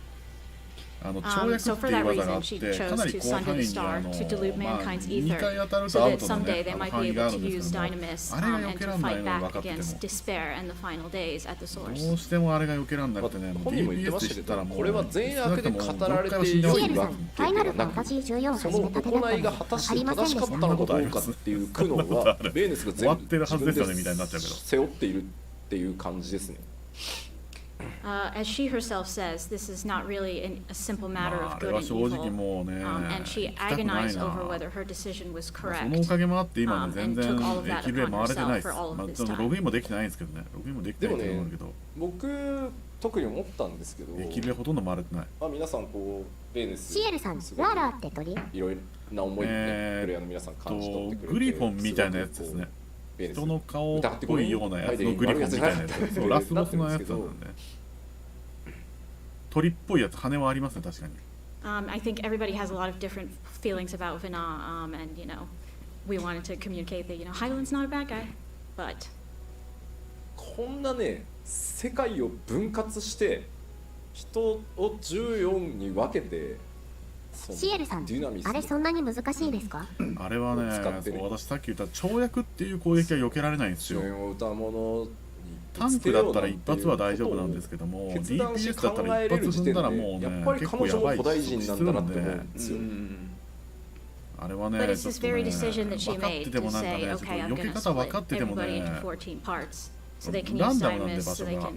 跳躍 So って for いう that 技があ reason, っ she てか chose なり to 広範 sunder 囲 the に star to dilute まあ mankind's 2 回 ether, 当たる so とアウ that トの someday ね they might 範 be 囲があ able るん to で use すけども Dynamis あれが and 避け to らんない fight のが back 分かっても against despair and the final days at the ど source. うしてもあれが避けらんなくてねもう本人も言ってま DPS したけどでしたらもうこれは善悪で語られているシエルさん、フわけでァイナルフはなくァンタジー14をその始めたてだった行いがの果たあして正しりませんでしかったたのかどうかっていう苦悩はベーネスが全部終わってるはずですよねみたいになっちゃうけど背負っているっていう感じですね。As she herself says, this is not really a simple matter まあ of あれ good は and 正直 evil, もうね and she 行きたくない agonized な over whether her decision was そのお correct. かげもあって今ね全 and 然 took all of that 駅弁 upon 回れてないで herself す for all of まあ this ちょっと time. ログインもできてないんですけどねログインもできてないと思うけど僕特に思ったんですけど、駅弁ほとんど回れてないまあ、皆さんこうベーネスシエルさん、ラーラーって鳥いろいろな思いをね、プレイヤーの皆さん感じ取ってくれてグリフォンみたいなやつですねベーネス人の顔っぽいようなやつのグリフォンみたいなやつそうラスボスのやつなんで鳥っぽいやつ羽はありますね確かに。I think everybody has a lot of different feelings about Vina, and we wanted to communicate that Hyland's not a bad guy, but こんなね世界を分割して人を14に分けてシエルさん、あれそんなに難しいですか？あれはね、そう私さっき言った跳躍っていう攻撃は避けられないんですよ。歌物タンクだったら一発は大丈夫なんですけども DPS だったら一発踏んだらもうねやっぱり彼女も古代人なんだなって思うんでですよ。あれはね、 but it's this very decision that ちょ she っとね made 分かってて to もなんか say, ね、 okay, I'm 避け going to 方分 split かってても everybody ね into 14 parts so they can ラ use ンダムなんで Dynamis 場 so 所 they が can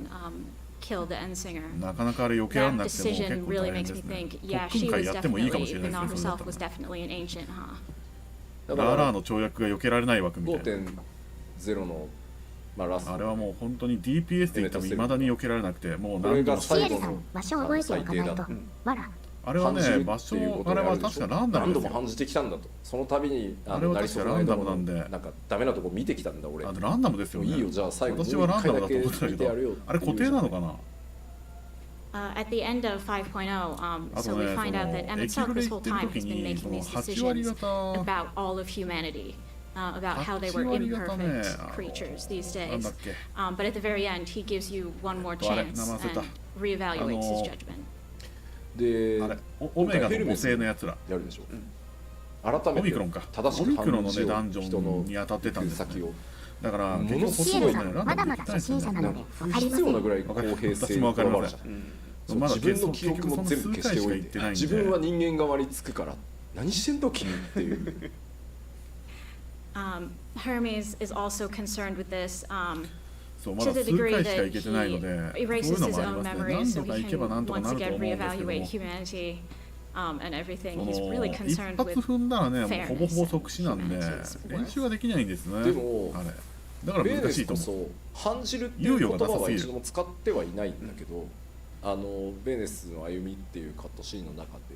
kill the end singer. なかなかあれ避けられ That なくても結 decision 構 really 大変 makes で me すね。 think, 特 yeah, 訓 she 会 was やってもいいかもし definitely, れない Vina ですね。 herself was definitely an ancient, huh? ラーの跳躍が避けられない枠みたいな。 5.0 の、ラストあれはもう本当に DPS って言っても未だに避けられなくて、もう何度もシエルさん、場所を覚えておかないと。わら。あれはね、場所あれは確かランダムですよ。何度も感じてきたんだと。その度にあれは確かランダムなんで、なんかダメなとこ見てきたんだ俺。あランダムですよね。いいよじゃあ最後私はランダムだと思ってたけど、あれ固定なのかな。At the end of 5.0, so we find out that Emmett Selk this whole time has been making these decisions about all of humanity, about how they were imperfect creatures these days. But at the very end, he gives you one more chance and reevaluates his judgment. で、オメガの母性のやつら。やるでしょ。改めて正しく判断しよう人の先を。だからものすごいまだまだ初心者なので分かりません。必要なぐらい公平性が分かるじゃん。自分の記憶も全部消しておいて、自分は人間側につくから何してんの君っていう。Hermes is also concerned with this. そうまだ数回しか行けてないので、そういうのもありますね。何度か行けばなんとかなると思うんですけども、一発踏んだらね、もうほぼほぼ即死なんで練習ができないんですね。でもあれだから難しいと思う。反じるっていう言葉は一度も使ってはいないんだけど、ベネスの歩みっていうカットシーンの中で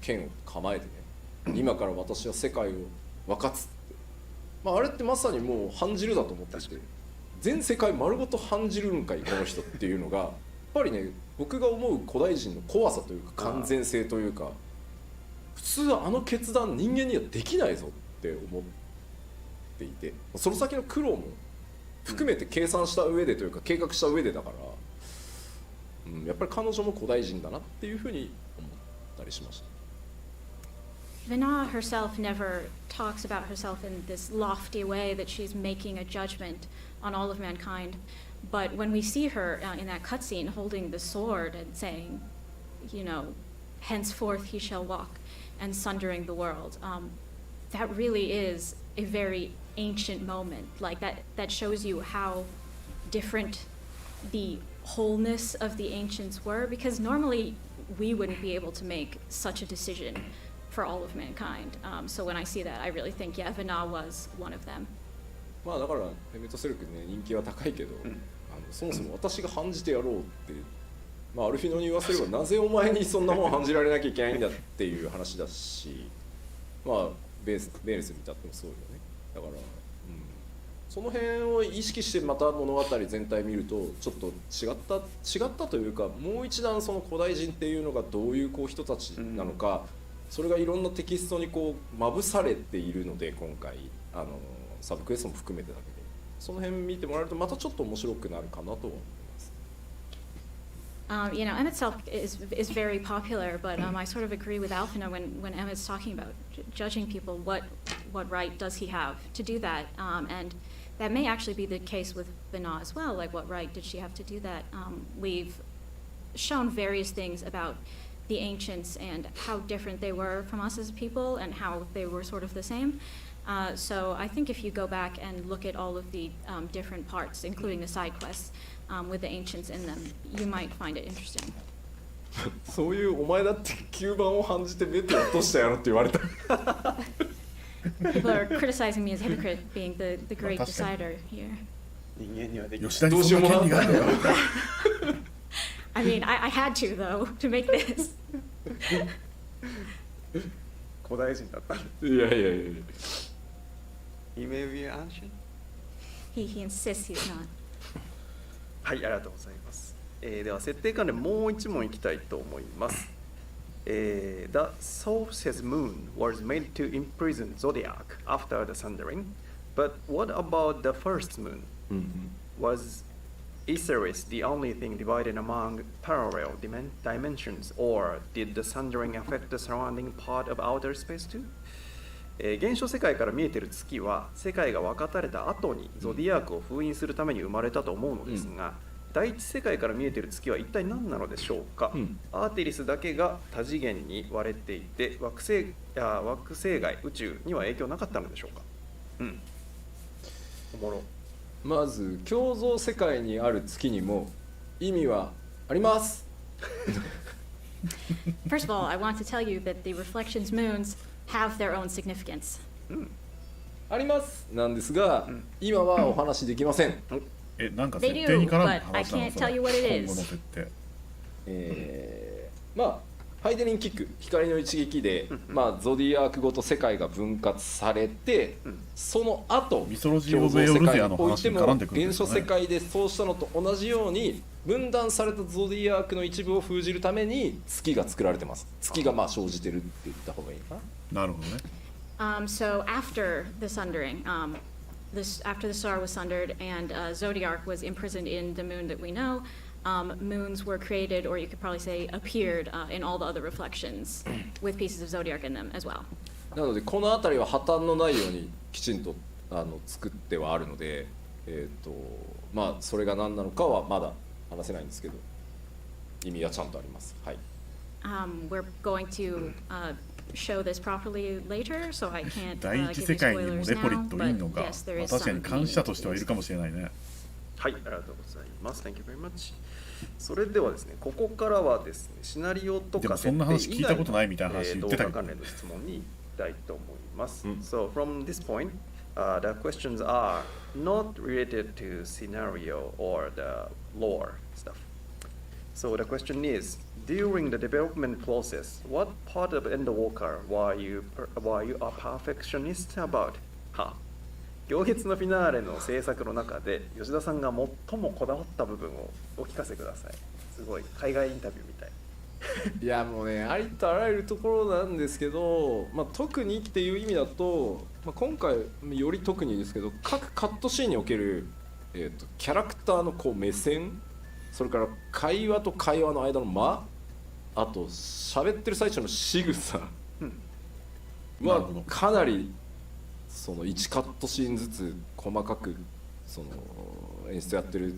剣を構えてね、今から私は世界を分かつって、あれってまさにもう反じるだと思ってて、全世界丸ごと反じるんかいこの人っていうのがやっぱりね、僕が思う古代人の怖さというか完全性というか、普通はあの決断人間にはできないぞって思っていて、その先の苦労も含めて計算した上でというか計画した上でだから、やっぱり彼女も古代人だなっていうふうに思ったりしました。Vina herself never talks about herself in this lofty way that she's making a judgment on all of mankind. But when we see her in that cutscene holding the sword and saying, henceforth he shall walk and sundering the world, that really is a very ancient moment. Like that shows you how different the wholeness of the ancients were, because normally we wouldn't be able to make such a decision for all of mankind. So when I see that, I really think, yeah, Vina was one of them. だからエメットセルクね、人気は高いけど、そもそも私が判じてやろうって、アルフィノに言わせればなぜお前にそんなもん判じられなきゃいけないんだっていう話だし、ベネスに至ってもそうよね。だから、その辺を意識してまた物語全体見るとちょっと違ったというか、もう一段その古代人っていうのがどういう人たちなのか、それがいろんなテキストにまぶされているので、今回サブクエストも含めてだけど、その辺見てもらえるとまたちょっと面白くなるかなとは思います。Emmett Selk is very popular, but I sort of agree with Alfina when Emmett's talking about judging people. What right does he have to do that? And that may actually be the case with Vina as well. Like, what right did she have to do that? We've shown various things about the ancients and how different they were from us as people and how they were sort of the same. So I think if you go back and look at all of the different parts, including the side quests with the ancients in them, you might find it interesting. そういうお前だって吸盤を反じてベッド落としたやろって言われた。People are criticizing me as a hypocrite, being the great decider here. 人間にはできない。吉田にそんな権利があるよ。I mean, I had to though to make this. 古代人だった。いや。He may be ancient. He insists he's not. はい、ありがとうございます。では設定関連もう一問いきたいと思います。The Solstice Moon was made to imprison Zodiac after the sundering, but what about the first moon? Was Aestheris the only thing divided among parallel dimensions, or did the sundering affect the surrounding part of outer space too? 現象世界から見えている月は世界が分かたれた後にゾディアークを封印するために生まれたと思うのですが、第一世界から見えている月は一体何なのでしょうか。アーティリスだけが多次元に割れていて惑星外宇宙には影響なかったのでしょうか。おもろ。まず共造世界にある月にも意味はあります。First of all, I want to tell you that the reflections moons have their own significance. ありますなんですが、今はお話できません。なんか設定に絡む話なの？ I can't tell you what it is. 今後の設定。まあハイデリンキック光の一撃で、ゾディアークごと世界が分割されて、その後ミソロジー・オブ・エオルゼアの話に絡んでくるんですかね。現象世界でそうしたのと同じように分断されたゾディアークの一部を封じるために月が作られてます。月が生じてるって言った方がいいかな。なるほどね。So after the sundering, after the star was sundered and Zodiac was imprisoned in the moon that we know, moons were created, or you could probably say appeared in all the other reflections with pieces of Zodiac in them as well. なのでこの辺りは破綻のないようにきちんと作ってはあるので、それが何なのかはまだ話せないんですけど、意味はちゃんとあります。はい。We're going to show this properly later, so I can't 第一 give 世 you 界にも spoilers レポリッ now, トいいの but か、 yes, there is 確かに some 監視者としてはいるかもしれないね。はい、ありがとうございます。Thank you very much. それではですね、ここからはですね、シナリオとか設定以外の動画関連の質問に行きたいと思います。So from this point, the questions are not related to scenario or the lore stuff. So the question is, during the development process, what part of Endwalker were you a perfectionist about? 行列のフィナーレの制作の中で吉田さんが最もこだわった部分をお聞かせください。すごい海外インタビューみたい。いやもうね、ありとあらゆるところなんですけど、特にっていう意味だと、今回より特にですけど、各カットシーンにおける、キャラクターの目線、それから会話と会話の間の間、あと喋ってる最中の仕草はかなりその1カットシーンずつ細かくその演出やってる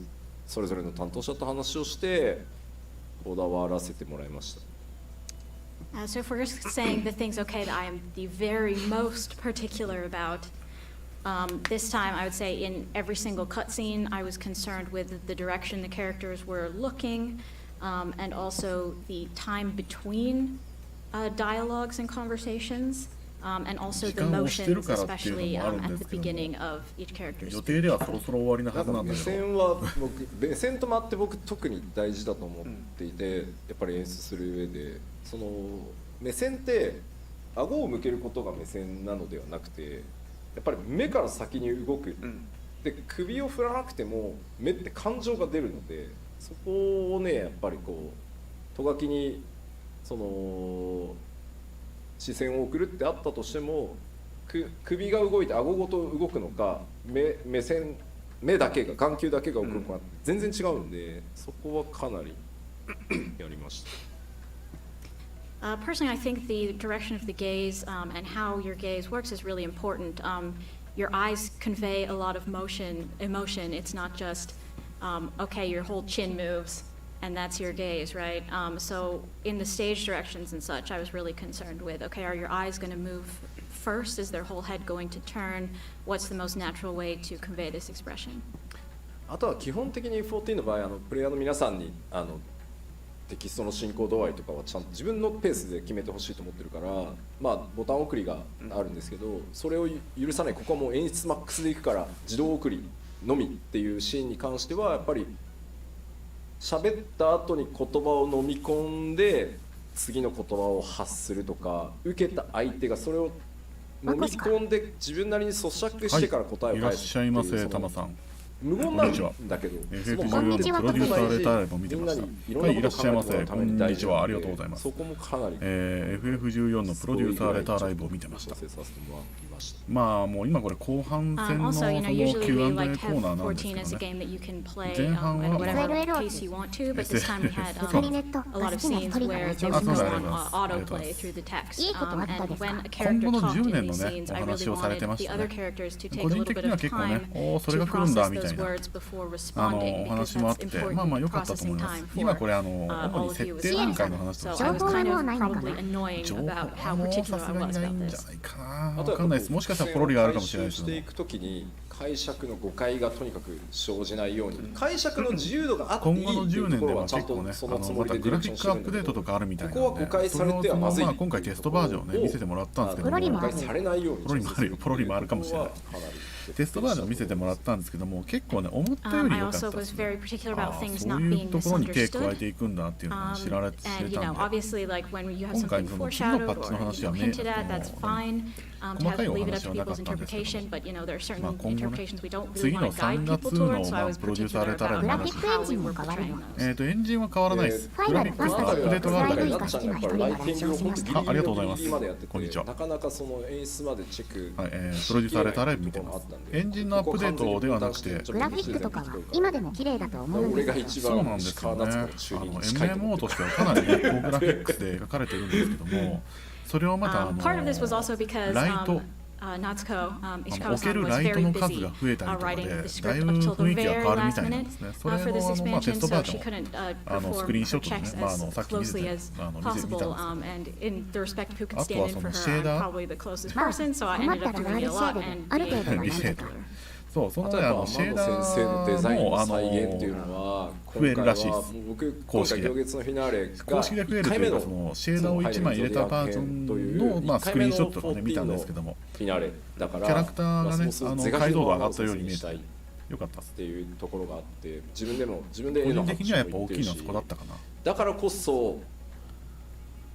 それぞれの担当者と話をしてこだわらせてもらいました。So if we're saying the things, okay, that I am the very most particular about, this time I would say in every single cutscene I was concerned with the direction the characters were looking, and also the time between dialogues and conversations. And also the motions, especially at the beginning of each character's. 予定ではそろそろ終わりなはずなんだけど。目線と間って僕特に大事だと思っていて、やっぱり演出する上でその目線って顎を向けることが目線なのではなくて、やっぱり目から先に動く、で首を振らなくても目って感情が出るので、そこをねやっぱりとがきにその視線を送るってあったとしても首が動いて顎ごと動くのか目だけが眼球だけが動くのか全然違うんで、そこはかなりやりました。 Personally, I think the direction of the gaze and how your gaze works is really important. Your eyes convey a lot of emotion. It's not just, okay, your whole chin moves and that's your gaze, right? So in the stage directions and such, I was really concerned with, okay, are your eyes going to move first? Is their whole head going to turn? What's the most natural way to convey this expression? あとは基本的に14の場合、プレイヤーの皆さんにテキストの進行度合いとかはちゃんと自分のペースで決めてほしいと思ってるから、ボタン送りがあるんですけど、それを許さない、ここはもう演出マックスでいくから自動送りのみっていうシーンに関してはやっぱり喋った後に言葉を飲み込んで次の言葉を発するとか、受けた相手がそれを飲み込んで自分なりに咀嚼してから答えを返すっていう、いらっしゃいませタマさん。無言なんだけど、FF14 のプロデューサーレターライブを見てました。はい、いらっしゃいませ。こんにちは。ありがとうございます。そこもかなり、FF14 のプロデューサーレターライブを見てました。まあもう今これ後半戦のその Q&A コーナーなんですけどね。前半は光ネットが好きな一人がラジオしました。いいことあったですか？今後の10年のね、お話をされてましたね。個人的には結構ね、それが来るんだみたいなお話もあって、まあまあ良かったと思います。今これ主に設定段階の話とか、情報はもうないのかな？情報はもうさすがにないんじゃないかな。わかんないです。もしかしたらポロリがあるかもしれないですけど。していくときに解釈の誤解がとにかく生じないように、解釈の自由度があっていい今後の10年ではちゃん結構ね、とそのつもりでグラフィックアップデートとかあるみたいなので、ここは誤解されてはまずい。今回テストバージョンをね見せてもらったんですけども、誤解されないように、ポロリもあるよ、ポロリもあるかもしれない。テストバージョンを見せてもらったんですけども、結構ね思ったより良かったですね。そういうところに手加えていくんだっていうのが知れたんで、今回のその次のパッチの話はね、細かいお話はなかったんですけども、まあ今後ね、次の3月のプロデューサーレターライブの話、グラフィックエンジンも変わるの？エンジンは変わらないです。グラフィックのアップデートがあるだけです。ありがとうございます。こんにちは。なかなかその演出までチェック、はい、プロデューサーレターライブ見てます。エンジンのアップデートではなくて、グラフィックとかは今でも綺麗だと思うんですよ。そうなんですよね。MMO としてはかなりね、高グラフィックで描かれてるんですけども、それをまたライト置けるライトの数が増えたりとかで、だいぶ雰囲気が変わるみたいなんですね。それのテストバージョン、スクリーンショットでね、さっき見せたんですけど、あとはそのシェーダー、まあ、困ったらラーリシェードである程度はなんとか。そう、そのね、シェーダ先生のデザインの再現っていうのは増えるらしいです。僕公式で今回行月のフィナーレが公式で増えるというか、そのシェーダーを1枚入れたバージョンのスクリーンショットがね見たんですけども、フィナーレだからキャラクターがね解像度上がったように見えてよかったっすっていうところがあって、自分で個人的にはやっぱ大きいのはそこだったかな。だからこそ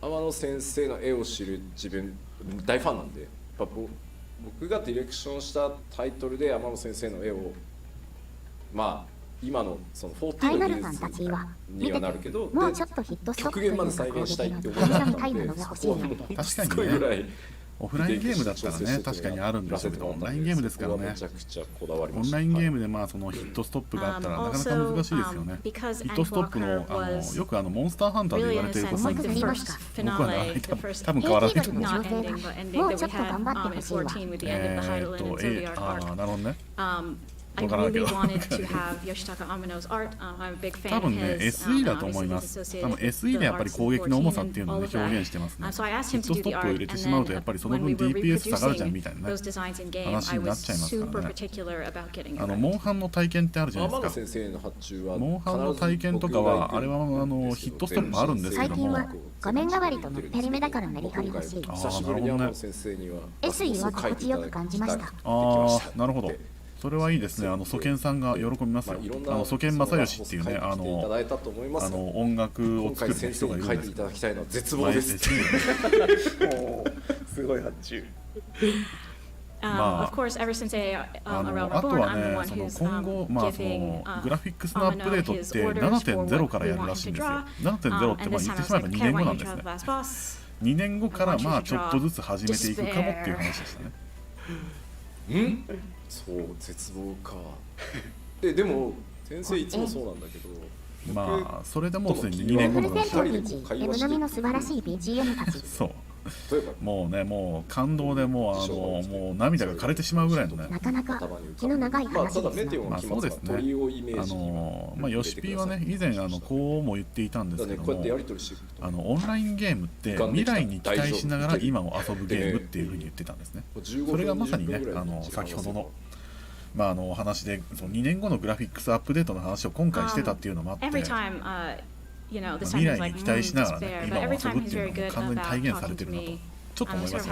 天野先生の絵を知る自分大ファンなんで、やっぱ僕がディレクションしたタイトルで天野先生の絵をまあ今のその14の技術にはなるけど、もうちょっとヒットストップという極限まで再現したいって思ったので、確かにね、オフラインゲームだったらね、確かにあるんですけど、オンラインゲームですからね。オンラインゲームでそのヒットストップがあったらなかなか難しいですよね。ヒットストップのよくモンスターハンターで言われていることなんですけど、僕はね多分変わらないと思う。もうちょっと頑張ってほしいわ。なるほどね。I really wanted to have Yoshitaka Amano's art. I'm a big fan of his. 多分ね SE だと思います。多分 SE でやっぱり攻撃の重さっていうのをね表現してますね。ヒットストップを入れてしまうとやっぱりその分 DPS 下がるじゃんみたいなね話になっちゃいますからね。モンハンの体験ってあるじゃないですか。モンハンの体験とかはあれはヒットストップあるんですけども、最近は画面代わりとのペリメだからメリハリ欲しい。久しぶりに天野先生には SE は心地よく感じました。なるほど。それはいいですね。ソケンさんが喜びますよ。ソケン正義っていうね、音楽を作る人がいるんですけど、絶望です。すごい発注。あとはね、今後、グラフィックスのアップデートって 7.0 からやるらしいんですよ。7.0 って言ってしまえば2年後なんですね。2年後からちょっとずつ始めていくかもっていう話でしたね。そう絶望か。でも先生いつもそうなんだけど、それでもうすでに2年後の話。エムノミの素晴らしい BGM たち。そう。もうね、もう感動でもう涙が枯れてしまうぐらいのね。なかなか気の長い話ですね。そうですね。ヨシピーはね、以前こうも言っていたんですけども、オンラインゲームって未来に期待しながら今を遊ぶゲームっていうふうに言ってたんですね。それがまさにね、先ほどのお話で2年後のグラフィックスアップデートの話を今回してたっていうのもあって。未来に期待しながらね、今を遊ぶっていうのが完全に体現されてるなとちょっと思いますね。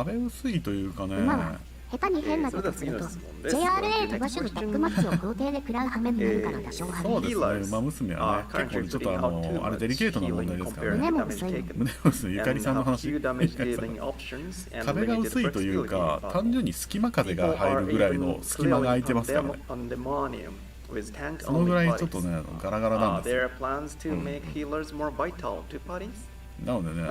壁薄いというかね、馬は下手に変なことすると JRA 飛ばしのタックマッチを校庭で食らう羽目になるから多少派そう手。ですね、馬娘はね、結構ちょっとあれデリケートな問題ですからね。胸も薄い。胸も薄い、ゆかりさんの話。ゆかりさん壁が薄いというか、単純に隙間風が入るぐらいの隙間が空いてますからね。そのぐらいちょっとね、ガラガラなんですよ。なのでね、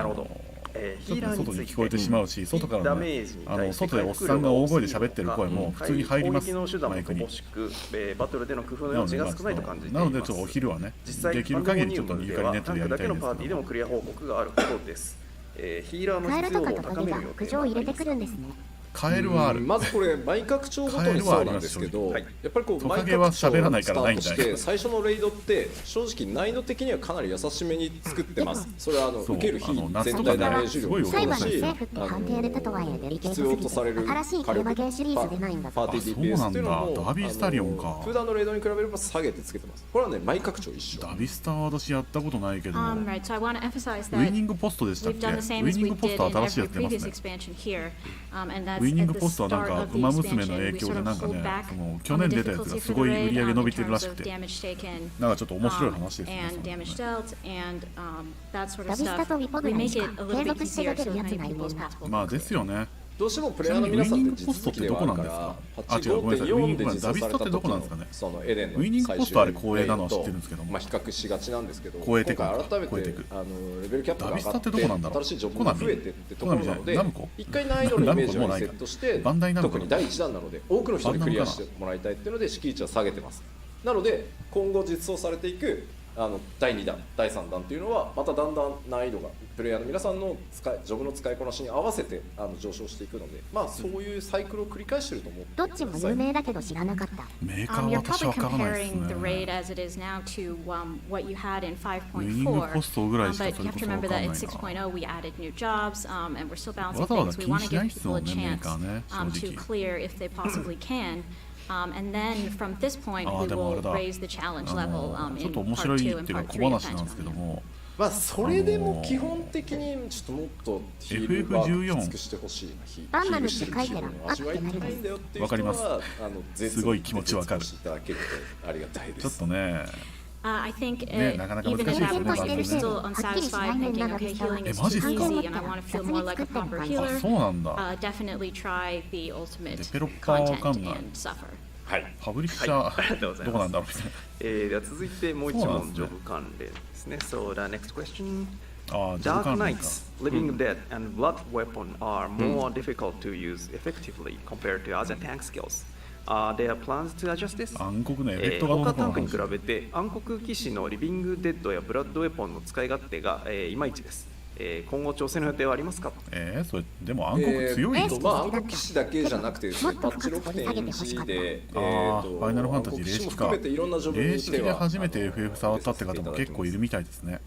ヒーラーについて外に聞こえてしまうし、外からダメねージに対して外でおっさんが大声で喋ってる声も普通に入ります、攻撃の手段もマイクに。乏しく、バトルでの工夫の余地が少ないと感じています。なのでちょっとお昼はね、実際できる限りちょっとパンデモニウムでゆかりネットはタンクだでやりたいんでけのパーティーですけども、もクリア報告があることです。ヒーラーのカエルとか必要度をトカゲが高める予苦情を入れて定があります。くるんですね。カエルはある。まずこれ毎拡張ごとにそうなんですけど、カエルはありますやっぱりこうトカゲは喋らないからないんだよ毎拡張をスタートして最初のレイドって正直難易度的にはかなり優しめに作ってます。それはそう受ける非夏とかね全体ダメージ量もすごい裁判そうだしでセーフって判定出たとはいえデリケートす必要ぎてとされる新しい競馬ゲーシリーズ出ないんだぞ。パーティー DPS っていうのもそうなんだダビースタリオンか普段のレイドに比べれば下げてつけてます。これはね毎拡張一緒。ダビスターは私やったことないけど、ウ Right, so I want to emphasize ィ that ニングポストでしたっ we've け？ done ウ the same ィ as ニン we グポス did ト in 新しいや every つ出ます previous ね。 expansion here, and ウ that's ィニン at グ the ポストはなん start か of the ウマ娘の expansion. 影 We 響 sort で of なんか pulled ね、 back その on 去 the 年出たやつ difficulty がす for ご the い売 raid り上げ in 伸びてる terms らしく of て、 damage taken なんかちょっと面白い話ですね。 and damage dealt and that sort ダ of ビスタ stuff. とウィポグ We ラ make し it か a 継 little bit 続して easier 出て so る as やつ many がい people る as んだ。 possible. まあですよね。どうしてもプちなレイヤーのみにウィニング皆さんってポストってどこなんですか？あ、違う、ごめんなさい。ウィニング8.5.4で実装されたダビスタってど時のこなんですかね？そのエデンのウィニングポストあれ光栄なのは知ってるんですけども、まあ比較しがちなんですけど、超えてくる今回改めて超えてくるレベルキャップが上がダビスタってどこなんだろう？って新しいジョブが増えてってところなのでコナミじゃないナムコ一回難易度のイメージをリセットしてバンダイナムコ特に第1弾なので多くの人にクリアしてもらいたいっていうので敷地は下げてます。なので今後実装されていく第2弾第3弾っていうのはまただんだん難易度がプレイヤーの皆さんのジョブの使いこなしに合わせて上昇していくので、まあそういうサイクルを繰り返してると思ってどっちも有名だけど知らなかった。メーカー You're は私 probably わからないです comparing the ね。 raid as it is now to what you had in ウィニングポ 5.4. ストぐらいしか But そ you れ have こ to そわ remember かん that ない in な。 6.0 we added new jobs, and we're still わ balancing ざわざ things. We 気に want し to ない give っすも people ん a ね、メー chance カーね、正 to 直。 clear if they possibly can. And then from this point, we でもあれ will だ。 raise the challenge level ちょっ in と面 part 白い 2っ and ていうか part 小 3 of 話なんですけど Times も、まあそれでも基本的にちょっともっとヒールワーク尽くしてほしいな。ヒバンナムってールしてる気分を味わいたいんだよっていう人はすごい気持ちわかる。絶望していただけるとありがたいでちょっす。とね、I think ね、なかなか even 難 in しいです that よね、 point, バン you're ド still ね。 unsatisfied, thinking, okay, healing is マ too ジっすか？ easy, and I want to feel more like a proper あ、 healer. そうなんだ。 Definitely try the ultimate デベロッパーわか content んない。 and suffer. はい。パブリッシャありがとうござー、いますどこなんだろうみたいな。では続いてもう一そうなんですね問ジョブ関連ですね。So the next question. ああ、ジョブ Dark 関連か。 Knights, Living Dead, and Blood Weapon are more difficult to use effectively compared to other tank skills. There are plans to adjust this? 暗黒のエフェクトがどうのこうの他タンクに比話。べて暗黒騎士のリビングデッドやブラッドウェポンの使い勝手が、いまいちです。今後挑戦の予定はありますか？それでも暗黒強いよ。まあ暗黒騎士だけじゃなくてですね、パッチ 6.1 でファイナルファンタジー霊式か。霊式で初めて FF 触ったって方も結構いるみたいですね。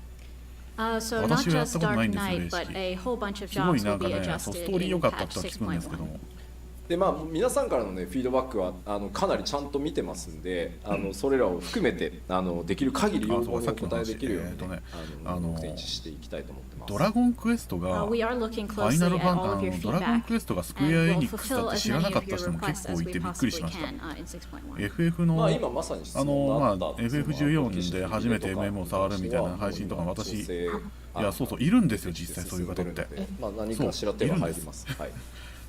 So not 私はやった just ことない Dark んですよ、 Knight, 霊 but 式。 a whole bunch of すごい jobs な will んか be ね、 adjusted ストーリー in 良かった patch とは聞くんですけど 6.1. も。でまあ皆さんからのねフィードバックはかなりちゃんと見てますんで、それらを含めてできる限り要望にお答えできるようにね6.1していきたいと思ってます。ドラゴンクエストがフ We are looking ァイナル closely ファ at all of ン your ドラゴン feedback, クエストがスクエア and エ we'll ニックスだっ fulfill て as 知らな many かっ of た your 人も requests 結構 as い we てびっくりし possibly ました。 can in 6.1. FF のまあ今まさにFF14 で初めて MM を触るみたいな配信とか私いやそうそういるんですよ実際そういう方って。まあ何かしら手が入ります。はい。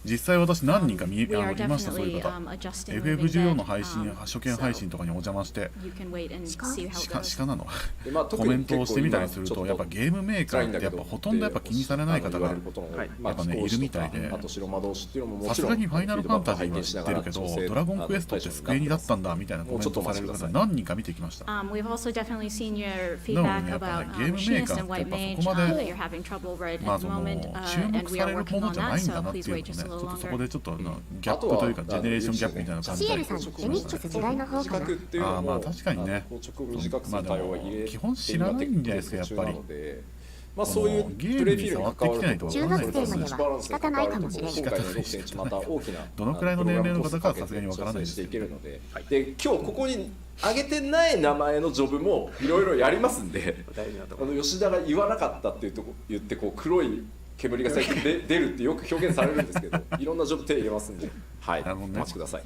実際私何人かい We are ましたそういう definitely 方。 adjusting FF14 の moving 配信 that, 初見配信とかにお邪魔して you can wait and see how it 鹿 goes. なのでまあコメントをしてみたりするとやっぱゲームメーカーってやっぱほとんどやっぱ気にされない方がやっぱねいるみたいで、あと白魔導士っていうのももさすちろんがにファイナルファンタジーは知ってるけどドラゴンクエストってスクエニだったんだみたいなコメントされる方何人か見てきました。 We've also definitely seen your なので feedback ねやっぱ about ねゲームメーカ Machinist ー and ってやっ White ぱ Mage そこま that で you're having trouble right まあ at そ the の moment, 注 and 目 we さ are れるも working の on じゃな that, いんだ so なってい please うの wait ね just ち a ょ little っとそ longer. こでちょっとギャップというかジェネレーションギャップみたいな感じでシエルさん、ジェニックス時代の方かな。あまあ確かにね硬直を短くする対応は入れ基本知らないんじゃないですかやっぱり。まあそういうプレイフィールに関わると中学生までは仕方ないかもしれない。今回の 6.1 また大きなどのくらいの年齢の方かはさすがにわからないですしていけるので、で今日ここに挙げてない名前のジョブもいろいろやりますんで、大事なところ。吉田が言わなかったっていうとこ言ってこう黒い煙が最近出るってよく表現されるんですけど、いろんなジョブ手入れますんで、はい、なるほどねお待ちください。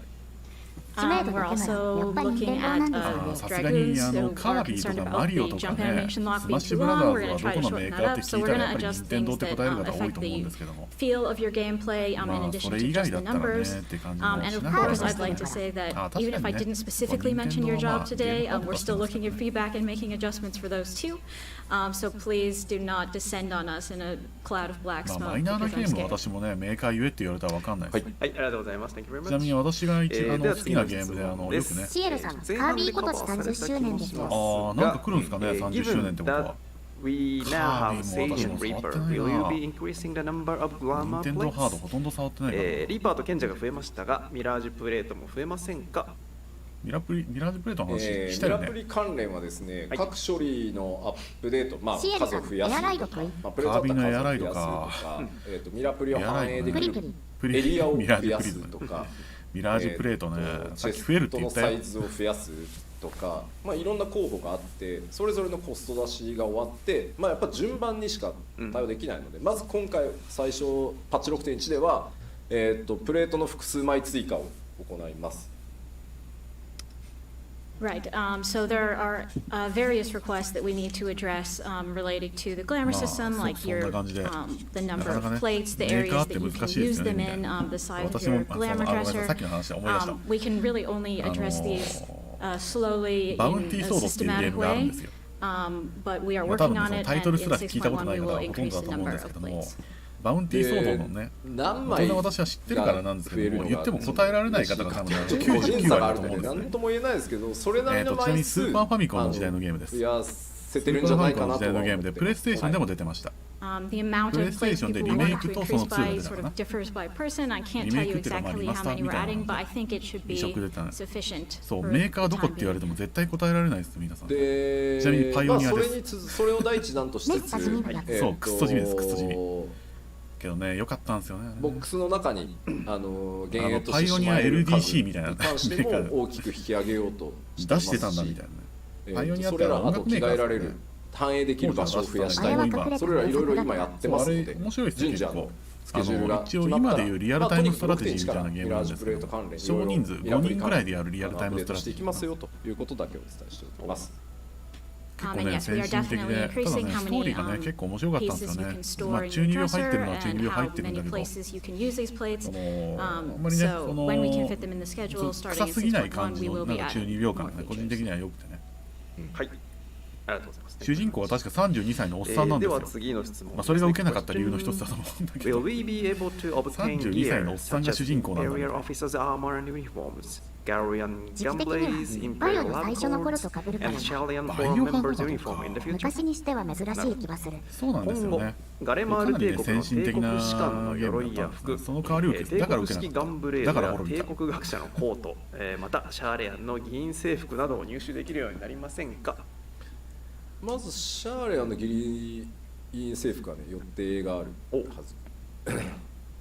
知名度 We're だけならや also っぱり任 looking 天堂なん at ですよね。さすがに Dragoons who カ are ービィと concerned か about マリオ the とか jump ね、 animation ス lock マ being ッシ too ュブラザ long. ー We're ズ going は to ど try こ to のメ shorten ーカ that ーっ up. て So 聞い we're たら going や to っぱり adjust 任天堂 things って that 答える方多い affect と思うん the ですけども、 feel of your gameplay in まあ addition それ to 以外 just だ the ったらね numbers. って感じ And も of しながら course, も I'd like to say that あ、確 even か if I にね、 didn't specifically mention your 任天堂は job today, ゲーム we're とかして still ます looking at feedback and making adjustments for those too. So please do not descend on us in a cloud of black まあ smoke マイナーな because ゲ I'm ームは scared. 私もね、メーカー言えって言われたらわかんないです。はい、ありがとうございます。Thank you very ちなみに much。私が一では好きな次のゲームでよくね、シエルさん、カービィ今年30周年ですよ。ああ、なんか来るんですかね、30周年ってことは。 We now have Sage and Reaper. Will you be increasing the number of 任 glamour 天堂ハード plates? ほとんど触ってないからな。リーパーと賢者が増えましたが、ミラージュプレートも増えませんか？ミラージュプレートの話したよね。ミラプリ関連はですね、各処理のアップデート、まあ、シエルさん数を増やすとか、エアライドといいまあ、プレートだったら数を増やすとカービィのエアライドかか、ミラプリを反映できるプリプリ。プリエリアをミラー増やジュプリズムすとか、ミラージュプレートね、さっきチェ増えるっストのて言ったよサイズを増やすとか、まあ、いろんな候補があってそれぞれのコスト出しが終わって、まあ、やっぱ順番にしか対応できないので、まず今回最初パッチ 6.1 では、プレートの複数枚追加を行います。 Right. So there are various requests that we need to address related to the glamour system, like your the number of plates, the areas that you can use them in, the size of your glamour dresser. We can really only address these slowly in a systematic way. But we are まあ多 working 分 on ね、 it, タイト and ル in すら聞いたことな 6.1 we い方 will はほとん increase どだ the と思うん number ですけ of ども、 plates. バウンティーソードのね、何大人私は知ってるからなんですけども、言っても答えられない方が多分99割だと思うんですね。何とも言えないですけど、それなりのちなみに枚数スーパーファミコンの時代のゲームです。増やせてるんスーパーファじゃないかなミコンの時代のとは思ってます。ゲームで、プレイステーションでも出てました。 The amount of plates people PlayStation で want リメイク to とその increase 2が by 出た sort かな。 of differs by person. I can't リ tell メイ you クっていうかまあ exactly リマス how ター many み we're たいな adding, の but が I think it should 移 be 植出たんです。 sufficient. そう、 for メーカーどこ the って言われ time ても絶対答えられないです、皆さん。でちなみにパイオニアですまあ、それを第一弾としつつ、そうクソ地味ですクソ地味けどね、良かったんですよね。ボックスの中に幻影としてパイオニア LDC みたいなに関しても大きく引き上げようとしてますし、出してたんだみたいなね。パイオニアっそてれらあと着音楽メーカー替えられるですね。反映できる場所を増やしたいあれはとか、それらいろいろ今やってますので、面白いですね、順次結構。スケジュールが一応今でいうリアルタイムストラテジーみたいなゲームなんですけど、少人数5人くらいでやるリアルタイムストラテジー。していきますよということだけをお伝えしております。結構 And ね、 yes, we 先 are 進的 definitely で、ただね、 increasing ス how トー many リーがね、結構面白かったんですよ pieces you ね can。store まあ、 in 中 your 二病入ってる dresser のは中 and 二病入 how ってるんだ many けど、 places you can use these plates. あんまりね、So when we can fit them in the schedule 臭 starting in すぎない感 6.1, じ we の will なん be か中 adding 二病 more 感がね、個人 features. 的には良くてね。はい。ありがとうございます。主人公は確か32歳のおっさんなんでよ。ですは次の質問。まあそれが受けなかった理由の一つだと思うんだけ Will ど。 we be able to obtain 32歳のお gear っさんが such 主 as 人公なんだ Imperial officers' armor and uniforms, Galarian 時期的 Gunblades, にはバイオ Imperial の lab 最初の頃と codes, 被るから and Shalian バイ forum オハン members' ドと uniform in the か future? 昔にしては珍しい気がする。そうなんです今後よね。ガレマール帝国の帝国士官の鎧や服、その代わりを受けだから帝国式受けなかった。ガンブレーだからドや帝滅びた。国学者のコート、またシャーレアンの議員制服などを入手できるようになりませんか？まずシャーレアンの議員制服はね予定があるはず。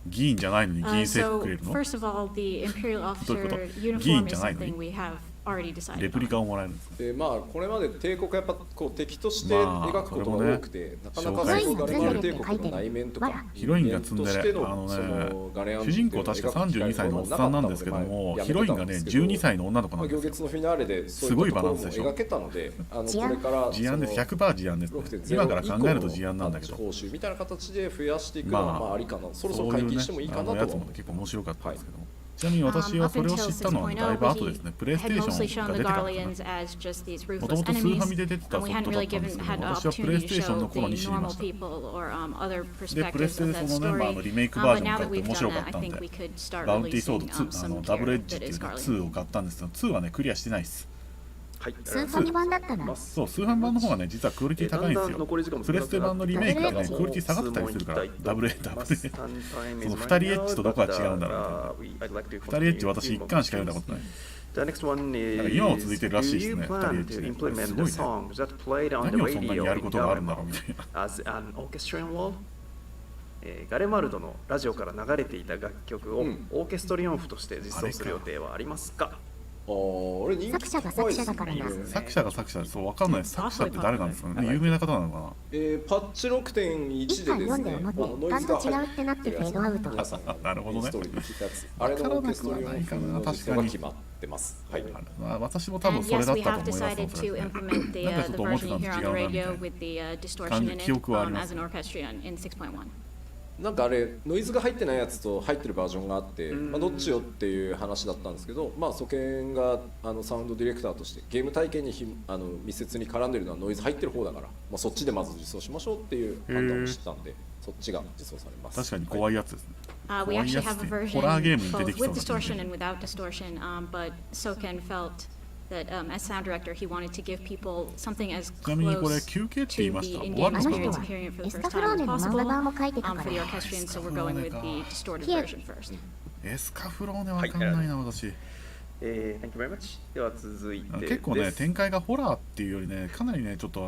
議員じゃないのに議員制服くれ So るの？ first of all, the Imperial どういうこと officer 議員 uniform じゃ is ないのに something we have already decided レプリ on. カをもらえるんですか？まあこれまで帝国はやっぱこう敵としてまあ描くことが多くて、なかなかそれもねそのガレマール帝国の内面とかヒロインがツンデレ、人間としてのそのガレアン主人公確か32歳のおっさんなんですけども、ヒロインがね12歳の女の子なん行ですよ。月のフィナーレでそういったところもすごいバランスでしょ描けたので、これから事案です。100% 事案ですね。今から考えると事案なんだけど、報酬みたいな形で増やしていくのはまあありかな、そろそろそういうね解禁してもいいかなとはやつも結構面白かったんですけども。ちなみに私はそれを知ったのはだいぶ後ですね。プレイステーションが出てからかな。もともとスーファミで出てたソフトだったんですけど、私はプレイステーションの頃に知りました。で、プレステでそのメンバーのリメイクバージョンを買って面白かったんで、バウンティーソード2、ダブルエッジっていうか2を買ったんですけど、2はね、クリアしてないです。はい。スーファミ版だったらそう、スーファミ版の方がね、実はクオリティ高いんですよ。プレステ版のリメイクがね、クオリティ下がってたりするから、ダブルエッジ。その2人エッジとどこが違うんだろうみたいな。2人エッジ私1巻しか読んだことない。 The next one is, 今も続いてるらしいです do you ね、 plan 2人エ to ッジね。 implement す the ごいね。 songs that played on the 何をそんなに radio やる in ことがあるんだろうみ Garemardo たいな。 as an orchestral wall? ガレマルドのラジオから流れていた楽曲をオーケストリオン譜として実装する予定はありますか？俺人気作者が作者だからな。作者が作者でそうわかんないです。作者って誰なんですかね。有名な方なのかな。パッチ 6.1 一回でです読んでね、思って、感が違うってなってフェードアウト。なるほどね。あれのオーケストリオの実装が決まってます。はい。私も多分 And それ yes, だっ we た have と思います。 decided to implement the なんかちょっ the と思って version た you の hear on 違 the うなみたい radio な。 with the distortion in 記憶はあり it ます as an orchestrion in 6.1. なんかあれノイズが入ってないやつと入ってるバージョンがあって、どっちよっていう話だったんですけど、ソケンがサウンドディレクターとしてゲーム体験に密接に絡んでるのはノイズ入ってる方だから、そっちでまず実装しましょうっていう判断をしたんで、そっちが実装されます。確かに怖いやつですね。We actually have a ホラーゲー version ムに出て both きそう with な。 distortion and without distortion, but Soken felt that as sound director, he wanted to give people something as ちなみにこれ close 休憩って to 言い the ました。終 in-game わるのか experience な。 of hearing it for the エス first カフロ time ー as ネの漫 possible 画版も書いてたか for ら the orchestrion, so we're going with the distorted Here. version first. エスカフローネわかんないな私。Thank you very much. では続いて結構ね展開がホラーっていうよりねかなりねちょっと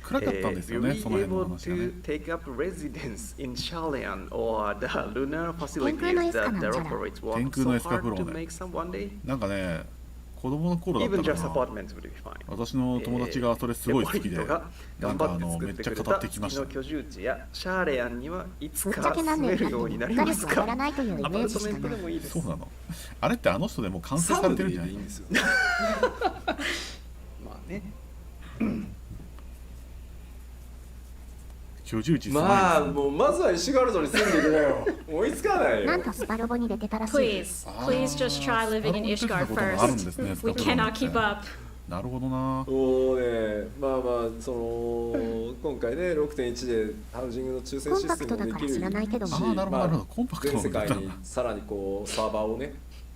暗かったんですよね、その辺の話がね。take up residence in Shalian or the lunar facilities that operates work so hard to make some one day. なんかね子供の頃だった Even か just な。 apartments would be fine. 私の友達がそれすごい好きで、なんかめっちゃ語ってきました。月の居住地やシャーレアンにはいつかぶっちゃけ何住め年るようになりかますか。やらないというイメアパーージしかないトメントで。もいいです。そうなの。あれってあの人でもう完成されてるんじゃないの。んですよ。まあね。居住地狭いですね。もうまずは石ガルドに住んでくれよ。追いつかないよなん。とスパロボに出てたらしい。 Please, please just try living in Ishgard first. We cannot keep up. なるほどな。もうね、今回ね 6.1 でハウジングの抽選コンパシステムクトだから知もできるらないけども。ああなるほどなるほど。コンパクト全世界なのにさらにこうサーバーをね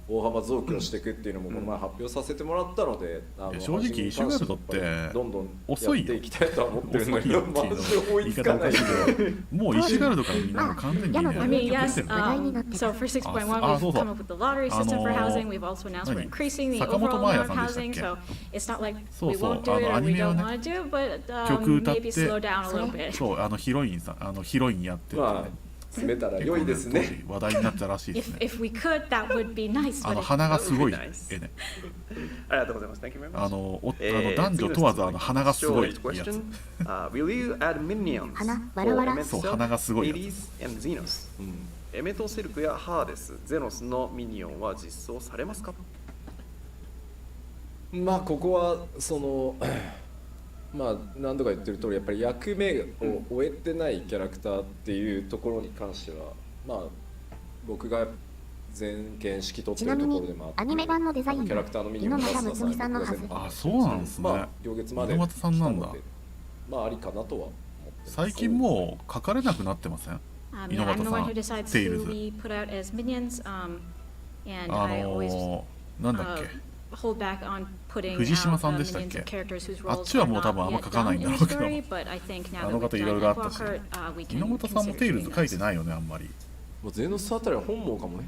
大幅増強していくっていうのもこの前発表させてもらったので、正直イシュガルドってどんどん遅いよやっていきたいとは思ってるんだけど、マジで追言いいつかない方おかしいけど、もうイシュガルドからみんなもう完全にね、 I mean, yes. 話題になってた。 So for 6.1, Ah, we've そうそう come up with the lottery system for housing. We've also announced we're 何 increasing the 坂本 overall 真 amount 綾 of さんでしたっ housing. け So it's not like そう we そう won't do it ア or ニ we メは don't ね want to do, but 曲歌って maybe slow down a little bit. そうヒロインさんヒロインやってて、まあ詰めたら良いですね。話題になったらしいです If ね。 if we could, that would be nice. But 鼻がすごい That would be nice. 絵ね。ありがとうございます。Thank you very much. 男女問わず鼻がすごいやつ。 Will you add minions 鼻わらわら for そう Emet 鼻がすごいや Hades and Xenos？エメトセルクやハーデス、ゼノスのミニオンは実装されますか？ここは何度か言ってる通りやっぱり役目を終えてないキャラクターっていうところに関しては僕が全権指揮取ってるところでもあって、アニメ版のデザインはキャラクターのミニオンを出す猪俣睦美さんのはず。あそうなんですね。行月まで猪俣さんなんだ。ありかなとは思ってます。最近もう書かれなくなってません？ yeah, I'm the one who 猪俣 decides さん、テイル who ズ。we put out as minions. And I always なんだっけ。 hold back on putting 藤島 out さんでしたっ minions け？ of characters whose あっ roles ちは are もう多 not 分あんま yet 書かない done ん in だ the ろうけど。 story. But I think now あ that の we've 方い done ろいろあったし Walker, we can 猪俣さんもテイルズ consider 書いて minions. ないよねあんまり。ゼノスあたりは本望かもね。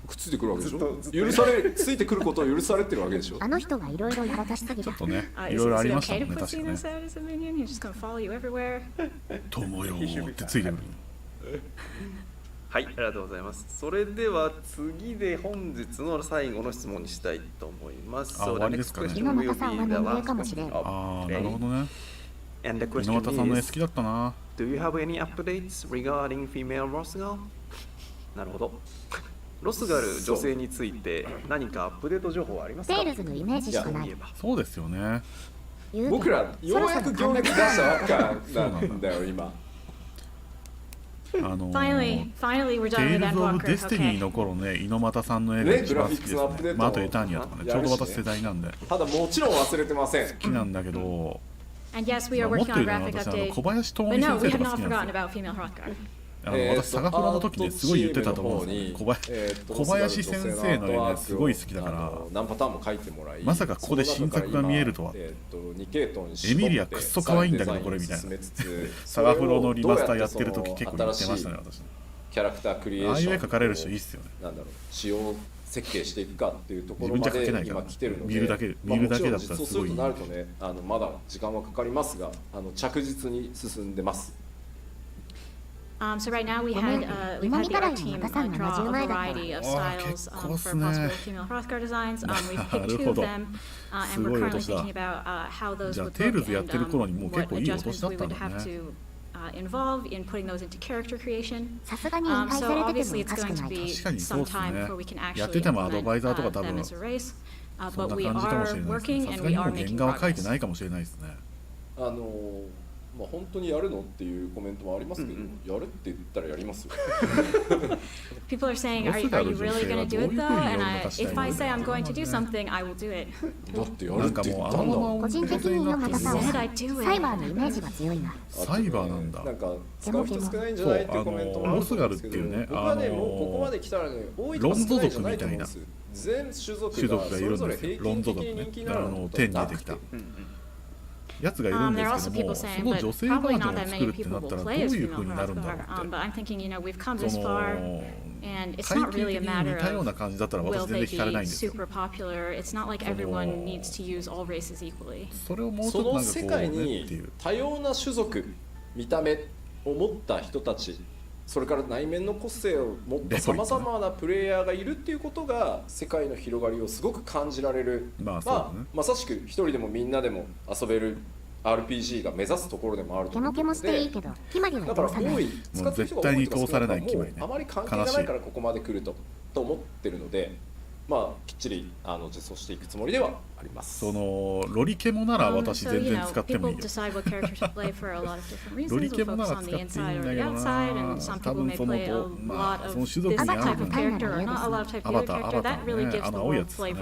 くっついてくるわけでしょ。ずっと許されついてくることを許されてるわけでしょ。あの人がいろいろやらかしすぎたちょっ。とね Is いろいろあ it りました okay もん to ね put 確かね。 Xenos out as a minion? He's just gonna follow you everywhere. 友よーってついてくる。はい、ありがとうございます。それでは次で本日の最後の質問にしたいと思います。あ So 終わ the りです next かね。 question 猪 will 俣さんは be the 年齢 last かもしれん。 question of ああなる today. ほどね。 And the 猪 question 俣さんの絵好 is, きだったな。 do you have any updates regarding female Frothgar? なるほど。ロスガル女性について何かアップデート情報はありますか？テイルズのイメージしかないそういえ。ばそうですよね。言うて僕らようやく行列出したばっかなんだよ今。Finally, we're テ done イ with ル End ズ・オブ・ Walker. デスティニー Okay. の頃ね、猪俣さんの絵が一番好きですグラフィックスのアップデね。ートまあ、あとエターニアとかね、ちょうど私世代なんでただもちろん忘れてません。好きなんだけど、 And yes, we are 持っ working て on るのは graphic 私、 updates. 小林智 But 美 no, 先 we 生 have とか好 not きなんです forgotten よ。 about female Frothgar. 私、サガフロの時にすごい言ってたと思うんですけど、小林先生の絵ね、すごい好きだから何パターンも書いてもらい、まさかここで新作が見えるとは。エミリアクッソ可愛いんだけどこれみたいな。サガフロのリマスターやってる時結構言ってましたね、私。キャラクタークリエーション、ああいう絵描かれる人いいっすよね。なんだろう、仕様設計していくかっていうところ自まで分じゃ描けないから今来てるので、見るだけだったらすごいいい。実装するとなるとね、まだ時間はかかりますが、着実に進んでます。So right now we've had the art team draw a variety of styles for possible female Frothgar designs. We've picked 2 of them, and we're currently thinking about how those would look and what adjustments we would have to involve in putting those into character creation. So obviously it's going to be some time before we can actually implement them as a race. But we are working and we are making progress. まあ本当にやるのっていうコメントもありますけど、やるって言ったらやりますよ。People are saying, are you really going to do it though? And if I say I'm going to do something, I will do it. だってやるって言ったんだ。個人的にの方さん Said は I do サイ it. バーのイメージが強いな。サイバーなんだ。なんか使う人少ないんじゃないっていうコメントもあるんですけど、僕はねもうここまで来たらね多いとか少ないんじゃないと思うんです。全種族がそれぞれ平均的に人気になるのとなくて。やつがいるんですけども、その女性バージョンを作るってなったらどういう風になるんだろうって。その体型的に似たような感じだったら私全然聞かれないんですよ。それをもうちょっとなんかこうねっていう。その世界に多様な種族、見た目を持った人たち、それから内面の個性を持ったさまざまなプレイヤーがいるっていうことが世界の広がりをすごく感じられる、まさしく一人でもみんなでも遊べる RPG が目指すところでもあると思うので、だから多い使ってる人が多いとか少ないとかもうあまり関係がないからここまで来ると思ってるので、まあきっちり実装していくつもりではあります。そのロリケモなら私全然使ってもいいよ。ロリケモなら使っていいんだけどな。多分そのまあその種族に合うのにアバターね、青いやつね。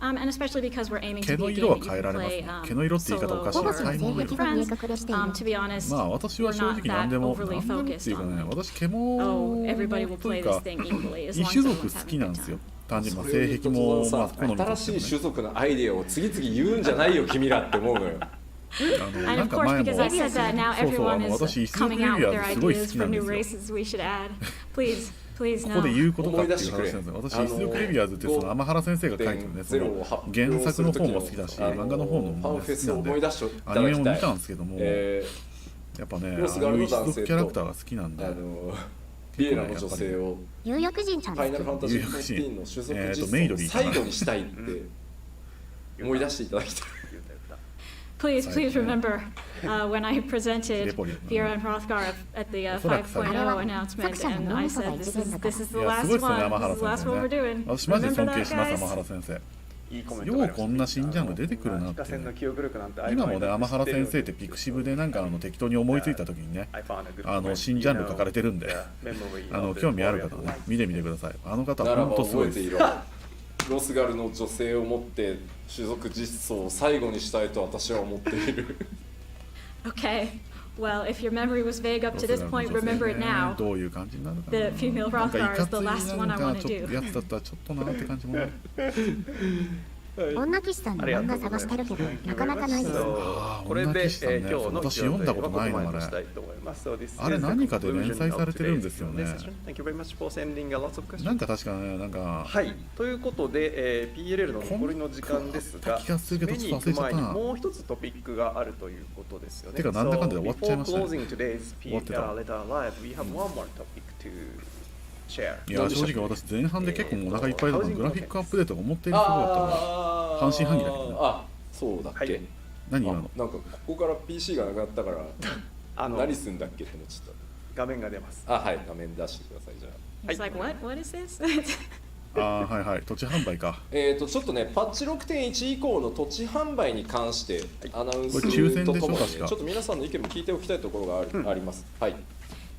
And especially because we're aiming 毛 to の be a 色は game you 変えら can れます play ね。毛の色って言い方おかしいな。タイミング with friends. To be honest, まあ私は正 we're 直 not 何で that も overly 何でもって focused いうか on ね、 that. 私毛 Oh, everybody も will とい play うか this thing equally as 異 long as 種族 everyone's 好 having き a なん good ですよ。 time. 単純に性癖もまあ好みと新しい種族のアイデアを次々言うんじゃないよ君らって思うのよ。And of course, because I said that, now そうそう everyone 私 is coming out with their すごい好 ideas きな for んで new すよ。 races we should add. Please, please ここで no. 言うことかっていう話なんですよ。私、イスクレビアーズってその天原先生が書いてるね、その原作の方も好きだし、漫画の方も好きなんで、アニメも見たんですけども、やっぱね、一族キャラクターが好きなんで、ビエラの女性を有力人ちゃんファイナルファンタジー14の種族実装を最後にしたいって思い出していただきたい。Please remember when I presented Vera and Frothgar at the 5.0 announcement, and I said, this is the last one. This is the last one we're doing. 私マジで Remember 尊敬 that, します、 guys? 天原先生。いいコメントがありましたね。ようこんな新ジャンル出てくるなってね。今もね、天原先生ってピクシブでなんか適当に思いついた時にね、新ジャンル書かれてるんで、興味ある方はね、見てみてください。あの方は本当すごいです。ロスガルの女性を持って種族実装を最後にしたいと私は思っている。Okay. Well, if your memory was vague up to this point, remember it now. どういう感じになるかな。 The female なんかい Frothgar か is つ the い last one な I ん want か to ちょっ do. とやつだったらちょっとなって感じもね。女騎士さんの漫画探してるけどなかなかないです。これで今日の私読んだことないのあれ。あれ何かで連載されてるんですよね。なんか確かね、なんか。はい。ということで、PLL の残りの時間ですが、締めに行く前にもう一つトピックがあるということですよね。てかなんだかんだで終わっちゃいましたね。Before closing today's PLL live, we have one more topic to share. いや正直私前半で結構お腹いっぱいだからグラフィックアップデートが思っていることだったから半信半疑だけどね。あ、そうだっけ。何今の？なんかここから PC がなくなったから何すんだっけって思っちゃった。画面が出ます。あ、はい、画面出してくださいじゃあ。He's like, what is this? はいはい、土地販売か。ちょっとね、パッチ 6.1 以降の土地販売に関してアナウンスとともに、ちょっと皆さんの意見も聞いておきたいところがあります。はい。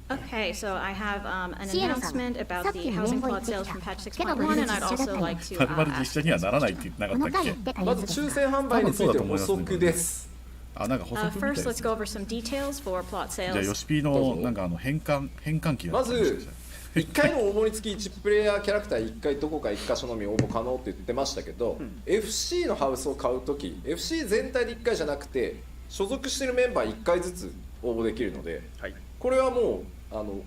Okay, so I have an announcement about the housing plot sales from patch 6.1, and I'd also like to まる実写にはならないって言ってなかったっけ？まず抽選販売について補足です。あ、なんか補足みたいです。First, let's go over some details for plot sales. じゃあヨシピーのなんか変換器がまず1回の応募につき1プレイヤーキャラクター1回どこか1箇所のみ応募可能って言ってましたけど、FC のハウスを買うとき FC 全体で1回じゃなくて所属しているメンバー1回ずつ応募できるので、これはもう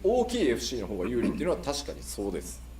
大きい FC の方が有利っていうのは確かにそうです。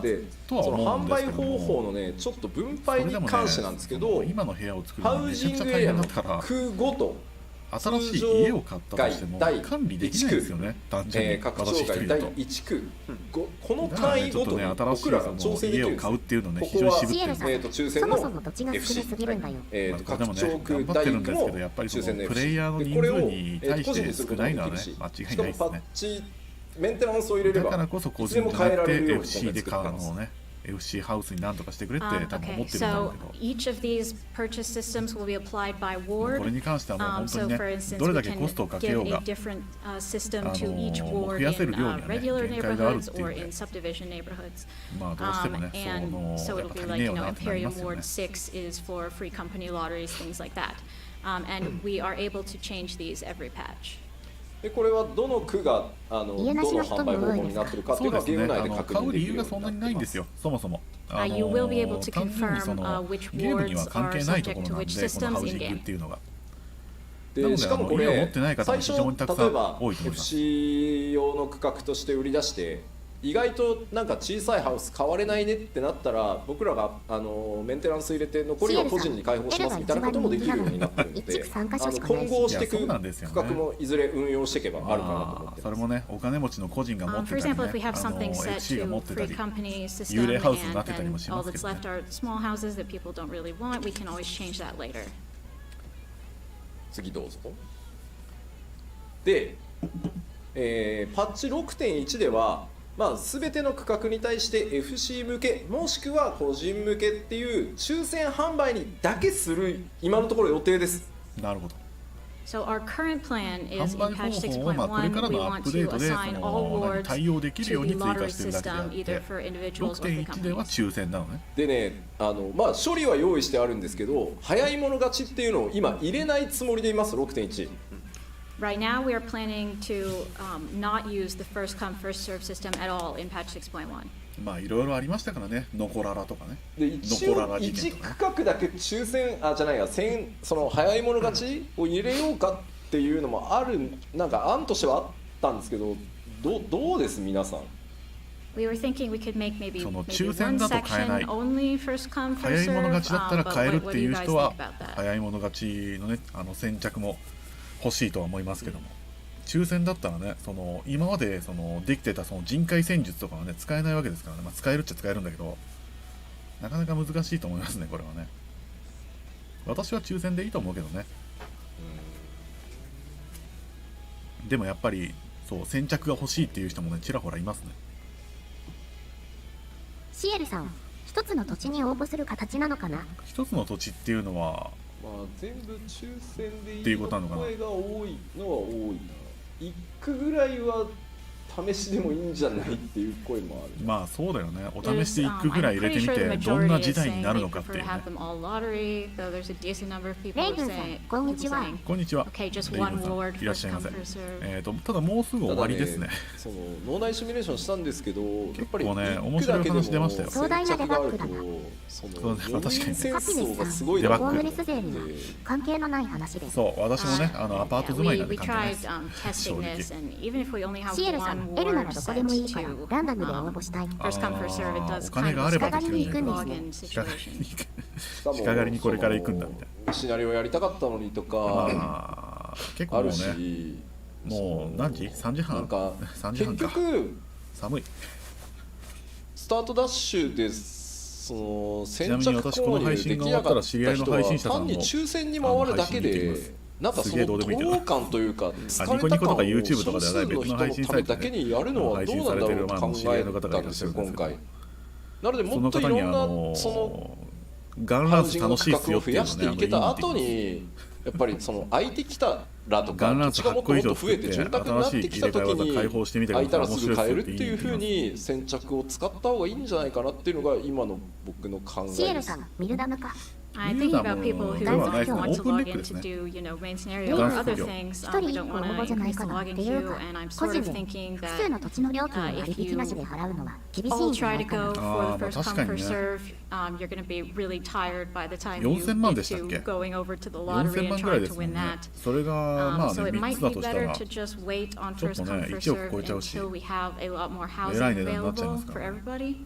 でその販売方法のねちょっと分配に関してなんですけど、今の部屋を作るハのめちゃくちゃウジング大変だエリアのったから区ごと新しい家を買ったとしても管理できないですよね、単純に拡私張街第一人だと。1区、このだから単ねちょっとね位ごとに新しい僕らが調整でき家をるんですよ。買うっていうのねここは非常に渋ってるんですよ。抽選そもそのも土地が少な FC すぎるんだよ。拡張頑区張ってるんです第1けど、やっぱりそ抽選ののプレイ FC ヤーの人でこれを数に対個人してにすることも少ないのはねできるし、間違いしかもパッないですね。チメンテナンスを入れればだからこそ個いつでも人じゃなくて変えられるように FC で買う今回作ったんですのをね FC ハウスになんとかしてくれって多分思ってるんだろう So けど、 each of these purchase systems will be applied by これ ward. に関してはもう本当 So に for ね、 instance, どれ we だけ can コストをかけ give よう a が different system to each 増 ward やせる in 量にはね、 regular 限界があるっ neighborhoods ていう or ね in subdivision neighborhoods. まあどうしてもね、そ And の so やっ it'll ぱ be 足り like, ねえ you よ know, なってなりま Imperium すよね。 Ward 6 is for free company lotteries, things like that. And we are able to change these every patch. でこれはどの区がどの販売方法になってるかっていうのはゲーム内で確買う理認できるよう由がそんなにないんですよ、そもそも。You will be able to 単純にそ confirm の which ゲームには wards 関 are 係ないと subject ころ to なん which で、このハ systems ウジ in ングっ game. ていうのが。でしかもこ家を持れってない方も最初非常にたくさん例えば多いと思います。 FC 用の区画として売り出して意外となんか小さいハウス買われないねってなったら僕らがメンテナンス入れて残りは個人に開放しますみたいなこともできるようになってるので混合していく区画もいずれ運用していけばあるかなと思ってそれもね、お金持ちの個人が持って For たり example, if we ね、have something set FC が持っ to てた free り、 company 幽 system 霊ハウスになっ and てたりも then しま all すけ that's どね。 left are small houses that people don't really want, we can always change that later. 次どうぞ。で、パッチ 6.1 ではまあ、全ての区画に対して FC 向けもしくは個人向けっていう抽選販売にだけする今のところ予定です。なるほど。 So our current plan is 販 in 売 patch 方法をまあこれから 6.1, we のアッ want プデー to トでそ assign all の wards 対応できるよ to う the に追加 lottery してるだけであっ system, て、 either for individuals or for 6.1 では companies. 抽選なのね。でねまあ処理は用意してあるんですけど早い者勝ちっていうのを今入れないつもりでいます。 6.1 Right now, we are planning to not use the first come, first serve system at all in patch 6.1. まあいろいろありましたからね、ノコララとかね。で一応ノコララ事1件とかね。区画だけ抽選じゃないやその早い者勝ちを入れようかっていうのもあるなんか案としてはあったんですけどどうです皆さん。 We were thinking we could make maybe その one 抽選だと買えない section only first come, 早 first い者 serve. 勝ちだったら But 買える what っ do てい you う guys 人 think は about that? 早い者勝ちのね先着も欲しいとは思いますけども、抽選だったらね、その今までそのできてたその人海戦術とかはね使えないわけですからね、まあ、使えるっちゃ使えるんだけどなかなか難しいと思いますね、これはね。私は抽選でいいと思うけどね。でもやっぱりそう先着が欲しいっていう人もねちらほらいますね。シエルさん、一つの土地に応募する形なのかな。一つの土地っていうのはまあ全部抽選でいいっていうことなのかな。声が多いのは多いな。1区ぐらいは試しでもいいんじゃないっていう声もある。まあそうだよね。お試しで1区ぐらい入れてみてどんな事態になるのかっていうね。レイブンさん、こんにちは。こんにちは。 Okay, just レイブ one ンさん ward, いらっしゃいま first せ come, first serve. ただもうすぐ終わりですね。その脳内シミュレーションしたんですけど、やっぱり結構ね1区だけでも面白い話出ましたよ壮大なデバッグだな。そそうねの確かにね戦争がすごいデバッグホームレス税には関係のない話です。そう、私もね、アパート住まいなんで We 関係ない tried です。 testing this, and even if we only have シエルさ one ん、L なら ward どこでもいい set から to ランダムで応募したい。 first come, first serve, it does お金 kind が of あれば a できるんだけど、 login 鹿狩 situation. りに鹿狩りにこれから行くんだみたいシナリオやりたかったのにとな。かまあ、結構もうあるし、ね、もう何時 ?3 時半なんか3時半結か。局寒い。スタートダッシュでその先着ちなみに私この購配信が終わ入できなかったったら知り合いの人配信者さんのは単に抽選に回るだけ配信見てきまです。なんかそすげえどうのでもいいけど統感というか疲れニコニコとかた感を YouTube とか少ではない数の人のためだけにやるのはどうなんだろうと考えたんですよ今回。なのでもっといろんなそのガンランスハウジングの楽しいっすよ区画を増っていうのね、やしていけた後にやっぱりその空いてきたらとかガンランス土地がもっともっと増えて8個以上作って潤沢になってきた時新しい入れ替え技開放してみてに空いたら面すぐ買える白いっすよってっていうふうに先着を使った方がいいんじゃないかなっていうのが今の僕の考えですシエルさ。ん、ミルダムか。 I'm thinking about people who ではないですね。 want オ to ープンレ log ッ in クです to ね。 do, you know, main レイ scenario ブ or ンさん、 other 一 things. 人 We 一 don't 個応 want 募 to じゃない increase か the なっ login ていう queue, か、 and I'm 個 sort 人 of で thinking 複数 that の土地の料金を割引なしで払うのは厳しいん all じゃな try い to かな。 go for the first come, 確かにね。 first serve. You're going to be really tired by the time you 4000万 get でしたっけ to going over to the lottery 4000 and 万ぐらい trying で to すもん win ね that. それがまあ So ね it 3 might つだ be とした better ら to just wait on ちょっと first ね come, first 1億 serve 超えちゃうし until we have a lot more housing 偉い値段になっちゃいま available すか for らね。 everybody.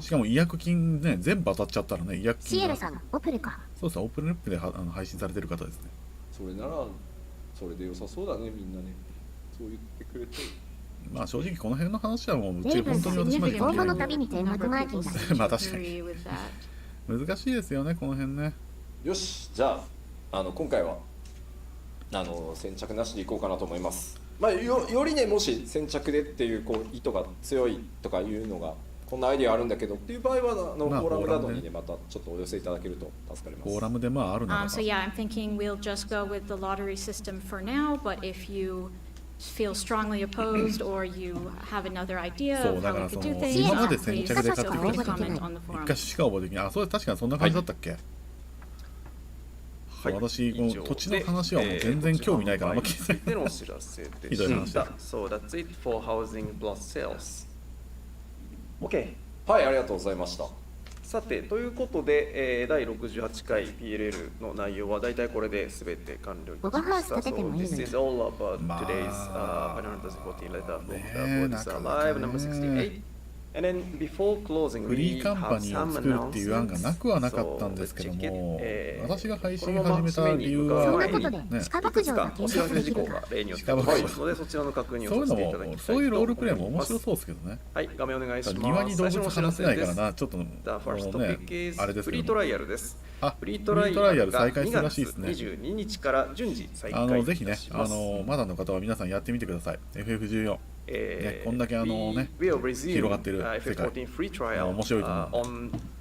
しかも違約金ね全部当たっちゃったらね違約金がシエルさん、オプルか。そうそうオープンレップで配信されてる方ですね。それならそれで良さそうだねみんなね。そう言ってくれて。まあ正直この辺の話はもううちレイブンさん、本当に私まで応募関係ないのたびに全額前金だ。まあ確かに Agree with that. 難しいですよねこの辺ね。よしじゃあ今回は先着なしでいこうかなと思います。まあよりねもし先着でっていう意図が強いとかいうのがこんなアイディアあるんだけどっていう場合はフまあォーラムなどにねフォーラムでまたちょっとお寄せいただけると助かります。フォーラムでまああるならば So yeah, I'm thinking we'll just go with the lottery system for now, but if you feel strongly opposed or you have another idea そう of だ how から we そ could の do things, 今まで please 先着で買ってくれ please た comment on the 一 forum. 回しか応募できない。あ、それ確かにそんな感じだったっけ、はい、私もう土地の話はもう全然興味ないからあんま聞いてないでのお知らせでひどい話だした。So that's it for housing plus sales. OK。はい、ありがとうございました。さて、ということで、第68回 PLL の内容は大体これで全て完了いたしました。So this is all about today's Final Fantasy XIV letter from the Producer Live number 68. And then before closing, フリー we カンパ have ニーを some 作るっていう案がなくはなかったんですけども、私が配信始めた理由そんはなことでね、鹿牧場がお知らせ事項が例によってありますので、そちらの確認そういうのをさせていただきたいと思います。もそういうロールプレイも面白そうですけどね。はい、画面お願いします。庭に動物話せないからな、ちょっとも The first う topic ね、 is あれですフリートけども、ライアルです。あ、フリートライアルが再開する2らしい月ですね。 22日から順次再開いぜひねたし、ます。まだの方は皆さんやってみてください。FF14。ね、こんだけね、広がってる世界、面白いと思う。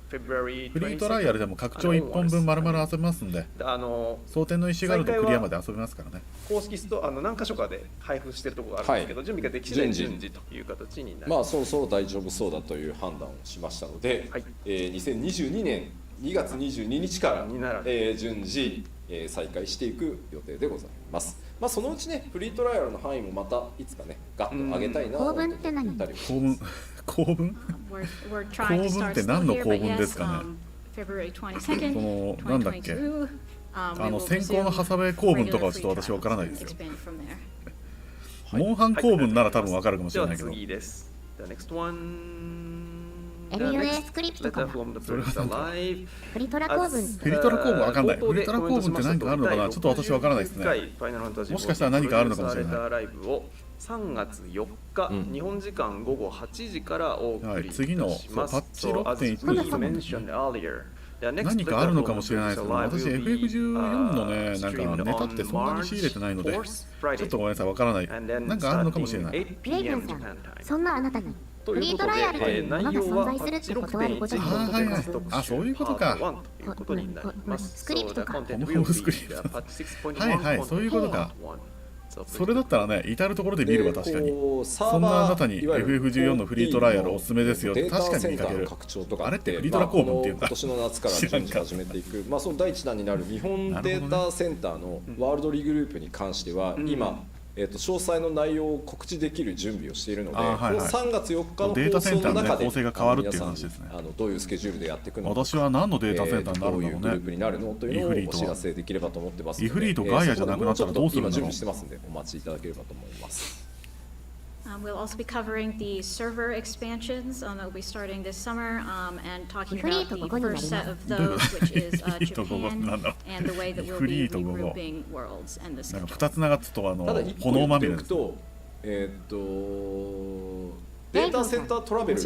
フリートライアルでも拡張1本分丸々遊べますんで、蒼天の石があるとクリアまで遊べますからね。公式ストア何箇所かで配布してるところがあるんですけど、準備ができ次第順次という形になります。まあそろそろ大丈夫そうだという判断をしましたので、はい、2022年2月22日から、順次、再開していく予定でございます。まあそのうちね、フリートライアルの範囲もまたいつかね、ガッと上げたいなと思ってたり公文公文公文って何の公文ですかね。そのなんだっけ、先行のハサウェイ公文とかはちょっと私わからないですよ。モンハン公文なら多分わかるかもしれないけど。次です。The next one LUA スクリプトかな。フリトラ公文。フリトラ公文わかんない。フリトラ公文って何かあるのかな。ちょっと私わからないですね。もしかしたら何かあるのかもしれない。3月4日、日本時間午後8時からお送りいたします。次のパッチ 6.1 何かあるのかもしれないですけど、私 FF14 のね、なんかネタってそんなに仕入れてないので、ちょっとごめんなさい、わからない。なんかあるのかもしれない。レイブンさん、そんなあなたにフリートライアルというものが存在するってことはあることにあ、そういうことか。スクリプトか。ホームスクリプト。はいはい、そういうことか。それだったらね、至るところで見るわ、確かに。そんなあなたに FF14 のフリートライアルおすすめですよ。確かに見かける。あれってフリートラ公文っていうんだ。今年の夏から順次始めていく、まあその第一弾になる日本データセンターのワールドリグループに関しては、今詳細の内容を告知できる準備をしているので、この3月4日の放送の中で構成が変わるっていう話ですね。どういうスケジュールでやっていくのか、私は何のデータセンターになるんだろうね。どういうグループになるのというのをお知らせできればと思ってますので、イフリートガイアじゃなくなったらどうするんだろう。今準備してますんでお待ちいただければと思います。We'll also be covering the server expansions that will be starting this summer and talking about the first set of those, which is Japan, and the way that we'll be regrouping worlds and the schedule. 2つながつとただ1個言っておくと、データセンタートラベル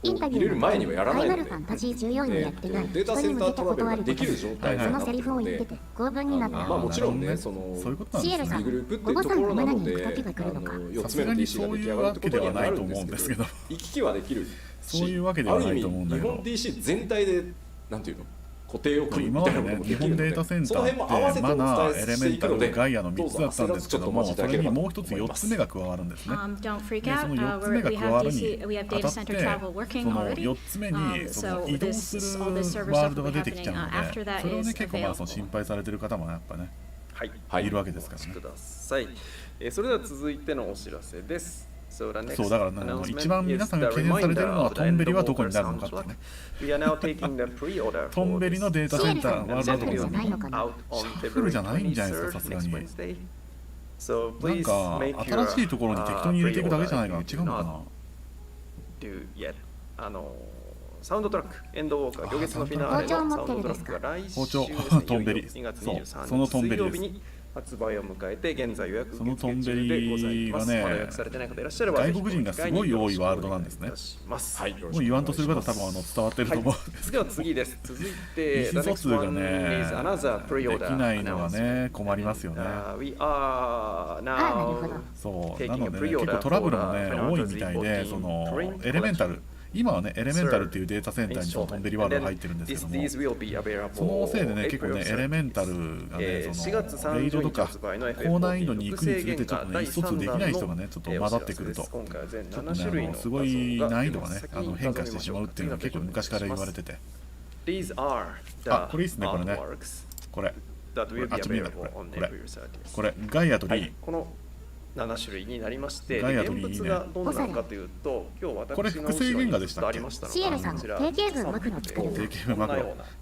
入れる前にはやらないので、データセンタートラベルができる状態になっているので、まあもちろんね、そのリグループっていうところなので、4つ目の DC が出来上がるってことにはなるんですけど、行き来はできるし、ある意味日本 DC 全体でなんていうの固定を組むみたいなこともできるので、その辺も合わせてお伝えしていくので、ガイアの3つだったんですけども、それにもう一つ4つ目が加わるんですね。で、その4つ目が加わるにあたって、その4つ目にその移動するワールドが出てきちゃうので、それをね、結構まあその心配されてる方もやっぱね、いるわけですからね。それでは続いてのお知らせです。そうだから、一番皆さんが懸念されているのはトンベリはどこになるのかってね。トンベリのデータセンターワールドとかシャッフルじゃないんじゃないですか、さすがに。なんか新しいところに適当に入れていくだけじゃないかな、違うのかな。サウンドトラック、エンドウォーカー、行月のフィナーレのサウンドトラックが来週ですね、トンベリ、2月23そのトン日ベリです。水曜日に発売を迎えて現在予約受付そのトンベ中でございリはます。まだ予ね、約されてない方いらっしゃれば外国人がすごい多いワールドなんですね。はい、もう言わんとする方は多分伝わってると思うんですけど、では次です。続いて意思疎通がね、でききないのはね、困りますよね。そう、なのでね、結構トラブルもね、多いみたいで、そのエレメンタル、今はねエレメンタルっていうデータセンターにそのトンベリワールドが入ってるんですけども、そのせいでね結構ねエレメンタルがねそのレイドとか高難易度に行くにつれてちょっとね意思疎通できない人がねちょっと混ざってくるとちょっとねすごい難易度がね変化してしまうっていうのは結構昔から言われてて、あこれいいっすねこれね、これあっち見えないこれガイアとリー、この7種類になりまして、現物がどんなのかというと、今日私これ複製原画でしたっけ？シエルさん、定型文マクロ作る。定型文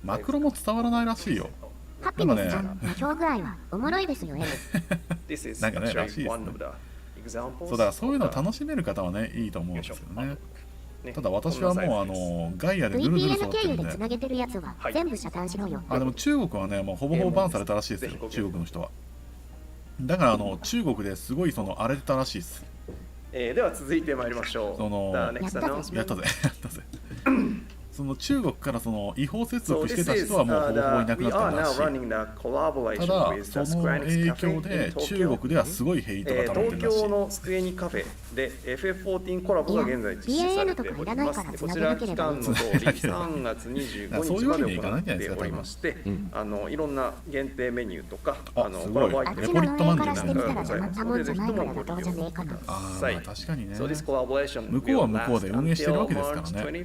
マクロも伝わらないらしいよ。ハッピネスちゃんの今日ぐらいはおもろいですよね。なんかねらしいですね。そうだからそういうのを楽しめる方はねいいと思うんですけどね。ただ私はもうガイアでぐるぐる VPN 経由でつなげてるやつは全部遮断しろよ。あでも中国はねもうほぼほぼバンされたらしいですよ、中国の人は。だから中国ですごい荒れてたらしいです。では続いてまいりましょう。やったぜその中国から違法接続してた人はもうほぼほぼいなくなったらしい。ただその影響で中国ではすごいヘイトが溜まってるらしい。東京の机にカフェで FF14 コラボが現在実施されております。こちら期間の通り3月25日まで行っておりまして、いろんな限定メニューとかコラボアイテム、レポリットマンデーなんかございますので、ぜひともご利用ください。確かにね。向こうは向こうで運営してるわけですからね。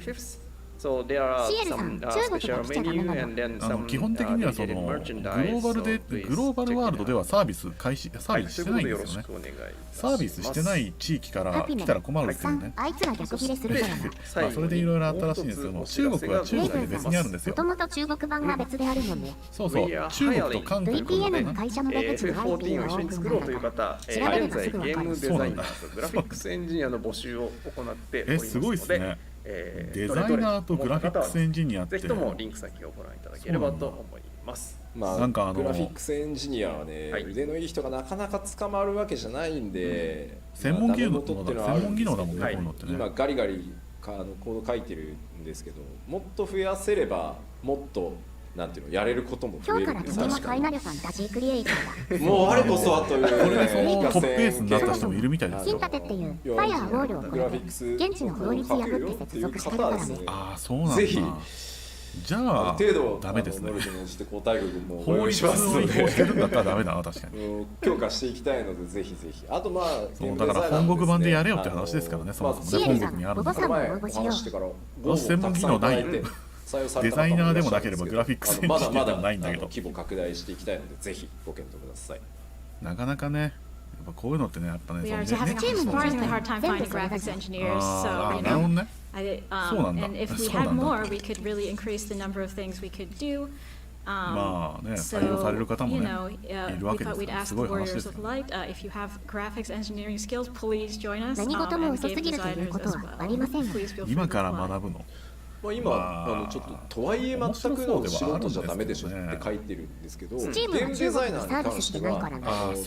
So there are some special menu and then some 基本的にはグローバルワールドではサービスしてないんですよね。サービスしてない地域から来たら困るんですよね。あいつら逆切れするからな。それでいろいろあったらしいんですけども、中国は中国で別にあるんですよ。もともと中国版が別であるのね。そうそう、中国と韓国の VPN の会社の出口に FF14 を一緒に作ろうという方、現在ゲームデザイナーとグラフィックスエンジニアの募集を行っておりますすごいですね。デザイナーとグラフィックスエンジニアって、ぜひともリンク先をご覧いただければと思います。なんかグラフィックスエンジニアはね、腕のいい人がなかなか捕まるわけじゃないんで、専門技能だもんね、こういうのってね。今ガリガリコード書いてるんですけど、もっと増やせればもっとなんていうのやれることも増えるんです。今日から君もファイナルファンタジークリエイターだ。もうあれこそはという、これでそのトップベースになった人もいるみたいですよ。金立てっていうファイアーウォールをこれで現地の法律破って接続してるからね。ああそうなんだ。ぜひじゃあ程度ダメですね。法律を違反してるんだったらダメだな、確かに。強化していきたいのでぜひぜひ。あとだから本国版でやれよって話ですからね、そもそもね本国にあるんだから。専門技能ないよ。デザイナーでもなければグラフィックスエンジニアでもないんだけど、規模拡大していきたいのでぜひご検討ください。なかなかね、やっぱこういうのってね、やっぱね、We are having a hard time finding graphics engineers, so you know, and if we had more, we could really increase the number of things we could do. まあね、採用される方もね、いるわけですから、すごい話ですよ。If you have graphics engineering skills, please join us. 何事も遅すぎるということはありません。今から学ぶの。今ちょっととはいえ全くの素人じゃダメでしょって書いてるんですけど、ゲームデザイナーに関しては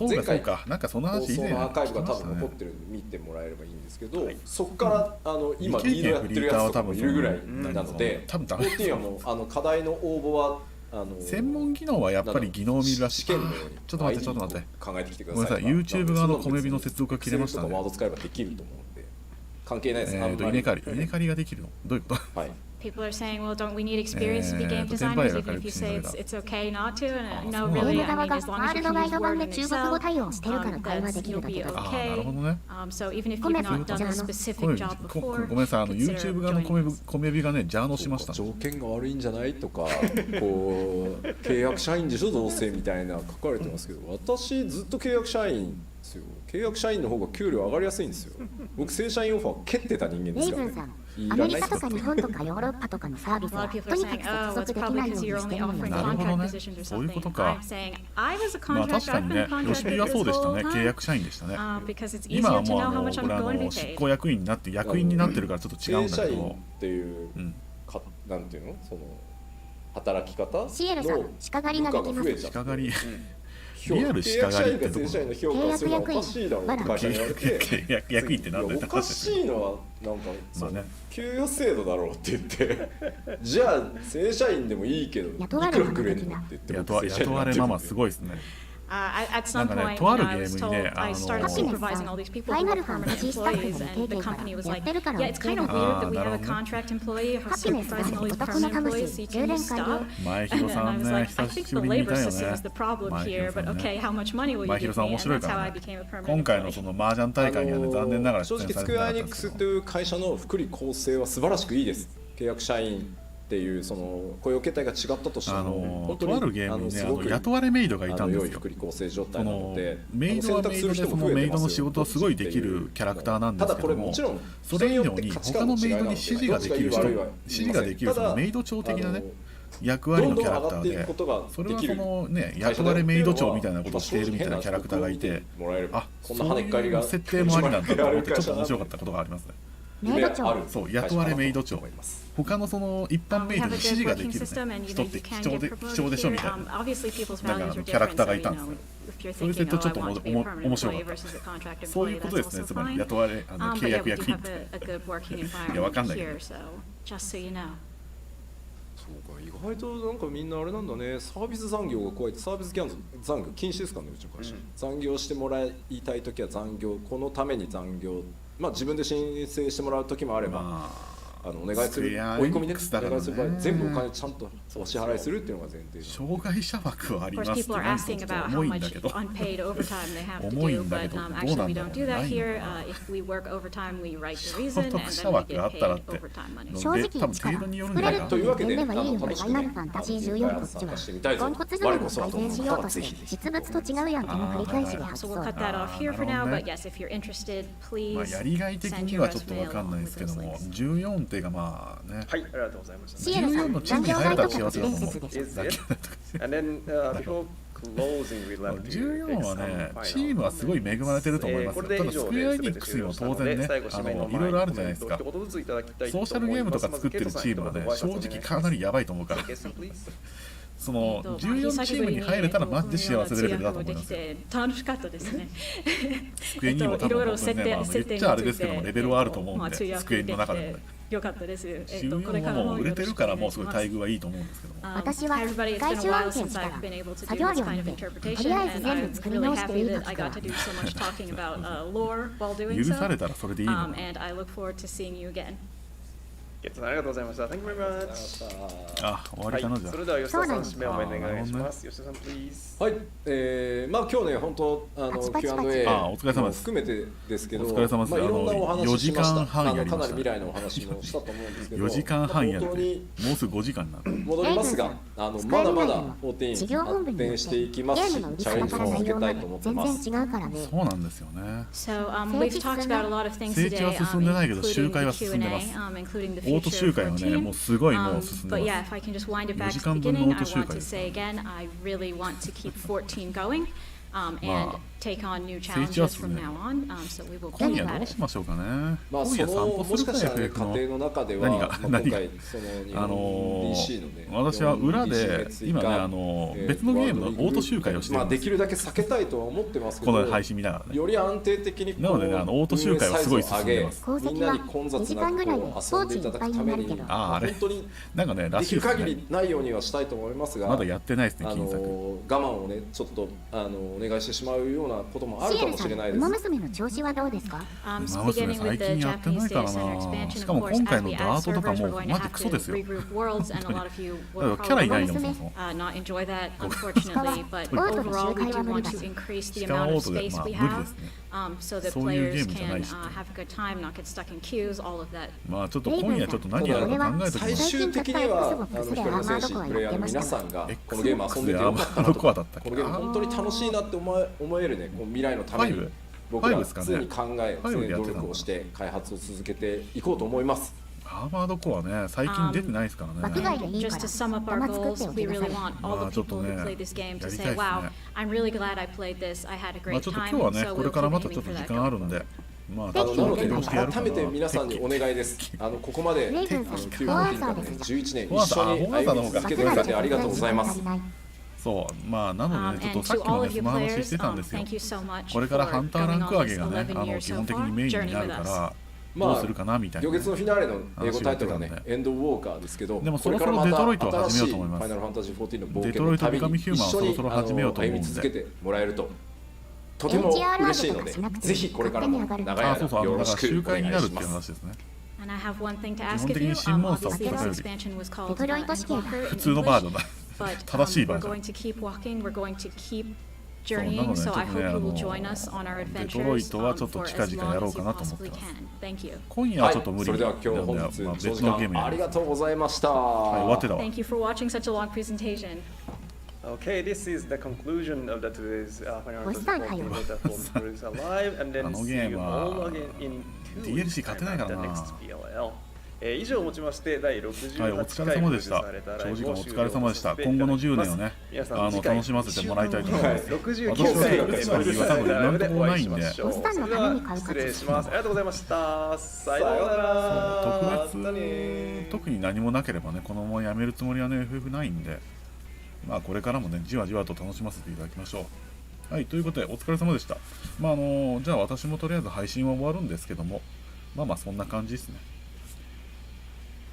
前回なんかその話以前のアーカイブが多分残ってるんで見てもらえればいいんですけど、そこから今リードやってるやつとかもいるぐらいなので、14はもう課題の応募は専門技能はやっぱり技能を見るらしい。ちょっと待って考えてきてくだごめんなさい、YouTube 側の小指の接続が切れましたね。ワード使えばできると思うんで関係ないです。稲刈りができるのどういうこと？はい。People are saying, well, don't we need experience to be game designers? Even if you say it's okay not to, and no, really, I mean, as long as you can use Word and Excel, you'll be okay. So even if you've not done a specific job before, ごめんなさい、YouTube 側の小指がね、ジャーノしました。条件が悪いんじゃないとか、こう契約社員でしょどうせみたいな書かれてますけど、私ずっと契約社員ですよ。契約社員の方が給料上がりやすいんですよ。僕正社員オファー蹴ってた人間ですからね。アメリカとか日本とかヨーロッパとかのサービスはとにかく接続できないようにしてるので。なるほどね。そういうことか。まあ確かにね、ヨシピはそうでしたね。契約社員でしたね。今はもうこれ執行役員になって役員になってるからちょっと違うんだけど。正社員っていうなんていうのその働き方のシエルさん、鹿狩りができます。鹿狩り。リアル鹿狩りってところ。契約役員、役員ってなんだよ。おかしいのはなんか給与制度だろうって言ってじゃあ正社員でもいいけどいくらくれるのって言って雇われママすごいですね。At some なんかね、 point, とある I ゲ was ームに told ね、I started supervising all these people who were permanent employees, and the company was like, yeah, it's kind of weird that we have a contract employee supervising all these permanent employees, so can you stop? 前 And 広 then さ I ん was ね、 like, I 久 think し the ぶりに見 labor たよ system ね is the problem 前 here, 広さ but んね okay, how much money will you 前 give 広さん me? 面 And 白い that's か how ら I ね became a permanent 今回の employee. その麻雀大会にはね残念ながら正直スクエアエニックスという会社の福利厚生は素晴らしくいいです。契約社員っていうその雇用形態が違ったとしても、本当にとあるゲームにねすごく雇われメイドがいたんですよ。良い福利厚生状態そのなので、メイドはメイドでそのメイドの仕事をすごいできるキャラクターなんですけども、それ以上に他のメイドに指示ができる人、指示ができるそのメイド長的なね役割のキャラクターで、それはそのね雇われメイド長みたいなことをしているみたいなキャラクターがいて、あ、そういう設定もありなんだと思ってちょっと面白かったことがありますね。メイド長、そう雇われメイド長、他のその一般メイドに指示ができる、ね、人って貴重でしょみたいな、なんかキャラクターがいたんですよ。それでちょっと面白かった。そういうことですね、つまり雇われ契約役員って。いや、わかんないけど。そうか、意外となんかみんなあれなんだね、サービス残業が加えてサービス残業禁止ですかね、うちの会社、残業してもらいたいときは残業、このために残業、まあ自分で申請してもらうときもあれば、お願いする、追い込みでお願いする場合、全部お金ちゃんとお支払いするっていうのが前提。障害者枠はありますってなんかちょっと重いんだけど重いんだけどどうなんだろうないの所得者枠があったらって正直多分程度によるんじゃないかなというわけでファイナルファンタジー14こっちはポンコツゾーンを改善しようとして実物と違うやんけの繰り返しで発想。まあやりがい的にはちょっとわかんないですけども、14っていうかまあね、はい、ありがとうございました。シエルさん、残業バイトが伝説です。 And then, before closing, we'd like to 14はね、チームはすごい恵まれてると思いますよ。ただスクエアエニックスにも当然ね、いろいろあるじゃないですか。ソーシャルゲームとか作ってるチームはね、正直かなりやばいと思うから。その14チームに入れたらマジで幸せレベルだと思いますよ。楽しかったですね。スクエニも多分本当にね、言っちゃあれですけどもレベルはあると思うんで、スクエニの中でもね。よかったです。14はもう売れてるからもうすごい待遇はいいと思うんですけども。私は外注案件したら作業量見てとりあえず全部作り直していい時から許されたらそれでいいの。ありがとうございました。Thank you very much. あ、終わりかなじゃあ。それでは吉田さん締めをお願いします。吉田さん、please。はい、まあ今日ね、本当Q&A お疲れ様です。含めてですけど、お疲れ様です。まあいろんなお話ししました。 4時間半やりました。かなり未来のお話もしたと思うんですけど、4時間半やって、もうすぐ5時間になる。戻りますが、まだまだ14発展していきますし、チャレンジを続けたいと思ってます。全然違うからね。そうなんですよね。we've talked about a lot of things 成長は進んでないけど集会は進んでます。オート集会はね、もうすごいもう進んでます。4時間分のオート集会です。成長は進んでる。今夜どうしましょうかね。まあそのもしかしたらね、家庭の中では何が私は裏で今ね別のゲームのオート集会をしてるんです。できるだけ避けたいとは思ってますけど、この配信見ながらね。より安定的になのでね、オート集会はすごい進んでます。みんなに混雑なく遊んでいただくために、あれ本当になんかね、らできるしいですね。限りないようにはしたいと思いますが、まだやってないですね、金策。我慢をねちょっとお願いしてしまうようなこともあるかもしれないです。馬娘の調子はどうですか？馬娘最近やってないからな。しかも今回のダートとかもうマジクソですよ。本当に。だからキャラいないのもそもそも。オートの集会は無理だし。シカはオートでまあ無理ですね。そういうゲームじゃないし。まあちょっと今夜ちょっと何やるか考えておきま最す。終的には光の戦士プレイヤーの皆さんがこのゲーム遊んでてよかったなとか、このゲーム本当に楽しいなって思えるね、こう未来のために僕らは常に考え、常に努力をして開発を続けていこうと思います。アーマードコアね、最近出てないですからね。爆買いでいいから Just to sum up our 玉作っ goals, てお we きな really さい。 want all the people who play this game to say, wow, I'm really glad I played this. I had a まあ great ちょっと今 time. 日はね、 So これ we'll から keep またちょ aiming っと for 時 that 間あ goal. るんで、まあなのでよろしくやるか改めてな。皆さんにお願いです。ここまでレイブンさん、 Q&A フォアからサーです。 11年一緒に歩み続けてくれてありがとうございます。そう、まあなのでね、ちょっ And とさっ to きも all ね、 of そ you の話 players, してたんですよ。 thank you so much これから for ハンターラン coming ク on 上 this げがね、 11 years 基 so 本的に far. メインに Journey なる with か us. ら、どうするかなみたいな、今月のフィナーレの英語タイトルはね、エンドウォーカーですけど、でもそろそろデトロイトを始めようと思います。ファイナルファンタジー14の冒デトロイト険の旅ビカミヒューマンをそろそろ始めようと思うんで、歩み続けてもらえるととても嬉しいので、ぜひこれからも長い間よろしくお願いします。And I have one thing to 基 ask 本 of 的 you. に新モンスターを Obviously, 戦 this うより expansion was called デトロイト試験 Invoker 普 in 通のバージョン English, だ。 but 正しいバ we're ージョン。 going to keep walking. We're going to keep そうなの journeying. で、 So ちょっ I と hope ね、 you will join us on our デトロイ adventures トはちょっと for 近 as 々や long ろう as か you なと思って possibly ます。 can. Thank you. 今夜はちょっと無理それでは今日なんで、本日まあ、長時別のゲーム間あやります。りがとうございました。はい、終わってたわ。 Thank you for watching such a long presentation. Okay, this is the conclusion of today's Final おっ Fantasy さんかよ。 14 Beta for Producer Live, and あ then の see ゲー you ムは all again in 2 DLC weeks 勝て time ないか at ら the な。 next PLL。以上をもちまして第はい、お68疲れ回様でした。されたラ長時間おイブを終疲れ様でした。了させて今後のいただきます10年をね、皆さん次回楽しませてもらいたいと思います。 69私は回特別な理由は多分今のところないんで、それでは失礼します。ありがとうございました。さようなら。特特に何もなければね、このままやめるつもりはね、FF ないんで、まあこれからもね、じわじわと楽しませていただきましょう。はい、ということで、お疲れ様でした。まあじゃあ私もとりあえず配信は終わるんですけども、まあまあそんな感じですね。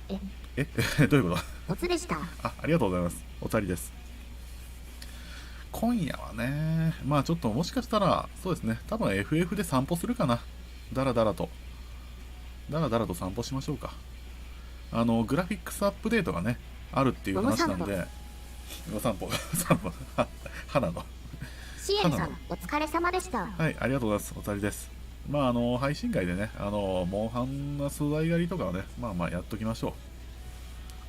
どういうことおつでした。ありがとうございます。おつりです。今夜はね、まあちょっともしかしたら、そうですね、多分 FF で散歩するかな。だらだらと散歩しましょうか。グラフィックスアップデートがね、あるっていう話なんで、お散歩、花の。シエルさん、お疲れ様でした。はい、ありがとうございます。おつりです。まあ配信会でね、モンハンな素材狩りとかはね、まあまあやっときましょう。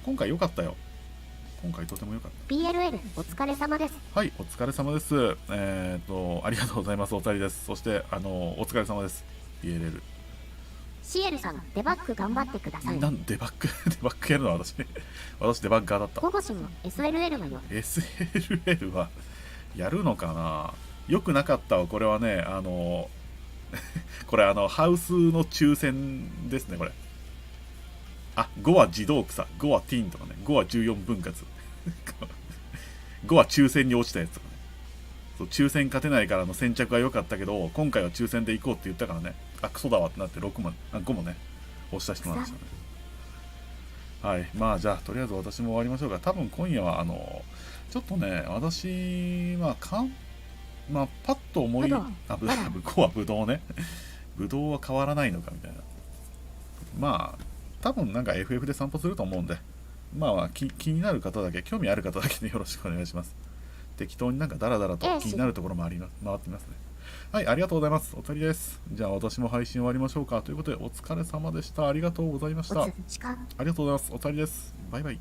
今回良かったよ。今回とても良かった。PLL、お疲れ様です。はい、お疲れ様です。ありがとうございます。おつりです。そして、お疲れ様です。PLL。シエルさん、デバッグ頑張ってください。なんデバッグやるの私。私デバッガーだった。保護士も SLL はよ。SLL はやるのかな。よくなかったわ。これはね、これハウスの抽選ですね、これ。5は自動草、5はティーンとかね、5は14分割。5は抽選に落ちたやつとかね。そう、抽選勝てないから先着は良かったけど、今回は抽選で行こうって言ったからね、クソだわってなって5もね、押した人なんですよね。はい、まあじゃあ、とりあえず私も終わりましょうか。多分今夜は、ちょっとね、私、パッと思い、5はブドウね。ブドウは変わらないのかみたいな。まあ、多分なんか FF で散歩すると思うんで、まあ気になる方だけ、興味ある方だけでよろしくお願いします。適当になんかダラダラと気になるところも回ってみますね。はい、ありがとうございます。おつりです。じゃあ私も配信終わりましょうか。ということで、お疲れ様でした。ありがとうございました。ありがとうございます。おつりです。バイバイ。